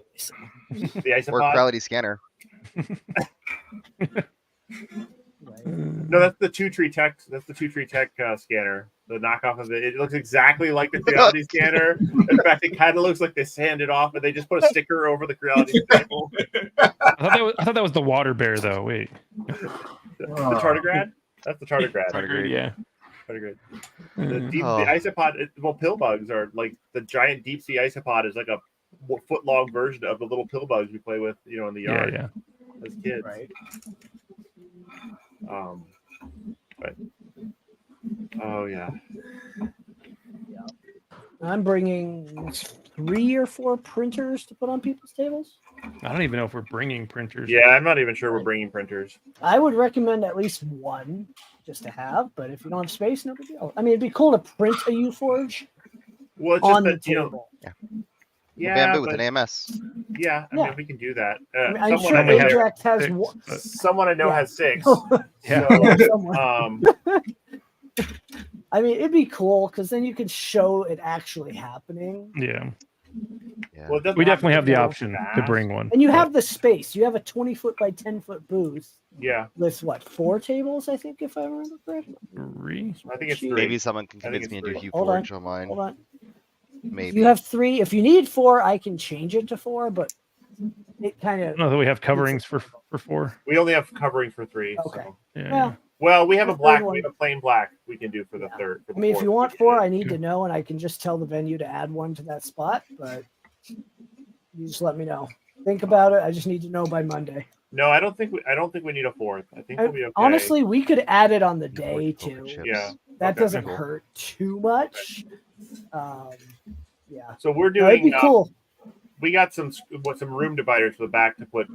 [SPEAKER 3] The isopod.
[SPEAKER 18] Or quality scanner.
[SPEAKER 3] No, that's the Two Tree Tech. That's the Two Tree Tech scanner. The knockoff of it. It looks exactly like the Creality scanner. In fact, it kind of looks like they sand it off, and they just put a sticker over the Creality sample.
[SPEAKER 8] I thought that was the water bear, though. Wait.
[SPEAKER 3] The tardigrade. That's the tardigrade.
[SPEAKER 8] Tardigrade, yeah.
[SPEAKER 3] pretty great. The isopod, well, pill bugs are like the giant deep sea isopod is like a foot long version of the little pill bugs we play with, in the yard as kids.
[SPEAKER 1] Right.
[SPEAKER 3] But oh yeah.
[SPEAKER 1] I'm bringing 3 or 4 printers to put on people's tables.
[SPEAKER 8] I don't even know if we're bringing printers.
[SPEAKER 3] Yeah, I'm not even sure we're bringing printers.
[SPEAKER 1] I would recommend at least 1 just to have, but if you don't have space, no big deal. I mean, it'd be cool to print a UForge
[SPEAKER 3] well, it's
[SPEAKER 1] on
[SPEAKER 3] just
[SPEAKER 1] the
[SPEAKER 3] that,
[SPEAKER 1] table.
[SPEAKER 3] Yeah,
[SPEAKER 18] bamboo with an AMS.
[SPEAKER 3] Yeah, I mean, we can do that.
[SPEAKER 1] I'm sure Ajax has one.
[SPEAKER 3] Someone I know has 6.
[SPEAKER 1] Yeah.
[SPEAKER 3] So,
[SPEAKER 1] I mean, it'd be cool because then you could show it actually happening.
[SPEAKER 8] Yeah.
[SPEAKER 3] Well,
[SPEAKER 8] We definitely have the option to bring one.
[SPEAKER 1] And you have the space. You have a 20-foot by 10-foot booth.
[SPEAKER 3] Yeah.
[SPEAKER 1] With what, 4 tables, I think, if I remember correctly?
[SPEAKER 8] 3?
[SPEAKER 3] I think it's 3.
[SPEAKER 18] Maybe someone can convince me to do
[SPEAKER 1] Hold
[SPEAKER 18] UForge
[SPEAKER 1] on.
[SPEAKER 18] on mine.
[SPEAKER 1] Hold on.
[SPEAKER 18] Maybe.
[SPEAKER 1] You have 3. If you need 4, I can change it to 4, but it kind of.
[SPEAKER 8] No, that we have coverings for 4.
[SPEAKER 3] We only have coverings for 3.
[SPEAKER 1] Okay.
[SPEAKER 3] So.
[SPEAKER 8] Yeah.
[SPEAKER 3] Well, we have a
[SPEAKER 1] The
[SPEAKER 3] black.
[SPEAKER 1] third
[SPEAKER 3] We have a plain black. We can do for the third. For the
[SPEAKER 1] I mean, if
[SPEAKER 3] fourth.
[SPEAKER 1] you want 4, I need to know, and I can just tell the venue to add 1 to that spot. But you just let me know. Think about it. I just need to know by Monday.
[SPEAKER 3] No, I don't think we need a 4th. I think we'll be okay.
[SPEAKER 1] Honestly, we could add it on the day too.
[SPEAKER 3] Yeah.
[SPEAKER 1] That
[SPEAKER 3] Okay,
[SPEAKER 1] doesn't
[SPEAKER 3] cool.
[SPEAKER 1] hurt too much. Yeah.
[SPEAKER 3] So we're
[SPEAKER 1] That'd
[SPEAKER 3] doing.
[SPEAKER 1] be cool.
[SPEAKER 3] We got some room dividers for the back to put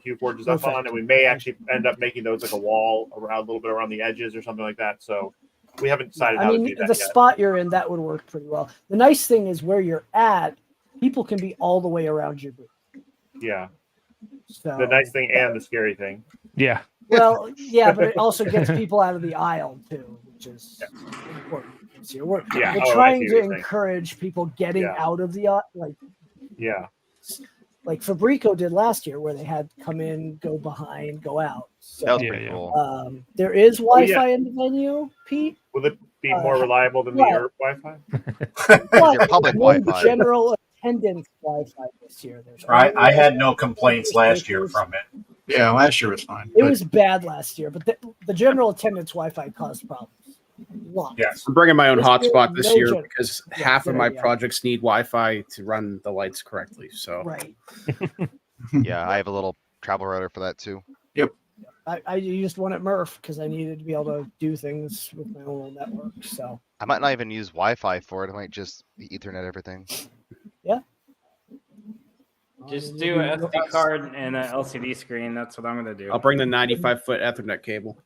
[SPEAKER 3] Q forges up
[SPEAKER 1] Perfect.
[SPEAKER 3] on, and we may actually end up making those like a wall around a little bit around the edges or something like that. So we haven't decided
[SPEAKER 1] I
[SPEAKER 3] how
[SPEAKER 1] mean,
[SPEAKER 3] to do that
[SPEAKER 1] the
[SPEAKER 3] yet.
[SPEAKER 1] spot you're in, that would work pretty well. The nice thing is where you're at, people can be all the way around your booth.
[SPEAKER 3] Yeah.
[SPEAKER 1] So,
[SPEAKER 3] The nice thing and the scary thing.
[SPEAKER 8] Yeah.
[SPEAKER 1] Well, yeah, but it also gets people out of the aisle too, which is important. this year. We're
[SPEAKER 3] Yeah.
[SPEAKER 1] we're
[SPEAKER 3] Oh, I
[SPEAKER 1] trying
[SPEAKER 3] see
[SPEAKER 1] to
[SPEAKER 3] what you're saying.
[SPEAKER 1] encourage people getting
[SPEAKER 3] Yeah.
[SPEAKER 1] out of the
[SPEAKER 3] Yeah.
[SPEAKER 1] like Fabrico did last year, where they had come in, go behind, go out. So,
[SPEAKER 18] That was pretty cool.
[SPEAKER 1] there is
[SPEAKER 3] Oh, yeah.
[SPEAKER 1] Wi-Fi in the venue, Pete.
[SPEAKER 3] Will it be more reliable than the
[SPEAKER 1] what?
[SPEAKER 3] Earth Wi-Fi?
[SPEAKER 1] But
[SPEAKER 18] public
[SPEAKER 1] no
[SPEAKER 18] Wi-Fi.
[SPEAKER 1] general attendance Wi-Fi this year. There's
[SPEAKER 14] I had no complaints last year from it.
[SPEAKER 5] Yeah, last year was fine.
[SPEAKER 1] It was bad last year, but the general attendance Wi-Fi caused problems. Lots.
[SPEAKER 19] Yes, I'm bringing my own
[SPEAKER 1] This year,
[SPEAKER 19] hotspot this
[SPEAKER 1] no
[SPEAKER 19] year
[SPEAKER 1] gen-
[SPEAKER 19] because
[SPEAKER 1] Yeah,
[SPEAKER 19] half of
[SPEAKER 1] good
[SPEAKER 19] my
[SPEAKER 1] idea.
[SPEAKER 19] projects need Wi-Fi to run the lights correctly. So
[SPEAKER 1] Right.
[SPEAKER 18] Yeah, I have a little travel router for that too.
[SPEAKER 1] I used one at Murph because I needed to be able to do things with my own little network. So
[SPEAKER 18] I might not even use Wi-Fi for it. I might just Ethernet everything.
[SPEAKER 1] yeah.
[SPEAKER 15] Just do an SD card and an LCD screen. That's what I'm gonna do.
[SPEAKER 19] I'll bring the 95-foot Ethernet cable.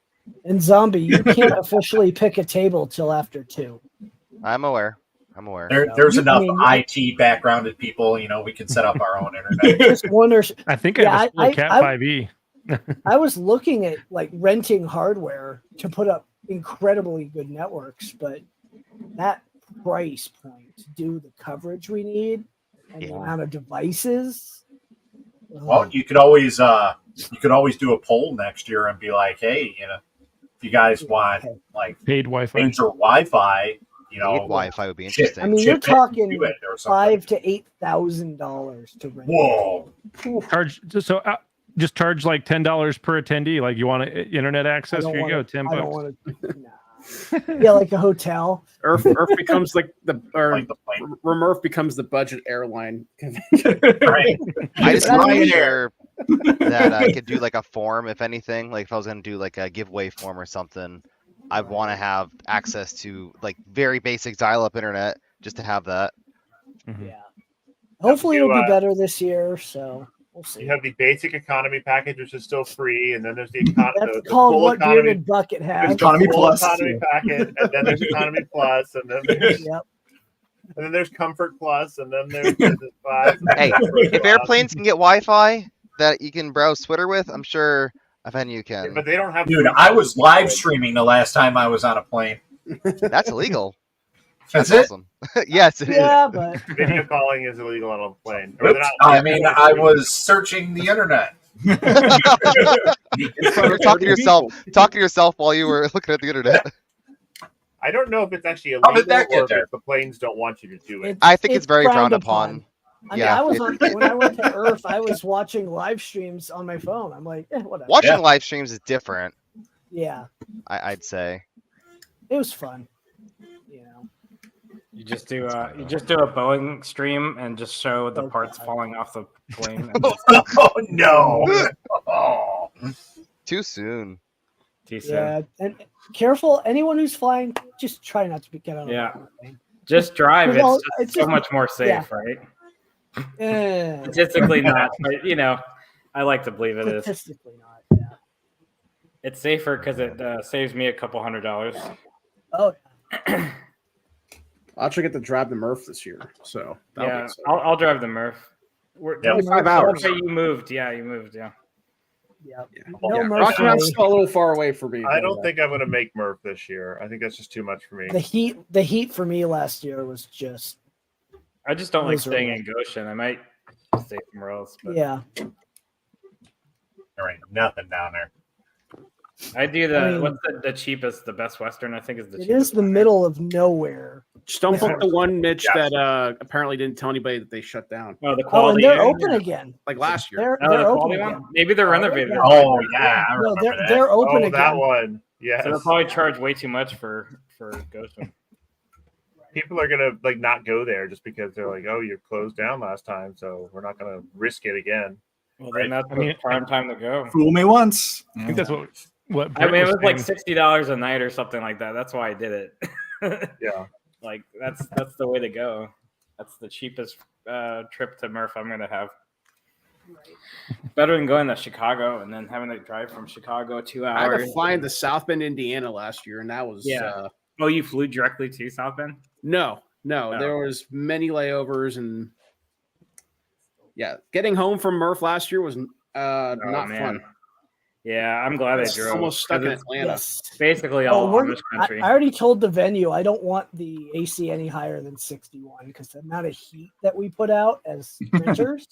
[SPEAKER 1] And Zombie, you can't officially pick a table till after 2.
[SPEAKER 18] I'm aware.
[SPEAKER 14] There's
[SPEAKER 1] You-
[SPEAKER 14] enough
[SPEAKER 1] I mean,
[SPEAKER 14] IT backgrounded people, we can set up our own internet.
[SPEAKER 1] Just one or
[SPEAKER 8] I think
[SPEAKER 1] Yeah,
[SPEAKER 8] I have a split Cat 5e.
[SPEAKER 1] I was looking at like renting hardware to put up incredibly good networks, but that price point to do the coverage we need and the amount of devices.
[SPEAKER 14] Well, you could always do a poll next year and be like, hey, if you guys want like
[SPEAKER 8] paid Wi-Fi,
[SPEAKER 14] major Wi-Fi,
[SPEAKER 18] Paid Wi-Fi would be
[SPEAKER 14] ship-
[SPEAKER 18] interesting.
[SPEAKER 1] I mean, you're
[SPEAKER 14] ship it
[SPEAKER 1] talking
[SPEAKER 14] to it or something.
[SPEAKER 1] $5,000 to $8,000 to rent.
[SPEAKER 14] Whoa!
[SPEAKER 8] Charge just charge like $10 per attendee. Like you want internet access?
[SPEAKER 1] don't
[SPEAKER 8] Here you go,
[SPEAKER 1] wanna-
[SPEAKER 8] $10.
[SPEAKER 1] I don't want to. Yeah, like a hotel.
[SPEAKER 19] Earth becomes like Murph becomes the budget airline.
[SPEAKER 14] Right.
[SPEAKER 18] I just want to make
[SPEAKER 19] Ryanair.
[SPEAKER 18] sure that I could do like a form, if anything. Like if I was going to do like a giveaway form or something, I'd want to have access to like very basic dial-up internet just to have that.
[SPEAKER 1] Yeah. Hopefully it'll be better this year, so we'll see.
[SPEAKER 3] You have the basic economy package, which is still free, and then there's the economy.
[SPEAKER 1] That's
[SPEAKER 3] the
[SPEAKER 1] called
[SPEAKER 3] full
[SPEAKER 1] what
[SPEAKER 3] economy,
[SPEAKER 1] Bearded Bucket has.
[SPEAKER 3] Economy Plus economy packet, and then there's economy plus, and then there's
[SPEAKER 1] Yep.
[SPEAKER 3] and then there's comfort plus, and then there's business class.
[SPEAKER 18] Hey, if airplanes can get Wi-Fi that you can browse Twitter with, I'm sure a venue can.
[SPEAKER 3] But they don't have.
[SPEAKER 14] Dude, I was live streaming the last time I was on a plane.
[SPEAKER 18] That's illegal.
[SPEAKER 14] That's it?
[SPEAKER 18] awesome. Yes, it is.
[SPEAKER 1] Yeah, but
[SPEAKER 3] Video calling is illegal on a plane. Or
[SPEAKER 14] Oops.
[SPEAKER 3] they're not-
[SPEAKER 14] I mean, I was searching the internet.
[SPEAKER 18] You're talking to yourself while you were looking at the internet.
[SPEAKER 3] I don't know if it's actually
[SPEAKER 14] How
[SPEAKER 3] illegal
[SPEAKER 14] did that get
[SPEAKER 3] or if
[SPEAKER 14] there?
[SPEAKER 3] the planes don't want you to do it.
[SPEAKER 18] I think it's very
[SPEAKER 1] frowned
[SPEAKER 18] frowned upon.
[SPEAKER 1] I mean,
[SPEAKER 18] Yeah.
[SPEAKER 1] I was when I went to Earth, I was watching live streams on my phone. I'm like, whatever.
[SPEAKER 18] Watching live streams is different,
[SPEAKER 1] Yeah,
[SPEAKER 18] I'd say.
[SPEAKER 1] it was fun. You know,
[SPEAKER 15] You just do a Boeing stream and just show the parts falling off the plane.
[SPEAKER 14] Oh no! Oh.
[SPEAKER 18] Too soon.
[SPEAKER 15] Too soon.
[SPEAKER 1] yeah, and careful. Anyone who's flying, just try not to get on.
[SPEAKER 15] Yeah. Just drive. It's so much more safe,
[SPEAKER 1] yeah.
[SPEAKER 15] right?
[SPEAKER 1] Yeah.
[SPEAKER 15] Statistically not, but I like to believe it is.
[SPEAKER 1] Statistically not. Yeah.
[SPEAKER 15] It's safer because it saves me a couple $100.
[SPEAKER 1] Oh.
[SPEAKER 19] I'll actually get to drive the Murph this year, so
[SPEAKER 15] Yeah, I'll drive the Murph.
[SPEAKER 19] Yeah, 5 hours.
[SPEAKER 15] Okay, you moved. Yeah, you moved. Yeah.
[SPEAKER 1] No Murph.
[SPEAKER 19] Rocky Mountain's still a little far away for me.
[SPEAKER 3] I don't think I'm going to make Murph this year. I think that's just too much for me.
[SPEAKER 1] The heat for me last year was just.
[SPEAKER 15] I just don't like staying
[SPEAKER 1] miserable.
[SPEAKER 15] in Goshen. I might stay somewhere else. But
[SPEAKER 1] Yeah.
[SPEAKER 14] There ain't nothing down there.
[SPEAKER 15] I do what's the cheapest, the Best Western, I think is the
[SPEAKER 1] It
[SPEAKER 15] cheapest.
[SPEAKER 1] is the middle of nowhere.
[SPEAKER 19] Just don't book the one, Mitch, that apparently didn't tell anybody that they shut down.
[SPEAKER 15] Oh, the
[SPEAKER 1] Oh, and
[SPEAKER 15] quality.
[SPEAKER 1] they're open again.
[SPEAKER 19] Like last year.
[SPEAKER 1] They're
[SPEAKER 15] the
[SPEAKER 1] open
[SPEAKER 15] quality
[SPEAKER 1] again.
[SPEAKER 15] one? Maybe they're renovated.
[SPEAKER 14] Oh yeah, I
[SPEAKER 1] No,
[SPEAKER 14] remember that.
[SPEAKER 1] they're open
[SPEAKER 3] Oh,
[SPEAKER 1] again.
[SPEAKER 3] that one. Yes.
[SPEAKER 15] So they'll probably charge way too much for Goshen.
[SPEAKER 3] People are gonna not go there just because they're like, oh, you're closed down last time, so we're not gonna risk it again.
[SPEAKER 15] Well, then that's prime time to go.
[SPEAKER 5] Fool me once.
[SPEAKER 8] I think that's what
[SPEAKER 15] I mean, it was like
[SPEAKER 8] saying.
[SPEAKER 15] $60 a night or something like that. That's why I did it.
[SPEAKER 3] Yeah.
[SPEAKER 15] Like that's the way to go. That's the cheapest trip to Murph I'm gonna have. Better than going to Chicago and then having to drive from Chicago 2
[SPEAKER 19] I had
[SPEAKER 15] hours.
[SPEAKER 19] to fly into South Bend, Indiana last year, and that was
[SPEAKER 15] Oh, you flew directly to South Bend?
[SPEAKER 19] No,
[SPEAKER 15] Oh.
[SPEAKER 19] there was many layovers, and getting home from Murph last year was not fun.
[SPEAKER 15] Yeah, I'm glad I
[SPEAKER 19] It's
[SPEAKER 15] drove.
[SPEAKER 19] almost stuck in
[SPEAKER 15] 'cause it's
[SPEAKER 19] Atlanta.
[SPEAKER 15] Basically all
[SPEAKER 1] Oh,
[SPEAKER 15] Amish country.
[SPEAKER 1] I already told the venue I don't want the AC any higher than 61 because the amount of heat that we put out as renters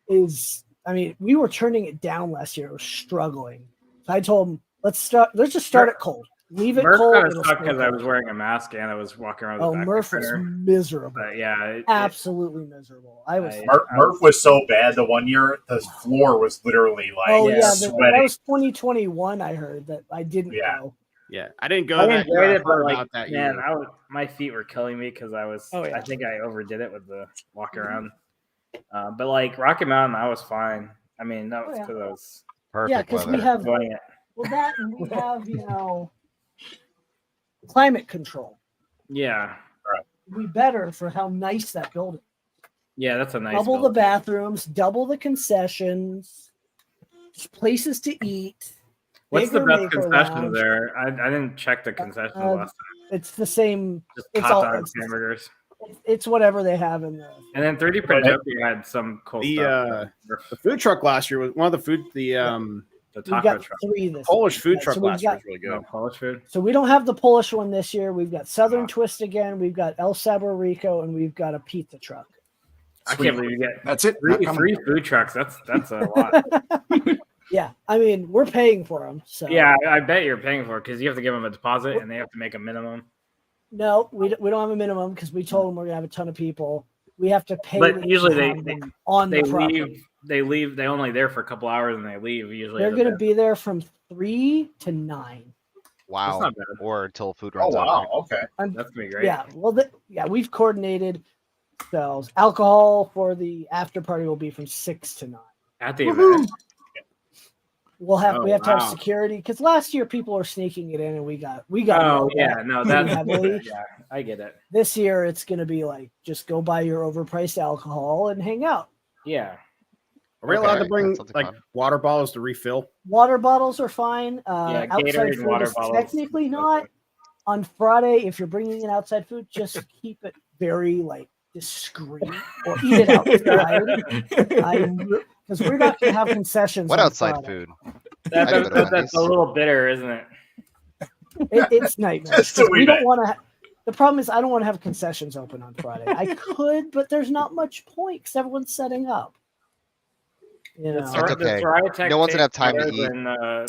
[SPEAKER 1] is. I mean, we were turning it down last year. It was struggling. So I told them, let's just start it cold. Leave it
[SPEAKER 15] Murph
[SPEAKER 1] cold.
[SPEAKER 15] kind of
[SPEAKER 1] it'll
[SPEAKER 15] sucked
[SPEAKER 1] stay
[SPEAKER 15] because I
[SPEAKER 1] cold.
[SPEAKER 15] was wearing a mask and I was walking around.
[SPEAKER 1] Oh,
[SPEAKER 15] with a
[SPEAKER 1] Murph was
[SPEAKER 15] backpacker.
[SPEAKER 1] miserable.
[SPEAKER 15] But yeah,
[SPEAKER 1] Absolutely miserable. I was.
[SPEAKER 14] Murph was so bad the one year the floor was literally like
[SPEAKER 1] Oh yeah,
[SPEAKER 14] sweating.
[SPEAKER 1] that was 2021. I heard that I didn't go.
[SPEAKER 19] Yeah, I didn't go
[SPEAKER 15] I
[SPEAKER 19] that
[SPEAKER 15] enjoyed
[SPEAKER 19] year.
[SPEAKER 15] it,
[SPEAKER 19] I
[SPEAKER 15] but
[SPEAKER 19] heard
[SPEAKER 15] like,
[SPEAKER 19] about that
[SPEAKER 15] man,
[SPEAKER 19] year.
[SPEAKER 15] my feet were killing me because I was.
[SPEAKER 1] Oh, yeah.
[SPEAKER 15] I think I overdid it with the walk around. But like Rocky Mountain, I was fine. I mean, that was because I was
[SPEAKER 1] Yeah, because we have
[SPEAKER 15] enjoying it.
[SPEAKER 1] well that and we have climate control.
[SPEAKER 15] Yeah,
[SPEAKER 1] We better for how nice that building.
[SPEAKER 15] yeah, that's a nice.
[SPEAKER 1] Double the
[SPEAKER 15] building.
[SPEAKER 1] bathrooms, double the concessions, places to eat.
[SPEAKER 15] What's the
[SPEAKER 1] bigger
[SPEAKER 15] best
[SPEAKER 1] maker
[SPEAKER 15] concessions
[SPEAKER 1] lounge.
[SPEAKER 15] there? I didn't check the concessions last time.
[SPEAKER 1] It's the same.
[SPEAKER 15] Just
[SPEAKER 1] It's
[SPEAKER 15] hot
[SPEAKER 1] all.
[SPEAKER 15] dogs, hamburgers,
[SPEAKER 1] It's whatever they have in there.
[SPEAKER 15] and then 3D Print Joker had some cool stuff.
[SPEAKER 19] The food truck last year was one of the food. The
[SPEAKER 15] The
[SPEAKER 1] We've
[SPEAKER 15] taco
[SPEAKER 1] got
[SPEAKER 15] truck.
[SPEAKER 1] 3 this
[SPEAKER 19] Polish
[SPEAKER 1] year.
[SPEAKER 19] food
[SPEAKER 1] Yeah,
[SPEAKER 19] truck
[SPEAKER 1] so we've
[SPEAKER 19] last year
[SPEAKER 1] got-
[SPEAKER 19] was really good.
[SPEAKER 15] No Polish food.
[SPEAKER 1] So we don't have the Polish one this year. We've got Southern Twist again. We've got El Sabor Rico, and we've got a pizza truck.
[SPEAKER 15] I can't believe you get
[SPEAKER 5] That's it.
[SPEAKER 15] three food trucks. That's a lot.
[SPEAKER 1] Yeah, I mean we're paying for them. So
[SPEAKER 15] Yeah, I bet you're paying for it because you have to give them a deposit and they have to make a minimum.
[SPEAKER 1] no, we don't have a minimum because we told them we're gonna have a ton of people. We have to pay.
[SPEAKER 15] But usually
[SPEAKER 1] to have them on
[SPEAKER 15] they
[SPEAKER 1] the property.
[SPEAKER 15] leave. They leave. They're only there for a couple hours and they leave. Usually
[SPEAKER 1] They're going to be there from 3 to 9.
[SPEAKER 18] Wow.
[SPEAKER 15] not bad.
[SPEAKER 18] Or until food
[SPEAKER 14] Oh
[SPEAKER 18] runs
[SPEAKER 14] wow,
[SPEAKER 18] out.
[SPEAKER 14] okay.
[SPEAKER 15] That's gonna be great.
[SPEAKER 1] Yeah, well, we've coordinated. So alcohol for the after party will be from 6 to 9.
[SPEAKER 15] At the event.
[SPEAKER 1] We have to have
[SPEAKER 15] wow.
[SPEAKER 1] security because last year people were sneaking it in and we got
[SPEAKER 15] Oh
[SPEAKER 1] yelled
[SPEAKER 15] yeah,
[SPEAKER 1] at
[SPEAKER 15] no,
[SPEAKER 1] pretty
[SPEAKER 15] that's
[SPEAKER 1] heavily.
[SPEAKER 15] yeah, I get it.
[SPEAKER 1] This year it's going to be like just go buy your overpriced alcohol and hang out.
[SPEAKER 15] Yeah.
[SPEAKER 19] Are we allowed to
[SPEAKER 18] Okay,
[SPEAKER 19] bring
[SPEAKER 18] that's something
[SPEAKER 19] like
[SPEAKER 18] fun.
[SPEAKER 19] water bottles to refill?
[SPEAKER 1] Water bottles are fine.
[SPEAKER 15] Yeah,
[SPEAKER 1] Outside
[SPEAKER 15] Gatorade
[SPEAKER 1] food
[SPEAKER 15] water
[SPEAKER 1] is
[SPEAKER 15] bottles.
[SPEAKER 1] technically not. On Friday, if you're bringing in outside food, just keep it very like discreet or eat it outside. Because we're not going to have concessions.
[SPEAKER 18] What
[SPEAKER 1] on
[SPEAKER 18] outside
[SPEAKER 1] Friday.
[SPEAKER 18] food?
[SPEAKER 15] That,
[SPEAKER 18] I go to
[SPEAKER 15] that's
[SPEAKER 18] Wendy's.
[SPEAKER 15] a little bitter, isn't it?
[SPEAKER 1] It's nightmare.
[SPEAKER 14] Just a wee
[SPEAKER 1] We don't
[SPEAKER 14] bit.
[SPEAKER 1] want to. The problem is I don't want to have concessions open on Friday. I could, but there's not much point because everyone's setting up. You know.
[SPEAKER 18] It's okay. No one's gonna have time to eat.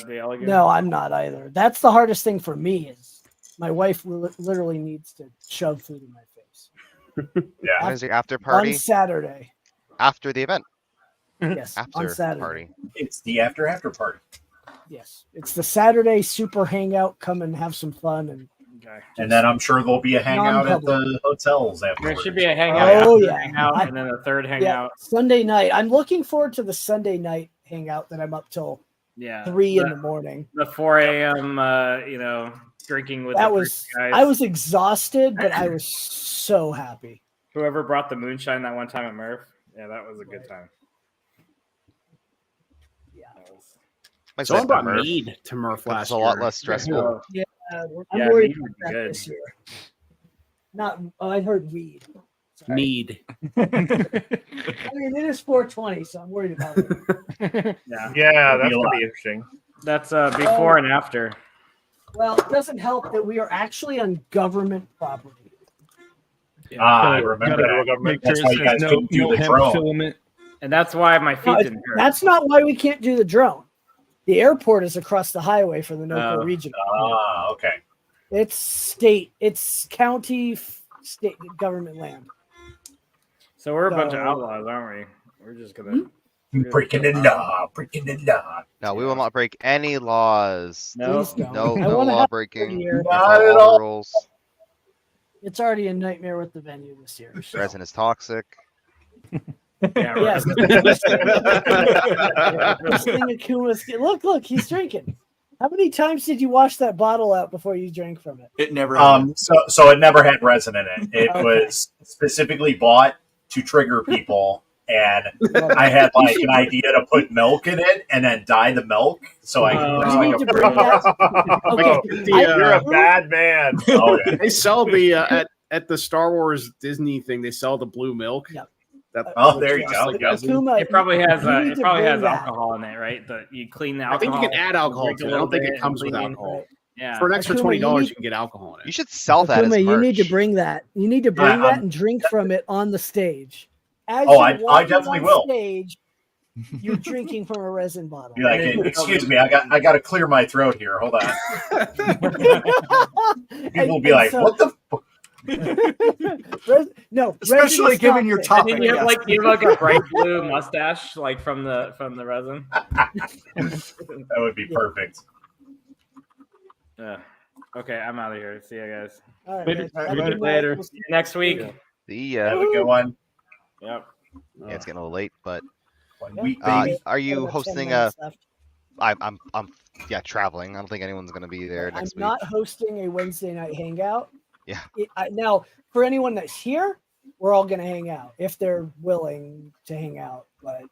[SPEAKER 15] The elegant.
[SPEAKER 1] No, I'm not either. That's the hardest thing for me is my wife literally needs to shove food in my face.
[SPEAKER 14] Yeah.
[SPEAKER 18] When is the after party?
[SPEAKER 1] On Saturday.
[SPEAKER 18] After the event.
[SPEAKER 1] Yes, on
[SPEAKER 18] After
[SPEAKER 1] Saturday.
[SPEAKER 18] party.
[SPEAKER 14] It's the after party.
[SPEAKER 1] Yes, it's the Saturday super hangout. Come and have some fun and
[SPEAKER 14] And then I'm sure there'll be a hangout at the hotels
[SPEAKER 15] There
[SPEAKER 14] afterwards.
[SPEAKER 15] should be a hangout.
[SPEAKER 1] Oh,
[SPEAKER 15] after the
[SPEAKER 1] yeah.
[SPEAKER 15] hangout, and then a third hangout.
[SPEAKER 1] Sunday night. I'm looking forward to the Sunday night hangout that I'm up till 3 in the morning.
[SPEAKER 15] The 4 a.m. Drinking with
[SPEAKER 1] That
[SPEAKER 15] the
[SPEAKER 1] was
[SPEAKER 15] guys.
[SPEAKER 1] I was exhausted, but I was so happy.
[SPEAKER 15] Whoever brought the moonshine that one time at Murph. Yeah, that was a good time.
[SPEAKER 3] Yeah.
[SPEAKER 19] Someone brought mead to Murph last
[SPEAKER 18] It's
[SPEAKER 19] year.
[SPEAKER 18] a lot less stressful.
[SPEAKER 1] Yeah, I'm
[SPEAKER 15] Yeah,
[SPEAKER 1] worried
[SPEAKER 15] mead would
[SPEAKER 1] about
[SPEAKER 15] be
[SPEAKER 1] that
[SPEAKER 15] good.
[SPEAKER 1] this year. I heard weed. Sorry.
[SPEAKER 19] Mead.
[SPEAKER 1] I mean, it is 420, so I'm worried about it.
[SPEAKER 3] Yeah, that's gonna be interesting.
[SPEAKER 15] That's before and after.
[SPEAKER 1] Well, it doesn't help that we are actually on government property.
[SPEAKER 14] I remember that. That's why you guys couldn't do the drone.
[SPEAKER 8] Filament.
[SPEAKER 15] And that's why my feet didn't hurt.
[SPEAKER 1] That's not why we can't do the drone. The airport is across the highway for the NOCO region.
[SPEAKER 14] Okay.
[SPEAKER 1] It's state, it's county, state government land.
[SPEAKER 15] So we're a bunch of outlaws, aren't we? We're just gonna
[SPEAKER 14] breaking the law.
[SPEAKER 18] No, we will not break any laws.
[SPEAKER 15] No,
[SPEAKER 18] no
[SPEAKER 1] I wanna
[SPEAKER 18] law
[SPEAKER 1] have
[SPEAKER 18] breaking.
[SPEAKER 1] it here.
[SPEAKER 18] We follow all the rules.
[SPEAKER 1] It's already a nightmare with the venue this year. So.
[SPEAKER 18] Resin is toxic.
[SPEAKER 15] Yeah,
[SPEAKER 1] yes. This thing Akuma's, look, he's drinking. How many times did you wash that bottle out before you drank from it?
[SPEAKER 5] It never.
[SPEAKER 14] So it never had resin in it. It
[SPEAKER 1] Okay.
[SPEAKER 14] was specifically bought to trigger people, and I had like an idea to put milk in it and then dye the milk. So I
[SPEAKER 1] You need to bring that. Okay.
[SPEAKER 3] You're a bad man.
[SPEAKER 14] Oh, yeah.
[SPEAKER 19] They sell the at the Star Wars Disney thing. They sell the blue milk.
[SPEAKER 1] Yep.
[SPEAKER 14] Oh, there you go.
[SPEAKER 1] Akuma,
[SPEAKER 15] It probably has
[SPEAKER 1] you need to bring that.
[SPEAKER 15] alcohol in it, right? You clean the
[SPEAKER 19] I
[SPEAKER 15] alcohol.
[SPEAKER 19] think you can add alcohol
[SPEAKER 15] drink a
[SPEAKER 19] to it. I don't
[SPEAKER 15] little
[SPEAKER 19] think
[SPEAKER 15] bit
[SPEAKER 19] it comes
[SPEAKER 15] and
[SPEAKER 19] with
[SPEAKER 15] clean.
[SPEAKER 19] alcohol.
[SPEAKER 15] Yeah.
[SPEAKER 19] For an extra
[SPEAKER 1] Akuma,
[SPEAKER 19] $20,
[SPEAKER 1] you
[SPEAKER 19] you can get alcohol in it.
[SPEAKER 18] You should sell that
[SPEAKER 1] Akuma,
[SPEAKER 18] as
[SPEAKER 1] you
[SPEAKER 18] merch.
[SPEAKER 1] need to bring that. You need to bring that and drink from it on the stage. As
[SPEAKER 14] Oh,
[SPEAKER 1] you're
[SPEAKER 14] I
[SPEAKER 1] walking
[SPEAKER 14] definitely
[SPEAKER 1] on
[SPEAKER 14] will.
[SPEAKER 1] Stage, you're drinking from a resin bottle.
[SPEAKER 14] Be like, excuse me, I got to clear my throat here. Hold on. People will be like, what the?
[SPEAKER 1] No,
[SPEAKER 5] especially
[SPEAKER 1] resin
[SPEAKER 5] given your
[SPEAKER 1] toxic.
[SPEAKER 5] topic.
[SPEAKER 15] And you have like a bright blue mustache, like from the resin.
[SPEAKER 14] That would be perfect.
[SPEAKER 15] Okay, I'm out of here. See you guys.
[SPEAKER 1] All right,
[SPEAKER 8] Later.
[SPEAKER 1] guys.
[SPEAKER 8] Have a good night.
[SPEAKER 15] Later. See you next week.
[SPEAKER 18] See ya.
[SPEAKER 14] Have a good one.
[SPEAKER 15] Yep.
[SPEAKER 18] Yeah, it's getting a little late, but
[SPEAKER 14] 1 week, baby.
[SPEAKER 18] are you
[SPEAKER 1] About 10
[SPEAKER 18] hosting
[SPEAKER 1] minutes left.
[SPEAKER 18] I'm traveling. I don't think anyone's gonna be there
[SPEAKER 1] I'm
[SPEAKER 18] next week.
[SPEAKER 1] not hosting a Wednesday night hangout.
[SPEAKER 18] Yeah.
[SPEAKER 1] Now, for anyone that's here, we're all going to hang out if they're willing to hang out. But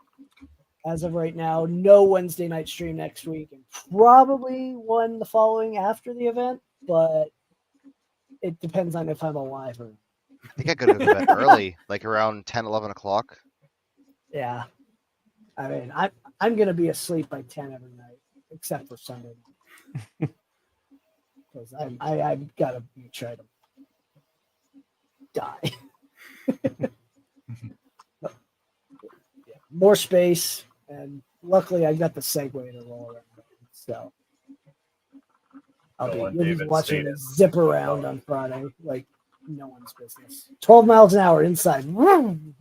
[SPEAKER 1] as of right now, no Wednesday night stream next week, and probably one the following after the event. But it depends on if I'm alive or.
[SPEAKER 18] I think I go to the event early, like around 10, 11 o'clock.
[SPEAKER 1] Yeah. I mean, I'm going to be asleep by 10 every night, except for Sunday. Because I've got to make sure I don't die. But, yeah, more space, and luckily I got the Segway to roll around. So you'll be watching me zip around on Friday like no one's business. 12 miles an hour inside. You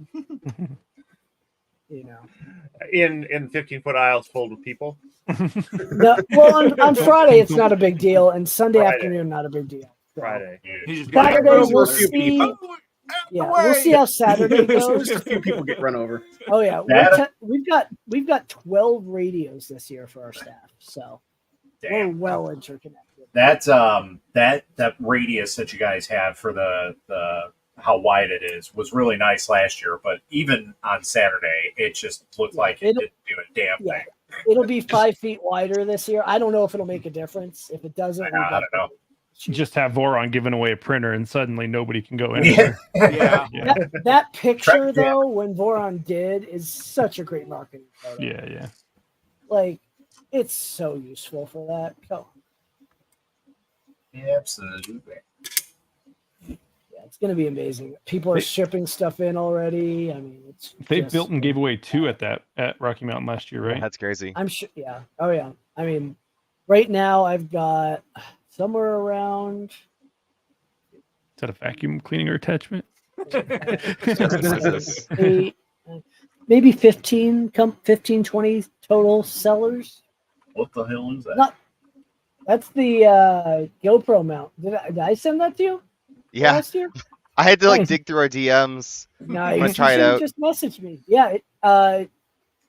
[SPEAKER 1] know,
[SPEAKER 3] in 15-foot aisles filled with people.
[SPEAKER 1] No, well, on Friday it's not a big deal, and Sunday
[SPEAKER 3] Friday.
[SPEAKER 1] afternoon not a big deal. So,
[SPEAKER 3] Friday.
[SPEAKER 1] Saturday we'll see. Yeah, we'll see how Saturday goes.
[SPEAKER 19] A few people get run over.
[SPEAKER 1] Oh yeah, we've got 12 radios this year for our staff, so we're well interconnected.
[SPEAKER 14] That's that radius that you guys have for the how wide it is was really nice last year, but even on Saturday, it just looked like it didn't do a damn thing.
[SPEAKER 1] It'll be 5 feet wider this year. I don't know if it'll make a difference. If it doesn't,
[SPEAKER 14] I don't know.
[SPEAKER 8] Just have Voron giving away a printer, and suddenly nobody can go anywhere.
[SPEAKER 1] Yeah. That picture though, when Voron did, is such a great marketing photo.
[SPEAKER 8] Yeah.
[SPEAKER 1] Like, it's so useful for that. Go.
[SPEAKER 14] Absolutely.
[SPEAKER 1] Yeah, it's gonna be amazing. People are shipping stuff in already. I mean, it's
[SPEAKER 8] They
[SPEAKER 1] just-
[SPEAKER 8] built and gave away 2 at Rocky Mountain last year, right?
[SPEAKER 18] That's crazy.
[SPEAKER 1] I'm sure. Yeah. Oh yeah. I mean, right now I've got somewhere around.
[SPEAKER 8] Is that a vacuum cleaner attachment?
[SPEAKER 1] Maybe 15, 20 total sellers.
[SPEAKER 14] What the hell is that?
[SPEAKER 1] Not That's the GoPro mount. Did I send that to you?
[SPEAKER 18] Yeah.
[SPEAKER 1] Last year?
[SPEAKER 18] I had to like dig through our DMs.
[SPEAKER 1] Nice.
[SPEAKER 18] I'm gonna
[SPEAKER 1] You
[SPEAKER 18] try it
[SPEAKER 1] should've
[SPEAKER 18] out.
[SPEAKER 1] just messaged me. Yeah,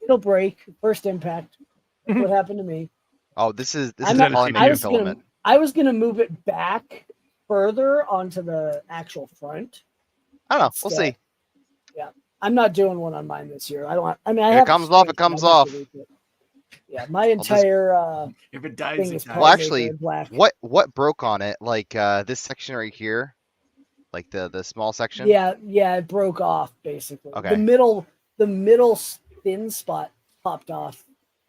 [SPEAKER 1] it'll break. First impact. That's what happened to me.
[SPEAKER 18] Oh, this is a
[SPEAKER 1] I
[SPEAKER 18] polymaker
[SPEAKER 1] was
[SPEAKER 18] filament.
[SPEAKER 1] I was gonna move it back further onto the actual front.
[SPEAKER 18] I don't know. We'll see.
[SPEAKER 1] Yeah, I'm not doing one on mine this year. I don't. I mean, I
[SPEAKER 18] If it
[SPEAKER 1] have
[SPEAKER 18] comes
[SPEAKER 1] to
[SPEAKER 18] off,
[SPEAKER 1] switch,
[SPEAKER 18] it comes
[SPEAKER 1] I have
[SPEAKER 18] off.
[SPEAKER 1] to reach it. Yeah, my entire
[SPEAKER 5] if it dies,
[SPEAKER 1] thing
[SPEAKER 5] it
[SPEAKER 1] is
[SPEAKER 5] dies.
[SPEAKER 18] Well, actually,
[SPEAKER 1] polymaker black.
[SPEAKER 18] what broke on it? Like this section right here, like the small section.
[SPEAKER 1] Yeah, it broke off basically.
[SPEAKER 18] Okay.
[SPEAKER 1] The middle thin spot popped off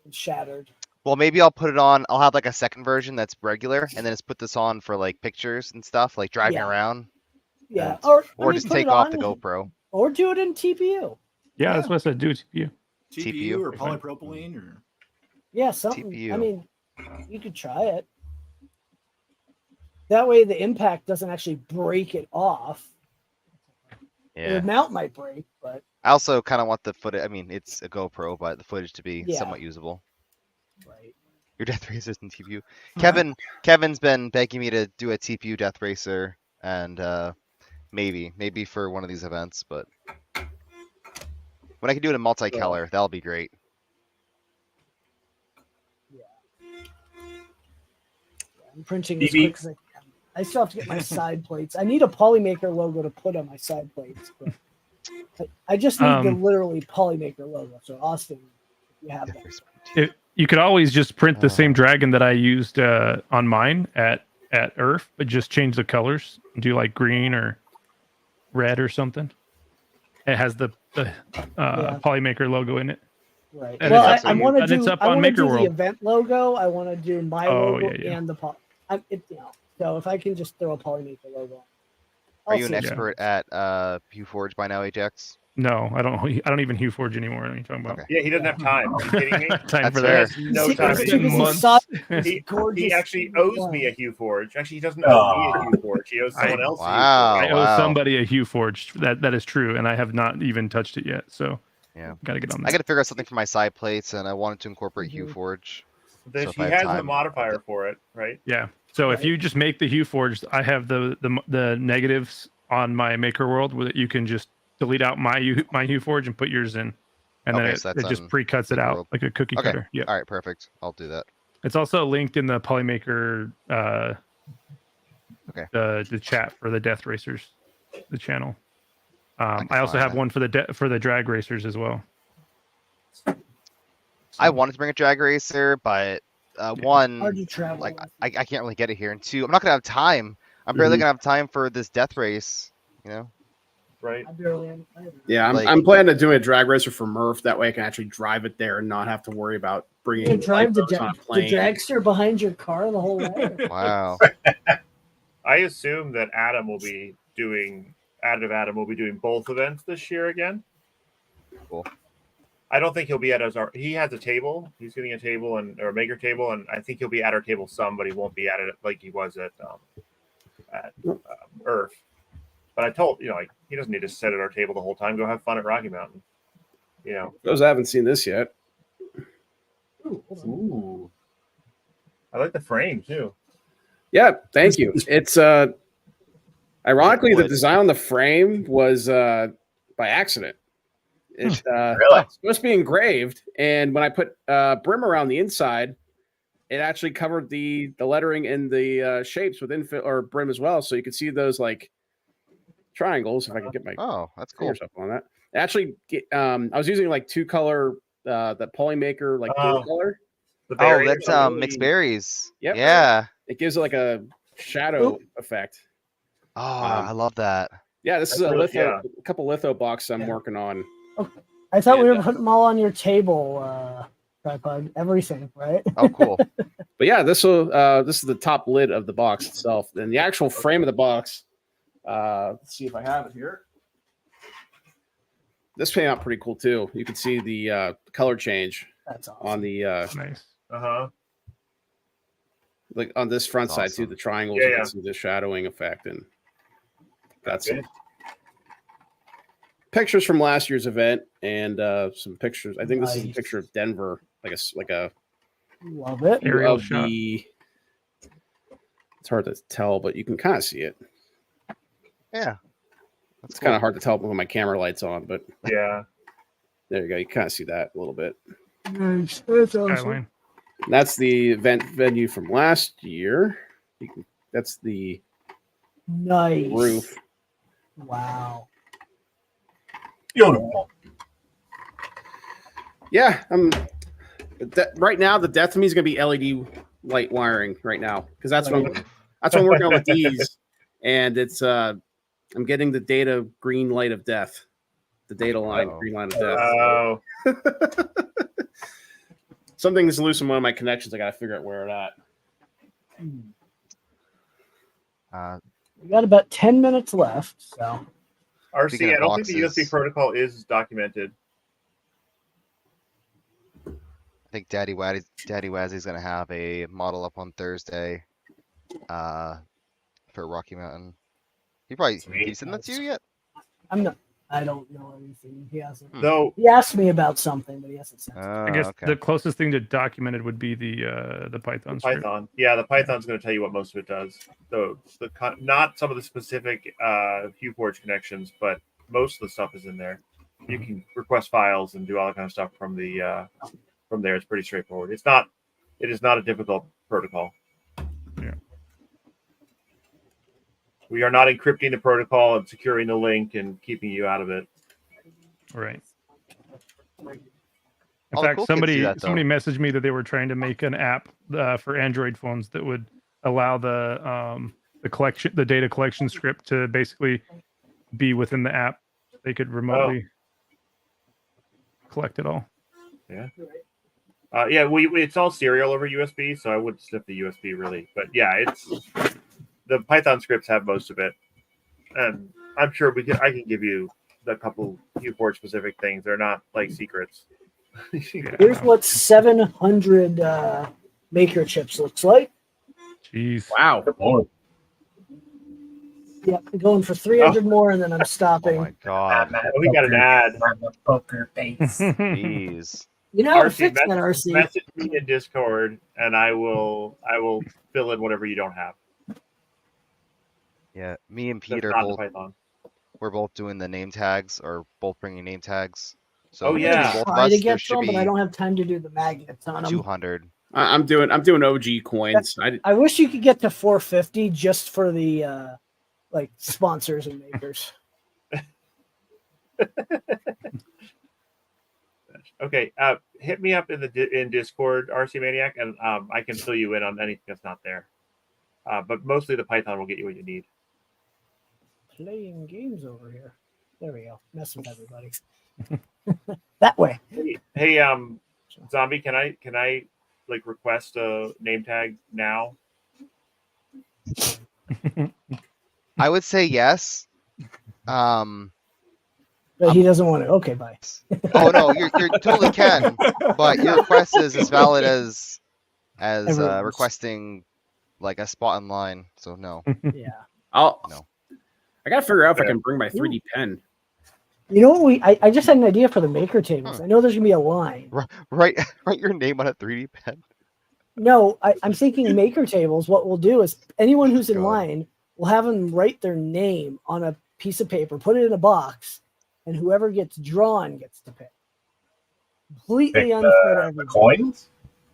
[SPEAKER 1] and shattered.
[SPEAKER 18] Well, maybe I'll put it on. I'll have like a second version that's regular, and then just put this on for like pictures and stuff, like driving
[SPEAKER 1] Yeah.
[SPEAKER 18] around.
[SPEAKER 1] Yeah,
[SPEAKER 18] Or
[SPEAKER 1] I mean,
[SPEAKER 18] just
[SPEAKER 1] put
[SPEAKER 18] take
[SPEAKER 1] it
[SPEAKER 18] off
[SPEAKER 1] on,
[SPEAKER 18] the GoPro.
[SPEAKER 1] or do it in TPU.
[SPEAKER 8] Yeah, that's what I said. Do it TPU.
[SPEAKER 5] TPU or polypropylene or
[SPEAKER 1] Yeah, something. I
[SPEAKER 18] TPU.
[SPEAKER 1] mean, you could try it. That way, the impact doesn't actually break it off.
[SPEAKER 18] Yeah.
[SPEAKER 1] The mount might break, but
[SPEAKER 18] I also kind of want the footage. I mean, it's a GoPro, but the footage to be
[SPEAKER 1] Yeah.
[SPEAKER 18] somewhat usable.
[SPEAKER 1] Right.
[SPEAKER 18] Your Death Racers and TPU. Kevin's been begging me to do a TPU Death Racer, and maybe for one of these events, but when I can do it in multicolor, that'll be great.
[SPEAKER 1] I'm printing as quick as I can. I still have to get my side plates. I need a Polymaker logo to put on my side plates, but I just need the literally Polymaker logo. So Austin, if you have that.
[SPEAKER 8] You could always just print the same dragon that I used on mine at Earth, but just change the colors. Do like green or red or something. It has the Polymaker logo in it.
[SPEAKER 1] Right.
[SPEAKER 8] And
[SPEAKER 1] Well,
[SPEAKER 8] it's
[SPEAKER 1] I want to do.
[SPEAKER 8] it's up
[SPEAKER 1] I
[SPEAKER 8] on
[SPEAKER 1] want to do the
[SPEAKER 8] MakerWorld.
[SPEAKER 1] event logo. I want to do my
[SPEAKER 8] Oh,
[SPEAKER 1] logo
[SPEAKER 8] yeah.
[SPEAKER 1] and the so if I can just throw a Polymaker logo on.
[SPEAKER 18] Are you an
[SPEAKER 1] see.
[SPEAKER 18] expert at HueForge by now, Ajax?
[SPEAKER 8] No, I don't even HueForge anymore. What are you talking about?
[SPEAKER 3] Yeah, he doesn't have time. Are you kidding me?
[SPEAKER 8] Time for
[SPEAKER 3] He
[SPEAKER 8] that.
[SPEAKER 3] has no time.
[SPEAKER 1] It's because
[SPEAKER 3] He actually owes me a HueForge. Actually, he doesn't owe me a HueForge. He owes someone else.
[SPEAKER 8] I owe somebody a HueForge. That is true, and I have not even touched it yet. So
[SPEAKER 18] yeah,
[SPEAKER 8] got to get on that.
[SPEAKER 18] I got to figure out something for my side plates, and I wanted to incorporate HueForge. So if
[SPEAKER 3] He
[SPEAKER 18] I have
[SPEAKER 3] has a
[SPEAKER 18] time,
[SPEAKER 3] modifier for it, right?
[SPEAKER 8] Yeah. So if you just make the HueForge, I have the negatives on my Maker World where you can just delete out my HueForge and put yours in, and then
[SPEAKER 18] so
[SPEAKER 8] it
[SPEAKER 18] that's
[SPEAKER 8] just
[SPEAKER 18] on
[SPEAKER 8] pre-cuts it out
[SPEAKER 18] MakerWorld.
[SPEAKER 8] like a cookie
[SPEAKER 18] Okay.
[SPEAKER 8] cutter. Yeah.
[SPEAKER 18] All right. Perfect. I'll do that.
[SPEAKER 8] It's also linked in the Polymaker the chat for the Death Racers, the channel. I also
[SPEAKER 18] find
[SPEAKER 8] have
[SPEAKER 18] that.
[SPEAKER 8] one for the Drag Racers as well.
[SPEAKER 18] I wanted to bring a drag racer, but one,
[SPEAKER 1] Hard to travel.
[SPEAKER 18] like I can't really get it here, and two, I'm not gonna have time. I'm barely gonna have time for this death race. You know.
[SPEAKER 3] Right.
[SPEAKER 1] I barely.
[SPEAKER 19] Yeah, I'm planning to do a drag racer for Murph. That way, I can actually drive it there and not have to worry about bringing.
[SPEAKER 1] You can drive the,
[SPEAKER 19] Lycos on a
[SPEAKER 1] the
[SPEAKER 19] plane.
[SPEAKER 1] dragster behind your car the whole way.
[SPEAKER 18] Wow.
[SPEAKER 3] I assume that Adam will be doing both events this year again.
[SPEAKER 18] Cool.
[SPEAKER 3] I don't think he'll be at he has a table. He's getting a table or a maker table, and I think he'll be at our table some, but he won't be at it like he was at Earth. But I told like he doesn't need to sit at our table the whole time. Go have fun at Rocky Mountain. You know.
[SPEAKER 19] Those I haven't seen this yet.
[SPEAKER 3] Ooh. I like the frame too.
[SPEAKER 19] Yeah, thank you. It's ironically the design on the frame was by accident. It's supposed to be engraved, and when I put brim around the inside, it actually covered the lettering and the shapes with infill or brim as well, so you can see those like triangles. If I can get my
[SPEAKER 18] that's cool.
[SPEAKER 19] fingers up on that. Actually, I was using like 2-color the Polymaker like dual color.
[SPEAKER 18] Oh, that's mixed berries.
[SPEAKER 19] Yep.
[SPEAKER 18] Yeah.
[SPEAKER 19] It gives it like a shadow effect.
[SPEAKER 18] Oh, I love that.
[SPEAKER 19] Yeah, this is
[SPEAKER 3] That's
[SPEAKER 19] a
[SPEAKER 3] really-
[SPEAKER 19] litho,
[SPEAKER 3] yeah.
[SPEAKER 19] a couple litho boxes I'm working on.
[SPEAKER 1] I thought we were putting them all on your table, tripod, everything, right?
[SPEAKER 18] Oh, cool.
[SPEAKER 19] But yeah, this is the top lid of the box itself. And the actual frame of the box, let's see if I have it here. This came out pretty cool too. You can see the color change on the
[SPEAKER 8] nice.
[SPEAKER 19] like on this front side too, the triangles.
[SPEAKER 3] Yeah,
[SPEAKER 19] you
[SPEAKER 3] yeah.
[SPEAKER 19] can see the shadowing effect, and that's
[SPEAKER 3] Good.
[SPEAKER 19] pictures from last year's event and some pictures. I think this is a
[SPEAKER 1] Nice.
[SPEAKER 19] picture of Denver, like a
[SPEAKER 1] Love it.
[SPEAKER 8] Aerial
[SPEAKER 19] of
[SPEAKER 8] shot.
[SPEAKER 19] the It's hard to tell, but you can kind of see it.
[SPEAKER 18] Yeah.
[SPEAKER 19] It's kind of hard to tell when my camera light's on, but
[SPEAKER 3] yeah.
[SPEAKER 19] There you go. You kind of see that a little bit.
[SPEAKER 1] Nice. That's awesome.
[SPEAKER 8] Skyline.
[SPEAKER 19] That's the event venue from last year. That's the
[SPEAKER 1] Nice
[SPEAKER 19] roof.
[SPEAKER 1] Wow.
[SPEAKER 14] Beautiful.
[SPEAKER 19] Yeah, right now the death to me is going to be LED light wiring right now because that's what I'm working on with these, and it's I'm getting the data green light of death, the data line green line of death.
[SPEAKER 3] Oh.
[SPEAKER 19] Something's loose in one of my connections. I got to figure out where it at.
[SPEAKER 1] We got about 10 minutes left, so.
[SPEAKER 3] RC, I don't think the USB protocol is documented.
[SPEAKER 18] I think Daddy Wazzy's gonna have a model up on Thursday, for Rocky Mountain. Did he send that to you yet?
[SPEAKER 1] I don't know anything. He hasn't.
[SPEAKER 3] No.
[SPEAKER 1] He asked me about something, but he hasn't said.
[SPEAKER 8] I guess the closest thing to documented would be the Python.
[SPEAKER 3] Python. Yeah, the Python's going to tell you what most of it does. So not some of the specific HughForge connections, but most of the stuff is in there. You can request files and do all that kind of stuff from the from there. It's pretty straightforward. It is not a difficult protocol.
[SPEAKER 8] Yeah.
[SPEAKER 3] We are not encrypting the protocol and securing the link and keeping you out of it.
[SPEAKER 8] Right. In fact, somebody messaged me that they were trying to make an app for Android phones that would allow the data collection script to basically be within the app. They could remotely collect it all.
[SPEAKER 3] Yeah. It's all serial over USB, so I wouldn't sniff the USB really. But yeah, it's the Python scripts have most of it, and I'm sure I can give you a couple HughForge specific things. They're not like secrets.
[SPEAKER 1] Here's what 700 maker chips looks like.
[SPEAKER 8] Jeez.
[SPEAKER 19] Wow.
[SPEAKER 1] Yep, going for 300 more, and then I'm stopping.
[SPEAKER 18] Oh my god.
[SPEAKER 3] We got an ad.
[SPEAKER 14] Poker face.
[SPEAKER 18] Jeez.
[SPEAKER 1] You know how to fix that, RC.
[SPEAKER 3] Message me in Discord, and I will fill in whatever you don't have.
[SPEAKER 18] Yeah, me and Pete we're both doing the name tags, or both bringing name tags. So
[SPEAKER 1] I try to get some, but I don't have time to do the magnets on them.
[SPEAKER 18] 200.
[SPEAKER 19] I'm doing OG coins.
[SPEAKER 1] I wish you could get to 450 just for the like sponsors and makers.
[SPEAKER 3] Okay, hit me up in Discord, RC Maniac, and I can fill you in on anything that's not there. But mostly the Python will get you what you need.
[SPEAKER 1] Playing games over here. There we go. Mess with everybody. That way.
[SPEAKER 3] Hey, Zombie, can I like request a name tag now?
[SPEAKER 18] I would say yes.
[SPEAKER 1] But he doesn't want it. Okay, bye.
[SPEAKER 18] Oh no, you totally can, but your request is as valid as requesting like a spot in line. So no.
[SPEAKER 1] Yeah.
[SPEAKER 19] I gotta figure out if I can bring my 3D pen.
[SPEAKER 1] You know what? I just had an idea for the maker tables. I know there's gonna be a line.
[SPEAKER 18] Write your name on a 3D pen.
[SPEAKER 1] No, I'm thinking maker tables. What we'll do is anyone who's in line, we'll have them write their name on a piece of paper, put it in a box, and whoever gets drawn gets to pick. Completely unfair to everybody.
[SPEAKER 14] Coins?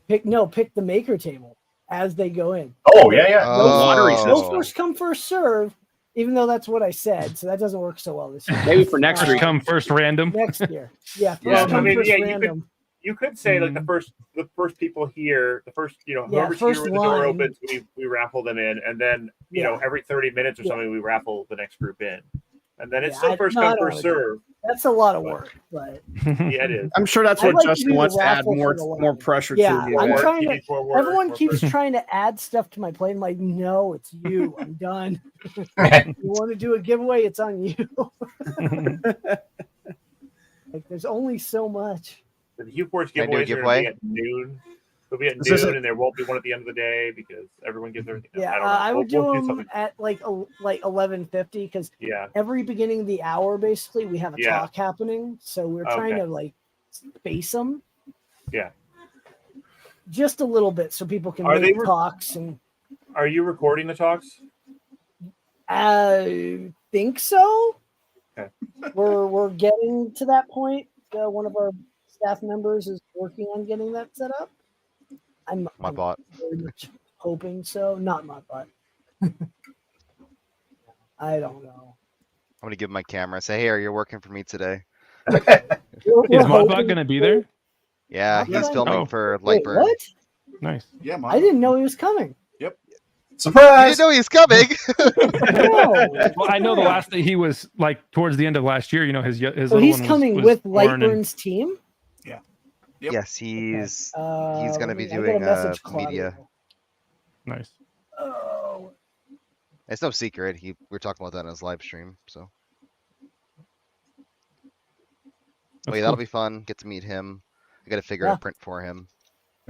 [SPEAKER 1] Pick the maker table as they go in.
[SPEAKER 14] Oh yeah. Lottery system.
[SPEAKER 1] No first come, first serve. Even though that's what I said, so that doesn't work so well this year.
[SPEAKER 19] Maybe for next year.
[SPEAKER 8] Come first random.
[SPEAKER 1] Next year. Yeah. First random.
[SPEAKER 3] You could say like the first people here, the first whoever's here when the door opens, we raffle them in, and then every 30 minutes or something we raffle the next group in, and then it's still first come first serve.
[SPEAKER 1] That's a lot of work, but
[SPEAKER 3] yeah, it is.
[SPEAKER 19] I'm sure that's what Justin wants to add more pressure to.
[SPEAKER 1] I'm trying to. Everyone keeps trying to add stuff to my plate. I'm like, no, it's you. I'm done. You want to do a giveaway? It's on you. Like, there's only so much.
[SPEAKER 3] The HughForge giveaways are going to be at noon. They'll be at noon, and there won't be one at the end of the day because everyone gives everything.
[SPEAKER 1] Yeah, I would do them at like 11:50 because every beginning of the hour, basically, we have a talk happening. So we're trying to like space them.
[SPEAKER 3] Yeah.
[SPEAKER 1] Just a little bit so people can make talks and.
[SPEAKER 3] Are you recording the talks?
[SPEAKER 1] I think so.
[SPEAKER 3] Okay.
[SPEAKER 1] We're getting to that point. One of our staff members is working on getting that set up. I'm
[SPEAKER 18] bot.
[SPEAKER 1] very much hoping so. Not my bot. I don't know.
[SPEAKER 18] I'm gonna give him my camera. Say, hey, are you working for me today?
[SPEAKER 8] Is Modbot gonna be there?
[SPEAKER 18] Yeah, he's
[SPEAKER 1] Modbot?
[SPEAKER 18] filming
[SPEAKER 8] Oh.
[SPEAKER 18] for
[SPEAKER 1] Wait,
[SPEAKER 18] Lightburn.
[SPEAKER 1] what?
[SPEAKER 8] Nice.
[SPEAKER 5] Yeah,
[SPEAKER 1] I didn't know he was coming.
[SPEAKER 5] Yep.
[SPEAKER 18] You
[SPEAKER 5] Surprise!
[SPEAKER 18] didn't know he's coming.
[SPEAKER 1] No.
[SPEAKER 8] Well, I know the last day he was like towards the end of last year. You know, his
[SPEAKER 1] So
[SPEAKER 8] little
[SPEAKER 1] he's
[SPEAKER 8] one
[SPEAKER 1] coming
[SPEAKER 8] was
[SPEAKER 1] with
[SPEAKER 8] born and-
[SPEAKER 1] Lightburn's team.
[SPEAKER 5] Yeah. Yep.
[SPEAKER 18] Yes, he's
[SPEAKER 1] Let
[SPEAKER 18] gonna
[SPEAKER 1] me-
[SPEAKER 18] be
[SPEAKER 1] I gotta
[SPEAKER 18] doing
[SPEAKER 1] message
[SPEAKER 18] media.
[SPEAKER 1] Claudio.
[SPEAKER 8] Nice.
[SPEAKER 1] Oh.
[SPEAKER 18] It's no secret. We're talking about that in his live stream. So,
[SPEAKER 8] That's
[SPEAKER 18] wait, that'll
[SPEAKER 8] cool.
[SPEAKER 18] be fun. Get to meet him. I got to figure out a print for him.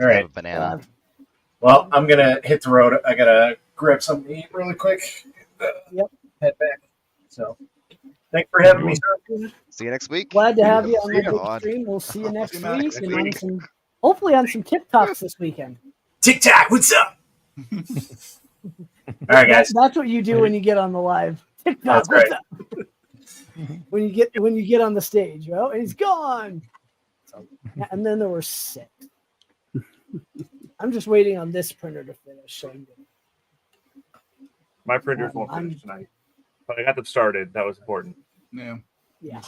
[SPEAKER 14] All
[SPEAKER 18] I have
[SPEAKER 14] right.
[SPEAKER 18] a banana.
[SPEAKER 14] Well, I'm gonna hit the road. I gotta grab something to eat really quick.
[SPEAKER 1] Yep.
[SPEAKER 14] Head back. So, thanks for having me, sir.
[SPEAKER 18] See you next week.
[SPEAKER 1] Glad to have you on
[SPEAKER 18] See
[SPEAKER 1] the
[SPEAKER 18] you.
[SPEAKER 1] big stream. We'll see you next
[SPEAKER 14] See you
[SPEAKER 1] week,
[SPEAKER 14] next
[SPEAKER 1] and on
[SPEAKER 14] week.
[SPEAKER 1] some, hopefully on some TikToks this weekend.
[SPEAKER 14] TikTok, what's up? All right, guys.
[SPEAKER 1] That's what you do when you get on the live. TikTok,
[SPEAKER 14] That's
[SPEAKER 1] what's
[SPEAKER 14] right.
[SPEAKER 1] up? when you get on the stage, and he's gone. So, and then there were 6. I'm just waiting on this printer to finish. So
[SPEAKER 3] My printers won't finish tonight, but I got them started. That was important.
[SPEAKER 5] Yeah.
[SPEAKER 1] Yeah.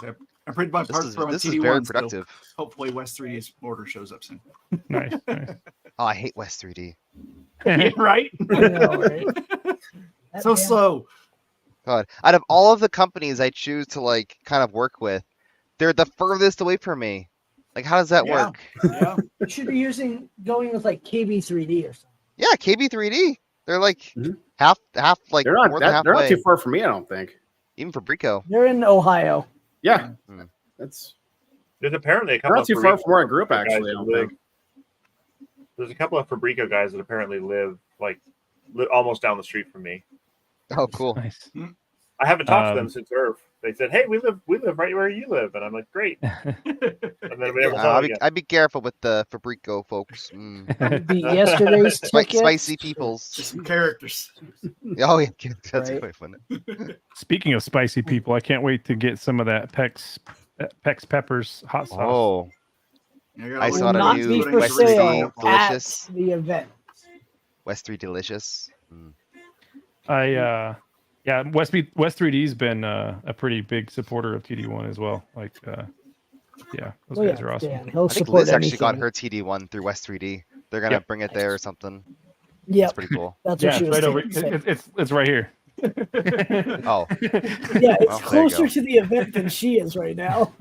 [SPEAKER 5] I printed my parts for
[SPEAKER 18] this
[SPEAKER 5] TD1.
[SPEAKER 18] is very
[SPEAKER 5] so
[SPEAKER 18] productive.
[SPEAKER 5] hopefully West 3D's order shows up soon.
[SPEAKER 8] Nice. Nice.
[SPEAKER 18] Oh, I hate West 3D.
[SPEAKER 5] Yeah, right?
[SPEAKER 1] I know, right?
[SPEAKER 5] So slow.
[SPEAKER 18] God, out of all of the companies I choose to like kind of work with, they're the furthest away from me. Like, how does that work?
[SPEAKER 5] Yeah.
[SPEAKER 1] You should be going with like KB3D or something.
[SPEAKER 18] Yeah, KB3D. They're like half, like
[SPEAKER 19] They're not
[SPEAKER 18] more than
[SPEAKER 19] they're not
[SPEAKER 18] halfway.
[SPEAKER 19] too far from me, I don't think.
[SPEAKER 18] Even for Brico.
[SPEAKER 1] They're in Ohio.
[SPEAKER 19] Yeah. That's
[SPEAKER 3] There's apparently a
[SPEAKER 19] they're
[SPEAKER 3] couple
[SPEAKER 19] not
[SPEAKER 3] of
[SPEAKER 19] too far
[SPEAKER 3] Fabrico
[SPEAKER 19] from where I grew up,
[SPEAKER 3] guys
[SPEAKER 19] actually, I
[SPEAKER 3] that
[SPEAKER 19] don't
[SPEAKER 3] live-
[SPEAKER 19] think.
[SPEAKER 3] There's a couple of Fabrico guys that apparently live almost down the street from me.
[SPEAKER 18] Oh, cool.
[SPEAKER 8] Nice.
[SPEAKER 3] I haven't talked to them since Irv. They said, "Hey, we live right where you live," and I'm like, "Great." And then we never saw it again.
[SPEAKER 18] I'd be careful with the Fabrico folks.
[SPEAKER 1] Beat yesterday's tickets.
[SPEAKER 18] Spicy peoples.
[SPEAKER 5] Just some characters.
[SPEAKER 18] Oh yeah, that's
[SPEAKER 1] Right.
[SPEAKER 18] quite fun.
[SPEAKER 8] Speaking of spicy people, I can't wait to get some of that Pex Peppers hot sauce.
[SPEAKER 18] Oh, I
[SPEAKER 1] Will
[SPEAKER 18] saw
[SPEAKER 1] not
[SPEAKER 18] the
[SPEAKER 1] be
[SPEAKER 18] new
[SPEAKER 1] for
[SPEAKER 18] West
[SPEAKER 1] sale
[SPEAKER 18] 3D delicious.
[SPEAKER 1] at the event.
[SPEAKER 18] West 3 delicious.
[SPEAKER 8] West 3D's been a pretty big supporter of TD1 as well. Like, yeah, those
[SPEAKER 1] Oh,
[SPEAKER 8] guys
[SPEAKER 1] yeah,
[SPEAKER 8] are awesome.
[SPEAKER 1] Dan, he'll
[SPEAKER 18] I think
[SPEAKER 1] support
[SPEAKER 18] Liz actually got
[SPEAKER 1] anything.
[SPEAKER 18] her TD1 through West 3D. They're gonna
[SPEAKER 8] Yep.
[SPEAKER 18] bring it there or something.
[SPEAKER 1] Yep.
[SPEAKER 18] That's pretty cool.
[SPEAKER 1] That's
[SPEAKER 8] Yeah,
[SPEAKER 1] what she
[SPEAKER 8] it's
[SPEAKER 1] was
[SPEAKER 8] right over.
[SPEAKER 1] saying.
[SPEAKER 8] It's right here.
[SPEAKER 18] Oh,
[SPEAKER 1] Yeah, it's
[SPEAKER 18] Well, there you
[SPEAKER 1] closer
[SPEAKER 18] go.
[SPEAKER 1] to the event than she is right now.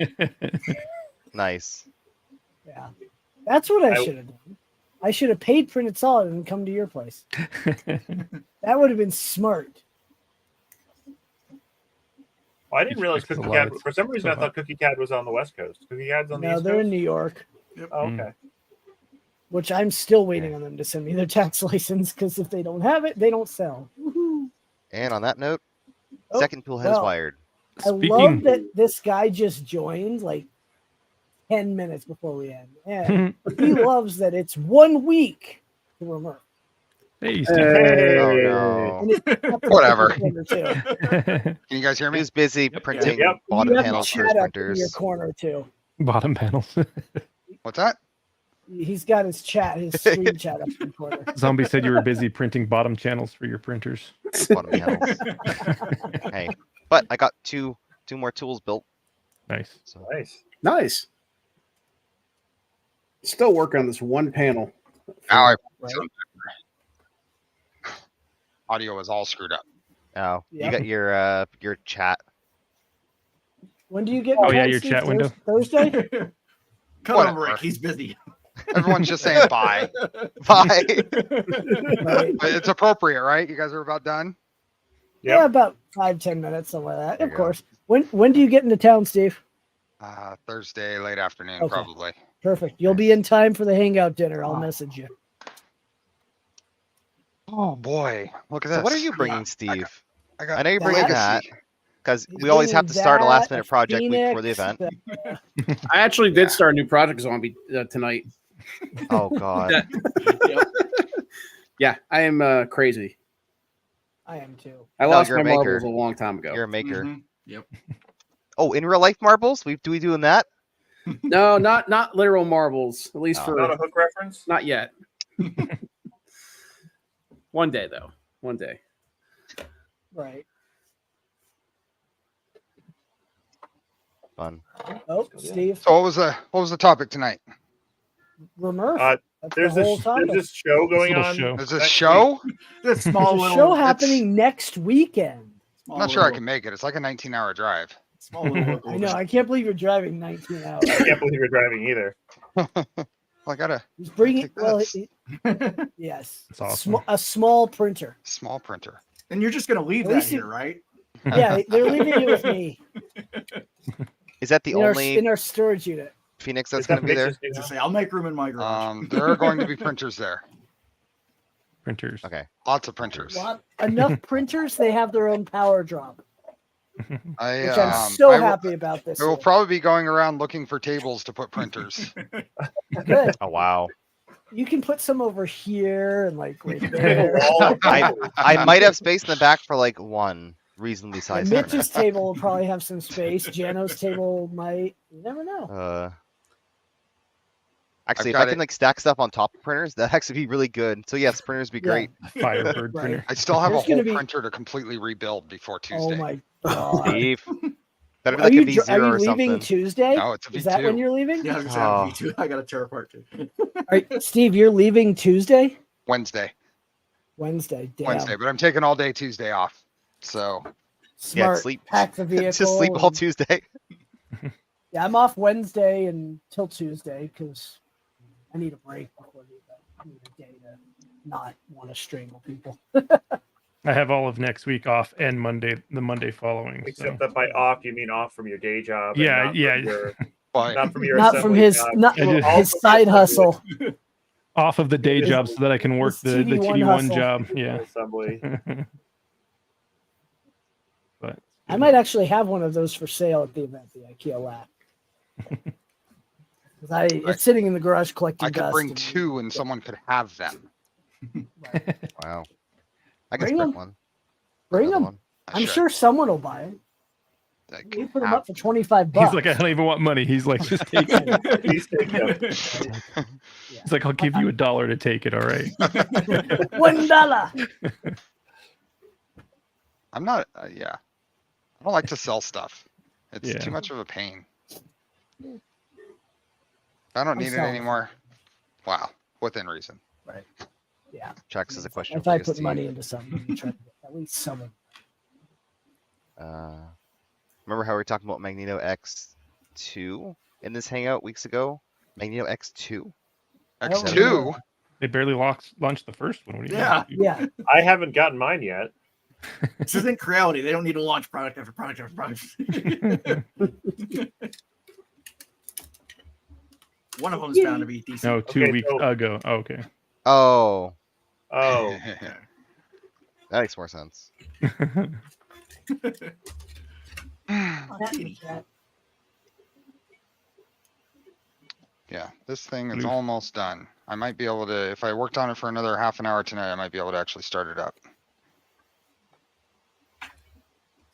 [SPEAKER 18] nice.
[SPEAKER 1] Yeah, that's what I
[SPEAKER 3] I-
[SPEAKER 1] should have done. I should have paid Printed Solid and come to your place. That would have been smart.
[SPEAKER 3] Well, I didn't realize
[SPEAKER 8] Respect
[SPEAKER 3] Cookie
[SPEAKER 8] the
[SPEAKER 3] Cat.
[SPEAKER 8] lights.
[SPEAKER 3] For some reason, I thought Cookie Cat was on the West Coast. Cookie Cat's on the
[SPEAKER 1] No,
[SPEAKER 3] East
[SPEAKER 1] they're
[SPEAKER 3] Coast.
[SPEAKER 1] in New York,
[SPEAKER 3] Oh, okay.
[SPEAKER 1] which I'm still waiting on them to send me their tax license because if they don't have it, they don't sell. Woohoo.
[SPEAKER 18] And on that note,
[SPEAKER 1] Oh,
[SPEAKER 18] second pool has
[SPEAKER 1] well,
[SPEAKER 18] wired.
[SPEAKER 1] I love that this guy just joined like 10 minutes before we end. And he loves that it's 1 week to remember.
[SPEAKER 8] Hey,
[SPEAKER 18] Oh
[SPEAKER 1] And it's
[SPEAKER 18] no.
[SPEAKER 1] up to
[SPEAKER 18] Whatever.
[SPEAKER 1] the corner, too.
[SPEAKER 13] Can you guys hear me?
[SPEAKER 18] He's busy printing
[SPEAKER 3] Yep.
[SPEAKER 18] bottom
[SPEAKER 1] You have
[SPEAKER 18] panels for his
[SPEAKER 1] chat up in
[SPEAKER 18] printers.
[SPEAKER 1] your corner too.
[SPEAKER 8] Bottom panels.
[SPEAKER 13] What's that?
[SPEAKER 1] He's got his screen chat up in the corner.
[SPEAKER 8] Zombie said you were busy printing bottom channels for your printers.
[SPEAKER 18] Bottom panels. Hey, but I got two more tools built.
[SPEAKER 8] Nice.
[SPEAKER 18] So
[SPEAKER 3] Nice.
[SPEAKER 19] Nice. Still working on this one panel.
[SPEAKER 13] Now
[SPEAKER 1] Right.
[SPEAKER 13] audio is all screwed up.
[SPEAKER 18] oh,
[SPEAKER 1] Yep.
[SPEAKER 18] you got your chat.
[SPEAKER 1] When do you get?
[SPEAKER 8] Oh, yeah,
[SPEAKER 1] chat,
[SPEAKER 8] your
[SPEAKER 1] Steve?
[SPEAKER 8] chat window.
[SPEAKER 1] Thursday.
[SPEAKER 5] Cut
[SPEAKER 13] Whatever.
[SPEAKER 5] him, Rick. He's busy.
[SPEAKER 13] Everyone's just saying bye.
[SPEAKER 18] Bye.
[SPEAKER 1] Right.
[SPEAKER 13] But it's appropriate, right? You guys are about done.
[SPEAKER 1] Yeah, about 5-10 minutes, something like that.
[SPEAKER 18] There
[SPEAKER 1] Of
[SPEAKER 18] you go.
[SPEAKER 1] course. When do you get into town, Steve?
[SPEAKER 13] Thursday, late afternoon,
[SPEAKER 1] Okay.
[SPEAKER 13] probably.
[SPEAKER 1] Perfect. You'll be in time for the hangout dinner. I'll message you.
[SPEAKER 13] Oh boy, look at
[SPEAKER 18] So
[SPEAKER 13] this.
[SPEAKER 18] what are you bringing, Steve?
[SPEAKER 13] I got
[SPEAKER 18] I know you're bringing
[SPEAKER 1] that.
[SPEAKER 18] that because
[SPEAKER 1] He's
[SPEAKER 18] we always have to start a
[SPEAKER 1] bringing
[SPEAKER 18] last
[SPEAKER 1] that,
[SPEAKER 18] minute
[SPEAKER 1] a
[SPEAKER 18] project week before the
[SPEAKER 1] Phoenix,
[SPEAKER 18] event.
[SPEAKER 19] I actually did start a new project zombie tonight.
[SPEAKER 18] Oh God.
[SPEAKER 19] Yeah, I am crazy.
[SPEAKER 1] I am too.
[SPEAKER 19] I
[SPEAKER 18] No,
[SPEAKER 19] lost
[SPEAKER 18] you're
[SPEAKER 19] my
[SPEAKER 18] a
[SPEAKER 19] marbles
[SPEAKER 18] maker.
[SPEAKER 19] a long time ago.
[SPEAKER 18] You're a maker.
[SPEAKER 19] Yep.
[SPEAKER 18] Oh, in real life marbles? We doing that?
[SPEAKER 19] No, not literal marbles. At least
[SPEAKER 18] Oh.
[SPEAKER 19] for
[SPEAKER 3] Not a hook reference?
[SPEAKER 19] not yet. One day though. One day.
[SPEAKER 1] Right.
[SPEAKER 18] Fun.
[SPEAKER 1] Oh, Steve.
[SPEAKER 20] So what was the topic tonight?
[SPEAKER 1] Remurf. That's the whole topic.
[SPEAKER 3] There's this show going
[SPEAKER 8] little
[SPEAKER 3] on.
[SPEAKER 8] show.
[SPEAKER 20] There's a show?
[SPEAKER 5] This
[SPEAKER 1] There's
[SPEAKER 5] small
[SPEAKER 1] a
[SPEAKER 5] little
[SPEAKER 1] show happening next weekend.
[SPEAKER 20] I'm not sure I can make it. It's like a 19-hour drive.
[SPEAKER 5] Small little
[SPEAKER 1] I know. I can't believe you're driving 19 hours.
[SPEAKER 3] I can't believe you're driving either.
[SPEAKER 20] Well, I gotta.
[SPEAKER 1] He's bringing.
[SPEAKER 20] take
[SPEAKER 1] Well,
[SPEAKER 20] this.
[SPEAKER 1] yes.
[SPEAKER 8] That's awesome.
[SPEAKER 1] A small printer.
[SPEAKER 20] Small printer.
[SPEAKER 5] And you're just gonna leave
[SPEAKER 1] At
[SPEAKER 5] that
[SPEAKER 1] least
[SPEAKER 5] here, right?
[SPEAKER 1] Yeah, they're leaving it with me
[SPEAKER 18] Is that the
[SPEAKER 1] in
[SPEAKER 18] only
[SPEAKER 1] our storage unit.
[SPEAKER 18] Phoenix that's going to be there?
[SPEAKER 5] Just say, I'll make room in my garage.
[SPEAKER 20] There are going to be printers there.
[SPEAKER 8] Printers.
[SPEAKER 18] Okay.
[SPEAKER 20] Lots of printers.
[SPEAKER 1] Enough printers. They have their own power drop. Which
[SPEAKER 20] I,
[SPEAKER 1] I'm so
[SPEAKER 20] I will-
[SPEAKER 1] happy about this.
[SPEAKER 20] I will probably be going around looking for tables to put printers.
[SPEAKER 1] Good.
[SPEAKER 18] Oh wow.
[SPEAKER 1] You can put some over here and like right there.
[SPEAKER 18] I might have space in the back for like one reasonably
[SPEAKER 1] And
[SPEAKER 18] sized.
[SPEAKER 1] Mitch's table will probably have some space. Jano's table might. You never know.
[SPEAKER 18] Actually,
[SPEAKER 20] I've
[SPEAKER 18] if I
[SPEAKER 20] got
[SPEAKER 18] can
[SPEAKER 20] it.
[SPEAKER 18] like stack stuff on top of printers, that'd actually be really good. So yes, printers be great.
[SPEAKER 8] Firebird
[SPEAKER 1] Right.
[SPEAKER 8] printer.
[SPEAKER 20] I still have
[SPEAKER 1] There's
[SPEAKER 20] a
[SPEAKER 1] gonna
[SPEAKER 20] whole
[SPEAKER 1] be-
[SPEAKER 20] printer to completely rebuild before
[SPEAKER 1] Oh
[SPEAKER 20] Tuesday.
[SPEAKER 1] my god.
[SPEAKER 18] Steve. Better be
[SPEAKER 1] Are
[SPEAKER 18] like
[SPEAKER 1] you,
[SPEAKER 18] a V0
[SPEAKER 1] are you
[SPEAKER 18] or
[SPEAKER 1] leaving
[SPEAKER 18] something.
[SPEAKER 1] Tuesday?
[SPEAKER 20] No, it's a
[SPEAKER 1] Is that
[SPEAKER 20] V2.
[SPEAKER 1] when you're leaving?
[SPEAKER 5] Yeah, I was gonna say,
[SPEAKER 18] Oh.
[SPEAKER 5] me too. I got to tear apart too.
[SPEAKER 1] All right, Steve, you're leaving Tuesday?
[SPEAKER 20] Wednesday.
[SPEAKER 1] Wednesday. Damn.
[SPEAKER 20] Wednesday, but I'm taking all day Tuesday off. So
[SPEAKER 1] Smart.
[SPEAKER 18] sleep.
[SPEAKER 1] Pack the vehicle.
[SPEAKER 18] Just sleep all
[SPEAKER 1] and-
[SPEAKER 18] Tuesday.
[SPEAKER 1] Yeah, I'm off Wednesday until Tuesday because I need a break before the event. I need a day to not want to strangle people.
[SPEAKER 8] I have all of next week off and the Monday following.
[SPEAKER 3] Except
[SPEAKER 8] So.
[SPEAKER 3] that by off you mean off from your day job. and
[SPEAKER 8] Yeah,
[SPEAKER 3] not
[SPEAKER 8] yeah.
[SPEAKER 3] From your,
[SPEAKER 20] But
[SPEAKER 3] not from your
[SPEAKER 1] Not from
[SPEAKER 3] assembly
[SPEAKER 1] his
[SPEAKER 3] job.
[SPEAKER 1] not
[SPEAKER 8] I just-
[SPEAKER 3] All
[SPEAKER 1] his
[SPEAKER 3] from
[SPEAKER 1] side
[SPEAKER 3] your
[SPEAKER 1] hustle.
[SPEAKER 8] Off of the day job so that I can work
[SPEAKER 1] His
[SPEAKER 8] the
[SPEAKER 1] TV1
[SPEAKER 8] TV1
[SPEAKER 1] hustle.
[SPEAKER 8] job. Yeah.
[SPEAKER 3] assembly.
[SPEAKER 8] But
[SPEAKER 1] I might actually have one of those for sale at the event, the IKEA lap. 'Cause it's sitting in the garage collecting
[SPEAKER 20] I could
[SPEAKER 1] dust.
[SPEAKER 20] bring
[SPEAKER 1] and-
[SPEAKER 20] two and someone could have them.
[SPEAKER 18] Wow. I can
[SPEAKER 1] Bring
[SPEAKER 18] print
[SPEAKER 1] 'em.
[SPEAKER 18] one.
[SPEAKER 1] Bring
[SPEAKER 18] Another
[SPEAKER 1] them.
[SPEAKER 18] one.
[SPEAKER 1] I'm sure someone will buy it.
[SPEAKER 20] I
[SPEAKER 1] We
[SPEAKER 20] could
[SPEAKER 1] put them
[SPEAKER 20] have-
[SPEAKER 1] up for $25.
[SPEAKER 8] he's like, I don't even want money. He's like, just take it.
[SPEAKER 3] Please take them.
[SPEAKER 8] He's like, I'll give you $1 to take it. All right.
[SPEAKER 1] $1.
[SPEAKER 20] I'm not. Yeah, I don't like to sell stuff. It's
[SPEAKER 8] Yeah.
[SPEAKER 20] too much of a pain. I don't
[SPEAKER 1] I'm
[SPEAKER 20] need it
[SPEAKER 1] selling.
[SPEAKER 20] anymore. Wow, within reason.
[SPEAKER 1] Right. Yeah.
[SPEAKER 18] Checks is a question.
[SPEAKER 1] If
[SPEAKER 18] for
[SPEAKER 1] I
[SPEAKER 18] you,
[SPEAKER 1] put
[SPEAKER 18] Steve.
[SPEAKER 1] money into something, I'm trying to get at least some of
[SPEAKER 18] Remember how we were talking about Magneto X2 in this hangout weeks ago? Magneto X2?
[SPEAKER 20] X2.
[SPEAKER 8] They barely launched the first one. What do you
[SPEAKER 5] Yeah.
[SPEAKER 8] mean?
[SPEAKER 1] Yeah.
[SPEAKER 3] I haven't gotten mine yet.
[SPEAKER 5] This isn't Creality. They don't need to launch product after product after product. One of them is bound to be decent.
[SPEAKER 8] No, 2
[SPEAKER 3] Okay,
[SPEAKER 8] weeks
[SPEAKER 3] so-
[SPEAKER 8] ago. Oh, okay.
[SPEAKER 18] Oh,
[SPEAKER 3] Oh,
[SPEAKER 18] that makes more sense.
[SPEAKER 20] Yeah, this thing is
[SPEAKER 8] Oof.
[SPEAKER 20] almost done. I might be able to, if I worked on it for another half an hour tonight, I might be able to actually start it up.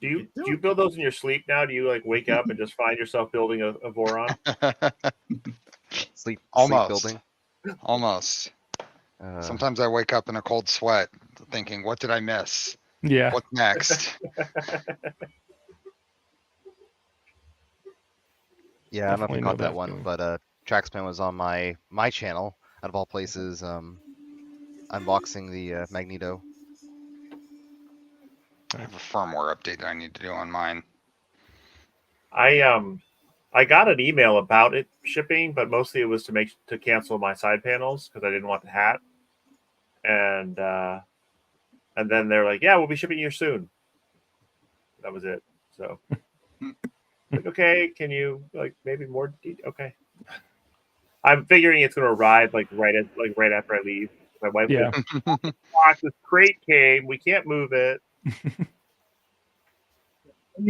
[SPEAKER 3] do you build those in your sleep now? Do you like wake up and just find yourself building a Voron?
[SPEAKER 18] Sleep
[SPEAKER 20] Almost.
[SPEAKER 18] building.
[SPEAKER 20] Almost. Sometimes I wake up in a cold sweat thinking, what did I miss?
[SPEAKER 8] Yeah.
[SPEAKER 20] What's next?
[SPEAKER 18] Yeah, I don't know if
[SPEAKER 8] Definitely
[SPEAKER 18] you
[SPEAKER 8] know
[SPEAKER 18] caught that
[SPEAKER 8] that
[SPEAKER 18] one,
[SPEAKER 8] feeling.
[SPEAKER 18] but Traxman was on my channel, out of all places, unboxing the Magneto.
[SPEAKER 20] I have a firmware update that I need to do on mine.
[SPEAKER 3] I got an email about it shipping, but mostly it was to cancel my side panels because I didn't want the hat. And then they're like, "Yeah, we'll be shipping here soon." That was it. So, like, okay, can you like maybe more? Okay. I'm figuring it's going to arrive like right after I leave. My wife,
[SPEAKER 8] Yeah.
[SPEAKER 3] "Watch, this crate came. We can't move it."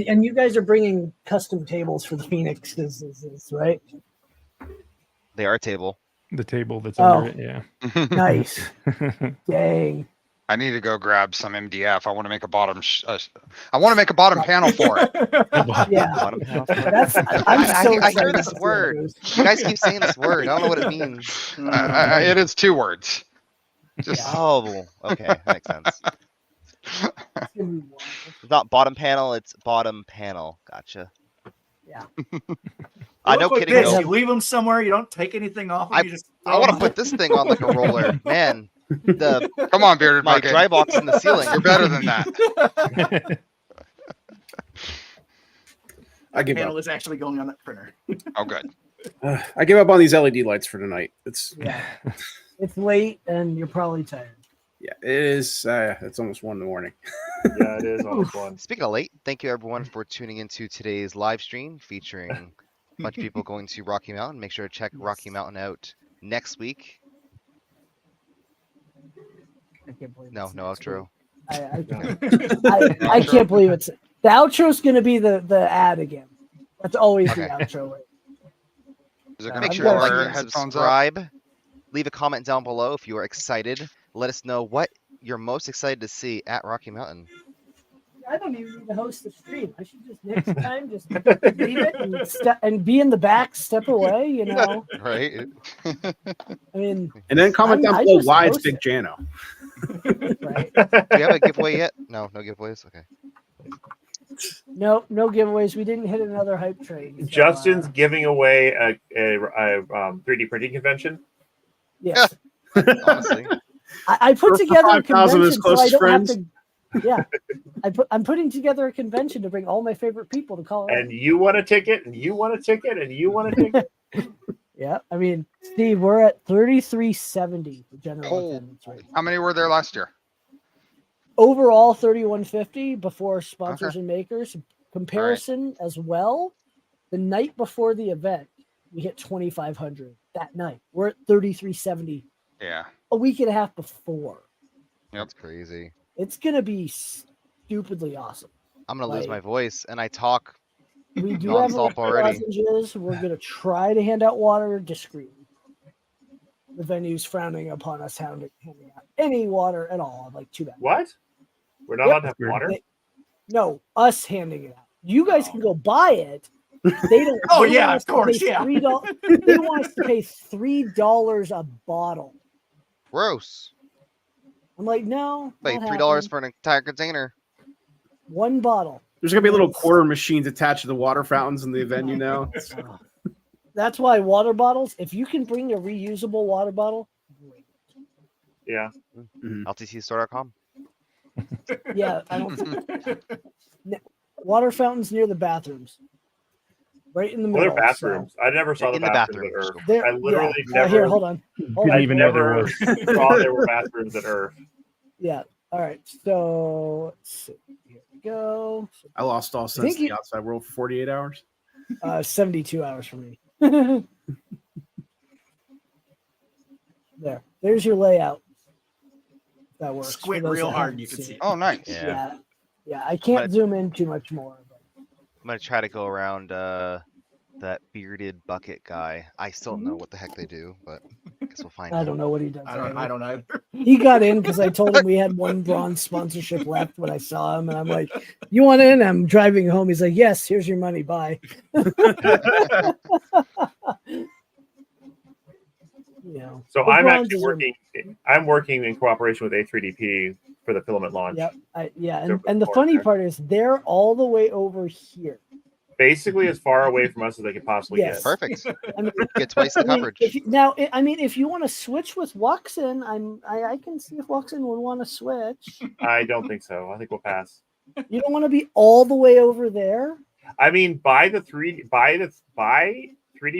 [SPEAKER 1] And you guys are bringing custom tables for the Phoenixes, right?
[SPEAKER 18] They are table.
[SPEAKER 8] The table that's
[SPEAKER 1] Oh.
[SPEAKER 8] under it. Yeah.
[SPEAKER 1] Nice. Dang.
[SPEAKER 20] I need to go grab some MDF. I want to make a bottom. I want to make a bottom panel for it.
[SPEAKER 1] Yeah,
[SPEAKER 18] Bottom panel.
[SPEAKER 1] I
[SPEAKER 18] hear this word. You guys keep saying this word. I don't know what it means.
[SPEAKER 20] It is 2 words.
[SPEAKER 18] Oh, okay, that makes sense. It's not bottom panel, it's bottom panel. Gotcha.
[SPEAKER 1] Yeah.
[SPEAKER 18] I know,
[SPEAKER 5] Look like
[SPEAKER 18] kidding.
[SPEAKER 5] this.
[SPEAKER 18] No,
[SPEAKER 5] You leave them somewhere. You don't take anything off. Them, you just
[SPEAKER 18] I want to put this thing on like a roller, man.
[SPEAKER 20] Come on, bearded
[SPEAKER 18] my
[SPEAKER 20] bucket.
[SPEAKER 18] dry box in the ceiling.
[SPEAKER 20] You're better than that.
[SPEAKER 5] I give
[SPEAKER 19] up.
[SPEAKER 5] panel is actually going on that printer.
[SPEAKER 20] Oh, good.
[SPEAKER 19] I give up on these LED lights for tonight. It's
[SPEAKER 1] It's late and you're probably tired.
[SPEAKER 19] Yeah, it is. It's almost 1 in the morning.
[SPEAKER 3] Yeah, it is almost 1.
[SPEAKER 18] Speaking of late, thank you everyone for tuning into today's live stream featuring a bunch of people going to Rocky Mountain. Make sure to check Rocky Mountain out next week.
[SPEAKER 1] I can't believe
[SPEAKER 18] no outro.
[SPEAKER 1] I can't believe it's the outro's going to be the ad again. That's always the outro.
[SPEAKER 18] Make sure to like and subscribe. Leave a comment down below if you are excited. Let us know what you're most excited to see at Rocky Mountain.
[SPEAKER 1] I don't even need to host the stream. I should just next time just leave it and be in the back, step away, you know.
[SPEAKER 18] Right.
[SPEAKER 1] I mean,
[SPEAKER 19] and then comment down below why it's Big Jano.
[SPEAKER 1] Right.
[SPEAKER 18] Do you have a giveaway yet? No giveaways. Okay.
[SPEAKER 1] No giveaways. We didn't hit another hype train. So,
[SPEAKER 3] Justin's giving away a 3D printing convention.
[SPEAKER 1] Yes.
[SPEAKER 18] Honestly.
[SPEAKER 1] I put together a convention so I don't
[SPEAKER 19] friends.
[SPEAKER 1] have to. Yeah, I'm putting together a convention to bring all my favorite people to Colorado.
[SPEAKER 3] And you want a ticket, and you want a ticket, and you want a ticket.
[SPEAKER 1] Yeah, I mean, Steve, we're at 3370 for general attendance right now.
[SPEAKER 20] How many were there last year?
[SPEAKER 1] Overall 3150 before sponsors and makers. Comparison as well. The night before the event, we hit 2,500 that night. We're at 3370.
[SPEAKER 20] Yeah.
[SPEAKER 1] A week and a half before.
[SPEAKER 18] That's crazy.
[SPEAKER 1] It's gonna be stupidly awesome.
[SPEAKER 18] I'm gonna lose my voice, and I talk
[SPEAKER 1] We do have
[SPEAKER 18] nonstop already.
[SPEAKER 1] lozenges. We're gonna try to hand out water discreetly. The venue's frowning upon us handing out any water at all. Like too bad.
[SPEAKER 3] What? We're not allowed to have water?
[SPEAKER 1] No, us handing it out. You guys can go buy it. They don't.
[SPEAKER 5] Oh,
[SPEAKER 1] they
[SPEAKER 5] yeah,
[SPEAKER 1] want us
[SPEAKER 5] of course,
[SPEAKER 1] to pay
[SPEAKER 5] yeah.
[SPEAKER 1] $3 They want us to pay $3 a bottle.
[SPEAKER 18] Gross.
[SPEAKER 1] I'm like, no.
[SPEAKER 18] Like
[SPEAKER 1] not
[SPEAKER 18] $3
[SPEAKER 1] happening.
[SPEAKER 18] for an entire container.
[SPEAKER 1] One bottle.
[SPEAKER 19] There's gonna be little quarter machines attached to the water fountains in the venue now.
[SPEAKER 1] That's why water bottles. If you can bring a reusable water bottle,
[SPEAKER 3] Yeah.
[SPEAKER 18] LTCstore.com.
[SPEAKER 1] yeah, I don't. Water fountains near the bathrooms, right in the
[SPEAKER 3] Well,
[SPEAKER 1] middle.
[SPEAKER 3] they're bathrooms. I never saw
[SPEAKER 18] In
[SPEAKER 3] the
[SPEAKER 18] the
[SPEAKER 3] bathrooms at
[SPEAKER 18] bathroom.
[SPEAKER 3] Earth. I literally
[SPEAKER 1] yeah.
[SPEAKER 3] never.
[SPEAKER 1] Here, hold on. Hold
[SPEAKER 8] Didn't
[SPEAKER 1] on.
[SPEAKER 8] even know there
[SPEAKER 3] never
[SPEAKER 8] was.
[SPEAKER 3] saw there were bathrooms at Earth.
[SPEAKER 1] Yeah. All right. So let's see. Here we go.
[SPEAKER 19] I lost all sense of the outside world for 48 hours.
[SPEAKER 1] 72 hours for me. There's your layout. That works.
[SPEAKER 5] Squint
[SPEAKER 1] for those
[SPEAKER 5] real
[SPEAKER 1] that
[SPEAKER 5] hard
[SPEAKER 1] haven't
[SPEAKER 5] you can
[SPEAKER 1] seen
[SPEAKER 5] see
[SPEAKER 1] it.
[SPEAKER 20] Oh, nice.
[SPEAKER 1] Yeah. Yeah. I can't zoom in too much more. But...
[SPEAKER 18] I'm gonna try to go around that bearded bucket guy. I still don't know what the heck they do, but I guess we'll find out.
[SPEAKER 1] I don't know what he does.
[SPEAKER 5] I don't either.
[SPEAKER 1] He got in because I told him we had one bronze sponsorship left when I saw him, and I'm like, "You want in?" I'm driving home. He's like, "Yes, here's your money. Bye."
[SPEAKER 3] So
[SPEAKER 1] the
[SPEAKER 3] I'm
[SPEAKER 1] bronzes
[SPEAKER 3] actually
[SPEAKER 1] are-
[SPEAKER 3] working. I'm working in cooperation with A3DP for the filament launch.
[SPEAKER 1] Yep.
[SPEAKER 3] They're
[SPEAKER 1] And the
[SPEAKER 3] both
[SPEAKER 1] funny
[SPEAKER 3] there.
[SPEAKER 1] part is they're all the way over here.
[SPEAKER 3] Basically, as far away from us as they could possibly
[SPEAKER 1] Yes.
[SPEAKER 3] get.
[SPEAKER 18] Perfect.
[SPEAKER 1] I mean,
[SPEAKER 18] Get twice the coverage.
[SPEAKER 1] if you want to switch with Wuxin, I can see if Wuxin would want to switch.
[SPEAKER 3] I don't think so. I think we'll pass.
[SPEAKER 1] You don't want to be all the way over there.
[SPEAKER 3] I mean, buy 3D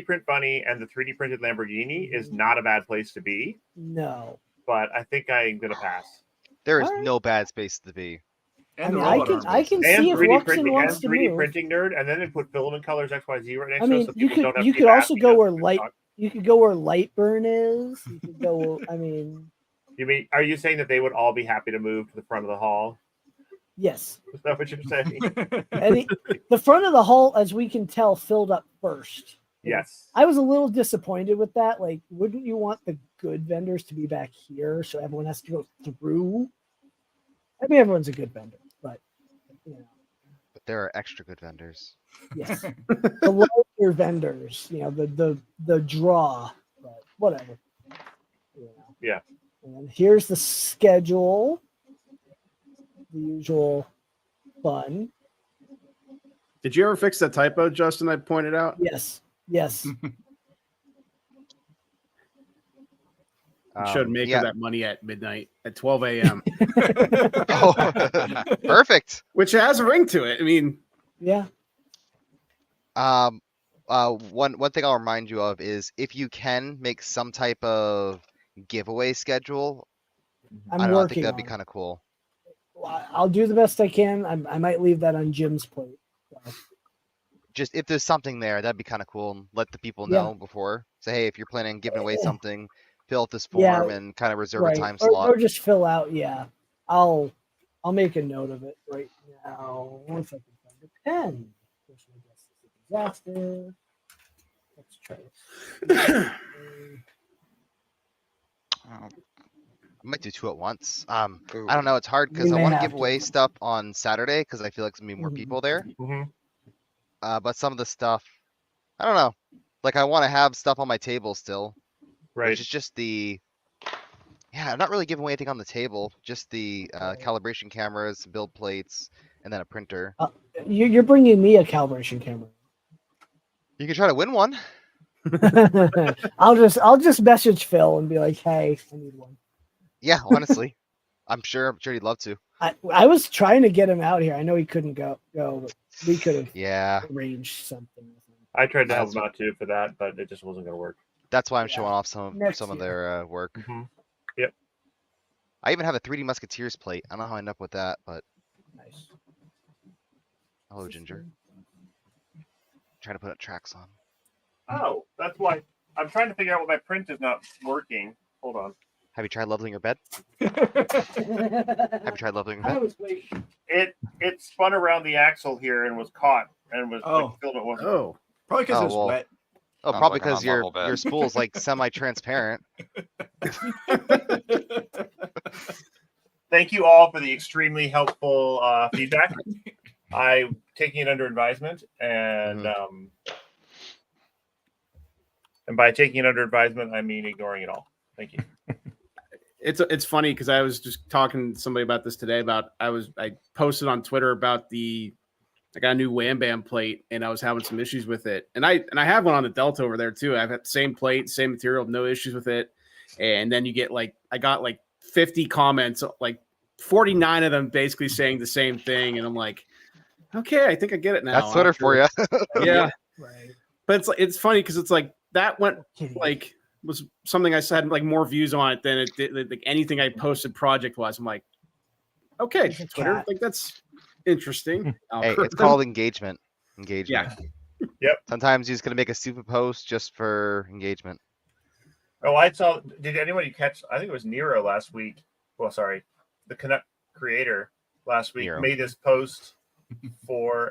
[SPEAKER 3] print bunny and the 3D printed Lamborghini is not a bad place to be,
[SPEAKER 1] No.
[SPEAKER 3] but I think I'm gonna pass.
[SPEAKER 18] There is no bad space to be.
[SPEAKER 1] I mean, I can
[SPEAKER 3] And
[SPEAKER 1] see if
[SPEAKER 3] 3D
[SPEAKER 1] Wuxin
[SPEAKER 3] printing
[SPEAKER 1] wants
[SPEAKER 3] and
[SPEAKER 1] to
[SPEAKER 3] 3D
[SPEAKER 1] move.
[SPEAKER 3] printing nerd, and then they put filament colors XYZ right next
[SPEAKER 1] I
[SPEAKER 3] to
[SPEAKER 1] mean,
[SPEAKER 3] it, so
[SPEAKER 1] you
[SPEAKER 3] people don't
[SPEAKER 1] could
[SPEAKER 3] have
[SPEAKER 1] you
[SPEAKER 3] to
[SPEAKER 1] could
[SPEAKER 3] be
[SPEAKER 1] also
[SPEAKER 3] asking
[SPEAKER 1] go
[SPEAKER 3] us
[SPEAKER 1] where
[SPEAKER 3] to
[SPEAKER 1] light
[SPEAKER 3] talk.
[SPEAKER 1] you could go where Lightburn is. You could go. I mean,
[SPEAKER 3] You mean? Are you saying that they would all be happy to move to the front of the hall?
[SPEAKER 1] yes.
[SPEAKER 3] Is that what you're saying?
[SPEAKER 1] The front of the hall, as we can tell, filled up first.
[SPEAKER 3] Yes.
[SPEAKER 1] I was a little disappointed with that. Like, wouldn't you want the good vendors to be back here so everyone has to go through I mean, everyone's a good vendor, but
[SPEAKER 18] But there are extra good vendors.
[SPEAKER 1] yes, the larger vendors, the draw, but whatever.
[SPEAKER 3] Yeah.
[SPEAKER 1] And here's the schedule. The usual fun.
[SPEAKER 19] Did you ever fix that typo, Justin? I pointed out.
[SPEAKER 1] Yes. Yes.
[SPEAKER 19] You showed Maker
[SPEAKER 18] yeah.
[SPEAKER 19] that money at midnight at 12 a.m.
[SPEAKER 18] Perfect.
[SPEAKER 19] Which has a ring to it. I mean,
[SPEAKER 1] yeah.
[SPEAKER 18] One thing I'll remind you of is if you can make some type of giveaway schedule, I don't know, I think that'd be kind of cool.
[SPEAKER 1] I'll do the best I can. I might leave that on Jim's plate. So.
[SPEAKER 18] Just if there's something there, that'd be kind of cool. And let the people know before. Say, hey, if you're planning on giving away something, fill out this form and kind of reserve a time slot.
[SPEAKER 1] Or just fill out. Yeah, I'll make a note of it right now. If I can find a pen. Disaster. Let's try this.
[SPEAKER 18] I might do two at once. I don't know. It's hard because I want to give away stuff on Saturday because I feel like there's gonna be more people there. But some of the stuff, I don't know. Like I want to have stuff on my table still.
[SPEAKER 3] Right.
[SPEAKER 18] Which is just the. Yeah, I'm not really giving away anything on the table. Just the calibration cameras, build plates, and then a printer.
[SPEAKER 1] You're bringing me a calibration camera.
[SPEAKER 18] You can try to win one.
[SPEAKER 1] I'll just message Phil and be like, "Hey, I need one."
[SPEAKER 18] Yeah, honestly, I'm sure he'd love to.
[SPEAKER 1] I was trying to get him out here. I know he couldn't go, but we could have arranged something.
[SPEAKER 3] I tried to help him out too for that, but it just wasn't going to work.
[SPEAKER 18] That's why I'm showing off some of their work.
[SPEAKER 3] Yep.
[SPEAKER 18] I even have a 3D Musketeers plate. I don't know how I end up with that, but
[SPEAKER 1] nice.
[SPEAKER 18] Hello, Ginger. Trying to put tracks on.
[SPEAKER 3] Oh, that's why I'm trying to figure out why my print is not working. Hold on.
[SPEAKER 18] Have you tried leveling your bed? Have you tried leveling your bed?
[SPEAKER 3] It spun around the axle here and was caught and was like, filled it wasn't.
[SPEAKER 5] Oh, probably because it was wet.
[SPEAKER 18] Oh, probably because your spool's like semi-transparent.
[SPEAKER 3] Thank you all for the extremely helpful feedback. I'm taking it under advisement, and by taking it under advisement, I mean ignoring it all. Thank you.
[SPEAKER 19] It's funny because I was just talking to somebody about this today. I posted on Twitter about I got a new Wham Bam plate and I was having some issues with it. And I have one on the Delta over there too. I've got the same plate, same material, no issues with it. And then you get I got 50 comments, 49 of them basically saying the same thing. And I'm like, okay, I think I get it now.
[SPEAKER 18] That's Twitter for you.
[SPEAKER 19] Yeah.
[SPEAKER 1] Right.
[SPEAKER 19] But it's funny because it's that went was something I said more views on it than it did anything I posted project wise. I'm like, okay, Twitter, that's interesting.
[SPEAKER 18] Hey, it's called engagement.
[SPEAKER 19] Yeah.
[SPEAKER 3] Yep.
[SPEAKER 18] Sometimes you're just gonna make a stupid post just for engagement.
[SPEAKER 3] Oh, I saw. Did anybody catch? I think it was Nero last week. Well, sorry, the Canuck creator last week made this post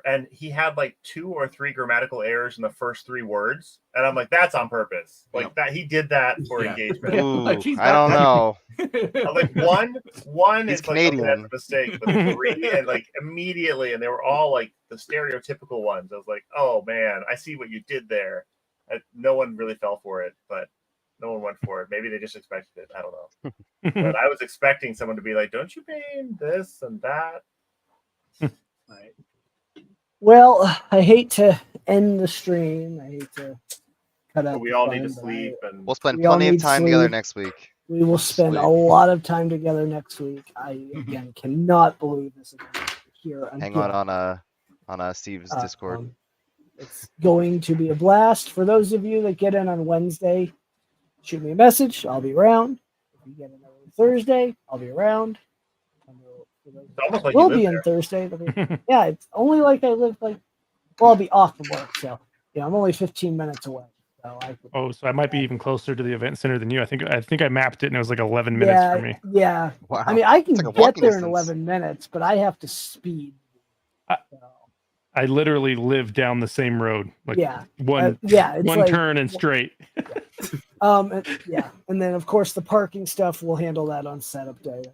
[SPEAKER 3] and he had 2 or 3 grammatical errors in the first 3 words, and I'm like, that's on purpose. That he did that for engagement.
[SPEAKER 18] Ooh, I don't know.
[SPEAKER 3] One
[SPEAKER 18] He's
[SPEAKER 3] is
[SPEAKER 18] Canadian.
[SPEAKER 3] That's a mistake, but 3 and immediately, and they were all the stereotypical ones. I was like, oh man, I see what you did there. No one really fell for it, but no one went for it. Maybe they just expected it. I don't know. But I was expecting someone to be like, don't you mean this and that?
[SPEAKER 1] Right. Well, I hate to end the stream. I hate to cut out.
[SPEAKER 3] We all need to sleep, and
[SPEAKER 18] we'll spend plenty of time together next week.
[SPEAKER 1] We will spend a lot of time together next week. I again cannot believe this is here.
[SPEAKER 18] Hang on Steve's Discord.
[SPEAKER 1] It's going to be a blast. For those of you that get in on Wednesday, shoot me a message. I'll be around. If you get in on Thursday, I'll be around. We'll be in Thursday. Yeah, it's only I live I'll be off from work, so I'm only 15 minutes away. So
[SPEAKER 8] so I might be even closer to the event center than you. I think I mapped it and it was 11 minutes for me.
[SPEAKER 1] Yeah.
[SPEAKER 18] Wow.
[SPEAKER 1] I mean, I can get there in 11 minutes, but I have to speed.
[SPEAKER 8] I literally live down the same road. One turn and straight.
[SPEAKER 1] And then of course the parking stuff, we'll handle that on setup day.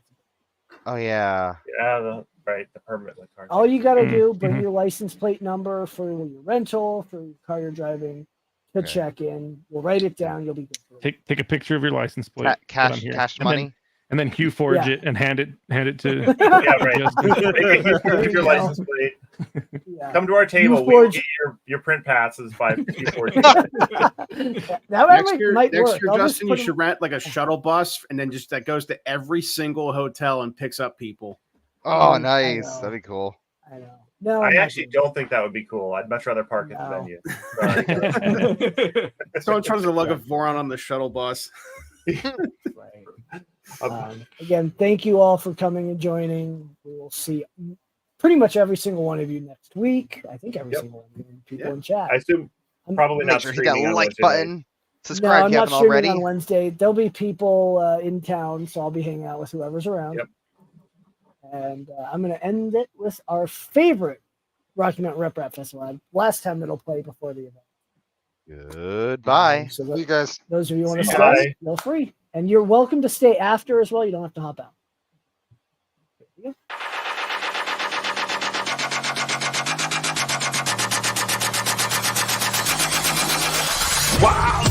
[SPEAKER 18] Oh yeah.
[SPEAKER 3] Yeah, the permit card.
[SPEAKER 1] All you got to do, bring your license plate number for your rental, for your car you're driving, to check in. We'll write it down. You'll be good.
[SPEAKER 8] Take a picture of your license plate.
[SPEAKER 18] Cash money.
[SPEAKER 8] And then Hugh forge it and hand it to.
[SPEAKER 3] Yeah, right. Make a forge your license plate. Come to our table. We will get your print passes by Hugh forge.
[SPEAKER 19] Next year,
[SPEAKER 1] might
[SPEAKER 19] next
[SPEAKER 1] work.
[SPEAKER 19] year
[SPEAKER 1] I'll just
[SPEAKER 19] Justin, you
[SPEAKER 1] put
[SPEAKER 19] should rent like a shuttle bus, and then just that goes to every single hotel and picks up people.
[SPEAKER 18] Oh, nice. That'd be cool.
[SPEAKER 1] I know. No,
[SPEAKER 3] I actually don't think that would be cool. I'd much rather park at the venue.
[SPEAKER 19] Someone tries to lug a Voron on the shuttle bus.
[SPEAKER 1] Again, thank you all for coming and joining. We will see pretty much every single one of you next week. I think every single one of you people in chat.
[SPEAKER 3] I assume probably not
[SPEAKER 18] Sure, hit that
[SPEAKER 3] streaming on
[SPEAKER 18] like
[SPEAKER 3] Wednesday
[SPEAKER 18] button.
[SPEAKER 3] night.
[SPEAKER 18] Subscribe
[SPEAKER 1] I'm
[SPEAKER 18] if you
[SPEAKER 1] not
[SPEAKER 18] haven't
[SPEAKER 1] streaming
[SPEAKER 18] already.
[SPEAKER 1] on Wednesday. There'll be people in town, so I'll be hanging out with whoever's around.
[SPEAKER 3] Yep.
[SPEAKER 1] And I'm going to end it with our favorite Rocky Mountain Rep Rap Festival. Last time it'll play before the event.
[SPEAKER 18] Goodbye.
[SPEAKER 1] So
[SPEAKER 20] you guys.
[SPEAKER 1] Those of you who want to
[SPEAKER 3] See
[SPEAKER 1] stay,
[SPEAKER 3] you.
[SPEAKER 1] feel free. And you're welcome to stay after as well. You don't have to hop out.
[SPEAKER 7] Wow.